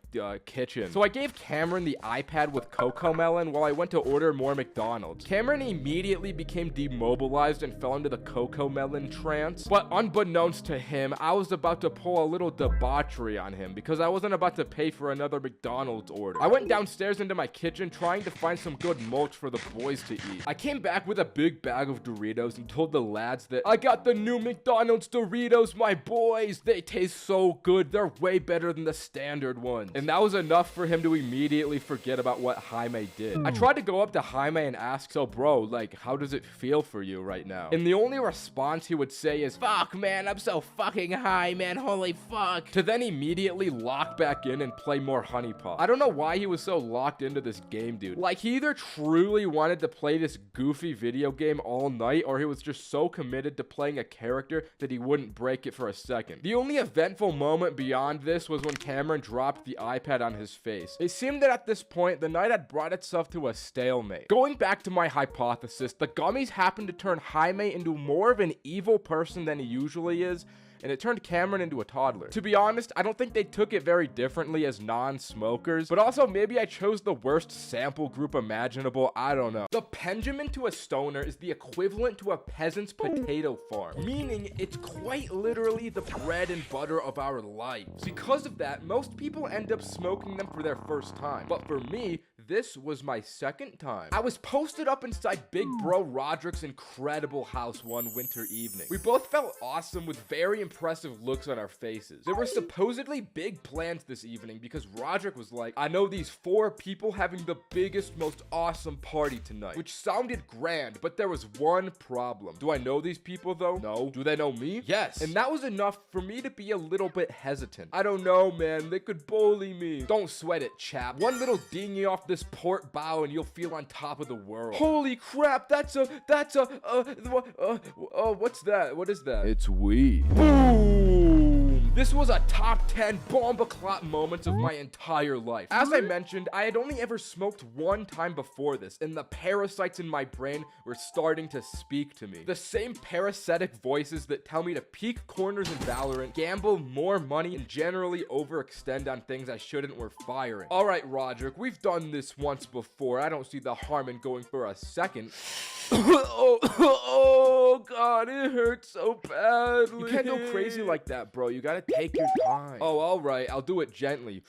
S1: kitchen. So I gave Cameron the iPad with Cocoa Melon while I went to order more McDonald's. Cameron immediately became demobilized and fell into the Cocoa Melon trance. But unbeknownst to him, I was about to pull a little debauchery on him because I wasn't about to pay for another McDonald's order. I went downstairs into my kitchen trying to find some good mulch for the boys to eat. I came back with a big bag of Doritos and told the lads that I got the new McDonald's Doritos, my boys. They taste so good. They're way better than the standard ones. And that was enough for him to immediately forget about what Jaime did. I tried to go up to Jaime and ask, so bro, like, how does it feel for you right now? And the only response he would say is, fuck man, I'm so fucking high, man, holy fuck. To then immediately lock back in and play more Honey Pop. I don't know why he was so locked into this game, dude. Like, he either truly wanted to play this goofy video game all night, or he was just so committed to playing a character that he wouldn't break it for a second. The only eventful moment beyond this was when Cameron dropped the iPad on his face. It seemed that at this point, the night had brought itself to a stalemate. Going back to my hypothesis, the gummies happened to turn Jaime into more of an evil person than he usually is, and it turned Cameron into a toddler. To be honest, I don't think they took it very differently as non-smokers, but also maybe I chose the worst sample group imaginable, I don't know. The Pendulum to a stoner is the equivalent to a peasant's potato farm, meaning it's quite literally the bread and butter of our lives. Because of that, most people end up smoking them for their first time, but for me, this was my second time. I was posted up inside Big Bro Roderick's incredible house one winter evening. We both felt awesome with very impressive looks on our faces. There were supposedly big plans this evening because Roderick was like, I know these 4 people having the biggest, most awesome party tonight, which sounded grand, but there was one problem. Do I know these people though? No. Do they know me? Yes. And that was enough for me to be a little bit hesitant. I don't know, man. They could bully me. Don't sweat it, chap. One little dinghy off this port bow and you'll feel on top of the world. Holy crap, what's that? What is that? It's weed. Boom! This was a top 10 bomba-clot moments of my entire life. As I mentioned, I had only ever smoked one time before this, and the parasites in my brain were starting to speak to me. The same parasitic voices that tell me to peek corners in Valorant, gamble more money, and generally overextend on things I shouldn't were firing. Alright, Roderick, we've done this once before. I don't see the harm in going for a second. Oh god, it hurts so badly. You can't go crazy like that, bro. You gotta take your time. Oh, alright, I'll do it gently.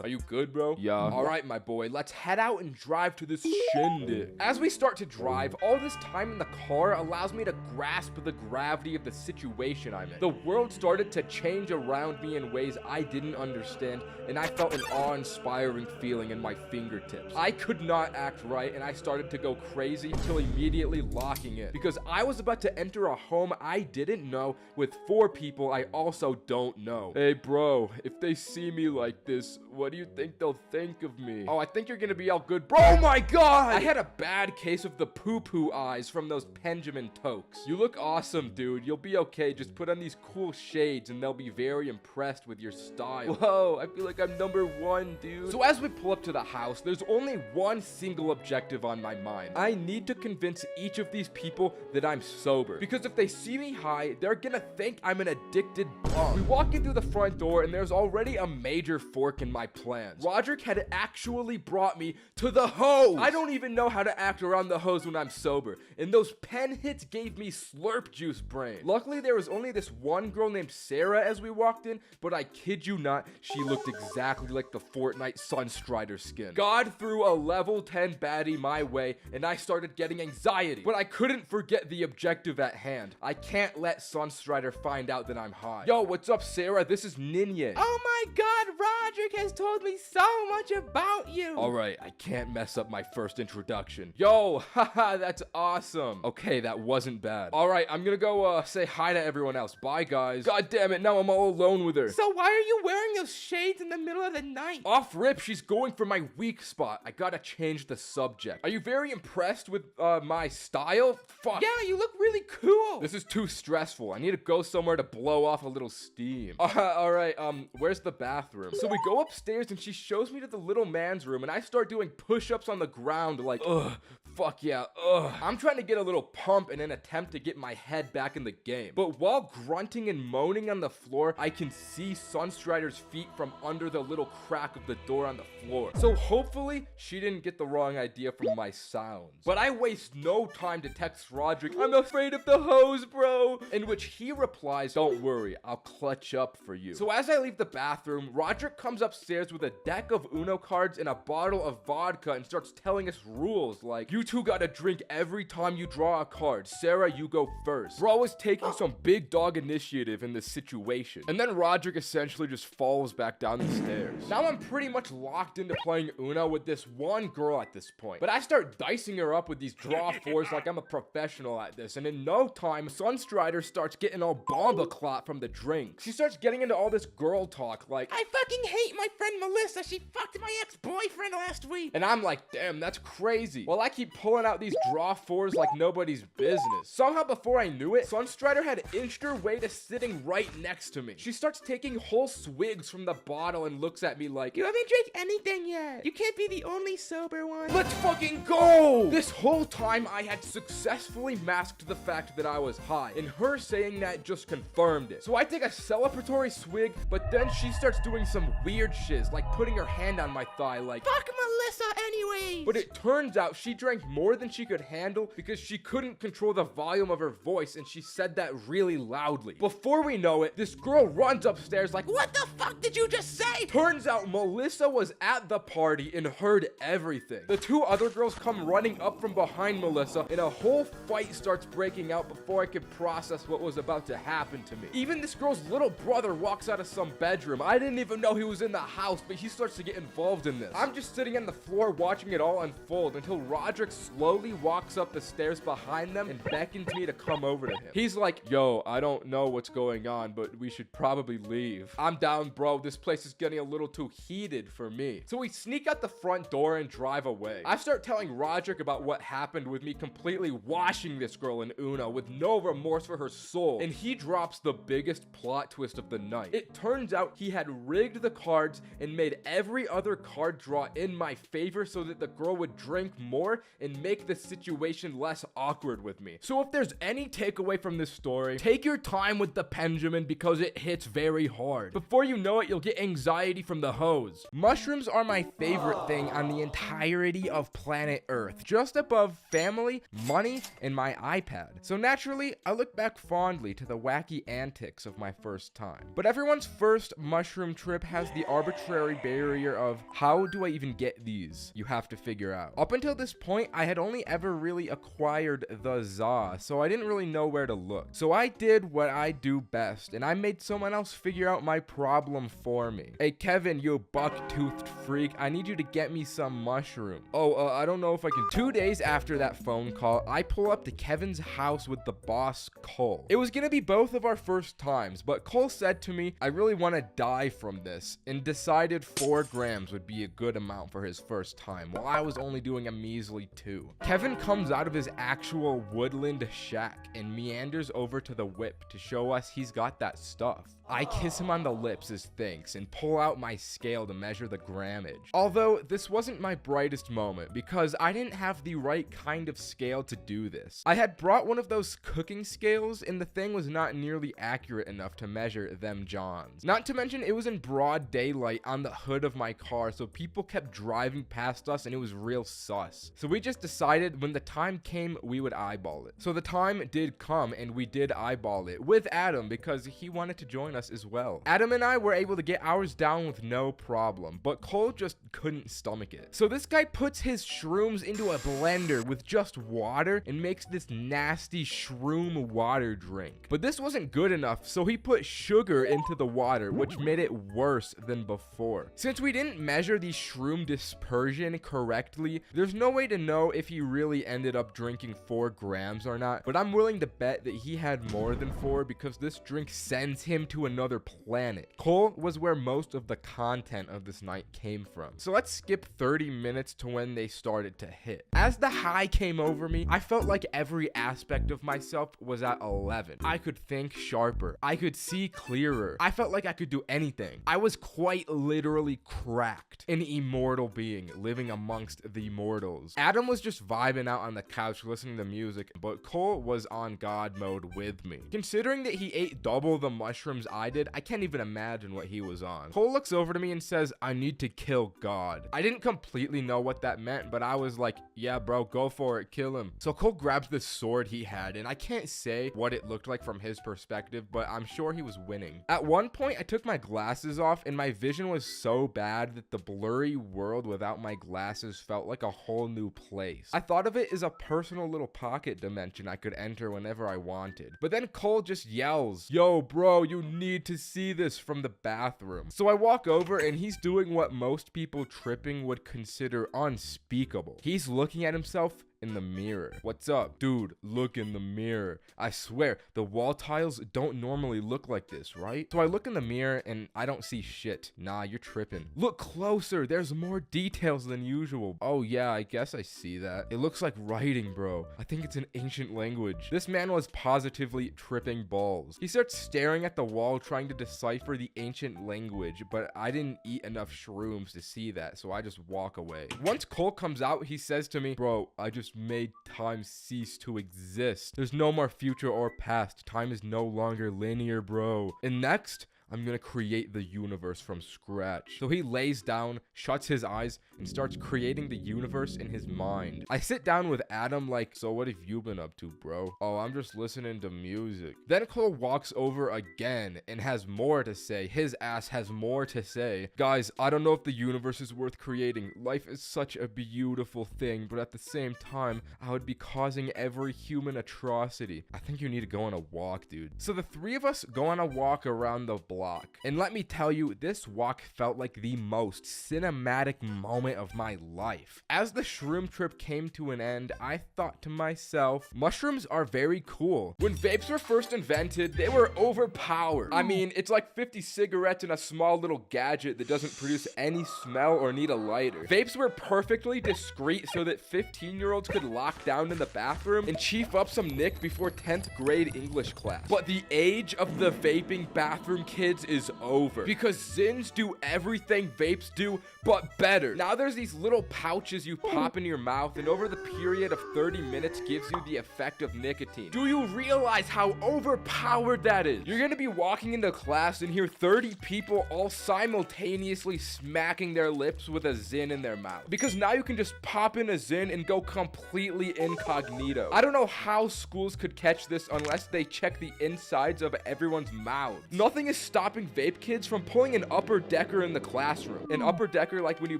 S1: Are you good, bro? Yeah. Alright, my boy, let's head out and drive to this shindig. As we start to drive, all this time in the car allows me to grasp the gravity of the situation I'm in. The world started to change around me in ways I didn't understand, and I felt an awe-inspiring feeling in my fingertips. I could not act right, and I started to go crazy until immediately locking in, because I was about to enter a home I didn't know with 4 people I also don't know. Hey, bro, if they see me like this, what do you think they'll think of me? Oh, I think you're gonna be all good, bro. Oh my god! I had a bad case of the poo-poo eyes from those Benjamin tokes. You look awesome, dude. You'll be okay. Just put on these cool shades and they'll be very impressed with your style. Whoa, I feel like I'm #1, dude. So as we pull up to the house, there's only one single objective on my mind. I need to convince each of these people that I'm sober. Because if they see me high, they're gonna think I'm an addicted bum. We walk in through the front door and there's already a major fork in my plans. Roderick had actually brought me to the hose. I don't even know how to act around the hose when I'm sober, and those pen hits gave me slurp juice brain. Luckily, there was only this one girl named Sarah as we walked in, but I kid you not, she looked exactly like the Fortnite Sunstrider skin. God threw a level 10 baddie my way, and I started getting anxiety, but I couldn't forget the objective at hand. I can't let Sunstrider find out that I'm high. Yo, what's up, Sarah? This is Ninye.
S4: Oh my god, Roderick has told me so much about you.
S1: Alright, I can't mess up my first introduction. Yo, haha, that's awesome. Okay, that wasn't bad. Alright, I'm gonna go say hi to everyone else. Bye, guys. God damn it, now I'm all alone with her.
S4: So why are you wearing those shades in the middle of the night?
S1: Off rip, she's going for my weak spot. I gotta change the subject. Are you very impressed with my style? Fuck.
S4: Yeah, you look really cool.
S1: This is too stressful. I need to go somewhere to blow off a little steam. Alright, where's the bathroom? So we go upstairs and she shows me to the little man's room and I start doing push-ups on the ground like, ugh, fuck yeah, ugh. I'm trying to get a little pump in an attempt to get my head back in the game. But while grunting and moaning on the floor, I can see Sunstrider's feet from under the little crack of the door on the floor. So hopefully she didn't get the wrong idea from my sounds. But I waste no time to text Roderick, I'm afraid of the hose, bro. In which he replies, don't worry, I'll clutch up for you. So as I leave the bathroom, Roderick comes upstairs with a deck of Uno cards and a bottle of vodka and starts telling us rules like, you two gotta drink every time you draw a card. Sarah, you go first. Bro is taking some big dog initiative in this situation. And then Roderick essentially just falls back down the stairs. Now I'm pretty much locked into playing Uno with this one girl at this point. But I start dicing her up with these draw fours like I'm a professional at this. And in no time, Sunstrider starts getting all bomba-clot from the drinks. She starts getting into all this girl talk like,
S4: I fucking hate my friend Melissa. She fucked my ex-boyfriend last week.
S1: And I'm like, damn, that's crazy. While I keep pulling out these draw fours like nobody's business. Somehow before I knew it, Sunstrider had inched her way to sitting right next to me. She starts taking whole swigs from the bottle and looks at me like,
S4: You haven't drank anything yet. You can't be the only sober one.
S1: let's fucking go! This whole time I had successfully masked the fact that I was high, and her saying that just confirmed it. So I take a celebratory swig, but then she starts doing some weird shiz, like putting her hand on my thigh like,
S4: Fuck Melissa anyways.
S1: but it turns out she drank more than she could handle because she couldn't control the volume of her voice, and she said that really loudly. Before we know it, this girl runs upstairs like,
S4: What the fuck did you just say?
S1: Turns out Melissa was at the party and heard everything. The two other girls come running up from behind Melissa, and a whole fight starts breaking out before I could process what was about to happen to me. Even this girl's little brother walks out of some bedroom. I didn't even know he was in the house, but he starts to get involved in this. I'm just sitting on the floor watching it all unfold until Roderick slowly walks up the stairs behind them and beckons me to come over to him. He's like, yo, I don't know what's going on, but we should probably leave. I'm down, bro. This place is getting a little too heated for me. So we sneak out the front door and drive away. I start telling Roderick about what happened with me completely washing this girl in Uno with no remorse for her soul. And he drops the biggest plot twist of the night. It turns out he had rigged the cards and made every other card draw in my favor so that the girl would drink more and make the situation less awkward with me. So if there's any takeaway from this story, take your time with the Benjamin because it hits very hard. Before you know it, you'll get anxiety from the hose. Mushrooms are my favorite thing on the entirety of planet Earth, just above family, money, and my iPad. So naturally, I look back fondly to the wacky antics of my first time. But everyone's first mushroom trip has the arbitrary barrier of, how do I even get these? You have to figure out. Up until this point, I had only ever really acquired the za, so I didn't really know where to look. So I did what I do best, and I made someone else figure out my problem for me. Hey Kevin, you buck-toothed freak, I need you to get me some mushroom. I don't know if I can. 2 days after that phone call, I pull up to Kevin's house with the boss, Cole. It was gonna be both of our first times, but Cole said to me, I really want to die from this, and decided 4 grams would be a good amount for his first time, while I was only doing a measly 2. Kevin comes out of his actual woodland shack and meanders over to the whip to show us he's got that stuff. I kiss him on the lips as thanks and pull out my scale to measure the grammage. Although this wasn't my brightest moment because I didn't have the right kind of scale to do this. I had brought one of those cooking scales and the thing was not nearly accurate enough to measure them Johns. Not to mention it was in broad daylight on the hood of my car, so people kept driving past us and it was real sus. So we just decided when the time came we would eyeball it. So the time did come and we did eyeball it with Adam because he wanted to join us as well. Adam and I were able to get ours down with no problem, but Cole just couldn't stomach it. So this guy puts his shrooms into a blender with just water and makes this nasty shroom water drink. But this wasn't good enough, so he put sugar into the water, which made it worse than before. Since we didn't measure the shroom dispersion correctly, there's no way to know if he really ended up drinking 4 grams or not, but I'm willing to bet that he had more than 4 because this drink sends him to another planet. Cole was where most of the content of this night came from. So let's skip 30 minutes to when they started to hit. As the high came over me, I felt like every aspect of myself was at 11. I could think sharper. I could see clearer. I felt like I could do anything. I was quite literally cracked. An immortal being living amongst the mortals. Adam was just vibing out on the couch listening to music, but Cole was on God mode with me. Considering that he ate double the mushrooms I did, I can't even imagine what he was on. Cole looks over to me and says, I need to kill God. I didn't completely know what that meant, but I was like, yeah, bro, go for it, kill him. So Cole grabs this sword he had, and I can't say what it looked like from his perspective, but I'm sure he was winning. At one point, I took my glasses off, and my vision was so bad that the blurry world without my glasses felt like a whole new place. I thought of it as a personal little pocket dimension I could enter whenever I wanted. But then Cole just yells, yo, bro, you need to see this, from the bathroom. So I walk over and he's doing what most people tripping would consider unspeakable. He's looking at himself in the mirror. What's up? Dude, look in the mirror. I swear, the wall tiles don't normally look like this, right? So I look in the mirror and I don't see shit. Nah, you're tripping. Look closer. There's more details than usual. Oh yeah, I guess I see that. It looks like writing, bro. I think it's an ancient language. This man was positively tripping balls. He starts staring at the wall trying to decipher the ancient language, but I didn't eat enough shrooms to see that, so I just walk away. Once Cole comes out, he says to me, bro, I just made time cease to exist. There's no more future or past. Time is no longer linear, bro. And next, I'm gonna create the universe from scratch. So he lays down, shuts his eyes, and starts creating the universe in his mind. I sit down with Adam like, so what have you been up to, bro? Oh, I'm just listening to music. Then Cole walks over again and has more to say. His ass has more to say. Guys, I don't know if the universe is worth creating. Life is such a beautiful thing, but at the same time, I would be causing every human atrocity. I think you need to go on a walk, dude. So the three of us go on a walk around the block. And let me tell you, this walk felt like the most cinematic moment of my life. As the shroom trip came to an end, I thought to myself, mushrooms are very cool. When vapes were first invented, they were overpowered. I mean, it's like 50 cigarettes in a small little gadget that doesn't produce any smell or need a lighter. Vapes were perfectly discreet so that 15-year-olds could lock down in the bathroom and chief up some nick before 10th grade English class. But the age of the vaping bathroom kids is over, because Zins do everything vapes do, but better. Now there's these little pouches you pop in your mouth, and over the period of 30 minutes gives you the effect of nicotine. Do you realize how overpowered that is? You're gonna be walking into class and hear 30 people all simultaneously smacking their lips with a Zin in their mouth, because now you can just pop in a Zin and go completely incognito. I don't know how schools could catch this unless they check the insides of everyone's mouths. Nothing is stopping vape kids from pulling an upper decker in the classroom. An upper decker, like when you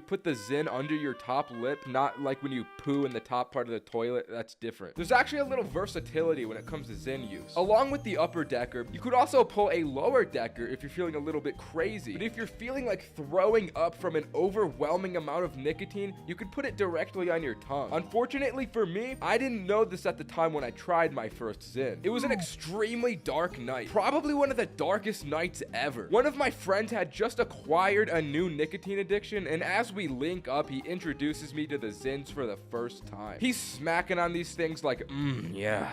S1: put the Zin under your top lip, not like when you poo in the top part of the toilet. That's different. There's actually a little versatility when it comes to Zin use. Along with the upper decker, you could also pull a lower decker if you're feeling a little bit crazy. But if you're feeling like throwing up from an overwhelming amount of nicotine, you could put it directly on your tongue. Unfortunately for me, I didn't know this at the time when I tried my first Zin. It was an extremely dark night, probably one of the darkest nights ever. One of my friends had just acquired a new nicotine addiction, and as we link up, he introduces me to the Zins for the first time. He's smacking on these things like, yeah.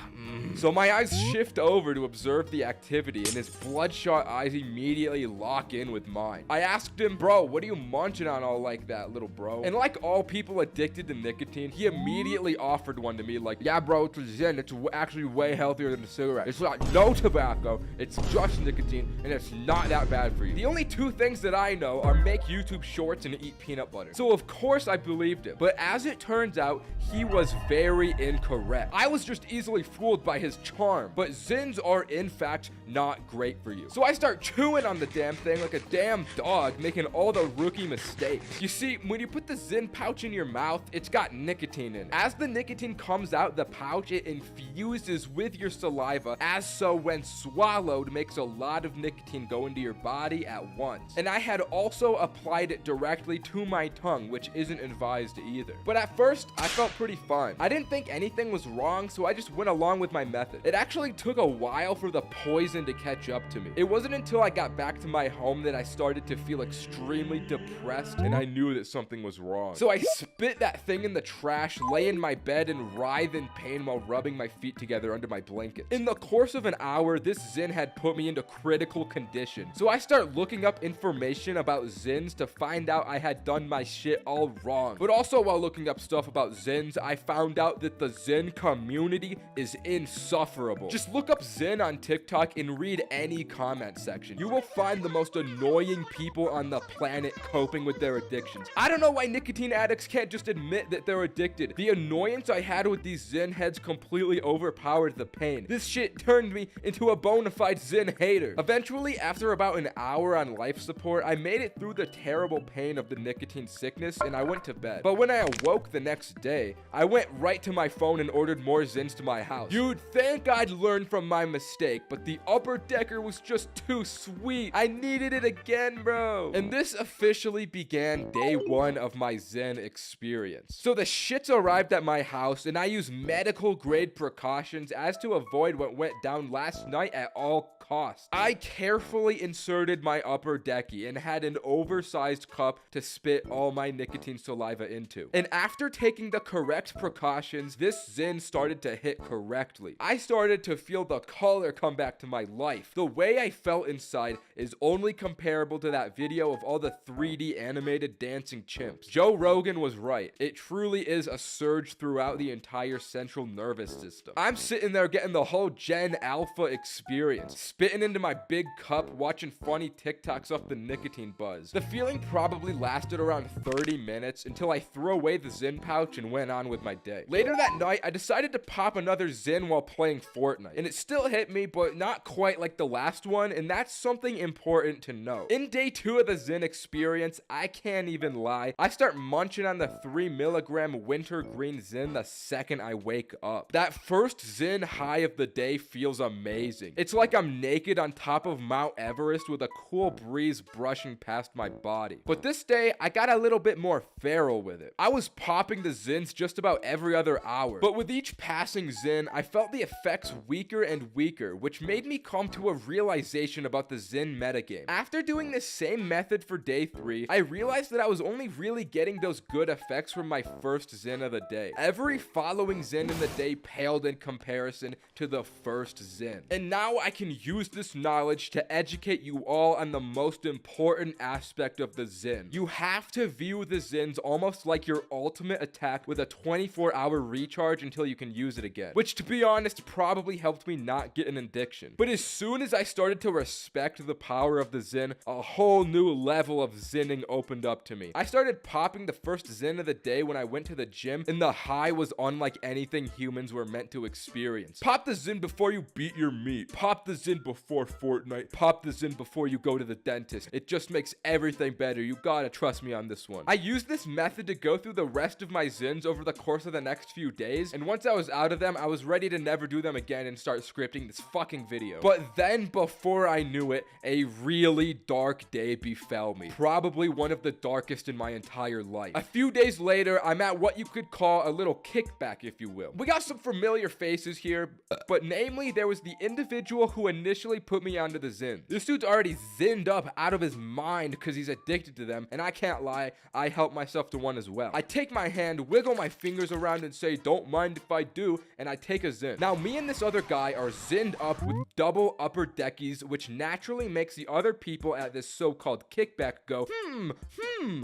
S1: So my eyes shift over to observe the activity, and his bloodshot eyes immediately lock in with mine. I asked him, bro, what are you munching on all like that, little bro? And like all people addicted to nicotine, he immediately offered one to me like, yeah, bro, it's a Zin. It's actually way healthier than a cigarette. It's like no tobacco. It's just nicotine, and it's not that bad for you. The only two things that I know are make YouTube shorts and eat peanut butter. So of course I believed him. But as it turns out, he was very incorrect. I was just easily fooled by his charm. But Zins are in fact not great for you. So I start chewing on the damn thing like a damn dog, making all the rookie mistakes. You see, when you put the Zin pouch in your mouth, it's got nicotine in it. As the nicotine comes out the pouch, it infuses with your saliva, as so when swallowed makes a lot of nicotine go into your body at once. And I had also applied it directly to my tongue, which isn't advised either. But at first, I felt pretty fine. I didn't think anything was wrong, so I just went along with my method. It actually took a while for the poison to catch up to me. It wasn't until I got back to my home that I started to feel extremely depressed, and I knew that something was wrong. So I spit that thing in the trash, lay in my bed, and writhe in pain while rubbing my feet together under my blanket. In the course of an hour, this Zin had put me into critical condition. So I start looking up information about Zins to find out I had done my shit all wrong. But also while looking up stuff about Zins, I found out that the Zin community is insufferable. Just look up Zin on TikTok and read any comment section. You will find the most annoying people on the planet coping with their addictions. I don't know why nicotine addicts can't just admit that they're addicted. The annoyance I had with these Zin heads completely overpowered the pain. This shit turned me into a bona fide Zin hater. Eventually, after about an hour on life support, I made it through the terrible pain of the nicotine sickness and I went to bed. But when I awoke the next day, I went right to my phone and ordered more Zins to my house. You'd think I'd learn from my mistake, but the upper decker was just too sweet. I needed it again, bro. And this officially began day one of my Zen experience. So the shits arrived at my house and I used medical grade precautions as to avoid what went down last night at all costs. I carefully inserted my upper decky and had an oversized cup to spit all my nicotine saliva into. And after taking the correct precautions, this Zin started to hit correctly. I started to feel the color come back to my life. The way I felt inside is only comparable to that video of all the 3D animated dancing chimps. Joe Rogan was right. It truly is a surge throughout the entire central nervous system. I'm sitting there getting the whole Gen Alpha experience, spitting into my big cup, watching funny TikToks off the nicotine buzz. The feeling probably lasted around 30 minutes until I threw away the Zin pouch and went on with my day. Later that night, I decided to pop another Zin while playing Fortnite, and it still hit me, but not quite like the last one, and that's something important to know. In day 2 of the Zin experience, I can't even lie, I start munching on the 3 milligram wintergreen Zin the second I wake up. That first Zin high of the day feels amazing. It's like I'm naked on top of Mount Everest with a cool breeze brushing past my body. But this day, I got a little bit more feral with it. I was popping the Zins just about every other hour, but with each passing Zin, I felt the effects weaker and weaker, which made me come to a realization about the Zin metagame. After doing this same method for day 3, I realized that I was only really getting those good effects from my first Zin of the day. Every following Zin in the day paled in comparison to the first Zin. And now I can use this knowledge to educate you all on the most important aspect of the Zin. You have to view the Zins almost like your ultimate attack with a 24-hour recharge until you can use it again, which to be honest probably helped me not get an addiction. But as soon as I started to respect the power of the Zin, a whole new level of Zinning opened up to me. I started popping the first Zin of the day when I went to the gym, and the high was unlike anything humans were meant to experience. Pop the Zin before you beat your meat. Pop the Zin before Fortnite. Pop the Zin before you go to the dentist. It just makes everything better. You gotta trust me on this one. I used this method to go through the rest of my Zins over the course of the next few days, and once I was out of them, I was ready to never do them again and start scripting this fucking video. But then, before I knew it, a really dark day befell me. Probably one of the darkest in my entire life. A few days later, I'm at what you could call a little kickback, if you will. We got some familiar faces here, but namely, there was the individual who initially put me onto the Zin. This dude's already zinned up out of his mind because he's addicted to them, and I can't lie, I help myself to one as well. I take my hand, wiggle my fingers around and say, don't mind if I do, and I take a Zin. Now, me and this other guy are zinned up with double upper deckies, which naturally makes the other people at this so-called kickback go,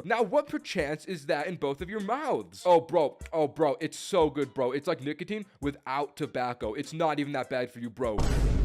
S1: now what perchance is that in both of your mouths? Oh bro, it's so good, bro. It's like nicotine without tobacco. It's not even that bad for you, bro.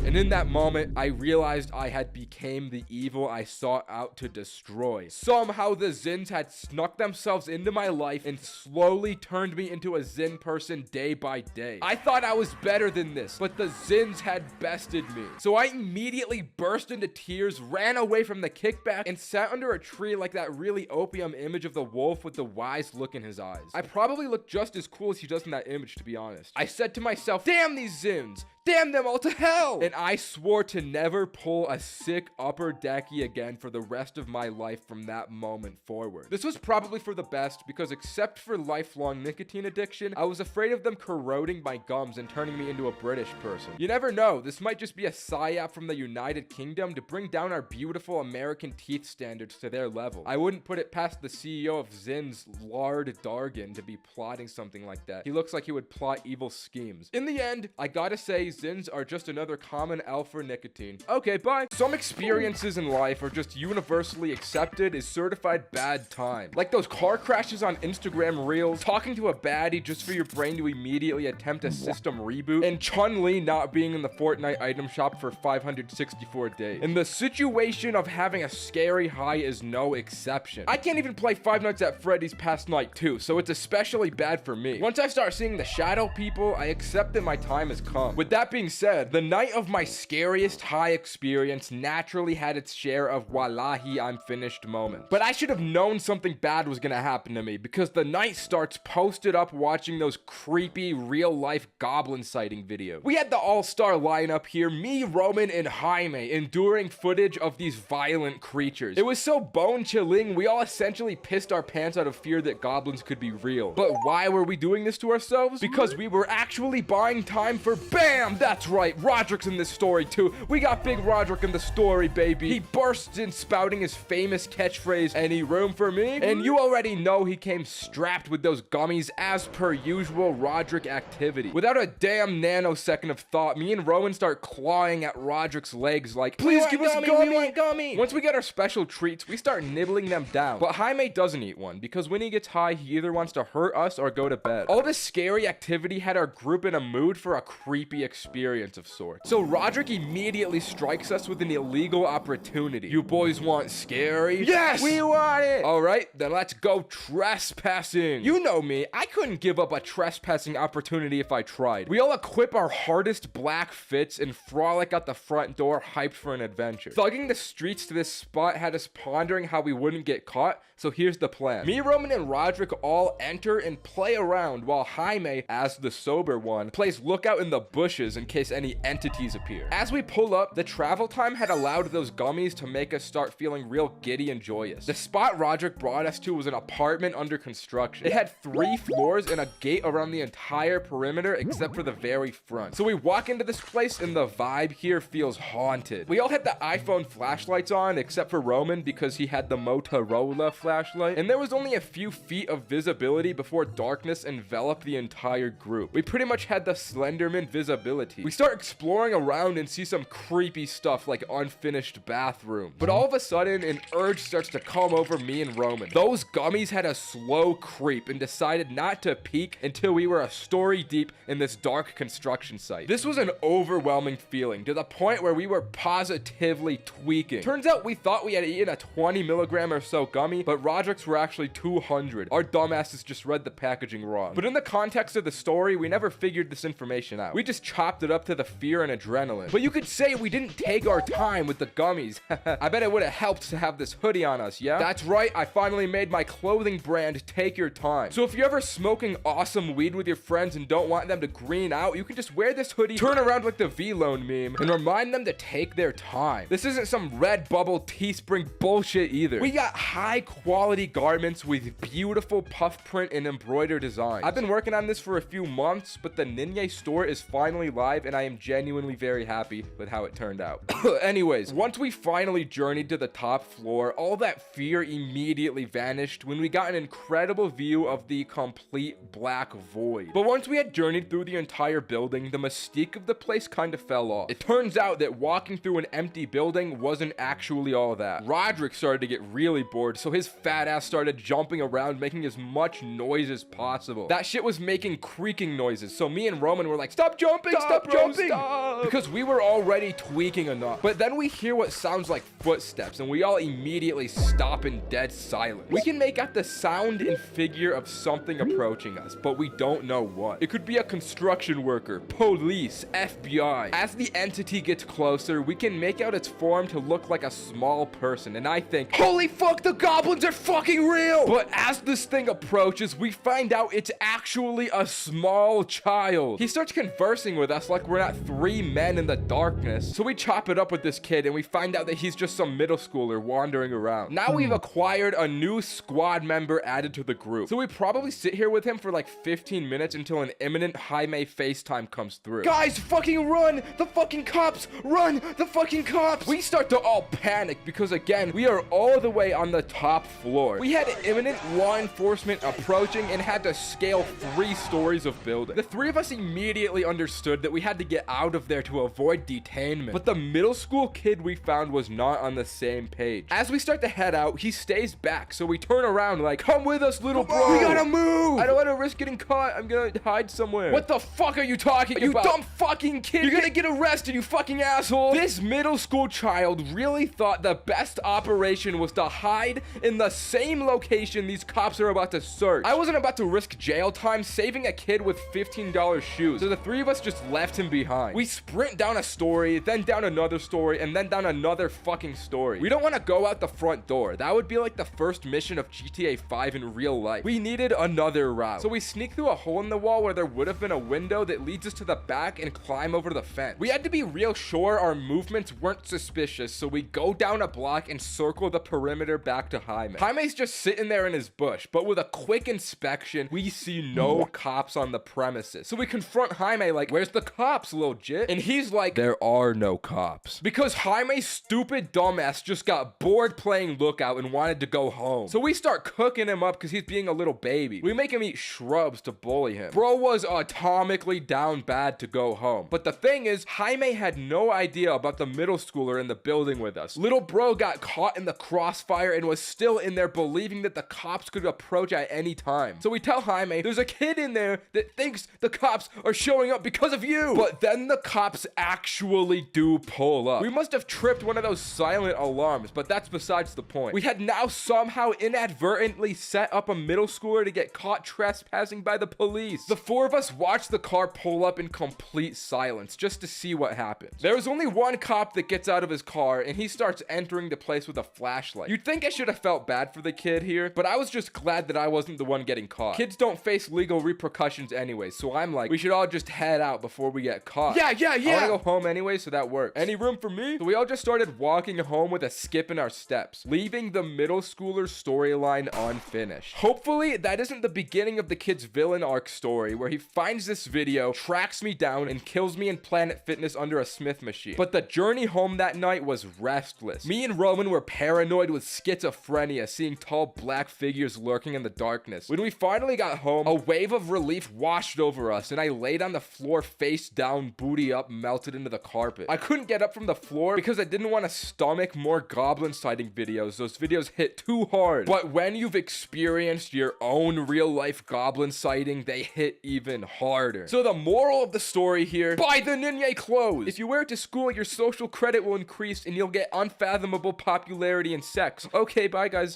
S1: And in that moment, I realized I had became the evil I sought out to destroy. Somehow the Zins had snuck themselves into my life and slowly turned me into a Zin person day by day. I thought I was better than this, but the Zins had bested me. So I immediately burst into tears, ran away from the kickback, and sat under a tree like that really opium image of the wolf with the wise look in his eyes. I probably look just as cool as he does in that image, to be honest. I said to myself, damn these Zins! Damn them all to hell! And I swore to never pull a sick upper decky again for the rest of my life from that moment forward. This was probably for the best because except for lifelong nicotine addiction, I was afraid of them corroding my gums and turning me into a British person. You never know, this might just be a psyop from the United Kingdom to bring down our beautiful American teeth standards to their level. I wouldn't put it past the CEO of Zins, Lard Dargan, to be plotting something like that. He looks like he would plot evil schemes. In the end, I gotta say, Zins are just another common L for nicotine. Okay, bye. Some experiences in life are just universally accepted as certified bad time. Like those car crashes on Instagram Reels, talking to a baddie just for your brain to immediately attempt a system reboot, and Chun-Li not being in the Fortnite item shop for 564 days. And the situation of having a scary high is no exception. I can't even play Five Nights at Freddy's past night 2, so it's especially bad for me. Once I start seeing the shadow people, I accept that my time has come. With that that being said, the night of my scariest high experience naturally had its share of wallahi I'm finished moments. But I should have known something bad was gonna happen to me, because the night starts posted up watching those creepy real-life goblin sighting videos. We had the all-star lineup here, me, Roman, and Jaime, enduring footage of these violent creatures. It was so bone-chilling, we all essentially pissed our pants out of fear that goblins could be real. But why were we doing this to ourselves? Because we were actually buying time for BAM! That's right, Roderick's in this story too. We got Big Roderick in the story, baby. He bursts in spouting his famous catchphrase, "Any room for me?" And you already know he came strapped with those gummies as per usual Roderick activity. Without a damn nanosecond of thought, me and Rowan start clawing at Roderick's legs like, "Please give us a gummy! We want gummy!" Once we get our special treats, we start nibbling them down. But Jaime doesn't eat one, because when he gets high, he either wants to hurt us or go to bed. All this scary activity had our group in a mood for a creepy experience of sorts. So Roderick immediately strikes us with an illegal opportunity. "You boys want scary?" "Yes! We want it!" "Alright, then let's go trespassing." You know me, I couldn't give up a trespassing opportunity if I tried. We all equip our hardest black fits and frolic out the front door, hyped for an adventure. Thugging the streets to this spot had us pondering how we wouldn't get caught, so here's the plan. Me, Roman, and Roderick all enter and play around, while Jaime, as the sober one, plays lookout in the bushes in case any entities appear. As we pull up, the travel time had allowed those gummies to make us start feeling real giddy and joyous. The spot Roderick brought us to was an apartment under construction. It had 3 floors and a gate around the entire perimeter except for the very front. So we walk into this place and the vibe here feels haunted. We all had the iPhone flashlights on except for Roman because he had the Motorola flashlight, and there was only a few feet of visibility before darkness enveloped the entire group. We pretty much had the Slenderman visibility. We start exploring around and see some creepy stuff like unfinished bathroom. But all of a sudden, an urge starts to come over me and Roman. Those gummies had a slow creep and decided not to peek until we were a story deep in this dark construction site. This was an overwhelming feeling to the point where we were positively tweaking. Turns out we thought we had eaten a 20 milligram or so gummy, but Roderick's were actually 200. Our dumbasses just read the packaging wrong. But in the context of the story, we never figured this information out. We just chopped it up to the fear and adrenaline. But you could say we didn't take our time with the gummies. I bet it would have helped to have this hoodie on us, yeah? That's right, I finally made my clothing brand Take Your Time. So if you're ever smoking awesome weed with your friends and don't want them to green out, you can just wear this hoodie, turn around like the V-Lone meme, and remind them to take their time. This isn't some Redbubble Teespring bullshit either. We got high quality garments with beautiful puff print and embroidered designs. I've been working on this for a few months, but the Ninye store is finally live and I am genuinely very happy with how it turned out. Anyways, once we finally journeyed to the top floor, all that fear immediately vanished when we got an incredible view of the complete black void. But once we had journeyed through the entire building, the mystique of the place kind of fell off. It turns out that walking through an empty building wasn't actually all that. Roderick started to get really bored, so his fat ass started jumping around, making as much noise as possible. That shit was making creaking noises, so me and Roman were like, "Stop jumping, stop jumping!" Stop. Because we were already tweaking enough. But then we hear what sounds like footsteps, and we all immediately stop in dead silence. We can make out the sound and figure of something approaching us, but we don't know what. It could be a construction worker, police, FBI. As the entity gets closer, we can make out its form to look like a small person, and I think, holy fuck, the goblins are fucking real! But as this thing approaches, we find out it's actually a small child. He starts conversing with us like we're not 3 men in the darkness. So we chop it up with this kid, and we find out that he's just some middle schooler wandering around. Now we've acquired a new squad member added to the group. So we probably sit here with him for like 15 minutes until an imminent Jaime FaceTime comes through. Guys, fucking run! The fucking cops! Run! The fucking cops! We start to all panic because again, we are all the way on the top floor. We had imminent law enforcement approaching and had to scale 3 stories of building. The 3 of us immediately understood that we had to get out of there to avoid detainment. But the middle school kid we found was not on the same page. As we start to head out, he stays back, so we turn around like, "Come with us, little bro! We gotta move! I don't want to risk getting caught. I'm gonna hide somewhere." What the fuck are you talking about? You dumb fucking kid! You're gonna get arrested, you fucking asshole! This middle school child really thought the best operation was to hide in the same location these cops are about to search. I wasn't about to risk jail time saving a kid with $15 shoes, so the 3 of us just left him behind. We sprint down a story, then down another story, and then down another fucking story. We don't want to go out the front door. That would be like the first mission of GTA 5 in real life. We needed another route. So we sneak through a hole in the wall where there would have been a window that leads us to the back and climb over the fence. We had to be real sure our movements weren't suspicious, so we go down a block and circle the perimeter back to Jaime. Jaime's just sitting there in his bush, but with a quick inspection, we see no cops on the premises. So we confront Jaime like, where's the cops, little jit? And he's like, there are no cops. Because Jaime's stupid dumbass just got bored playing lookout and wanted to go home. So we start cooking him up because he's being a little baby. We make him eat shrubs to bully him. Bro was atomically down bad to go home. But the thing is, Jaime had no idea about the middle schooler in the building with us. Little bro got caught in the crossfire and was still in there believing that the cops could approach at any time. So we tell Jaime, there's a kid in there that thinks the cops are showing up because of you. But then the cops actually do pull up. We must have tripped one of those silent alarms, but that's besides the point. We had now somehow inadvertently set up a middle schooler to get caught trespassing by the police. The four of us watched the car pull up in complete silence just to see what happens. There was only one cop that gets out of his car and he starts entering the place with a flashlight. You'd think I should have felt bad for the kid here, but I was just glad that I wasn't the one getting caught. Kids don't face legal repercussions anyway, so I'm like, we should all just head out before we get caught. Yeah. I wanna go home anyway, so that works. Any room for me? So we all just started walking home with a skip in our steps, leaving the middle schooler storyline unfinished. Hopefully, that isn't the beginning of the kid's villain arc story, where he finds this video, tracks me down, and kills me in Planet Fitness under a Smith machine. But the journey home that night was restless. Me and Roman were paranoid with schizophrenia, seeing tall black figures lurking in the darkness. When we finally got home, a wave of relief washed over us, and I laid on the floor face down, booty up, melted into the carpet. I couldn't get up from the floor because I didn't want to stomach more goblin sighting videos. Those videos hit too hard. But when you've experienced your own real life goblin sighting, they hit even harder. So the moral of the story here, buy the Ninye clothes. If you wear it to school, your social credit will increase and you'll get unfathomable popularity and sex. Okay, bye guys.